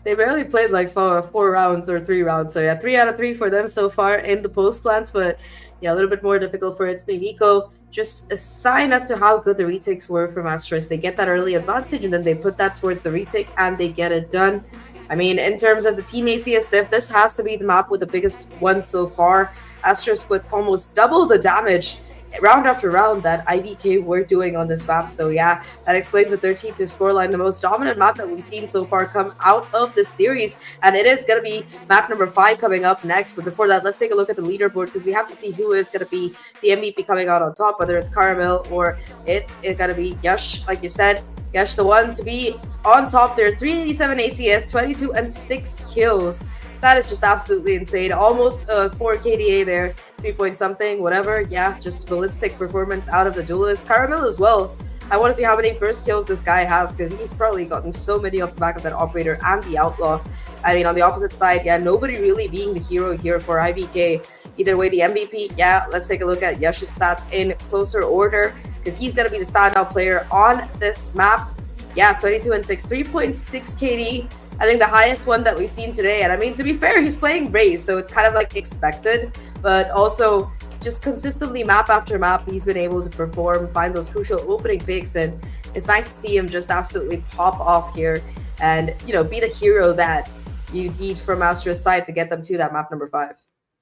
S2: They barely played like four rounds or 3 rounds. So yeah, 3 out of 3 for them so far in the post plants, but yeah, a little bit more difficult for ItsMeViko. Just a sign as to how good the retakes were from Asterisk. They get that early advantage and then they put that towards the retake and they get it done. I mean, in terms of the team ACS diff, this has to be the map with the biggest one so far. Asterisk with almost double the damage round after round that IVK were doing on this map. So yeah, that explains the 13-2 scoreline, the most dominant map that we've seen so far come out of this series. And it is going to be map number 5 coming up next. But before that, let's take a look at the leaderboard because we have to see who is going to be the MVP coming out on top, whether it's Caramel or it's going to be Yash, like you said. Yash, the one to be on top there. 387 ACS, 22 and 6 kills. That is just absolutely insane. Almost 4 KDA there, 3 point something, whatever. Yeah, just ballistic performance out of the duelist. Caramel as well. I want to see how many first kills this guy has because he's probably gotten so many off the back of that operator and the outlaw. I mean, on the opposite side, yeah, nobody really being the hero here for IVK. Either way, the MVP, yeah, let's take a look at Yash's stats in closer order because he's going to be the standout player on this map. Yeah, 22 and 6, 3.6 KD. I think the highest one that we've seen today. And I mean, to be fair, he's playing Raze, so it's kind of like expected. But also, just consistently map after map, he's been able to perform, find those crucial opening picks. And it's nice to see him just absolutely pop off here and, you know, be the hero that you need from Asterisk's side to get them to that map number 5.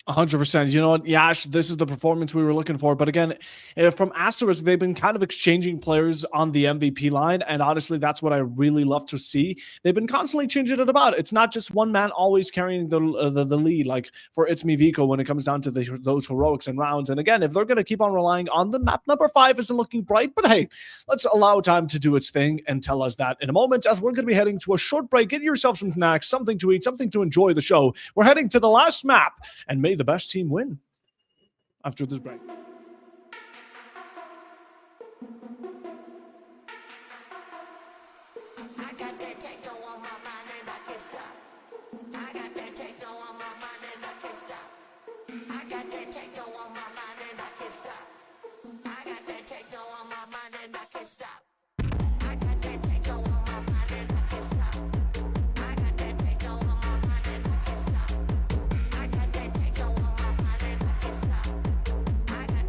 S3: 100%. You know what, Yash, this is the performance we were looking for. But again, from Asterisk, they've been kind of exchanging players on the MVP line. And honestly, that's what I really love to see. They've been constantly changing it about. It's not just one man always carrying the lead, like for ItsMeViko when it comes down to those heroics and rounds. And again, if they're going to keep on relying on the map number 5 isn't looking bright. But hey, let's allow time to do its thing and tell us that in a moment as we're going to be heading to a short break. Get yourself some snacks, something to eat, something to enjoy the show. We're heading to the last map and may the best team win after this break.
S1: I got that techno on my mind and I can't stop. I got that techno on my mind and I can't stop. I got that techno on my mind and I can't stop. I got that techno on my mind and I can't stop. I got that techno on my mind and I can't stop. I got that techno on my mind and I can't stop. I got that techno on my mind and I can't stop. I got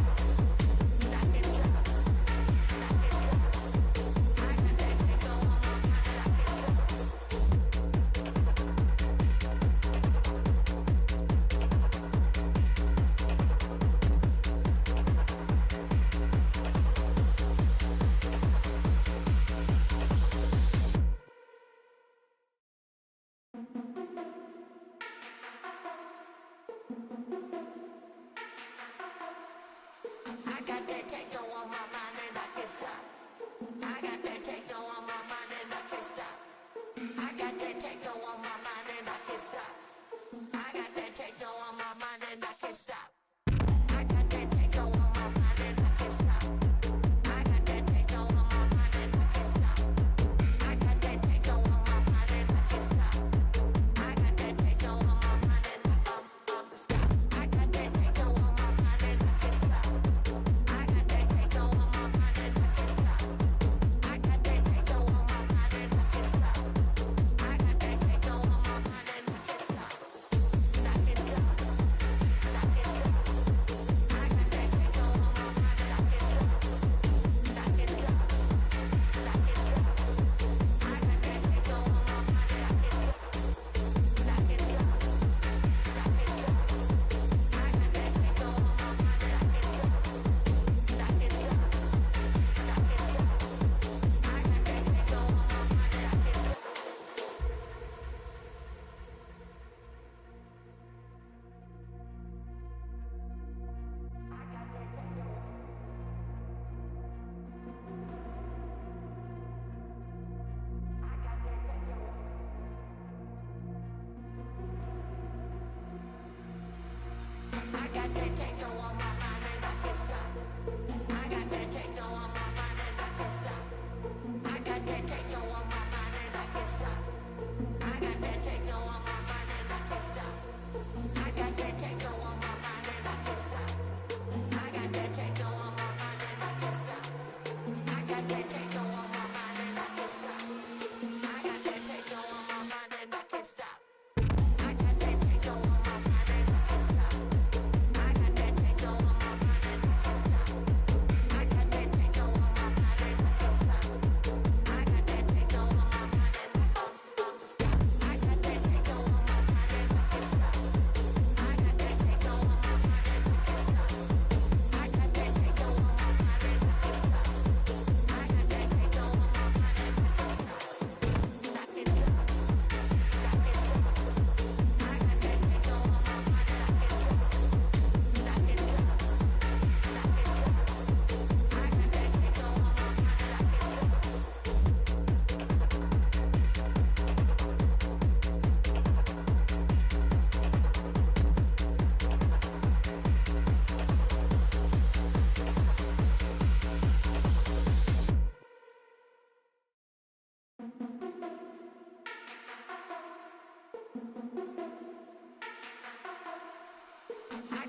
S1: I got that techno on my mind and I can't stop. I got that techno on my mind and I can't stop. I got that techno on my mind and I can't stop. I got that techno on my mind and I can't stop. I got that techno on my mind and I can't stop. I got that techno on my mind and I can't stop. I got that techno on my mind and I can't stop. I got that techno on my mind and I can't stop. I got that techno on my mind and I can't stop. I got that techno on my mind and I can't stop. I got that techno on my mind and I can't stop. I got that techno on my mind and I can't stop.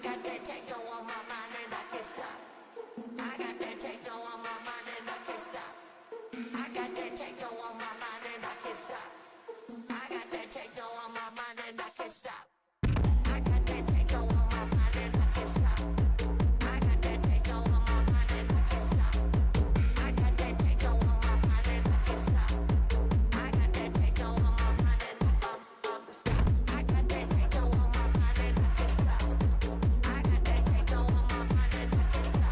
S1: got that techno on my mind and I can't stop. I got that techno on my mind and I can't stop. I got that techno on my mind and I can't stop. I got that techno on my mind and I can't stop. I got that techno on my mind and I can't stop. I got that techno on my mind and I can't stop. I got that techno on my mind and I can't stop. I got that techno on my mind and stop. I got that techno on my mind and I can't stop. I got that techno on my mind and I can't stop.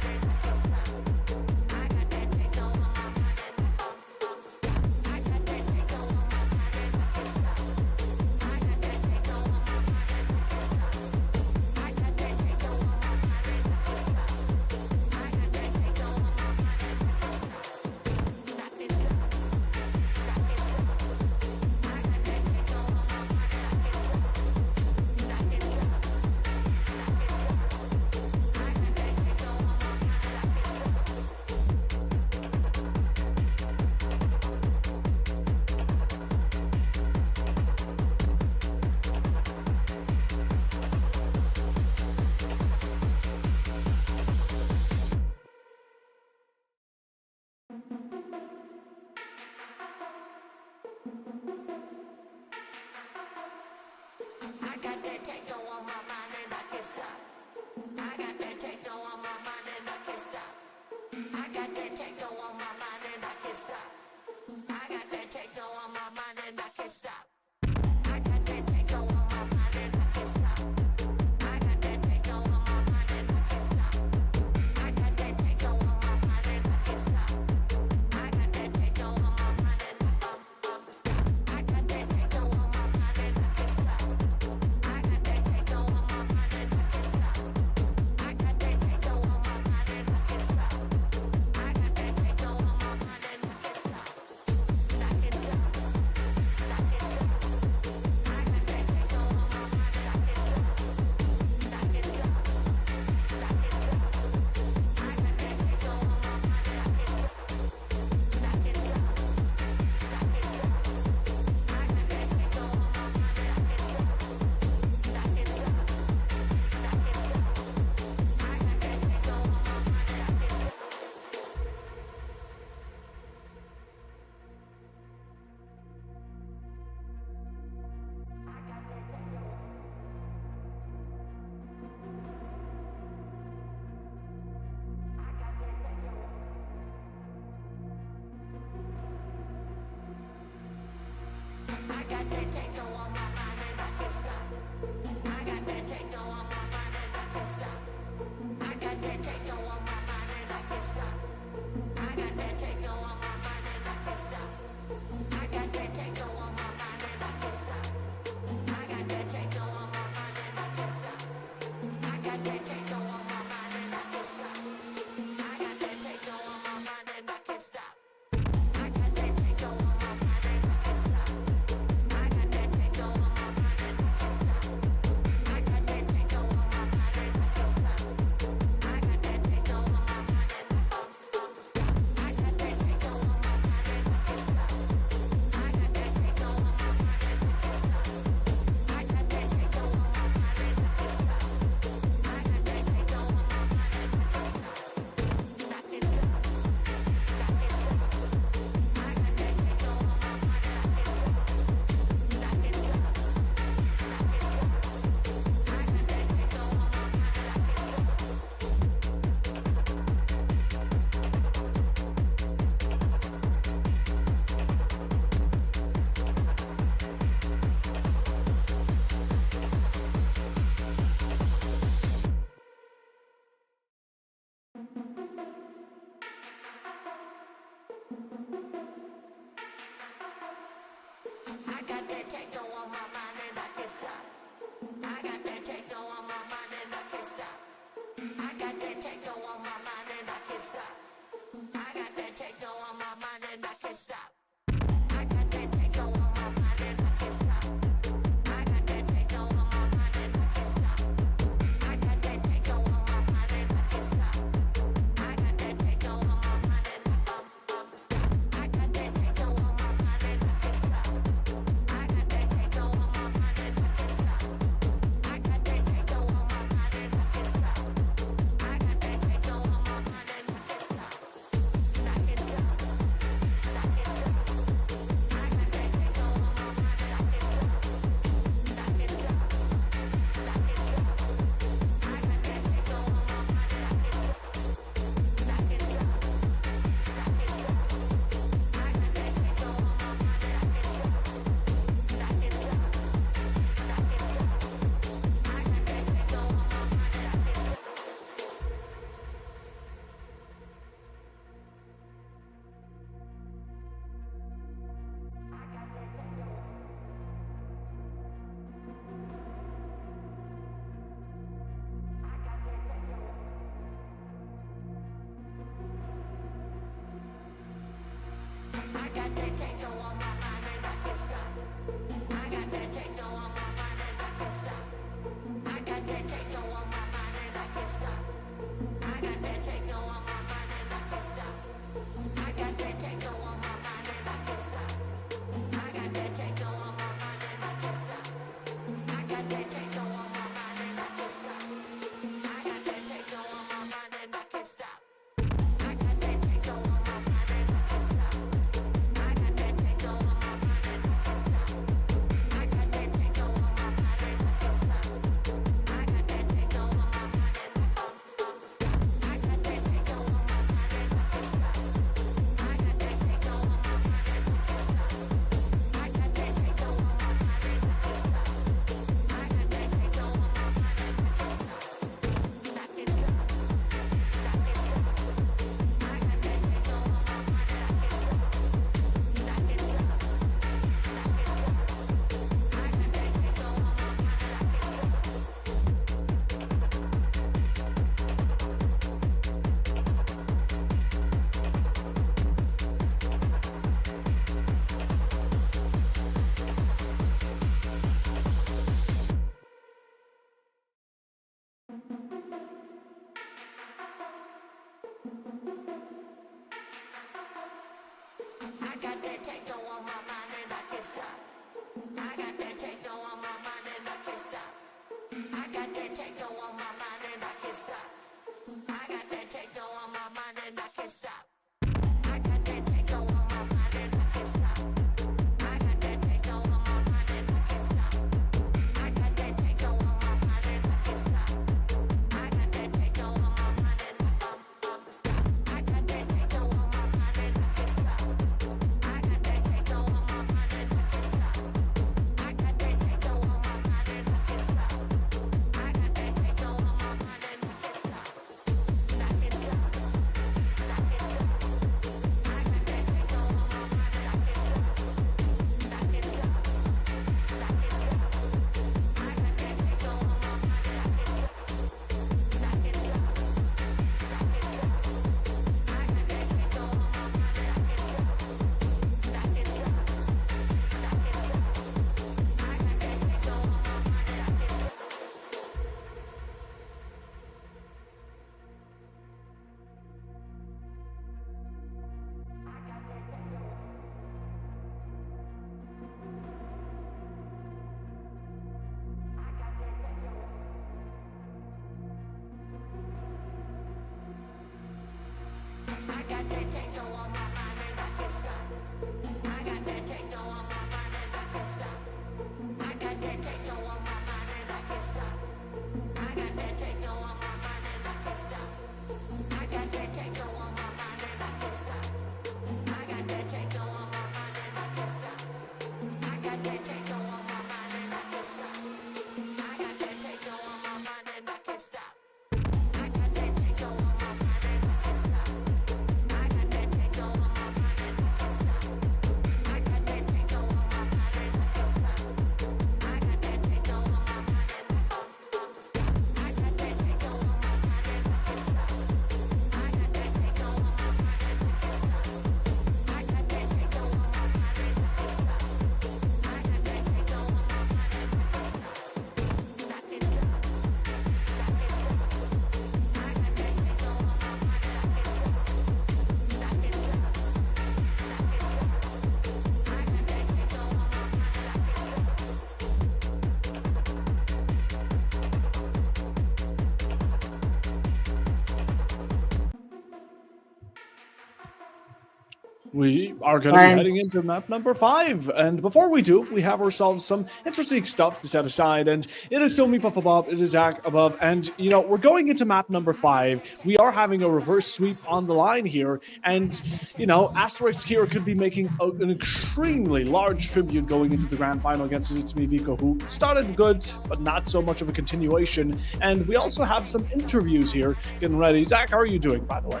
S3: we are going to be heading into map number 5. And before we do, we have ourselves some interesting stuff to set aside. And it is still me, Papa Bob. It is Zach above. And, you know, we're going into map number 5. We are having a reverse sweep on the line here. And, you know, Asterisk here could be making an extremely large tribute going into the grand final against ItsMeViko, who started good, but not so much of a continuation. And we also have some interviews here getting ready. Zach, how are you doing, by the way?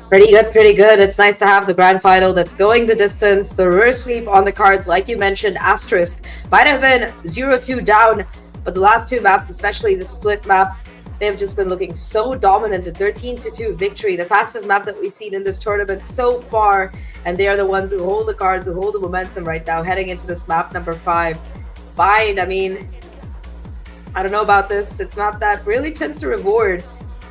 S2: Pretty good, pretty good. It's nice to have the grand final that's going the distance. The reverse sweep on the cards, like you mentioned, Asterisk might have been 0-2 down, but the last 2 maps, especially the split map, they have just been looking so dominant. A 13-2 victory, the fastest map that we've seen in this tournament so far, and they are the ones who hold the cards, who hold the momentum right now, heading into this map number 5. Bind, I mean, I don't know about this. It's a map that really tends to reward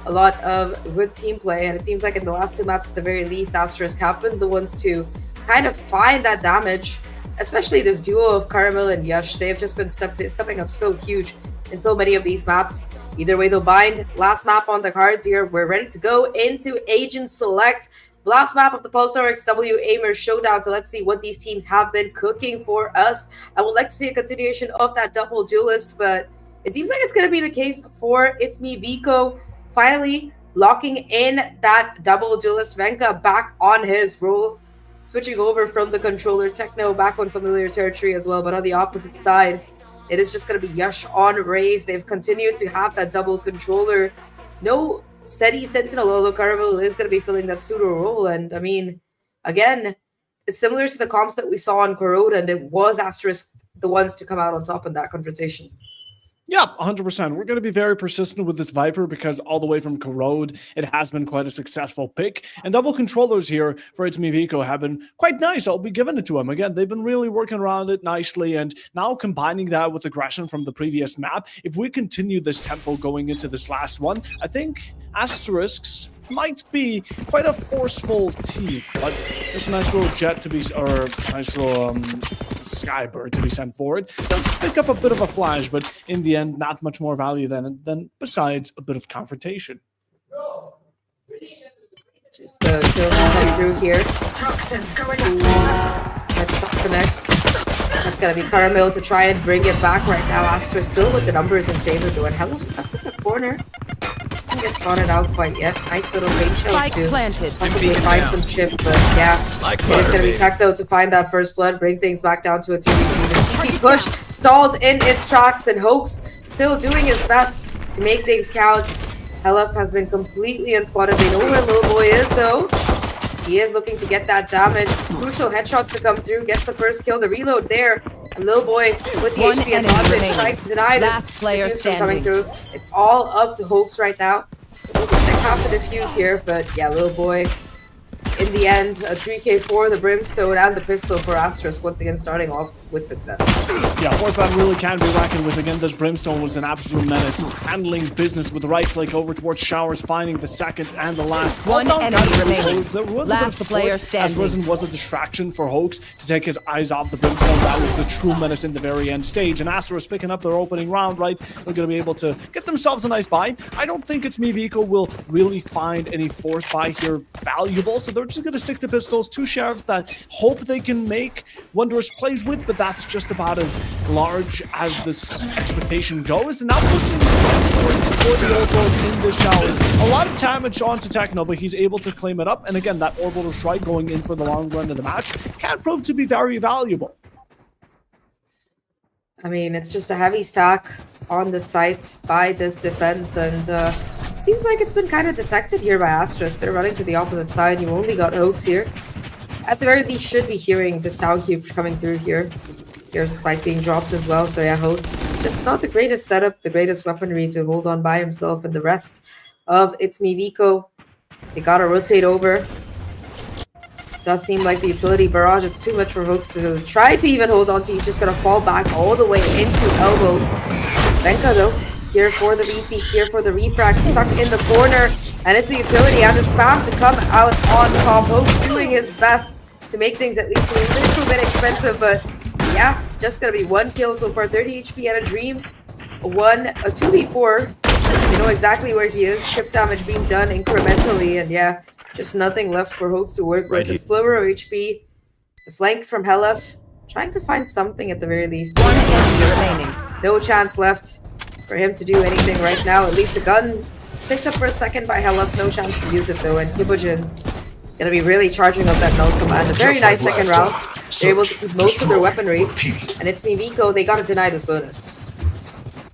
S2: a lot of good team play, and it seems like in the last 2 maps at the very least, Asterisk have been the ones to kind of find that damage, especially this duo of Caramel and Yush. They've just been stepping up so huge in so many of these maps. Either way, they'll bind. Last map on the cards here. We're ready to go into Agent Select. Last map of the Pulsar X Waimers Showdown. So let's see what these teams have been cooking for us. I would like to see a continuation of that double duelist, but it seems like it's going to be the case for ItsMeViko. Finally, locking in that double duelist. Venka back on his role, switching over from the controller. Techno back on familiar territory as well, but on the opposite side, it is just going to be Yush on Raze. They've continued to have that double controller. No steady Sentinel, although Caramel is going to be filling that pseudo role. And I mean, again, it's similar to the comps that we saw on Corrode, and it was Asterisk the ones to come out on top in that confrontation.
S3: Yeah, 100%. We're going to be very persistent with this Viper because all the way from Corrode, it has been quite a successful pick. And double controllers here for ItsMeViko have been quite nice. I'll be giving it to them. Again, they've been really working around it nicely. And now combining that with aggression from the previous map, if we continue this tempo going into this last one, I think Asterisks might be quite a forceful team. But there's a nice little jet to be, or nice little Skybird to be sent forward. Does pick up a bit of a flash, but in the end, not much more value than besides a bit of confrontation.
S2: Just kill him through here. Toxins going up. That's next. That's gonna be Caramel to try and bring it back right now. Astra still with the numbers in favor, doing hell of stuff in the corner. Doesn't get spotted out quite yet. Nice little range shows to possibly find some chip, but yeah, it's gonna be Techno to find that first blood, bring things back down to a 3v3. The CT push stalled in its tracks, and Hoax still doing his best to make things count. LF has been completely unspotted. They know where Little Boy is, though. He is looking to get that damage. Crucial headshots to come through. Gets the first kill. The reload there. And Little Boy with the HP advantage trying to deny this defuse from coming through. It's all up to Hoax right now. We'll check out the defuse here, but yeah, Little Boy. In the end, a 3k4, the Brimstone, and the pistol for Asterisk once again starting off with success.
S3: Yeah, Forthbat really can be reckoned with. Again, this Brimstone was an absolute menace. Handling business with the right click over towards Showers, finding the second and the last.
S4: One enemy remaining.
S3: There was
S4: last
S3: a bit of support,
S4: player standing.
S3: as Risen was a distraction for Hoax to take his eyes off the Brimstone. That was the true menace in the very end stage. And Asterisk picking up their opening round, right? They're going to be able to get themselves a nice buy. I don't think ItsMeViko will really find any force buy here valuable, so they're just going to stick to pistols. 2 sheriffs that hope they can make wondrous plays with, but that's just about as large as this expectation goes. And now pushing for the orbital in the Showers. A lot of damage onto Techno, but he's able to claim it up. And again, that orbital strike going in for the long run of the match can prove to be very valuable.
S2: I mean, it's just a heavy stack on the site by this defense, and seems like it's been kind of detected here by Asterisk. They're running to the opposite side. You only got Hoax here. At the very least, should be hearing the sound cue coming through here. Here's a spike being dropped as well. So yeah, Hoax just not the greatest setup, the greatest weaponry to hold on by himself, and the rest of ItsMeViko, they gotta rotate over. It does seem like the utility barrage is too much for Hoax to try to even hold on to. He's just gonna fall back all the way into elbow. Venka though, here for the repeat, here for the refract, stuck in the corner, and it's the utility and the spam to come out on top. Hoax doing his best to make things at least a little bit expensive, but yeah, just gonna be 1 kill so far. 30 HP and a dream. A 2v4. You know exactly where he is. Chip damage being done incrementally, and yeah, Just nothing left for Hoax to work with. The sliver of HP, the flank from Helef, trying to find something at the very least.
S4: One enemy remaining.
S2: No chance left for him to do anything right now. At least the gun picked up for a second by Helef. No chance to use it though. And Kibujin gonna be really charging up that null command. A very nice second round. They're able to keep most of their weaponry. And ItsMeViko, they gotta deny this bonus.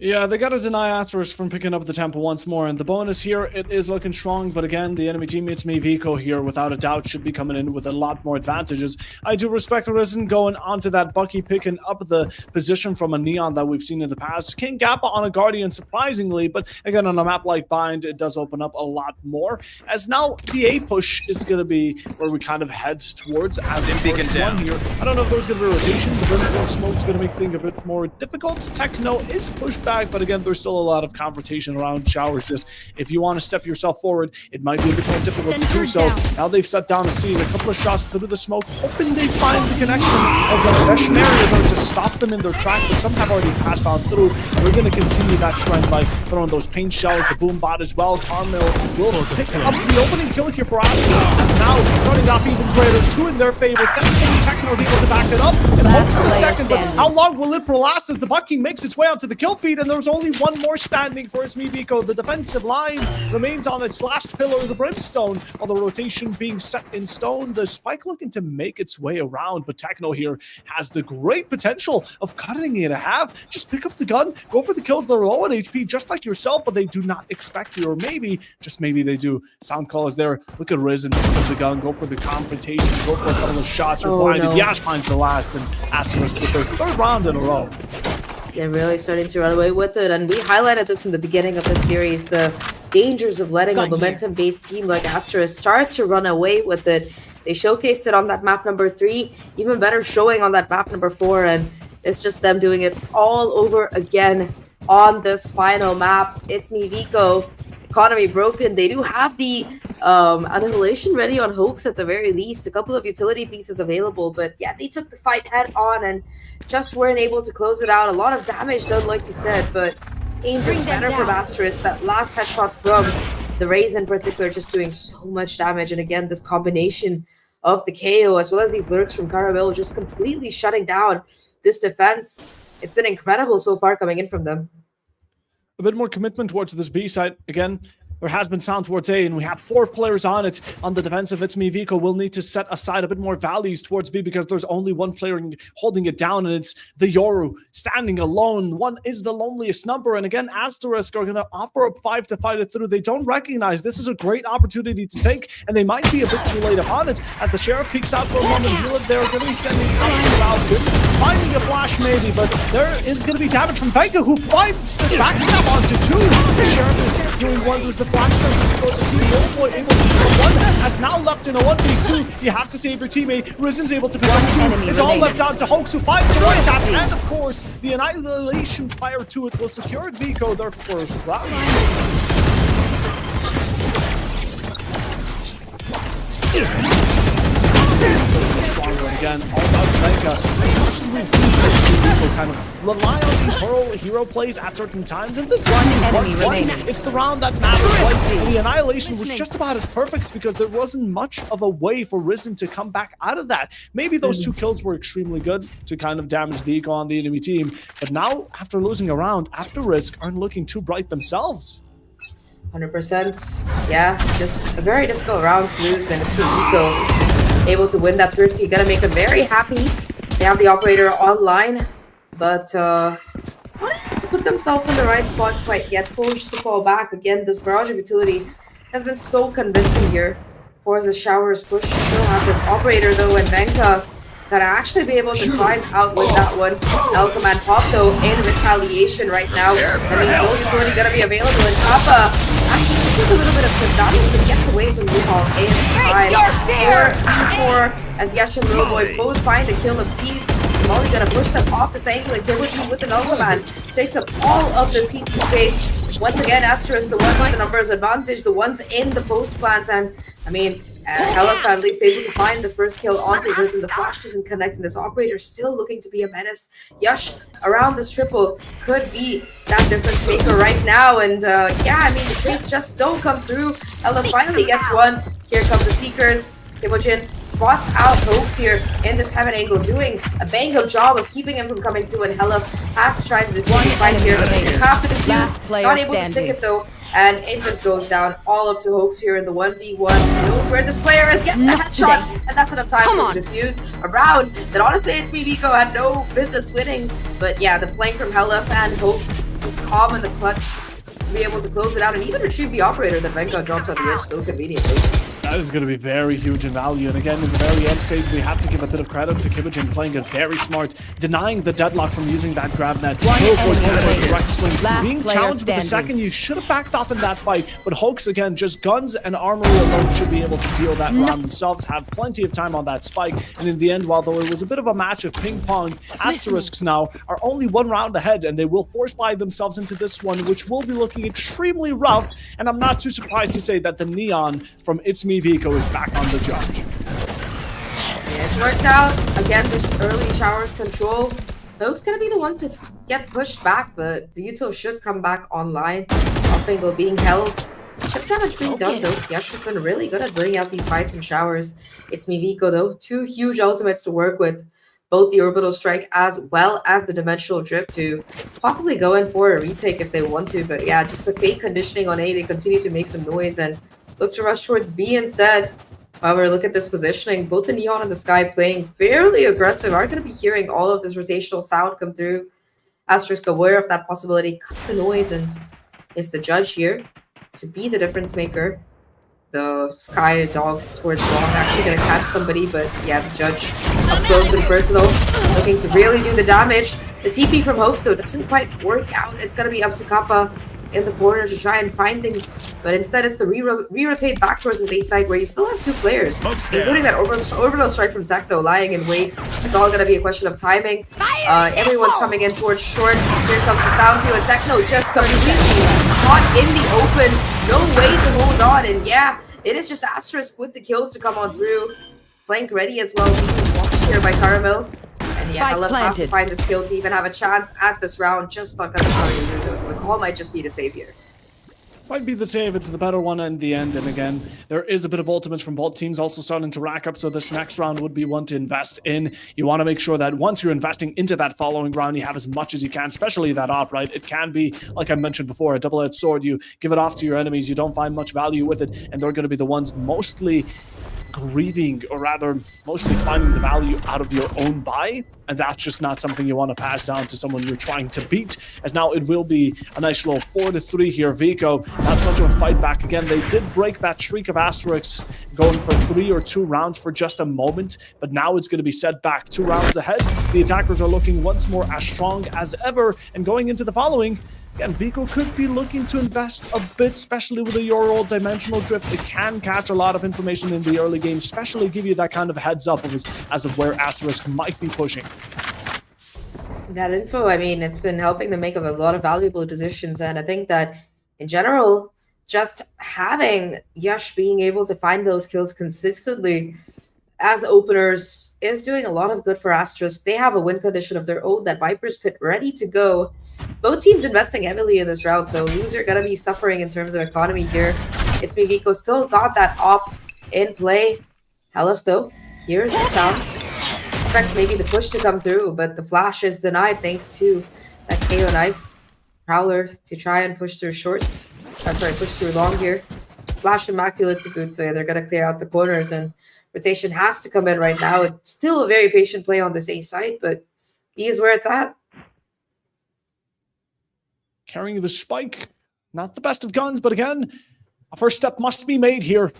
S3: Yeah, they gotta deny Asterisk from picking up the tempo once more, and the bonus here, it is looking strong, but again, the enemy team, ItsMeViko here, without a doubt, should be coming in with a lot more advantages. I do respect Risen going onto that Bucky, picking up the position from a Neon that we've seen in the past. King Gappa on a Guardian, surprisingly, but again, on a map like Bind, it does open up a lot more, as now the A push is gonna be where we kind of head towards as the first one here. I don't know if there's gonna be a rotation, the Brimstone Smoke's gonna make things a bit more difficult. Techno is pushed back, but again, there's still a lot of confrontation around Showers. Just if you want to step yourself forward, it might be a bit more difficult to do so. Now they've set down a siege, a couple of shots through the smoke, hoping they find the connection as a Veshmeri are going to stop them in their track, but some have already passed on through. So we're going to continue that trend by throwing those paint shells, the boom bot as well. Carmel will pick up the opening kill here for Asterisk, and now starting off even greater, 2 in their favor. Thankfully, Techno's able to back it up and hopes for the second, but how long will it last as the Bucky makes its way onto the kill feed, and there's only one more standing for ItsMeViko. The defensive line remains on its last pillar, the Brimstone, while the rotation being set in stone. The Spike looking to make its way around, but Techno here has the great potential of cutting it in half. Just pick up the gun, go for the kills. They're low on HP, just like yourself, but they do not expect you, or maybe, just maybe they do. Sound call is there. Look at Risen, pick up the gun, go for the confrontation, go for a couple of shots. Or blinded. Yash finds the last, and Asterisk with their 3rd round in a row.
S2: They're really starting to run away with it, and we highlighted this in the beginning of the series, the dangers of letting a momentum-based team like Asterisk start to run away with it. They showcased it on that map number 3, even better showing on that map number 4, and it's just them doing it all over again on this final map. ItsMeViko, economy broken. They do have the annihilation ready on Hoax at the very least, a couple of utility pieces available, but yeah, they took the fight head on and just weren't able to close it out. A lot of damage done, like you said, but aim just better from Asterisk. That last headshot from the Raze in particular just doing so much damage, and again, this combination of the KO as well as these lurks from Caramel just completely shutting down this defense. It's been incredible so far coming in from them.
S3: A bit more commitment towards this B side. Again, there has been sound towards A, and we have 4 players on it. On the defensive, ItsMeViko will need to set aside a bit more values towards B because there's only one player holding it down, and it's the Yoru standing alone. 1 is the loneliest number, and again, Asterisk are going to offer up 5 to fight it through. They don't recognize this is a great opportunity to take, and they might be a bit too late upon it. As the Sheriff peeks out for a moment, they're going to be sending out the Falcon, finding a flash maybe, but there is going to be damage from Venka, who finds the backstab onto 2. The Sheriff is doing wonders. The flash to support the team. Boy able to pick up 1, has now left in a 1v2. You have to save your teammate. Risen's able to pick up 2. It's all left down to Hoax, who finds the right tap, and of course, the annihilation fire to it will secure Viko their first round. Stronger again, all about Venka. As much as we've seen people kind of rely on these hero plays at certain times, and this one, it's the round that matters, right? And the annihilation was just about as perfect because there wasn't much of a way for Risen to come back out of that. Maybe those 2 kills were extremely good to kind of damage the eco on the enemy team, but now, after losing a round, Asterisk aren't looking too bright themselves.
S2: 100%. Yeah, just a very difficult round to lose when it's Viko able to win that Thrifty. Gonna make them very happy. They have the operator online, but not able to put themselves in the right spot quite yet. Forced to fall back. Again, this barrage of utility has been so convincing here. For the Showers push. Still have this operator though, and Venka gonna actually be able to climb out with that one. El Command pop though in retaliation right now. That means no utility gonna be available, and Kappa actually uses a little bit of Sundami to get away from Wuhal and E4 as Yash and Little Boy both find a kill apiece. Molly gonna push them off this angle, and Kibujin with an El Command takes up all of the CT space. Once again, Asterisk, the one with the numbers advantage, the ones in the post plants, and I mean, Helef at least able to find the first kill onto Risen. The flash doesn't connect, and this operator still looking to be a menace. Yash around this triple could be that difference maker right now, and yeah, I mean, the trades just don't come through. Helef finally gets one. Here come the Seekers. Imogen spots out Hoax here in this heaven angle, doing a bang-up job of keeping him from coming through, and Hella has to try to defuse right here. Half the defuse, not able to stick it though, and it just goes down all up to Hoax here in the 1v1. He knows where this player is, gets the headshot, and that's enough time for him to defuse a round that honestly ItsMeViko had no business winning. But yeah, the flank from Hella and Hoax just calm in the clutch to be able to close it out and even retrieve the operator that Venka drops on the edge so conveniently.
S3: That is going to be very huge in value. And again, in the very end stage, we have to give a bit of credit to Kibijin playing it very smart, denying the deadlock from using that grab net. Direct swing. Being challenged with the second, you should have backed off in that fight. But Hoax, again, just guns and armory alone should be able to deal that round themselves, have plenty of time on that spike. And in the end, while though it was a bit of a match of ping pong, Asterisks now are only one round ahead, and they will force buy themselves into this one, which will be looking extremely rough. And I'm not too surprised to say that the Neon from ItsMeViko is back on the judge.
S2: Yeah, it's worked out. Again, this early showers control. Hoax gonna be the one to get pushed back, but the util should come back online. Off angle being held. Chip damage being done though. Yash has been really good at bringing out these fights and showers. ItsMeViko though. 2 huge ultimates to work with. Both the orbital strike as well as the dimensional drift to possibly go in for a retake if they want to. But yeah, just the fake conditioning on A, they continue to make some noise and look to rush towards B instead. However, look at this positioning. Both the Neon and the Sky playing fairly aggressive are going to be hearing all of this rotational sound come through. Asterisk aware of that possibility. Cut the noise, and is the judge here to be the difference maker. The Sky dog towards long actually going to catch somebody, but yeah, the judge up close and personal, looking to really do the damage. The TP from Hoax though doesn't quite work out. It's going to be up to Kappa in the corner to try and find things, but instead it's the re-rotate back towards the A side where you still have 2 players, including that orbital strike from Techno lying in wait. It's all going to be a question of timing. Everyone's coming in towards short. Here comes the sound view, and Techno just completely caught in the open. No way to hold on, and yeah, it is just Asterisk with the kills to come on through. Flank ready as well, being watched here by Caramel. And yeah, Hella has to find this kill to even have a chance at this round, just not going to start. So the call might just be the save here.
S3: Might be the save, it's the better one in the end. And again, there is a bit of ultimates from both teams also starting to rack up, so this next round would be one to invest in. You want to make sure that once you're investing into that following round, you have as much as you can, especially that op, right? It can be, like I mentioned before, a double-edged sword. You give it off to your enemies, you don't find much value with it, and they're going to be the ones mostly grieving, or rather mostly finding the value out of your own buy, and that's just not something you want to pass down to someone you're trying to beat. As now it will be a nice little 4-3 here. Viko, not much of a fight back. Again, they did break that streak of Asterisks going for 3 or 2 rounds for just a moment, but now it's going to be set back 2 rounds ahead. The attackers are looking once more as strong as ever, and going into the following, again, Viko could be looking to invest a bit, especially with the Euro dimensional drift. It can catch a lot of information in the early game, especially give you that kind of heads up as of where Asterisk might be pushing.
S2: That info, I mean, it's been helping them make a lot of valuable decisions, and I think that in general, just having Yash being able to find those kills consistently as openers is doing a lot of good for Asterisk. They have a win condition of their own, that Viper's Pit ready to go. Both teams investing heavily in this round, so loser gonna be suffering in terms of economy here. ItsMeViko still got that op in play. Helif though, here's the sound. Expects maybe the push to come through, but the flash is denied thanks to that KO knife. Prowler to try and push through short. Push through long here. Flash immaculate to boot, so yeah, they're gonna clear out the corners, and rotation has to come in right now. It's still a very patient play on this A side, but B is where it's at.
S3: Carrying the spike, not the best of guns, but again, a first step must be made here.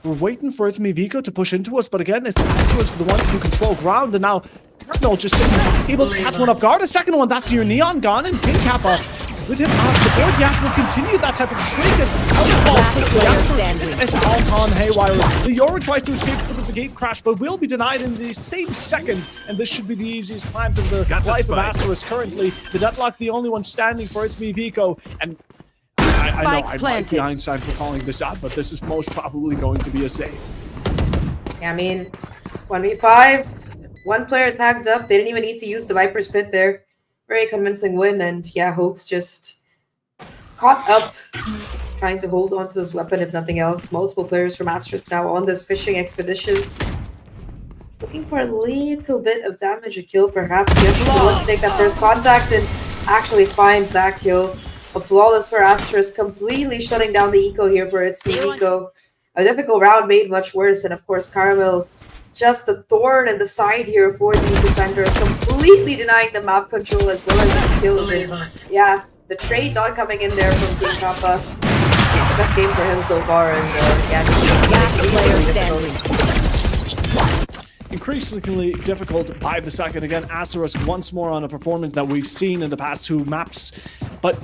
S3: We're waiting for ItsMeViko to push into us, but again, it's Asterisk the ones who control ground, and now Cardinal just able to catch one off guard. A second one, that's your Neon gone, and King Kappa with him off the board. Yash will continue that type of streak as outballs quickly as Alcon haywire. The Yoru tries to escape with the gate crash, but will be denied in the same second, and this should be the easiest plant of the life of Asterisk currently. The Deadlock, the only one standing for ItsMeViko, and I know I might be hindsight for calling this out, but this is most probably going to be a save.
S2: Yeah, I mean, 1v5, one player tagged up. They didn't even need to use the Viper's Pit there. Very convincing win, and yeah, Hoax just caught up, trying to hold on to this weapon, if nothing else. Multiple players from Asterisk now on this fishing expedition. Looking for a little bit of damage, a kill perhaps. Yes, wants to take that first contact and actually finds that kill. A flawless for Asterisk, completely shutting down the eco here for ItsMeViko. A difficult round made much worse, and of course Caramel just a thorn in the side here for these defenders, completely denying the map control as well as these kills. And yeah, the trade not coming in there from King Kappa. Best game for him so far, and yeah,
S3: increasingly difficult by the second. Again, Asterisk once more on a performance that we've seen in the past 2 maps, but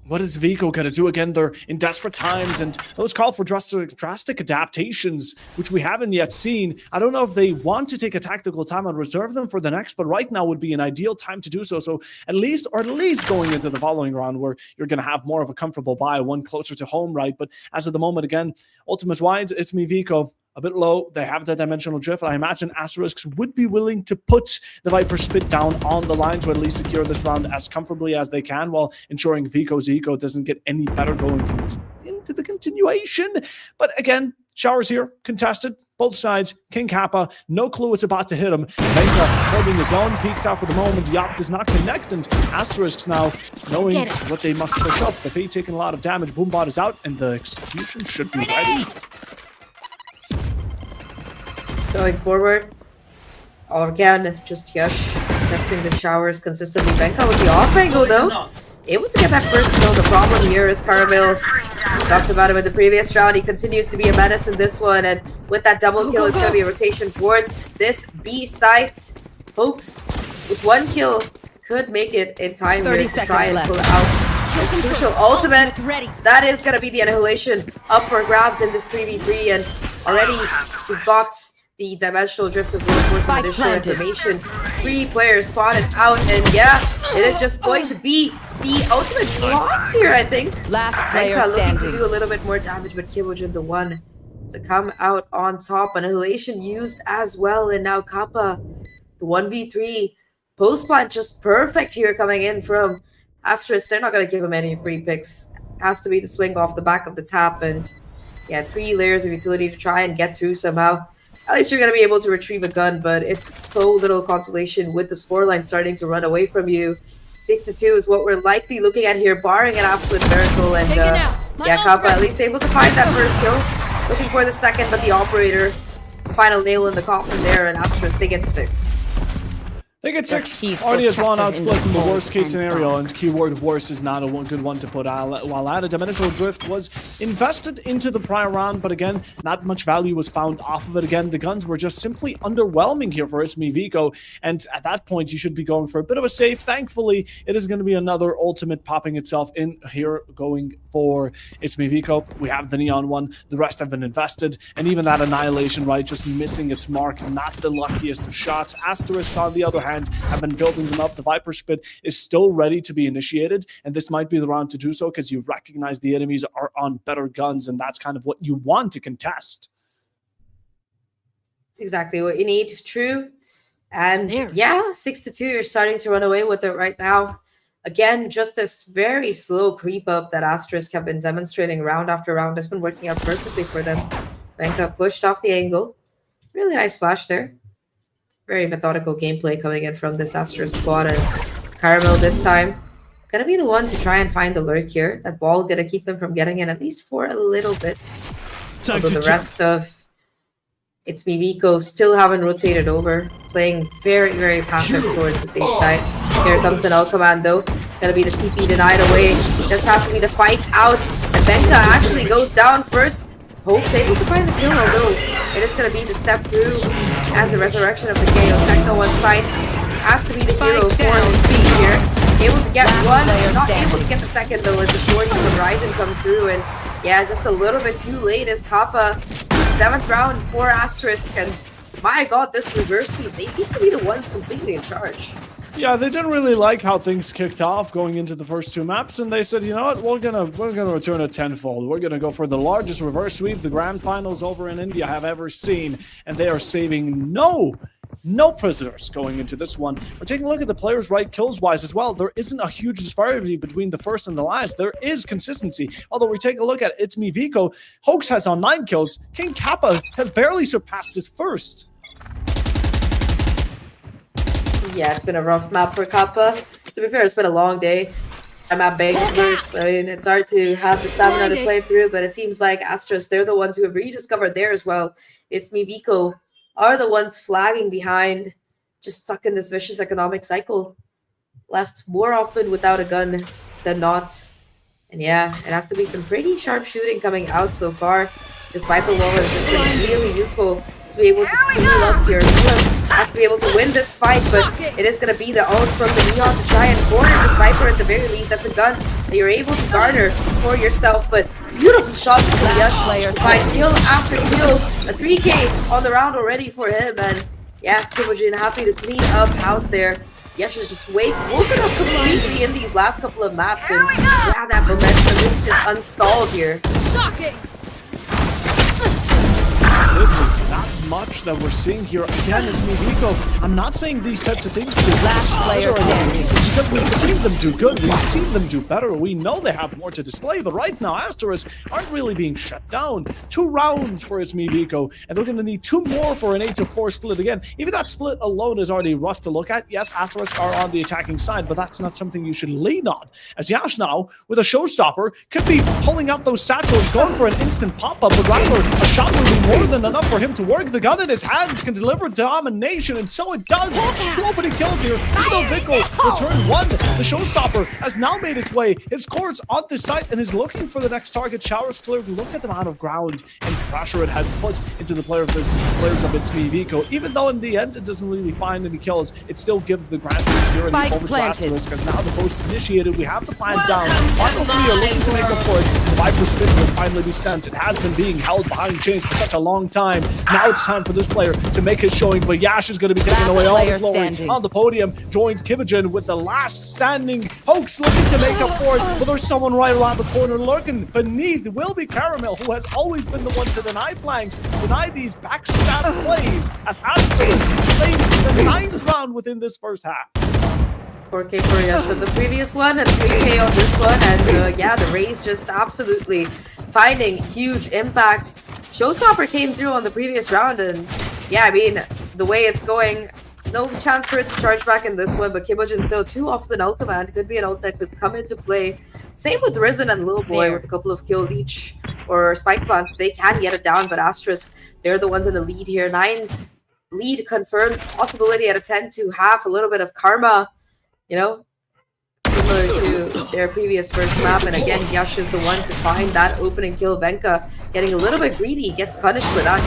S3: what is Viko going to do? Again, they're in desperate times, and those call for drastic adaptations, which we haven't yet seen. I don't know if they want to take a tactical time and reserve them for the next, but right now would be an ideal time to do so. So at least going into the following round where you're going to have more of a comfortable buy, one closer to home, right? But as of the moment, again, ultimate-wise, ItsMeViko a bit low. They have the dimensional drift. I imagine Asterisks would be willing to put the Viper Spit down on the line to at least secure this round as comfortably as they can, while ensuring Viko's eco doesn't get any better going into the continuation. But again, Showers here, contested, both sides. King Kappa, no clue what's about to him. VALORANT holding his own, peeks out for the moment. The op does not connect, and Asterisks now knowing what they must push up. The Fate taking a lot of damage. Boombot is out, and the execution should be ready.
S2: Going forward. Again, just Yush testing the Showers consistently. Benka with the off angle though. Able to get that first kill. The problem here is Caramel. We talked about him in the previous round. He continues to be a menace in this one. And with that double kill, it's going to be a rotation towards this B site. Folks, with 1 kill, could make it in time here to try and pull out this crucial ultimate. That is going to be the Annihilation up for grabs in this 3v3. And already we've got the dimensional drift as well for some additional information. 3 players spotted out, and yeah, it is just going to be the ultimate block here, I think.
S4: Last player
S2: Benka looking
S4: standing.
S2: to do a little bit more damage, but Kibojin the one to come out on top. Annihilation used as well, and now Kappa, the 1v3. Post plant just perfect here coming in from Asterisk. They're not going to give him any free picks. Has to be the swing off the back of the tap, and yeah, 3 layers of utility to try and get through somehow. At least you're going to be able to retrieve a gun, but it's so little consolation with the scoreline starting to run away from you. 6-2 is what we're likely looking at here, barring an absolute miracle. And yeah, Kappa at least able to find that first kill. Looking for the second, but the operator, final nail in the coffin there, and Asterisk, they get to 6.
S3: They get 6. Already has drawn out split in the worst case scenario, and keyword worst is not a good one to put out. While that, a dimensional drift was invested into the prior round, but again, not much value was found off of it. Again, the guns were just simply underwhelming here for ItsMeViko, and at that point, you should be going for a bit of a safe. Thankfully, it is going to be another ultimate popping itself in here, going for ItsMeViko. We have the Neon one, the rest have been invested, and even that Annihilation, right, just missing its mark, not the luckiest of shots. Asterisks, on the other hand, have been building them up. The Viper Spit is still ready to be initiated, and this might be the round to do so because you recognize the enemies are on better guns, and that's kind of what you want to contest.
S2: That's exactly what you need. True. And yeah, 6-2, you're starting to run away with it right now. Again, just this very slow creep up that Asterisk have been demonstrating round after round has been working out perfectly for them. Benka pushed off the angle. Really nice flash there. Very methodical gameplay coming in from this Asterisk squad, and Caramel this time gonna be the one to try and find the lurk here. That ball gonna keep them from getting in at least for a little bit. Although the rest of ItsMeViko still haven't rotated over, playing very, very passive towards the safe side. Here comes an L Commando. Gonna be the TP denied away. Just has to be the fight out. And Benka actually goes down first. Hope's able to find the kill, although it is going to be the step through and the resurrection of the KO. Techno on site has to be the hero for his speed here. Able to get one, not able to get the second though, as the shorty from Ryzen comes through. And yeah, just a little bit too late as Kappa. 7th round for Asterisk, and my god, this reverse sweep, they seem to be the ones completely in charge.
S3: Yeah, they didn't really like how things kicked off going into the first 2 maps, and they said, you know what, we're gonna return it tenfold. We're gonna go for the largest reverse sweep the grand finals over in India have ever seen, and they are saving no no prisoners going into this one. We're taking a look at the players right kills-wise as well. There isn't a huge disparity between the first and the last. There is consistency. Although we take a look at ItsMeViko, Hoax has on 9 kills. King Kappa has barely surpassed his first.
S2: Yeah, it's been a rough map for Kappa. To be fair, it's been a long day. I'm at big first. I mean, it's hard to have the stamina to play through, but it seems like Asterisk, they're the ones who have rediscovered there as well. ItsMeViko are the ones flagging behind, just stuck in this vicious economic cycle. Left more often without a gun than not. And yeah, it has to be some pretty sharp shooting coming out so far. This Viper wall has just been really useful to be able to steal up here. Neon has to be able to win this fight, but it is going to be the ult from the Neon to try and corner this Viper at the very least. That's a gun that you're able to garner for yourself, but beautiful shots from Yash to find kill after kill. A 3K on the round already for him, and yeah, Kimojin happy to clean up house there. Yash is just woken up completely in these last couple of maps, and yeah, that momentum is just unstalled here.
S4: Shocking!
S3: This is not much that we're seeing here. Again, ItsMeViko. I'm not saying these types of things to
S4: Last player standing.
S3: because we've seen them do good. We've seen them do better. We know they have more to display, but right now, Asterisk aren't really being shut down. 2 rounds for ItsMeViko, and they're going to need 2 more for an 8-4 split again. Even that split alone is already rough to look at. Yes, Asterisk are on the attacking side, but that's not something you should lean on. As Yash now, with a showstopper, could be pulling out those satchels, going for an instant pop-up, but rather a shot will be more than enough for him to work. The gun in his hands can deliver domination, and so it does. 2 opening kills here. Even though Viko returned 1, the showstopper has now made its way. His core's onto site and is looking for the next target. Showers cleared. Look at the amount of ground and pressure it has put into the players of ItsMeViko. Even though in the end it doesn't really find any kills, it still gives the ground security over to Asterisk, because now the post initiated. We have the plan down. Final 3 are looking to make up for it. The Viper spin will finally be sent. It has been being held behind chains for such a long time. Now it's time for this player to make his showing, but Yash is going to be taking away all the glory. On the podium joins Kimojin with the last standing. Hoax looking to make up for it, but there's someone right around the corner lurking beneath. Will be Caramel, who has always been the one to deny flanks, deny these backstab plays, as Asterisk played the 9th round within this first half.
S2: 4K for Yash on the previous one, and 3K on this one, and yeah, the Rays just absolutely finding huge impact. Showstopper came through on the previous round, and yeah, I mean, the way it's going, no chance for it to charge back in this one, but Kimojin still 2 off the null command. Could be an ult that could come into play. Same with Risen and Lil Boy with a couple of kills each, or Spike Plants. They can get it down, but Asterisk, they're the ones in the lead here. 9 lead confirmed, possibility at a 10 to half, a little bit of karma, you know, similar to their previous first map. And again, Yash is the one to find that opening kill. Venka getting a little bit greedy, gets punished for that.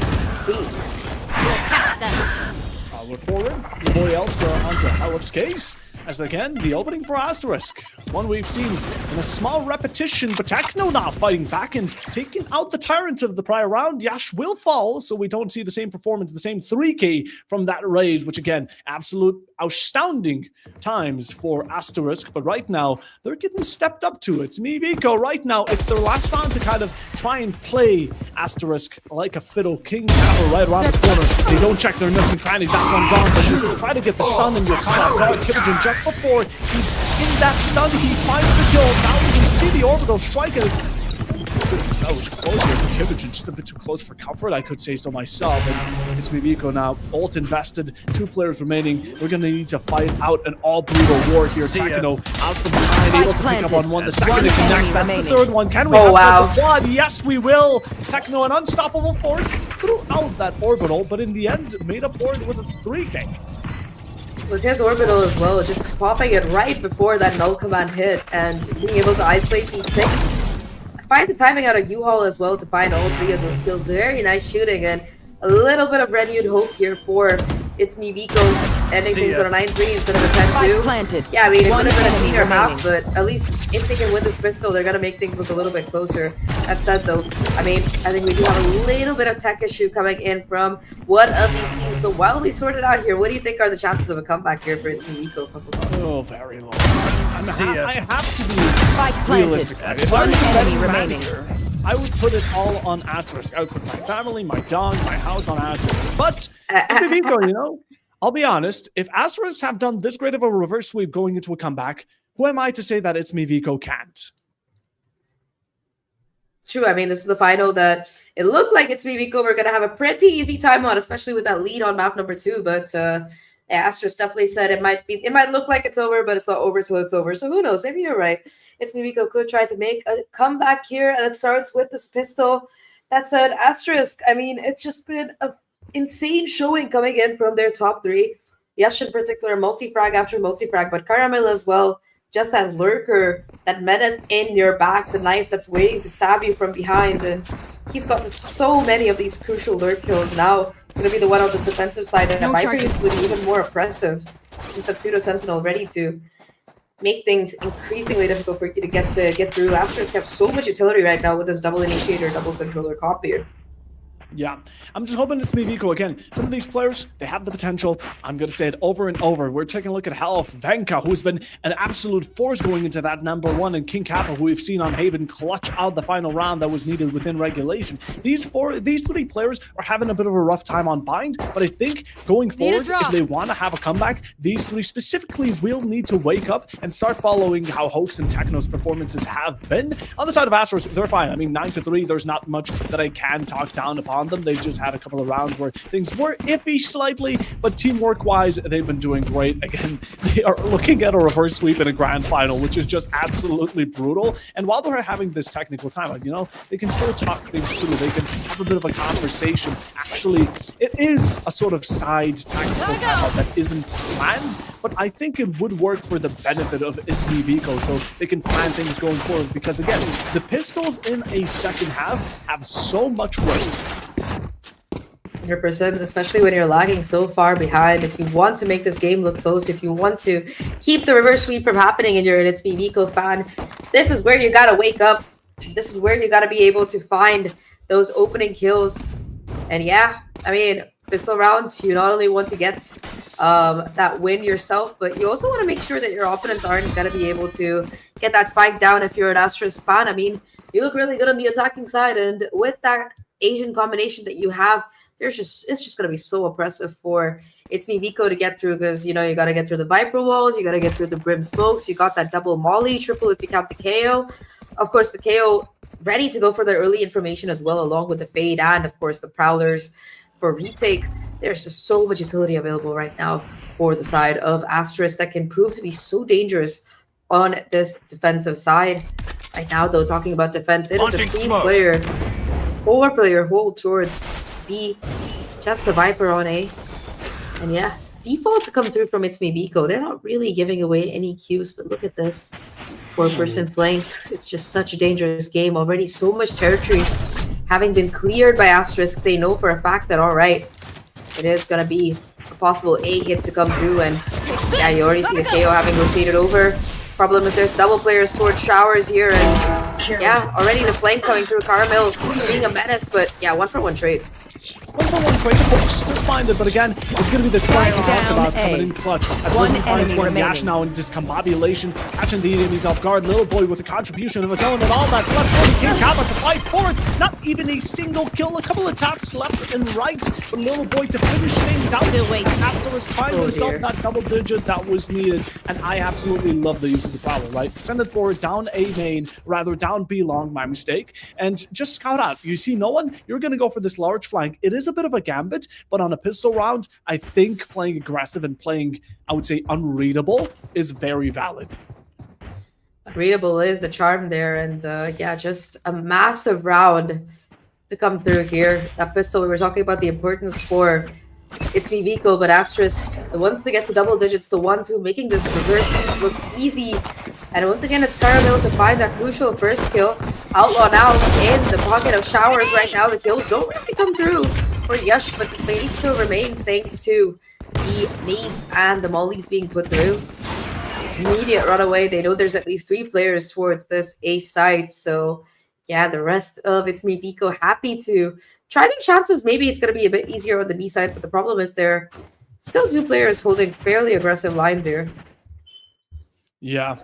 S3: We're forward. The boy Elster onto Alex Case. As again, the opening for Asterisk. One we've seen in a small repetition, but Techno now fighting back and taking out the tyrants of the prior round. Yash will fall, so we don't see the same performance, the same 3K from that raise, which again, absolute astounding times for Asterisk. But right now, they're getting stepped up to it. ItsMeViko right now, it's their last round to kind of try and play Asterisk like a fiddle. King Kappa right around the corner. They don't check their nooks and crannies. That's one gone, but you try to get the stun and you're caught off guard. Kimojin just before he's in that stun, he finds the kill. Now we can see the orbital strike, and it's that was close here for Kimojin, just a bit too close for comfort, I could say so myself. And ItsMeViko now, ult invested, 2 players remaining. We're going to need to fight out an all-brutal war here. Techno out from behind, able to pick up on 1, the second to connect, that's the 3rd one. Can we have the quad? Yes, we will. Techno, an unstoppable force, throughout that orbital, but in the end, made up for it with a 3K.
S2: Was his orbital as well, just popping it right before that null command hit and being able to isolate these picks. Find the timing out of U-Haul as well to find all 3 of those kills. Very nice shooting, and a little bit of renewed hope here for ItsMeViko, ending things on a 9-3 instead of a 10-2. Yeah, I mean, it could have been a cleaner half, but at least if they can win this pistol, they're going to make things look a little bit closer. That said, though, I mean, I think we do have a little bit of tech issue coming in from one of these teams. So while we sort it out here, what do you think are the chances of a comeback here for ItsMeViko?
S3: Oh, very low. I have to be realistic. If I'm
S4: enemy remaining.
S3: I would put it all on Asterisk. I would put my family, my dog, my house on Asterisk. But ItsMeViko, you know, I'll be honest, if Asterisk have done this great of a reverse sweep going into a comeback, who am I to say that ItsMeViko can't?
S2: True. I mean, this is the final that it looked like ItsMeViko were going to have a pretty easy time on, especially with that lead on map number 2. But Asterisk definitely said it might look like it's over, but it's not over till it's over. So who knows? Maybe you're right. ItsMeViko could try to make a comeback here, and it starts with this pistol. That said, Asterisk, I mean, it's just been an insane showing coming in from their top 3. Yash in particular, multi-frag after multi-frag, but Caramel as well. Just that lurker, that menace in your back, the knife that's waiting to stab you from behind. And he's gotten so many of these crucial lurk kills. Now, going to be the one on this defensive side. And Viper is looking even more oppressive. Just that pseudo sentinel ready to make things increasingly difficult for you to get through. Asterisk have so much utility right now with this double initiator, double controller comp here.
S3: Yeah, I'm just hoping ItsMeViko again. Some of these players, they have the potential. I'm going to say it over and over. We're taking a look at Health, Venka, who's been an absolute force going into that #1, and King Kappa, who we've seen on Haven clutch out the final round that was needed within regulation. These 3 players are having a bit of a rough time on Bind, but I think going forward, if they want to have a comeback, these 3 specifically will need to wake up and start following how Hoax and Techno's performances have been. On the side of Asterisk, they're fine. I mean, 9-3, there's not much that I can talk down upon them. They've just had a couple of rounds where things were iffy slightly, but teamwork-wise, they've been doing great. Again, they are looking at a reverse sweep in a grand final, which is just absolutely brutal. And while they're having this technical time, you know, they can still talk things through. They can have a bit of a conversation. Actually, it is a sort of side tactical timeout that isn't planned, but I think it would work for the benefit of ItsMeViko, so they can plan things going forward. Because again, the pistols in a second half have so much weight.
S2: 100%, especially when you're lagging so far behind. If you want to make this game look close, if you want to keep the reverse sweep from happening and you're an ItsMeViko fan, this is where you gotta wake up. This is where you gotta be able to find those opening kills. And yeah, I mean, pistol rounds, you not only want to get that win yourself, but you also want to make sure that your opponents aren't gonna be able to get that spike down if you're an Asterisk fan. I mean, you look really good on the attacking side, and with that Asian combination that you have, it's just gonna be so oppressive for ItsMeViko to get through, because you know you gotta get through the Viper walls, you gotta get through the Brim smokes, you got that double molly, triple if you count the KO. Of course, the KO ready to go for their early information as well, along with the fade and of course the prowlers for retake. There's just so much utility available right now for the side of Asterisk that can prove to be so dangerous on this defensive side. Right now, though, talking about defense, it is a 4-player hold towards B, just the Viper on A. And yeah, default to come through from ItsMeViko. They're not really giving away any cues, but look at this 4-person flank. It's just such a dangerous game. Already so much territory having been cleared by Asterisk. They know for a fact that, all right, it is going to be a possible A hit to come through. And yeah, you already see the KO having rotated over. Problem is there's double players towards showers here, and yeah, already the flame coming through. Caramel being a menace, but yeah, 1-for-1 trade.
S3: 1-for-1 trade, the Hawks just minded, but again, it's going to be this fight we talked about coming in clutch. As Risen finds one Yash now in discombobulation, catching the enemies off guard. Little Boy with a contribution of his own, and all that's left for the King Kappa to fight forwards. Not even a single kill, a couple of taps left and right, but Little Boy to finish things out. Asterisk finding himself that double digit that was needed, and I absolutely love the use of the prowler, right? Send it forward, down A main, rather down B long, my mistake, and just scout out. You see no one, you're going to go for this large flank. It is a bit of a gambit, but on a pistol round, I think playing aggressive and playing, I would say, unreadable is very valid.
S2: Unreadable is the charm there, and yeah, just a massive round to come through here. That pistol, we were talking about the importance for ItsMeViko, but Asterisk, the ones to get to double digits, the ones who making this reverse look easy. And once again, it's Caramel to find that crucial first kill. Outlaw now in the pocket of showers right now. The kills don't really come through for Yash, but the space still remains thanks to the nades and the mollies being put through. Immediate runaway. They know there's at least 3 players towards this A site, so yeah, the rest of ItsMeViko happy to try their chances. Maybe it's going to be a bit easier on the B side, but the problem is there are still 2 players holding fairly aggressive lines here.
S3: Yeah.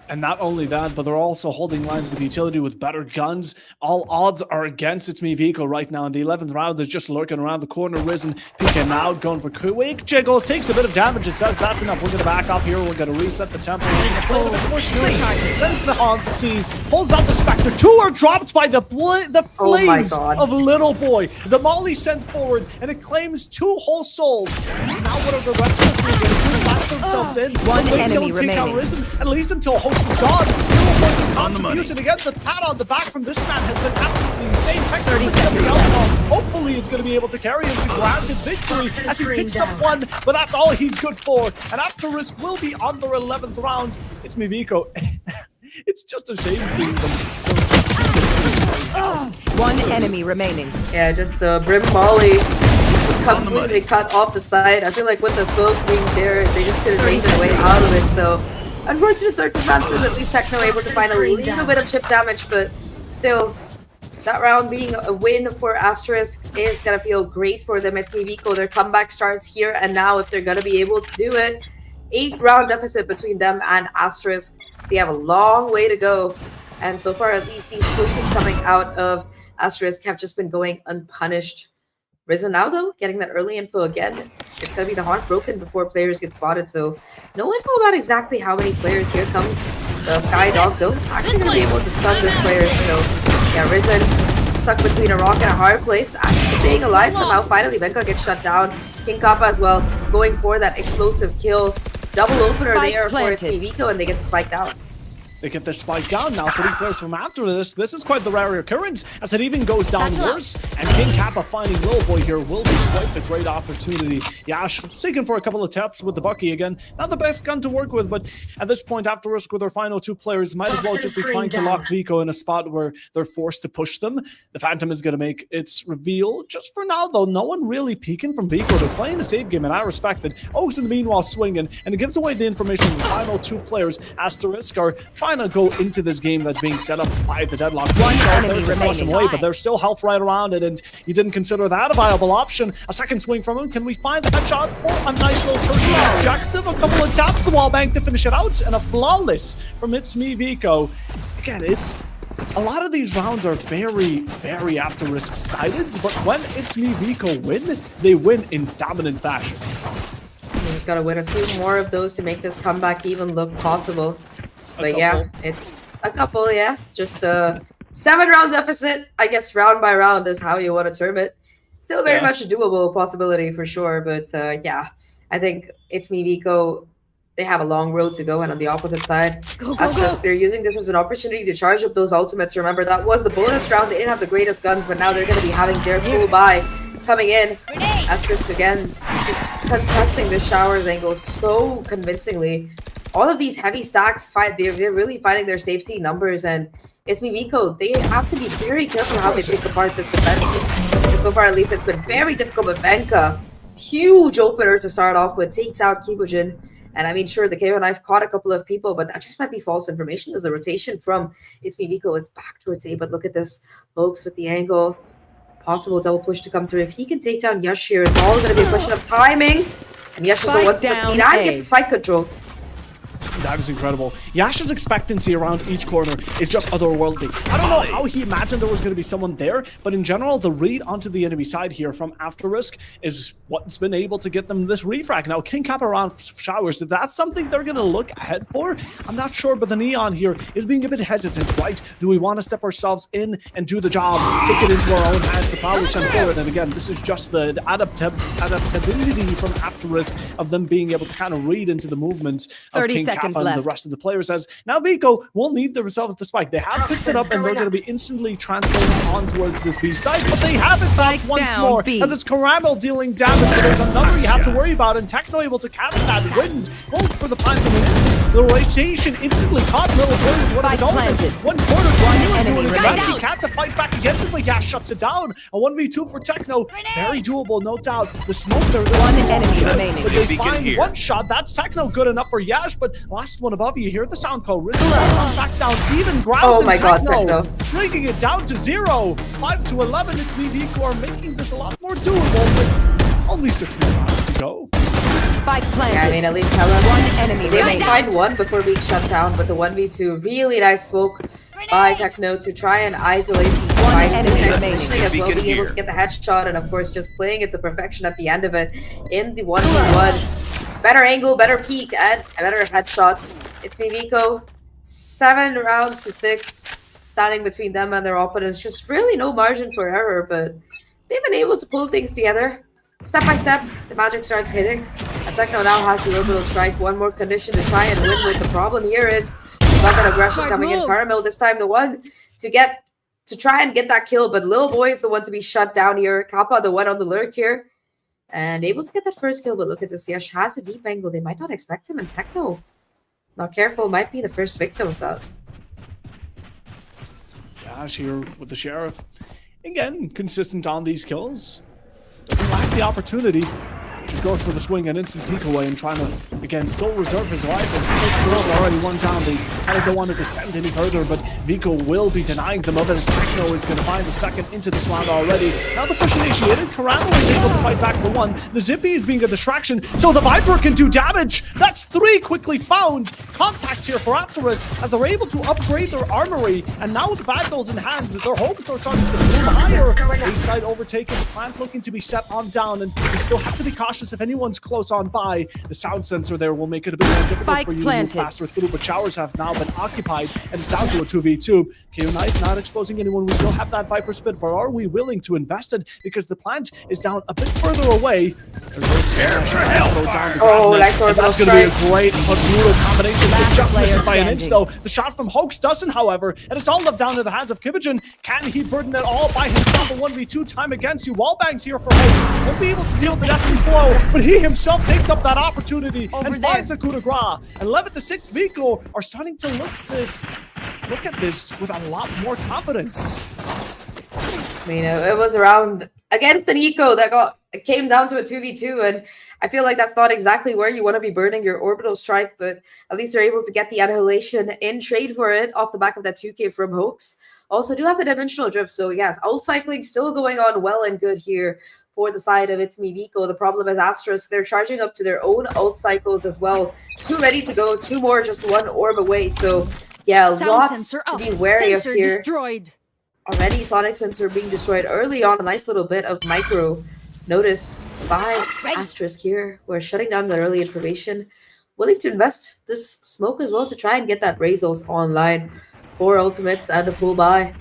S3: And not only that, but they're also holding lines with utility with better guns. All odds are against ItsMeViko right now in the 11th round. They're just lurking around the corner. Risen peeking out, going for quick jiggles. Takes a bit of damage. It says that's enough. We're going to back off here. We're going to reset the tempo. Play a bit more safe. Sends the Haunt tease. Pulls out the Spectre. 2 are dropped by the flames of Little Boy. The Molly sent forward, and it claims 2 whole souls. It's now what are the rest of us going to do? Back themselves in.
S4: One
S3: they
S4: enemy
S3: don't take out
S4: remaining.
S3: Risen, at least until Host is gone. The contribution against the pat on the back from this man has been absolutely insane.
S4: 30 seconds.
S3: Hopefully it's going to be able to carry him to granted victory as he picks up 1, but that's all he's good for. And Asterisk will be on their 11th round. ItsMeViko. It's just a shame seeing them.
S4: 1 enemy remaining.
S2: Yeah, just the Brim Molly completely cut off the side. I feel like with the smoke being there, they just couldn't make their way out of it. So, unfortunate circumstances, at least Techno able to find a little bit of chip damage, but still, that round being a win for Asterisk is going to feel great for them. ItsMeViko, their comeback starts here and now if they're going to be able to do it. 8-round deficit between them and Asterisk. They have a long way to go. And so far, at least these pushes coming out of Asterisk have just been going unpunished. Risen now, though, getting that early info again. It's going to be the Haunt broken before players get spotted, so no info about exactly how many players. Here comes the Sky Dog, though. Actually going to be able to stun this player, so yeah, Risen stuck between a rock and a hard place. Actually staying alive somehow. Finally, Venka gets shut down. King Kappa as well, going for that explosive kill. Double opener
S4: Spike
S2: there
S4: planted.
S2: for ItsMeViko, and they get the spike down.
S3: They get the spike down now. 3 players from after this. This is quite the rare occurrence as it even goes down worse. And King Kappa finding Little Boy here will be quite the great opportunity. Yash seeking for a couple of taps with the Bucky again. Not the best gun to work with, but at this point, Asterisk with their final 2 players might as well just be trying to lock Viko in a spot where they're forced to push them. The Phantom is going to make its reveal. Just for now, though, no one really peeking from Viko. They're playing a safe game, and I respect it. Oaks in the meanwhile swinging, and it gives away the information the final 2 players, Asterisk, are trying to go into this game that's being set up by the Deadlock.
S4: One enemy remaining.
S3: Away, but there's still health right around it, and you didn't consider that a viable option. A second swing from him. Can we find the headshot for a nice little tertiary objective? A couple of taps, the wall bank to finish it out, and a flawless from ItsMeViko. Again, it's a lot of these rounds are very, very Asterisk sided, but when ItsMeViko win, they win in dominant fashion.
S2: You just gotta win a few more of those to make this comeback even look possible. But yeah, it's a couple, yeah. Just a 7-round deficit. I guess round by round is how you want to term it. Still very much a doable possibility for sure. But yeah, I think ItsMeViko, they have a long road to go. And on the opposite side, Asterisk, they're using this as an opportunity to charge up those ultimates. Remember, that was the bonus round. They didn't have the greatest guns, but now they're going to be having their full buy coming in. Asterisk, again, just contesting the showers angle so convincingly. All of these heavy stacks, they're really finding their safety numbers, and ItsMeViko, they have to be very careful how they pick apart this defense. And so far, at least, it's been very difficult with Venka. Huge opener to start off with, takes out Kibujin. And I mean, sure, the KO knife caught a couple of people, but that just might be false information as the rotation from ItsMeViko is back towards A. But look at this, Oaks with the angle. Possible double push to come through. If he can take down Yash here, it's all going to be a question of timing. And Yash is the one to succeed and gets the spike control.
S3: That is incredible. Yash's expectancy around each corner is just otherworldly. I don't know how he imagined there was going to be someone there, but in general, the read onto the enemy side here from Asterisk is what's been able to get them this refrag. Now, King Kappa around showers, if that's something they're going to look ahead for, I'm not sure, but the Neon here is being a bit hesitant, right? Do we want to step ourselves in and do the job, take it into our own hands, the power sent forward? And again, this is just the adaptability from Asterisk of them being able to kind of read into the movements of King Kappa and the rest of the players. As now Viko will need themselves the spike. They have picked it up and they're going to be instantly transferring on towards this B side, but they have it back once more as it's Caramel dealing damage. But there's another you have to worry about, and Techno able to catch that wind. Going for the Phantom. The rotation instantly caught Little Boy with one of his own. 1 quarter blind doing his best. He can't to fight back against it, but Yash shuts it down. A 1v2 for Techno. Very doable, no doubt. The smoke there.
S4: One enemy remaining.
S3: But they find one shot. That's Techno good enough for Yash, but last one above you hear the sound call. Risen back down, even ground.
S2: Oh my god, Techno.
S3: Shrinking it down to 0. 5 to 11. ItsMeViko are making this a lot more doable, but only 6 more rounds. go.
S4: Spike planted.
S2: Yeah, I mean, at least Hella
S4: One enemy
S2: was able to
S4: remaining.
S2: find one before being shut down, but the 1v2, really nice smoke by Techno to try and isolate the
S4: One
S2: fight.
S4: enemy
S2: Doing nice
S4: remaining.
S2: positioning as well,
S5: Beacon
S2: being able
S5: here.
S2: to get the headshot, and of course just playing it to perfection at the end of it in the 1v1. Better angle, better peek, and a better headshot. ItsMeViko, 7 rounds to 6, standing between them and their opponents. Just really no margin for error, but they've been able to pull things together. Step by step, the magic starts hitting. And Techno now has the orbital strike. One more condition to try and win with. The problem here is we've got that aggression
S4: Hard
S2: coming in.
S4: move.
S2: Caramel this time the one to try and get that kill, but Lil Boy is the one to be shut down here. Kappa the one on the lurk here. And able to get that first kill, but look at this. Yash has a deep angle. They might not expect him, and Techno, not careful, might be the first victim of that.
S3: Yash here with the Sheriff. Again, consistent on these kills. Doesn't lack the opportunity. Just goes for the swing and instant peek away and trying to, again, still reserve his life as Viko already one down. They kind of don't want to descend any further, but Viko will be denying them of it as Techno is going to find the second into this round already. Now the push initiated. Karamo is able to fight back for one. The Zippy is being a distraction, so the Viper can do damage. That's 3 quickly found. Contact here for Asterisk as they're able to upgrade their armory, and now with the vandals in hands, their hopes are starting to move higher. A-side overtaken, the plant looking to be set on down, and we still have to be cautious if anyone's close on by. The sound sensor there will make it a bit more difficult
S4: Spike
S3: for you
S4: planted.
S3: to move faster through, but Showers has now been occupied, and it's down to a 2v2. KO Knife not exposing anyone. We still have that Viper spit, but are we willing to invest it? Because the plant is down a bit further away.
S2: Oh, nice orbital
S3: that's going to be a
S2: strike.
S3: great but brutal combination.
S4: Last
S3: It just
S4: player
S3: misses by an inch,
S4: standing.
S3: though. The shot from Hoax doesn't, however, and it's all left down to the hands of Kibigen. Can he burden it all by himself? A 1v2 time against you. Wallbangs here for Hoax. Won't be able to deal with the deathly blow, but he himself takes up that opportunity
S4: Over
S3: and
S4: there.
S3: finds a coup de grace. 11 to 6, Viko are starting to look at this with a lot more confidence.
S2: I mean, it was around against the Nico that it came down to a 2v2, and I feel like that's not exactly where you want to be burning your orbital strike, but at least they're able to get the annihilation in trade for it off the back of that 2k from Hoax. Also do have the dimensional drift, so yes, ult cycling still going on well and good here for the side of ItsMeViko. The problem is Asterisk, they're charging up to their own ult cycles as well. 2 ready to go, 2 more just 1 orb away, so yeah, a lot to be wary of here.
S4: Destroyed.
S2: Already Sonic Sensor being destroyed early on. A nice little bit of micro noticed by Asterisk here. We're shutting down that early information. Willing to invest this smoke as well to try and get that Razors online. 4 ultimates and a full buy.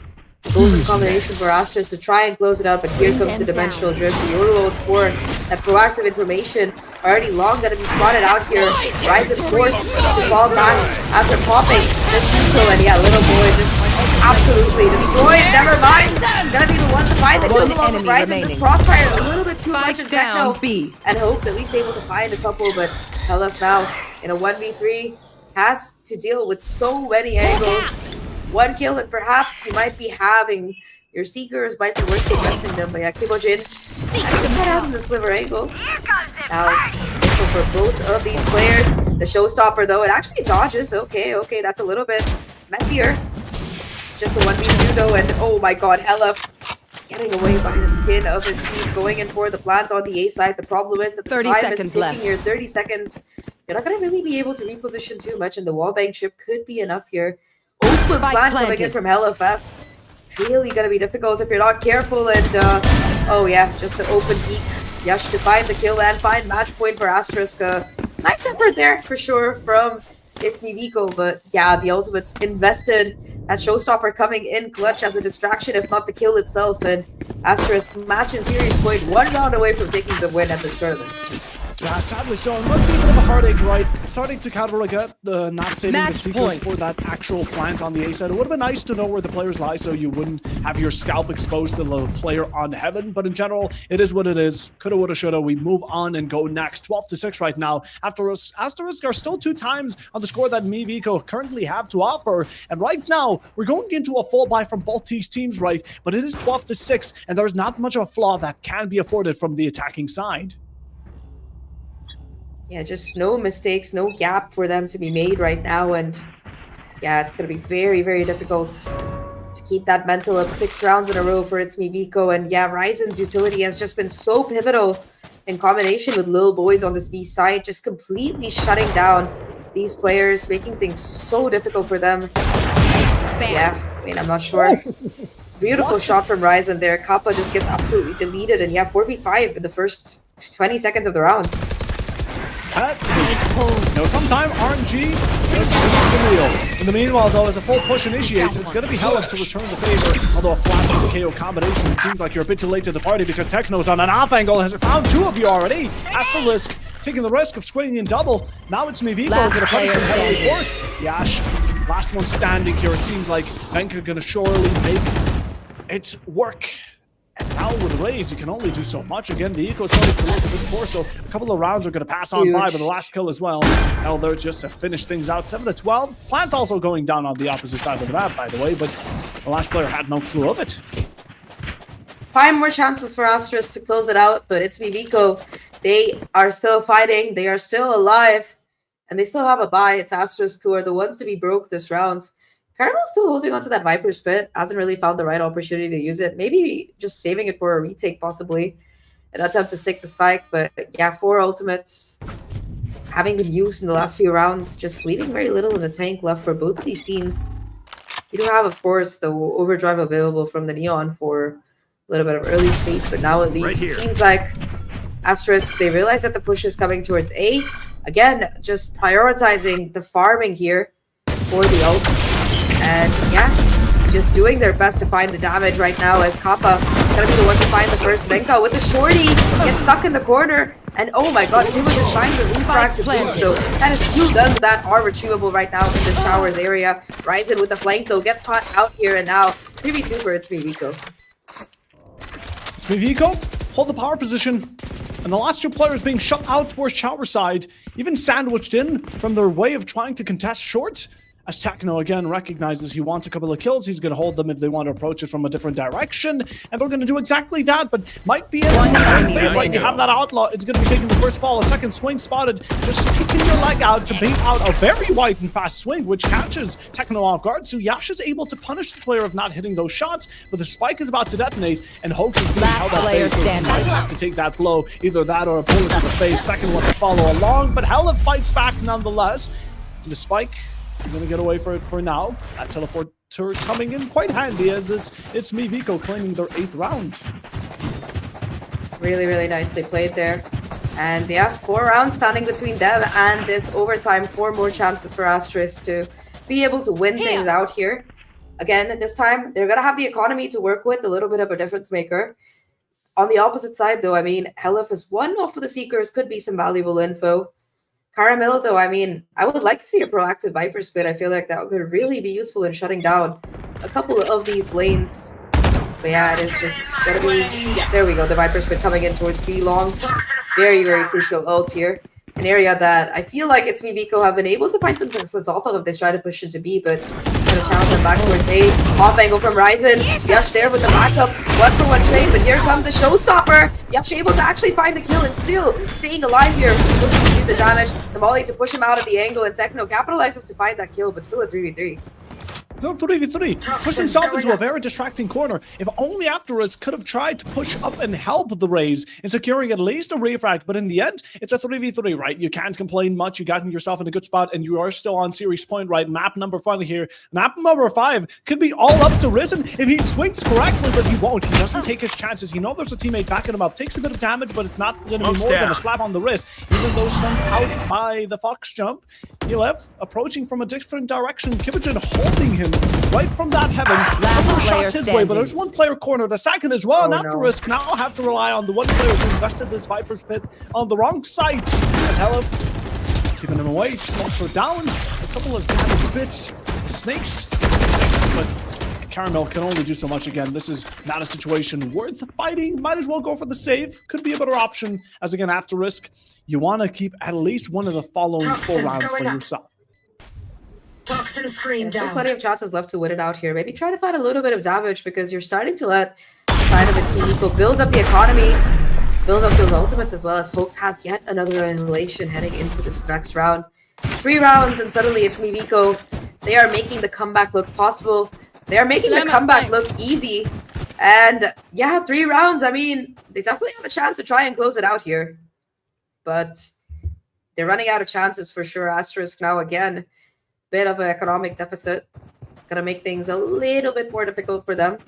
S2: Golden combination for Asterisk to try and close it out, but here comes the dimensional drift. The Eurolords for that proactive information already long gonna be spotted out here. Rise and forced to fall back after popping this Nico, and yeah, little boy just absolutely destroyed. Never mind. Gonna be the one to find the kill
S4: One
S2: along with
S4: enemy
S2: Rise, and this
S4: remaining.
S2: crossfire a little bit too much in
S4: Spike down
S2: Techno.
S4: B.
S2: And Hoax at least able to find a couple, but Helef now in a 1v3 has to deal with so many angles. 1 kill, and perhaps you might be having your Seekers might be worth investing them, but yeah, Kibojin having the sliver angle. Now, for both of these players, the showstopper though, it actually dodges. Okay, that's a little bit messier. Just the 1v2 though, and oh my god, Helef getting away by the skin of his team, going in for the plant on the A side. The problem is that the
S4: 30
S2: time
S4: seconds
S2: is ticking
S4: left.
S2: here. 30 seconds. You're not going to really be able to reposition too much, and the wallbang chip could be enough here. Open
S4: Spike
S2: plant coming in
S4: planted.
S2: from LFF. Really going to be difficult if you're not careful, and oh yeah, just the open peek. Yash to find the kill and find match point for Asterisk. Nice effort there for sure from ItsMeViko, but yeah, the ultimate's invested. As showstopper coming in clutch as a distraction, if not the kill itself, and Asterisk match and series point 1 round away from taking the win at this tournament.
S3: Yeah, sadly so. It must be a bit of a heartache, right? Starting to kind of regret the not saving the
S4: Match
S3: sequence
S4: point.
S3: for that actual plant on the A side. It would have been nice to know where the players lie so you wouldn't have your scalp exposed to the player on heaven. But in general, it is what it is. Coulda, woulda, shoulda. We move on and go next. 12 to 6 right now. After us, Asterisk are still 2 times on the score that MEViko currently have to offer. And right now, we're going into a full buy from both these teams, right? But it is 12 to 6, and there's not much of a flaw that can be afforded from the attacking side.
S2: Yeah, just no mistakes, no gap for them to be made right now. And yeah, it's going to be very, very difficult to keep that mental up 6 rounds in a row for ItsMeViko. And yeah, Ryzen's utility has just been so pivotal in combination with Lil Boys on this B side, just completely shutting down these players, making things so difficult for them. Yeah, I mean, I'm not sure. Beautiful shot from Ryzen there. Kappa just gets absolutely deleted, and yeah, 4v5 in the first 20 seconds of the round.
S3: That is, sometime RNG just takes the wheel. In the meanwhile, though, as a full push initiates, it's going to be Hella to return the favor. Although a flash and KO combination, it seems like you're a bit too late to the party because Techno's on an off angle, has found two of you already. Asterisk taking the risk of swinging in double. Now it's MeViko going to punish him heavily for it. Yash, last one standing here. It seems like Venka going to surely make it work. And now with Raze, you can only do so much. Again, the eco started to look a bit poor, so a couple of rounds are going to pass on by, but the last kill as well. Elder just to finish things out, 7-12. Plant also going down on the opposite side of the map, by the way, but the last player had no clue of it.
S2: 5 more chances for Asterisk to close it out, but ItsMeViko. They are still fighting, they are still alive, and they still have a bye. It's Asterisk who are the ones to be broke this round. Caramel's still holding onto that Viper Spit, hasn't really found the right opportunity to use it. Maybe just saving it for a retake, possibly. An attempt to stick the spike, but yeah, 4 ultimates having been used in the last few rounds, just leaving very little in the tank left for both of these teams. You do have, of course, the overdrive available from the Neon for a little bit of early space, but now at least it seems like Asterisk, they realize that the push is coming towards A. Again, just prioritizing the farming here for the ults. And yeah, just doing their best to find the damage right now as Kappa is going to be the one to find the first Venka with the shorty. Gets stuck in the corner. And oh my god, he was in find the refract to boot. So that is 2 guns that are retrievable right now in the showers area. Ryzen with the flank though gets caught out here, and now 3v2 for ItsMeViko.
S3: ItsMeViko hold the power position. And the last 2 players being shut out towards shower side, even sandwiched in from their way of trying to contest short. As Techno again recognizes he wants a couple of kills, he's going to hold them if they want to approach it from a different direction. And they're going to do exactly that, but might be in like you have that outlaw. It's going to be taking the first fall, a second swing spotted, just picking your leg out to bait out a very wide and fast swing, which catches Techno off guard. So Yash is able to punish the player of not hitting those shots, but the spike is about to detonate, and Hoax is being held at base, so he might have to take that blow, either that or a bullet to the face. Second one to follow along, but Hella fights back nonetheless. The spike, you're going to get away for it for now. That teleporter coming in quite handy as it's MeViko claiming their 8th round.
S2: Really, really nicely played there. And yeah, 4 rounds standing between them and this overtime. 4 more chances for Asterisk to be able to win things out here. Again, this time, they're going to have the economy to work with, a little bit of a difference maker. On the opposite side, though, I mean, Helif is one off of the Seekers, could be some valuable info. Caramel, though, I mean, I would like to see a proactive Viper Spit. I feel like that could really be useful in shutting down a couple of these lanes. But yeah, it is just gonna be... Yeah, there we go. The Viper Spit coming in towards B long. Very, very crucial ult here. An area that I feel like ItsMeViko have been able to find some success off of if they try to push into B, but gonna challenge them back towards A. Off angle from Ryzen. Yash there with the backup. 1-for-1 trade, but here comes a showstopper. Yash able to actually find the kill and still staying alive here. Looking to do the damage. The molly to push him out of the angle, and Techno capitalizes to find that kill, but still a 3v3.
S3: No, 3v3. Push himself into a very distracting corner. If only Asterisk could have tried to push up and help the Raze in securing at least a refrag, but in the end, it's a 3v3, right? You can't complain much. You got yourself in a good spot, and you are still on series point, right? Map number 5 here. Map number 5 could be all up to Risen if he swings correctly, but he won't. He doesn't take his chances. He knows there's a teammate backing him up. Takes a bit of damage, but it's not going to be more than a slap on the wrist. Even though stunned out by the Fox jump, Elev approaching from a different direction. Kibigen holding him right from that heaven. Couple shots his way, but there's one player cornered. The second as well, and Asterisk now have to rely on the one player who invested this Viper's Pit on the wrong side. As Hello keeping him away, smokes are down. A couple of damage bits. Snakes, but Caramel can only do so much again. This is not a situation worth fighting. Might as well go for the save. Could be a better option. As again, Asterisk, you want to keep at least one of the following 4 rounds for yourself.
S6: Toxin screen down.
S2: Still plenty of chances left to win it out here. Maybe try to find a little bit of damage because you're starting to let side of ItsMeViko build up the economy, build up those ultimates, as well as Hoax has yet another annihilation heading into this next round. 3 rounds and suddenly ItsMeViko, they are making the comeback look possible. They are making the comeback look easy. And yeah, 3 rounds. I mean, they definitely have a chance to try and close it out here. But they're running out of chances for sure. Asterisk now again, bit of an economic deficit. Gonna make things a little bit more difficult for them.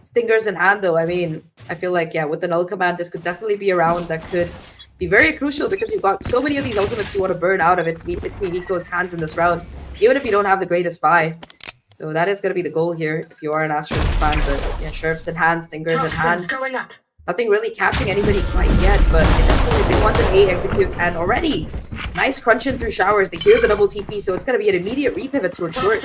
S2: Stingers in hand though, I mean, I feel like, yeah, with the null command, this could definitely be a round that could be very crucial because you've got so many of these ultimates you want to burn out of ItsMeViko's hands in this round, even if you don't have the greatest buy. So that is going to be the goal here if you are an Asterisk fan. But yeah, Sheriff's in hand, Stingers in hand.
S6: Going up.
S2: Nothing really catching anybody quite yet, but it definitely, they want an A execute, and already nice crunching through showers. They hear the double TP, so it's going to be an immediate repivot towards short.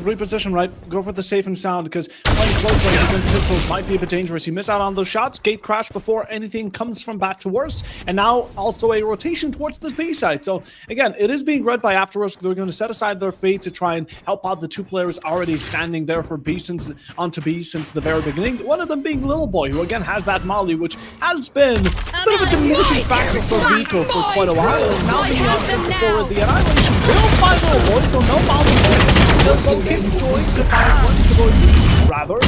S3: Reposition, right? Go for the safe and sound, because playing close range against pistols might be a bit dangerous. You miss out on those shots, gate crash before anything comes from bad to worse, and now also a rotation towards the B side. So again, it is being read by Asterisk. They're going to set aside their fate to try and help out the 2 players already standing there for B since the very beginning. One of them being Little Boy, who again has that molly, which has been a bit of a diminishing factor for Viko for quite a while. And now being on center forward, the Annihilation will find Little Boy, so no molly for him. Joins to find one to go rather,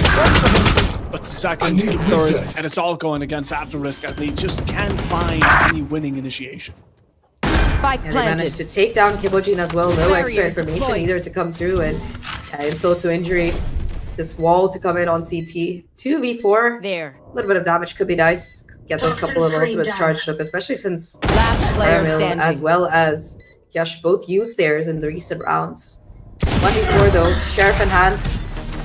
S3: but second, third, and it's all going against Asterisk as they just can't find any winning initiation.
S4: Spike
S2: They
S4: planted.
S2: managed to take down Kibojin as well. No
S4: Barrier
S2: extra information
S4: deployed.
S2: either to come through, and insult to injury. This wall to come in on CT. 2v4.
S4: There.
S2: A little bit of damage could be nice. Get those
S6: Toxin
S2: couple of
S6: screen
S2: ultimates
S6: down.
S2: charged up, especially since
S4: Last player
S2: Caramel
S4: standing.
S2: as well as Yash both used theirs in the recent rounds. 1v4 though, Sheriff in hand,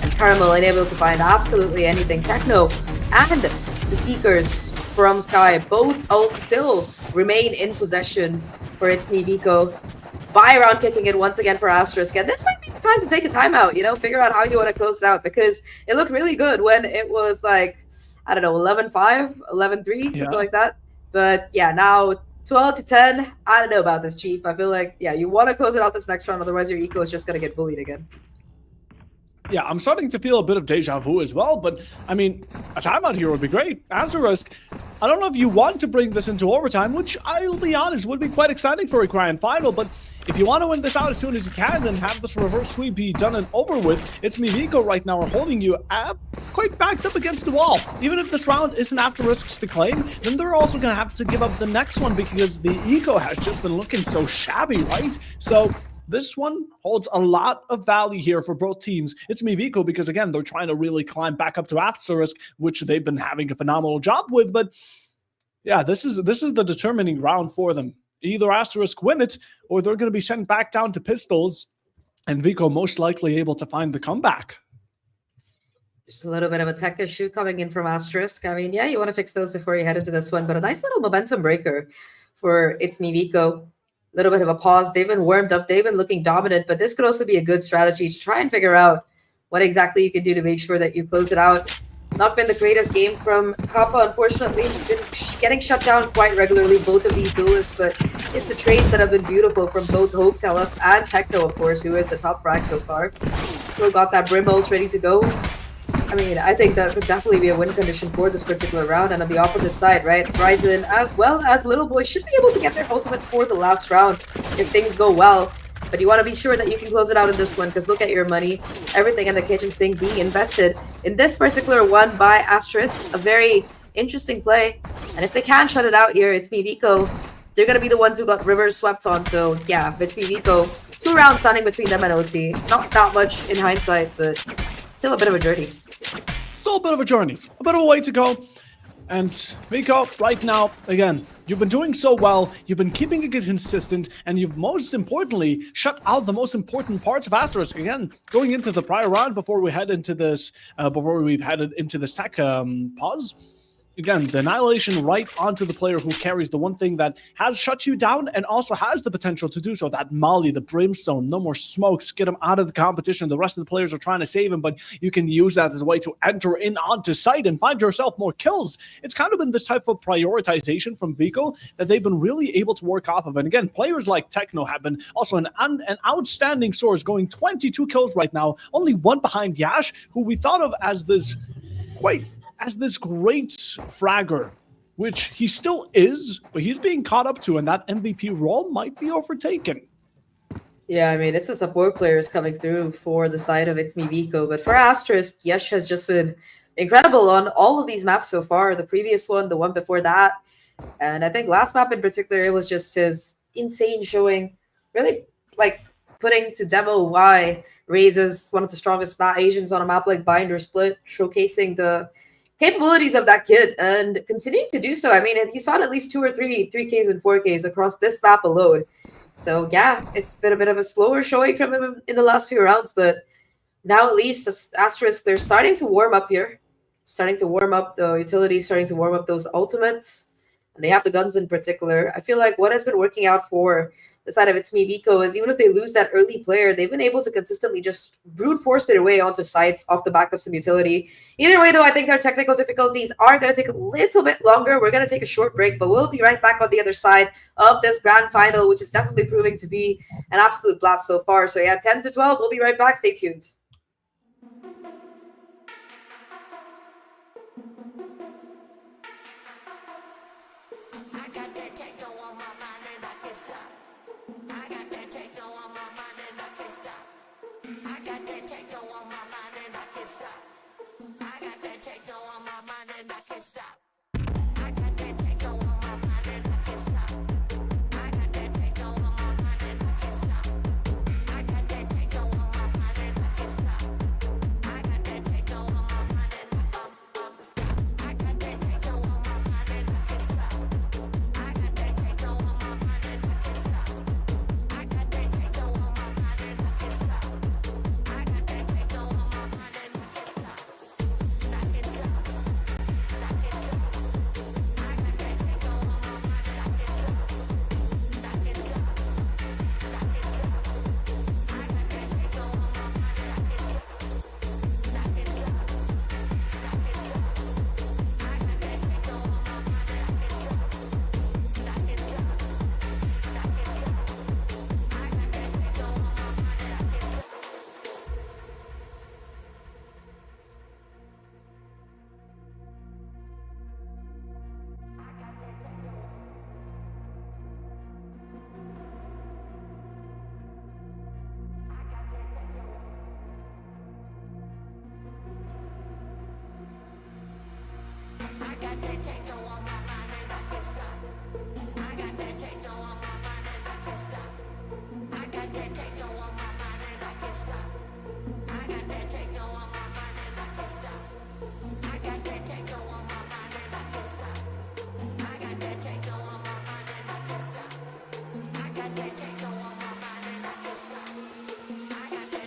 S2: and Caramel unable to find absolutely anything. Techno and the Seekers from Sky, both ults still remain in possession for ItsMeViko. Buy round kicking it once again for Asterisk, and this might be the time to take a timeout, you know, figure out how you want to close it out, because it looked really good when it was like, I don't know, 11-5, 11-3, something like that. But yeah, now 12-10, I don't know about this, Chief. I feel like, yeah, you want to close it out this next round, otherwise your eco is just going to get bullied again.
S3: Yeah, I'm starting to feel a bit of deja vu as well, but I mean, a timeout here would be great. Asterisk, I don't know if you want to bring this into overtime, which I'll be honest, would be quite exciting for a grand final, but if you want to win this out as soon as you can and have this reverse sweep be done and over with, ItsMeViko right now are holding you quite backed up against the wall. Even if this round isn't Asterisk's to claim, then they're also going to have to give up the next one because the eco has just been looking so shabby, right? So this one holds a lot of value here for both teams. ItsMeViko because, again, they're trying to really climb back up to Asterisk, which they've been having a phenomenal job with. But yeah, this is the determining round for them. Either Asterisk win it, or they're going to be sent back down to pistols, and Viko most likely able to find the comeback.
S2: Just a little bit of a tech issue coming in from Asterisk. I mean, yeah, you want to fix those before you head into this one, but a nice little momentum breaker for ItsMeViko. A little bit of a pause. They've been warmed up. They've been looking dominant, but this could also be a good strategy to try and figure out what exactly you can do to make sure that you close it out. Not been the greatest game from Kappa, unfortunately. Been getting shut down quite regularly, both of these duelists, but it's the trades that have been beautiful from both Hoax, LF, and Techno, of course, who is the top frag so far. Still got that Brim ult ready to go. I mean, I think that could definitely be a win condition for this particular round. And on the opposite side, right, Ryzen as well as Little Boy should be able to get their ultimates for the last round if things go well. But you want to be sure that you can close it out in this one, because look at your money, everything in the kitchen sink being invested in this particular one by Asterisk. A very interesting play. And if they can shut it out here, ItsMeViko, they're going to be the ones who got rivers swept on. So yeah, ItsMeViko, 2 rounds standing between them and OT. Not that much in hindsight, but still a bit of a journey.
S3: Still a bit of a journey, a bit of a way to go. And Viko, right now, again, you've been doing so well, you've been keeping it consistent, and you've most importantly shut out the most important parts of Asterisk. Again, going into the prior round before we head into this, before we've headed into this tech pause. Again, the annihilation right onto the player who carries the one thing that has shut you down and also has the potential to do so. That Molly, the brimstone, no more smokes, get him out of the competition. The rest of the players are trying to save him, but you can use that as a way to enter in onto site and find yourself more kills. It's kind of been this type of prioritization from Viko that they've been really able to work off of. And again, players like Techno have been also an outstanding source, going 22 kills right now, only 1 behind Yash, who we thought of as this great fragger, which he still is, but he's being caught up to, and that MVP role might be overtaken.
S2: Yeah, I mean, it's the support players coming through for the side of ItsMeViko, but for Asterisk, Yesh has just been incredible on all of these maps so far. The previous one, the one before that, and I think last map in particular, it was just his insane showing, really like putting to demo why Raze is one of the strongest Asians on a map like Bind or Split, showcasing the capabilities of that kid and continuing to do so. I mean, he's found at least 2 or 3Ks and 4Ks across this map alone. So yeah, it's been a bit of a slower showing from him in the last few rounds, but now at least Asterisk, they're starting to warm up here. Starting to warm up the utilities, starting to warm up those ultimates. And they have the guns in particular. I feel like what has been working out for the side of ItsMeViko is even if they lose that early player, they've been able to consistently just brute force their way onto sites off the back of some utility. Either way, though, I think their technical difficulties are going to take a little bit longer. We're going to take a short break, but we'll be right back on the other side of this grand final, which is definitely proving to be an absolute blast so far. So yeah, 10 to 12, we'll be right back. Stay tuned.
S1: I got that techno on my mind and I can't stop. I got that techno on my mind and I can't stop. I got that techno on my mind and I can't stop. I got that techno on my mind and I can't stop. I got that techno on my mind and I can't stop. I got that techno on my mind and I can't stop. I got that techno on my mind and I can't stop. I got that techno on my mind and I can't stop. I got that techno on my mind and I can't stop. I got that techno on my mind and I can't stop. I got that techno on my mind and I can't stop. I got that techno on my mind and I can't stop. And I can't stop. And I can't stop. I got that techno on my mind and I can't stop. And I can't stop. And I can't stop. I got that techno on my mind and I can't stop. And I can't stop. And I can't stop. I got that techno on my mind and I can't stop. And I can't stop. And I can't stop. I got that techno on my mind and I can't stop. I got that techno on my mind and I can't stop. I got that techno on my mind and I can't stop. I got that techno on my mind and I can't stop. I got that techno on my mind and I can't stop. I got that techno on my mind and I can't stop. I got that techno on my mind and I can't stop. I got that techno on my mind and I can't stop. I got that techno on my mind and I can't stop. I got that techno on my mind and I can't stop. I got that techno on my mind and I can't stop. I got that techno on my mind and I can't stop. I got that techno on my mind and I can't stop. I got that techno on my mind and I can't stop. I got that techno on my mind and I can't stop. I got that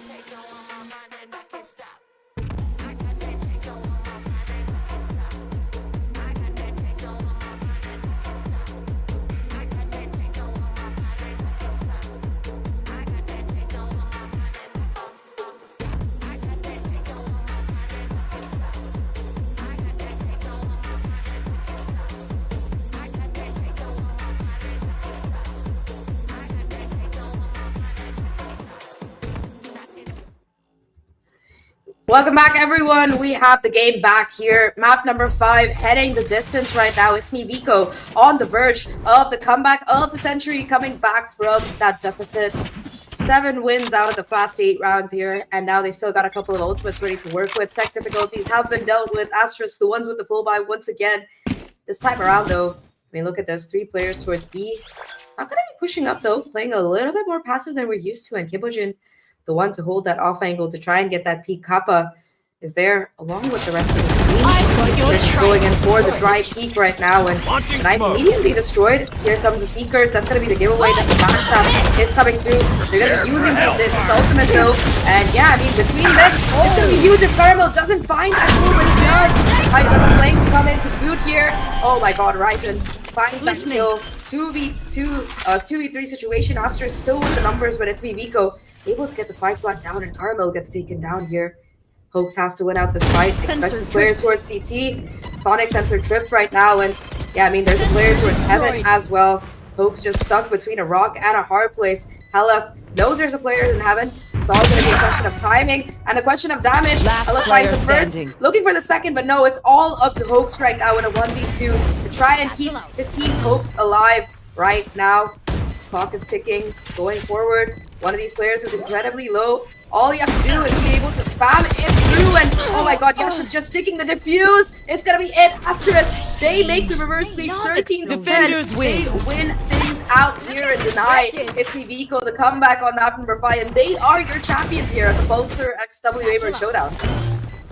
S1: techno on my mind and I can't stop. I got that techno on my mind and I can't stop.
S2: Welcome back, everyone. We have the game back here. Map number 5, heading the distance right now. ItsMeViko on the verge of the comeback of the century, coming back from that deficit. 7 wins out of the past 8 rounds here, and now they still got a couple of ultimates ready to work with. Tech difficulties have been dealt with. Asterisk, the ones with the full buy once again. This time around, though, I mean, look at this. 3 players towards B. Not going to be pushing up, though. Playing a little bit more passive than we're used to, and Kibojin, the one to hold that off angle to try and get that peak. Kappa is there along with the rest of the team. They're just going in for the dry peak right now, and Knife immediately destroyed. Here comes the Seekers. That's going to be the giveaway that the backstab is coming through. They're going to be using this ultimate though, and yeah, I mean, between this, it's going to be huge if Caramel doesn't find that move, but he does. How you got the Flame to come in to boot here. Oh my god, Ryzen finds that kill. 2v3 situation. Asterisk still with the numbers, but ItsMeViko able to get the spike plant down, and Caramel gets taken down here. Hoax has to win out this fight. Expects his players towards CT. Sonic sensor tripped right now, and yeah, I mean, there's a player towards Heaven as well. Hoax just stuck between a rock and a hard place. Helef knows there's a player in Heaven. It's all going to be a question of timing and the question of damage. Helef finds the first, looking for the second, but no, it's all up to Hoax right now in a 1v2 to try and keep his team's hopes alive right now. clock is ticking. Going forward, one of these players is incredibly low. All you have to do is be able to spam it through, and oh my god, Yash is just sticking the defuse. It's gonna be it. Asterisk, they make the reverse sweep 13 to 10.
S4: Defenders win.
S2: They win things out here and deny ItsMeViko the comeback on map number 5, and they are your champions here at the Pulsar X Waimers Showdown.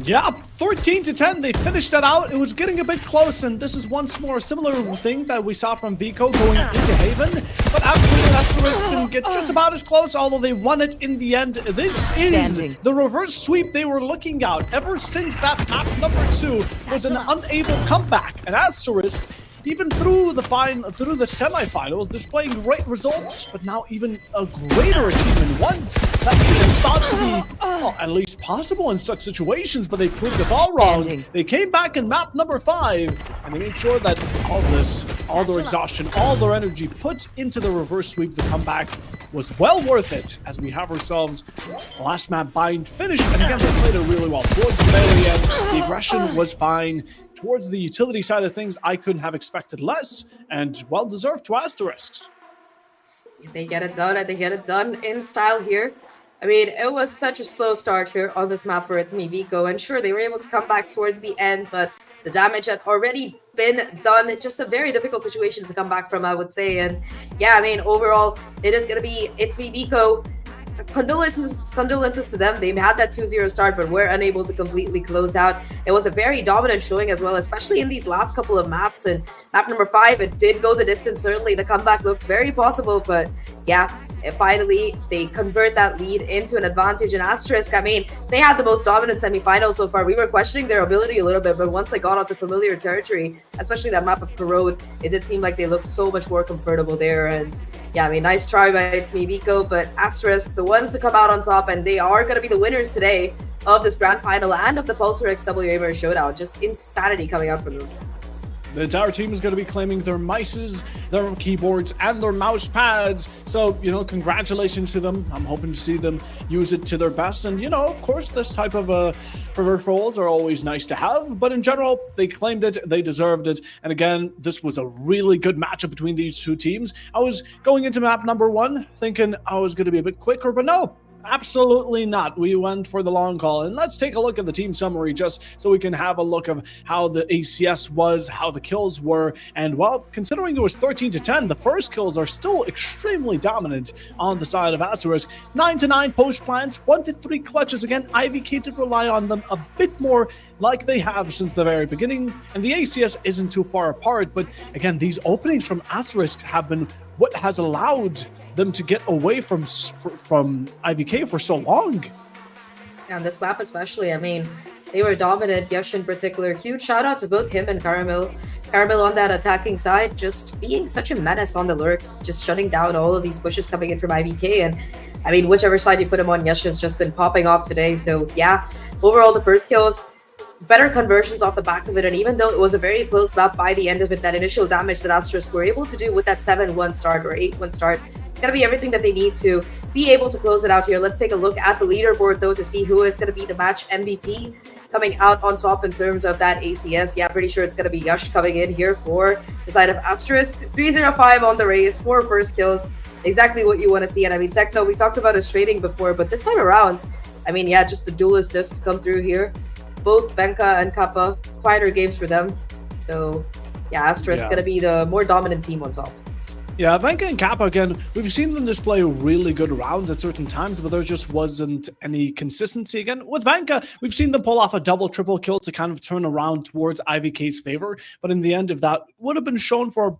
S3: Yeah, 13 to 10. They finished that out. It was getting a bit close, and this is once more a similar thing that we saw from Viko going into Haven. But Asterisk didn't get just about as close, although they won it in the end. This is the reverse sweep they were looking out ever since that map number 2 was an unable comeback. And Asterisk, even through the semifinals, displaying great results, but now even a greater achievement, one that isn't thought to be, well, at least possible in such situations, but they proved us all wrong. They came back in map number 5, and they made sure that all their exhaustion, all their energy put into the reverse sweep, the comeback was well worth it, as we have ourselves the last map bind finished. And again, they played it really well towards the very end. The aggression was fine. Towards the utility side of things, I couldn't have expected less, and well deserved to Asterisks.
S2: They get it done, and they get it done in style here. I mean, it was such a slow start here on this map for ItsMeViko, and sure, they were able to come back towards the end, but the damage had already been done. It's just a very difficult situation to come back from, I would say. And yeah, I mean, overall, it is going to be ItsMeViko. Condolences to them. They had that 2-0 start, but were unable to completely close out. It was a very dominant showing as well, especially in these last couple of maps. And map number 5, it did go the distance. Certainly, the comeback looked very possible, but yeah, finally they convert that lead into an advantage. And Asterisk, I mean, they had the most dominant semifinal so far. We were questioning their ability a little bit, but once they got onto familiar territory, especially that map of Corrode, it did seem like they looked so much more comfortable there. And yeah, I mean, nice try by ItsMeViko, but Asterisk, the ones to come out on top, and they are going to be the winners today of this grand final and of the Pulsar X Waimers Showdown. Just insanity coming out from them.
S3: The entire team is going to be claiming their mices, their keyboards, and their mouse pads. So, you know, congratulations to them. I'm hoping to see them use it to their best. And, you know, of course, this type of peripherals are always nice to have. But in general, they claimed it. They deserved it. And again, this was a really good matchup between these two teams. I was going into map number 1 thinking I was going to be a bit quicker, but no. Absolutely not. We went for the long call. And let's take a look at the team summary just so we can have a look of how the ACS was, how the kills were. And well, considering it was 13 to 10, the first kills are still extremely dominant on the side of Asterisk. 9 to 9 post plants, 1 to 3 clutches. Again, IVK did rely on them a bit more like they have since the very beginning. And the ACS isn't too far apart. But again, these openings from Asterisk have been what has allowed them to get away from IVK for so long.
S2: Yeah, on this map especially, I mean, they were dominant. Yash in particular, huge shout out to both him and Caramel. Caramel on that attacking side, just being such a menace on the lurks, just shutting down all of these pushes coming in from IVK. And I mean, whichever side you put him on, Yash has just been popping off today. So yeah, overall the first kills, better conversions off the back of it, and even though it was a very close map by the end of it, that initial damage that Asterisk were able to do with that 7-1 start or 8-1 start, it's gonna be everything that they need to be able to close it out here. Let's take a look at the leaderboard though to see who is gonna be the match MVP coming out on top in terms of that ACS. Yeah, pretty sure it's gonna be Yash coming in here for the side of Asterisk. 305 on the race, 4 first kills, exactly what you want to see. And I mean, Techno, we talked about his trading before, but this time around, I mean, yeah, just the duelist diff to come through here. Both Venka and Kappa, quieter games for them. So, yeah, Asterisk gonna be the more dominant team on top.
S3: Yeah, Venka and Kappa, again, we've seen them display really good rounds at certain times, but there just wasn't any consistency. Again, with Venka, we've seen them pull off a double, triple kill to kind of turn around towards IVK's favor. But in the end, if that would have been shown for a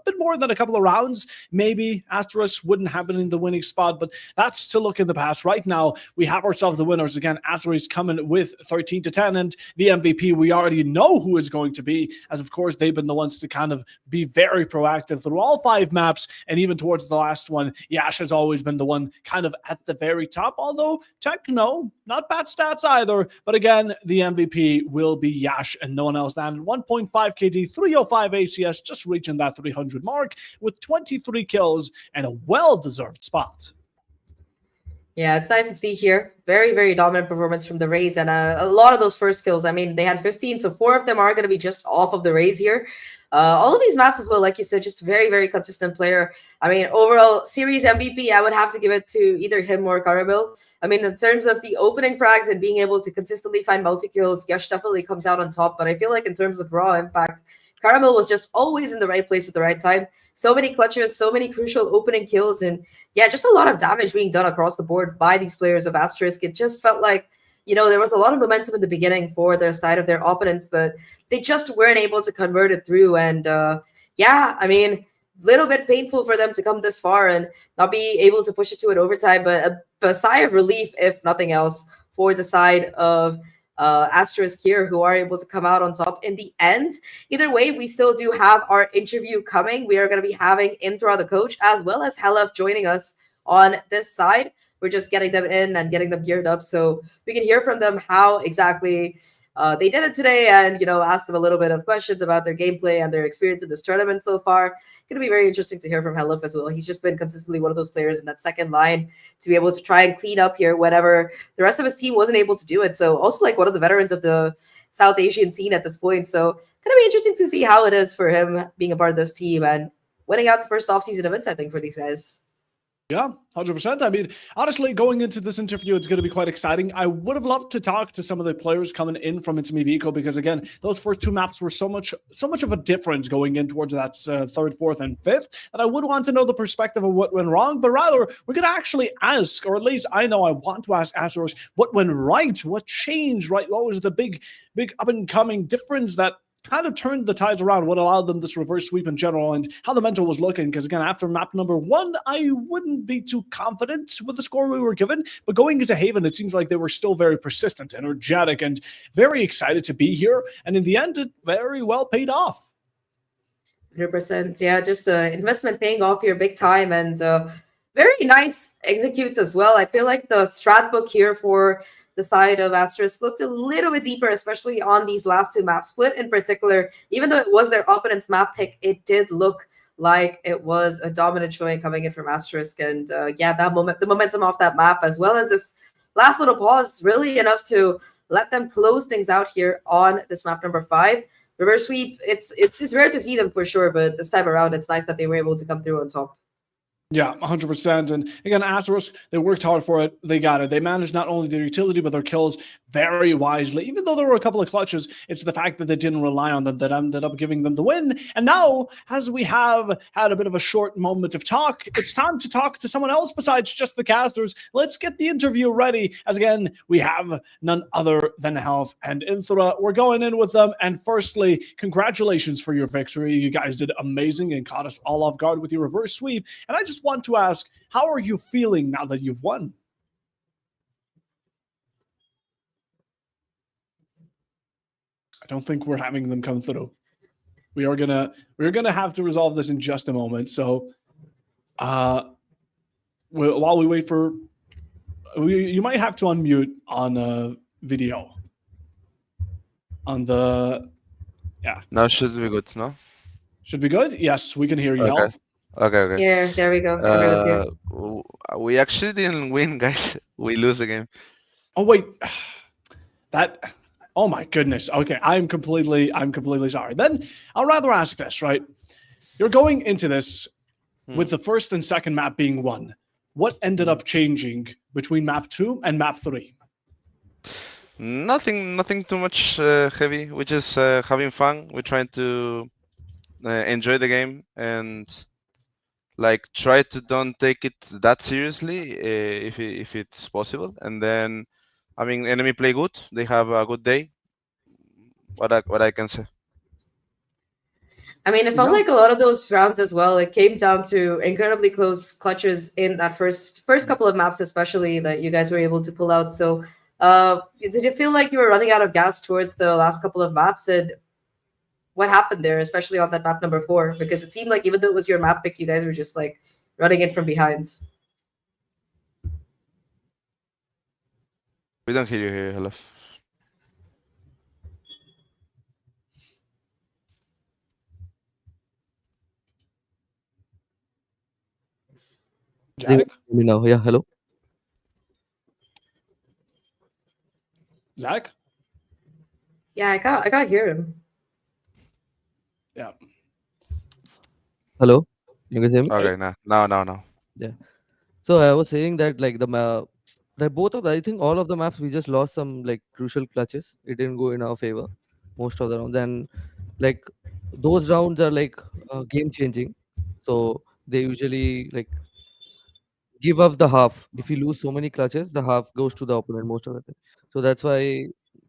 S3: bit more than a couple of rounds, maybe Asterisk wouldn't have been in the winning spot. But that's to look in the past. Right now, we have ourselves the winners. Again, Asterisk coming with 13 to 10, and the MVP, we already know who is going to be, as of course, they've been the ones to kind of be very proactive through all 5 maps, and even towards the last one, Yash has always been the one kind of at the very top, although Techno, not bad stats either, but again, the MVP will be Yash and no one else. And 1.5 KD, 305 ACS, just reaching that 300 mark with 23 kills and a well-deserved spot.
S2: Yeah, it's nice to see here. Very, very dominant performance from the Rays, and a lot of those first kills, I mean, they had 15, so 4 of them are going to be just off of the Rays here. All of these maps as well, like you said, just very, very consistent player. I mean, overall series MVP, I would have to give it to either him or Caramel. I mean, in terms of the opening frags and being able to consistently find multi-kills, Yash definitely comes out on top. But I feel like in terms of raw impact, Caramel was just always in the right place at the right time. So many clutches, so many crucial opening kills, and yeah, just a lot of damage being done across the board by these players of Asterisk. It just felt like, there was a lot of momentum in the beginning for their side of their opponents, but they just weren't able to convert it through. And yeah, I mean, little bit painful for them to come this far and not be able to push it to an overtime, but a sigh of relief, if nothing else, for the side of Asterisk here, who are able to come out on top in the end. Either way, we still do have our interview coming. We are going to be having Inthra, the coach, as well as Helef joining us on this side. We're just getting them in and getting them geared up so we can hear from them how exactly they did it today, and ask them a little bit of questions about their gameplay and their experience in this tournament so far. Going to be very interesting to hear from Helef as well. He's just been consistently one of those players in that second line to be able to try and clean up here whenever the rest of his team wasn't able to do it. So also like one of the veterans of the South Asian scene at this point. So going to be interesting to see how it is for him being a part of this team and winning out the first offseason events, I think, for these guys.
S3: Yeah, 100%. I mean, honestly, going into this interview, it's going to be quite exciting. I would have loved to talk to some of the players coming in from ItsMeViko because, again, those first two maps were so much of a difference going in towards that third, fourth, and fifth that I would want to know the perspective of what went wrong. But rather, we're going to actually ask, or at least I know I want to ask Asterisk, what went right? What changed, right? What was the big up-and-coming difference that kind of turned the tides around, what allowed them this reverse sweep in general, and how the mental was looking? Because again, after map number 1, I wouldn't be too confident with the score we were given, but going into Haven, it seems like they were still very persistent, energetic, and very excited to be here, and in the end, it very well paid off.
S2: 100%, yeah, just investment paying off here big time, and very nice executes as well. I feel like the strat book here for the side of Asterisk looked a little bit deeper, especially on these last two map split in particular. Even though it was their opponent's map pick, it did look like it was a dominant showing coming in from Asterisk. And yeah, the momentum off that map, as well as this last little pause, really enough to let them close things out here on this map number 5. Reverse sweep, it's rare to see them for sure, but this time around, it's nice that they were able to come through on top.
S3: Yeah, 100%. And again, Asterisk, they worked hard for it. They got it. They managed not only their utility, but their kills very wisely. Even though there were a couple of clutches, it's the fact that they didn't rely on them that ended up giving them the win. And now, as we have had a bit of a short moment of talk, it's time to talk to someone else besides just the casters. Let's get the interview ready. As again, we have none other than Helef and Inthra. We're going in with them. And firstly, congratulations for your victory. You guys did amazing and caught us all off guard with your reverse sweep. And I just want to ask, how are you feeling now that you've won? I don't think we're having them come through. We're gonna have to resolve this in just a moment. So, while we wait for, you might have to unmute on video. On the, yeah.
S7: Now should be good, no?
S3: Should be good. Yes, we can hear you.
S7: Okay. Okay.
S2: Yeah, there we go.
S7: We actually didn't win, guys. We lose the game.
S3: Oh wait, that. Oh my goodness. Okay, I'm completely sorry. Then I'll rather ask this, right? You're going into this with the first and second map being won. What ended up changing between map 2 and map 3?
S7: Nothing too much heavy. We're just having fun. We're trying to enjoy the game and like try to don't take it that seriously if it's possible. And then, I mean, enemy play good. They have a good day. What I can say.
S2: I mean, it felt like a lot of those rounds as well. It came down to incredibly close clutches in that first couple of maps, especially that you guys were able to pull out. So, did you feel like you were running out of gas towards the last couple of maps? And what happened there, especially on that map number 4? Because it seemed like even though it was your map pick, you guys were just like running in from behind.
S7: We don't hear you here, Helef.
S3: Jack?
S8: Me now. Yeah, hello.
S3: Zach?
S2: Yeah, I can't hear him.
S3: Yeah.
S8: Hello, you guys hear me?
S7: Okay, now.
S8: Yeah. So I was saying that like that both of I think all of the maps we just lost some like crucial clutches. It didn't go in our favor most of the rounds, and like those rounds are like game changing. So they usually like give us the half. If you lose so many clutches, the half goes to the opponent most of the time. So that's why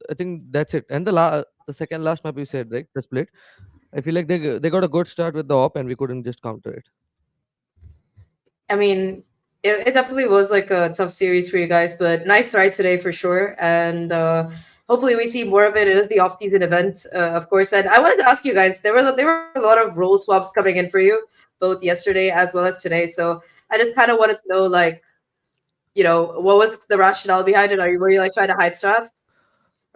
S8: I think that's it. And the second last map you said, right, the split. I feel like they got a good start with the op, and we couldn't just counter it.
S2: I mean, it definitely was like a tough series for you guys, but nice try today for sure. And hopefully we see more of it. It is the off-season event, of course. And I wanted to ask you guys, there were a lot of role swaps coming in for you, both yesterday as well as today. So I just kind of wanted to know, like, what was the rationale behind it? Were you like trying to hide straps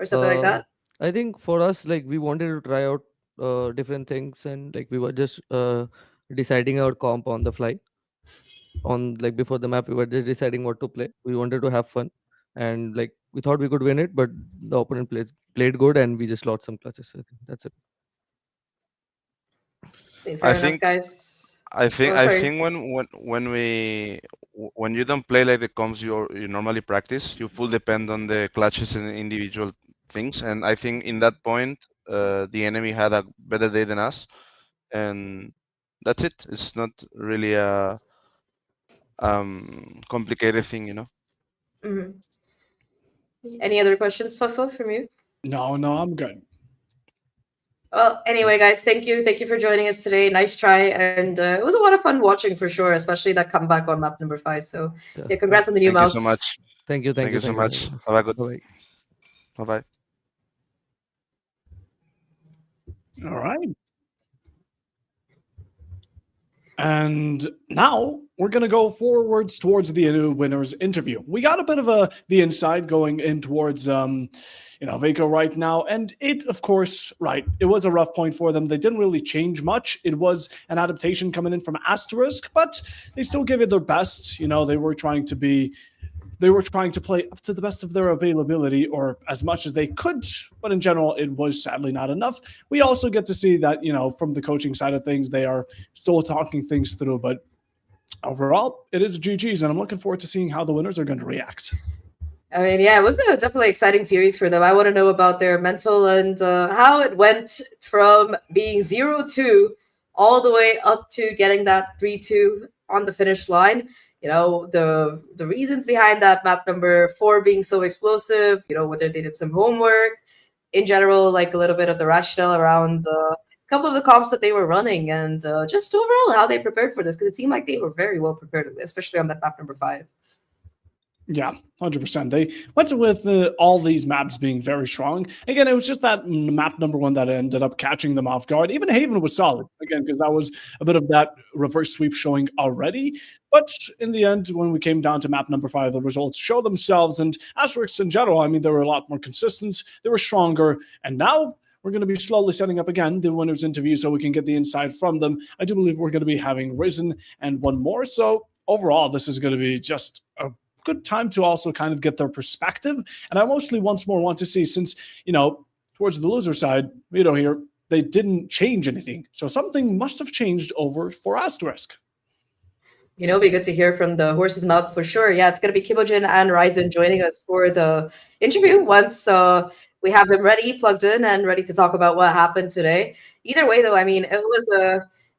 S2: or something like
S8: Uh,
S2: that?
S8: I think for us, like we wanted to try out different things, and like we were just deciding our comp on the fly. On like before the map, we were just deciding what to play. We wanted to have fun, and like we thought we could win it, but the opponent played good, and we just lost some clutches. I think that's it.
S7: I
S2: Fair enough,
S7: think
S2: guys.
S7: I think
S2: Oh,
S7: I
S2: sorry.
S7: think when you don't play like the comps you normally practice, you full depend on the clutches and individual things. And I think in that point, the enemy had a better day than us, and that's it. It's not really a complicated thing, you know.
S2: Mhm. Any other questions, Fuffo, from you?
S3: No, I'm good.
S2: Well, anyway, guys, thank you. Thank you for joining us today. Nice try. And it was a lot of fun watching for sure, especially that comeback on map number 5. So,
S8: Yeah,
S2: yeah, congrats on the new
S7: Thank you so
S2: mouse.
S7: much.
S8: thank you, thank
S7: Thank
S8: you,
S7: you so
S8: thank you for
S7: much.
S8: having us.
S7: Have a good.
S8: Bye bye.
S7: Bye bye.
S3: All right. And now we're going to go forwards towards the new winners interview. We got a bit of the inside going in towards Viko right now, and it of course, right, it was a rough point for them. They didn't really change much. It was an adaptation coming in from Asterisk, but they still gave it their best. They were trying to play up to the best of their availability or as much as they could, but in general, it was sadly not enough. We also get to see that, from the coaching side of things, they are still talking things through, but overall, it is GG's, and I'm looking forward to seeing how the winners are going to react.
S2: I mean, yeah, it was a definitely exciting series for them. I want to know about their mental and how it went from being 0-2 all the way up to getting that 3-2 on the finish line. The reasons behind that map number 4 being so explosive, whether they did some homework, in general, like a little bit of the rationale around a couple of the comps that they were running, and just overall how they prepared for this, because it seemed like they were very well prepared, especially on that map number 5.
S3: Yeah, 100%. They went with all these maps being very strong. Again, it was just that map number 1 that ended up catching them off guard. Even Haven was solid, again, because that was a bit of that reverse sweep showing already. But in the end, when we came down to map number 5, the results show themselves. And Asterisks in general, I mean, they were a lot more consistent. They were stronger. And now we're going to be slowly setting up again the winners interview so we can get the insight from them. I do believe we're going to be having Risen and one more. So overall, this is going to be just a good time to also kind of get their perspective. And I mostly once more want to see, since, towards the loser side, here, they didn't change anything. So something must have changed over for Asterisk.
S2: Be good to hear from the horse's mouth for sure. Yeah, it's going to be Kimojin and Ryzen joining us for the interview once we have them ready, plugged in, and ready to talk about what happened today. Either way, though, I mean, it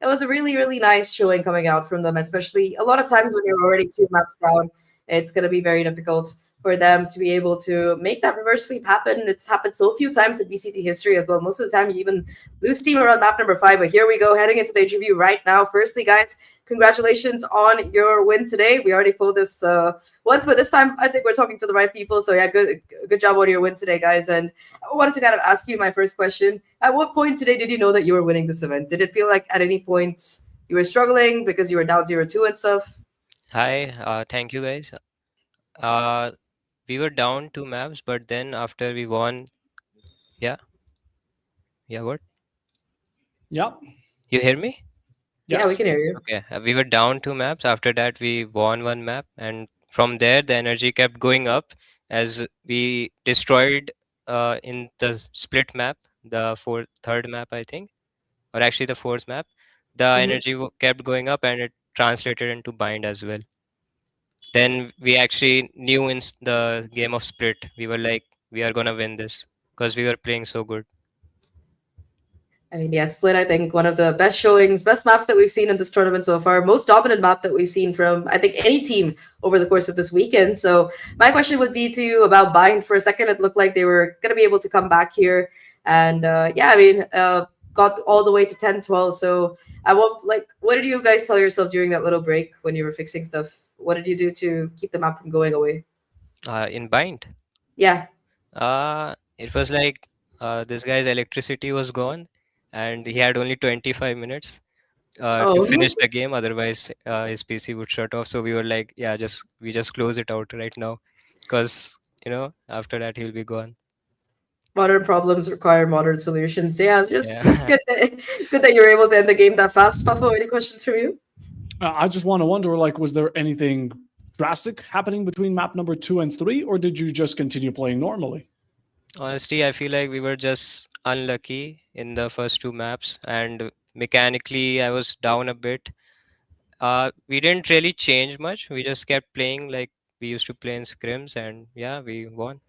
S2: was a really, really nice showing coming out from them, especially a lot of times when you're already 2 maps down, it's going to be very difficult for them to be able to make that reverse sweep happen. It's happened so few times in VCT history as well. Most of the time, you even lose team around map number 5. But here we go, heading into the interview right now. Firstly, guys, congratulations on your win today. We already pulled this once, but this time I think we're talking to the right people. So yeah, good job on your win today, guys. And I wanted to kind of ask you my first question. At what point today did you know that you were winning this event? Did it feel like at any point you were struggling because you were down 0-2 and stuff?
S9: Hi, thank you guys. Uh, we were down 2 maps, but then after we won, yeah, what?
S3: Yeah.
S9: You hear me?
S2: Yes. Yeah, we
S3: Yes.
S2: can hear you.
S9: Okay, we were down 2 maps. After that, we won 1 map, and from there, the energy kept going up as we destroyed in the split map, the third map, I think, or actually the fourth map. the
S2: Mhm.
S9: energy kept going up, and it translated into bind as well. Then we actually knew in the game of split, we were like, we are gonna win this because we were playing so good.
S2: I mean, yeah, Split, I think one of the best showings, best maps that we've seen in this tournament so far, most dominant map that we've seen from, I think, any team over the course of this weekend. So my question would be to you about Bind. For a second, it looked like they were going to be able to come back here. And yeah, I mean, got all the way to 10-12. So what did you guys tell yourself during that little break when you were fixing stuff? What did you do to keep the map from going away?
S9: In bind,
S2: Yeah.
S9: it was like this guy's electricity was gone, and he had only 25 minutes to
S2: Oh,
S9: finish the game. Otherwise, his PC would shut off. So we were like, yeah, we just close it out right now, because after that he'll be gone.
S2: modern problems require modern solutions. Yeah, just
S9: Yeah.
S2: good that you were able to end the game that fast. Pafo, any questions from you?
S3: I just want to wonder, like, was there anything drastic happening between map number 2 and 3, or did you just continue playing normally?
S9: Honestly, I feel like we were just unlucky in the first two maps, and mechanically, I was down a bit. We didn't really change much. We just kept playing like we used to play in scrims, and yeah, we won.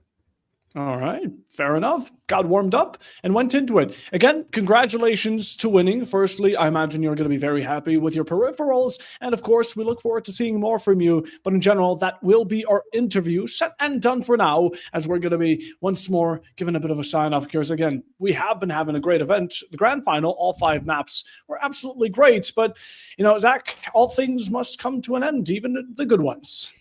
S3: All right, fair enough. Got warmed up and went into it. Again, congratulations to winning. Firstly, I imagine you're going to be very happy with your peripherals. And of course, we look forward to seeing more from you. But in general, that will be our interview set and done for now, as we're going to be once more given a bit of a sign off. Because again, we have been having a great event. The grand final, all 5 maps were absolutely great. But, Zach, all things must come to an end, even the good ones.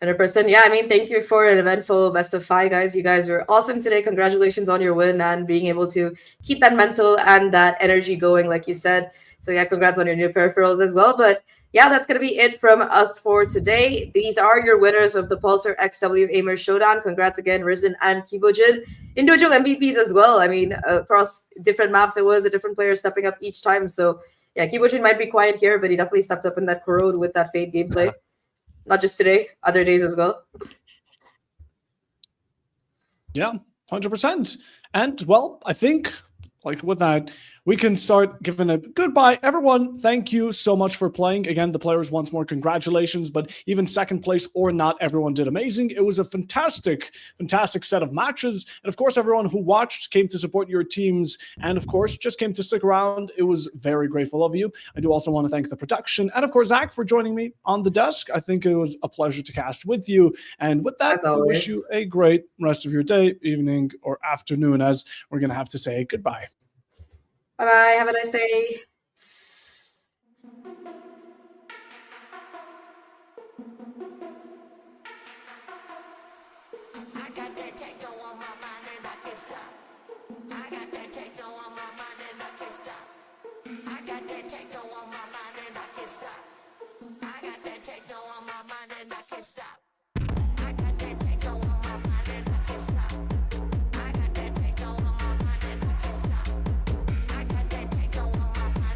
S2: 100%. Yeah, I mean, thank you for an eventful best of 5, guys. You guys were awesome today. Congratulations on your win and being able to keep that mental and that energy going, like you said. So yeah, congrats on your new peripherals as well. But yeah, that's going to be it from us for today. These are your winners of the Pulsar X Waimers Showdown. Congrats again, Risen and Kibojin. Individual MVPs as well. I mean, across different maps, it was a different player stepping up each time. So yeah, Kibojin might be quiet here, but he definitely stepped up in that corrode with that Fade gameplay. Not just today, other days as well.
S3: Yeah, 100%. And, well, I think, like, with that, we can start giving a goodbye. Everyone, thank you so much for playing. Again, the players, once more, congratulations. But even second place or not, everyone did amazing. It was a fantastic, fantastic set of matches. And, of course, everyone who watched came to support your teams and, of course, just came to stick around. It was very grateful of you. I do also want to thank the production and, of course, Zach for joining me on the desk. I think it was a pleasure to cast with you. And with that, I wish you a great rest of your day, evening, or afternoon, as we're going to have to say goodbye.
S2: Bye-bye. Have a nice day.
S1: I got that techno on my mind and I can't stop. I got that techno on my mind and I can't stop. I got that techno on my mind and I can't stop. I got that techno on my mind and I can't stop. I got that techno on my mind and I can't stop. I got that techno on my mind and I can't stop. I got that techno on my mind.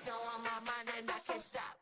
S1: techno on my mind and I can't stop.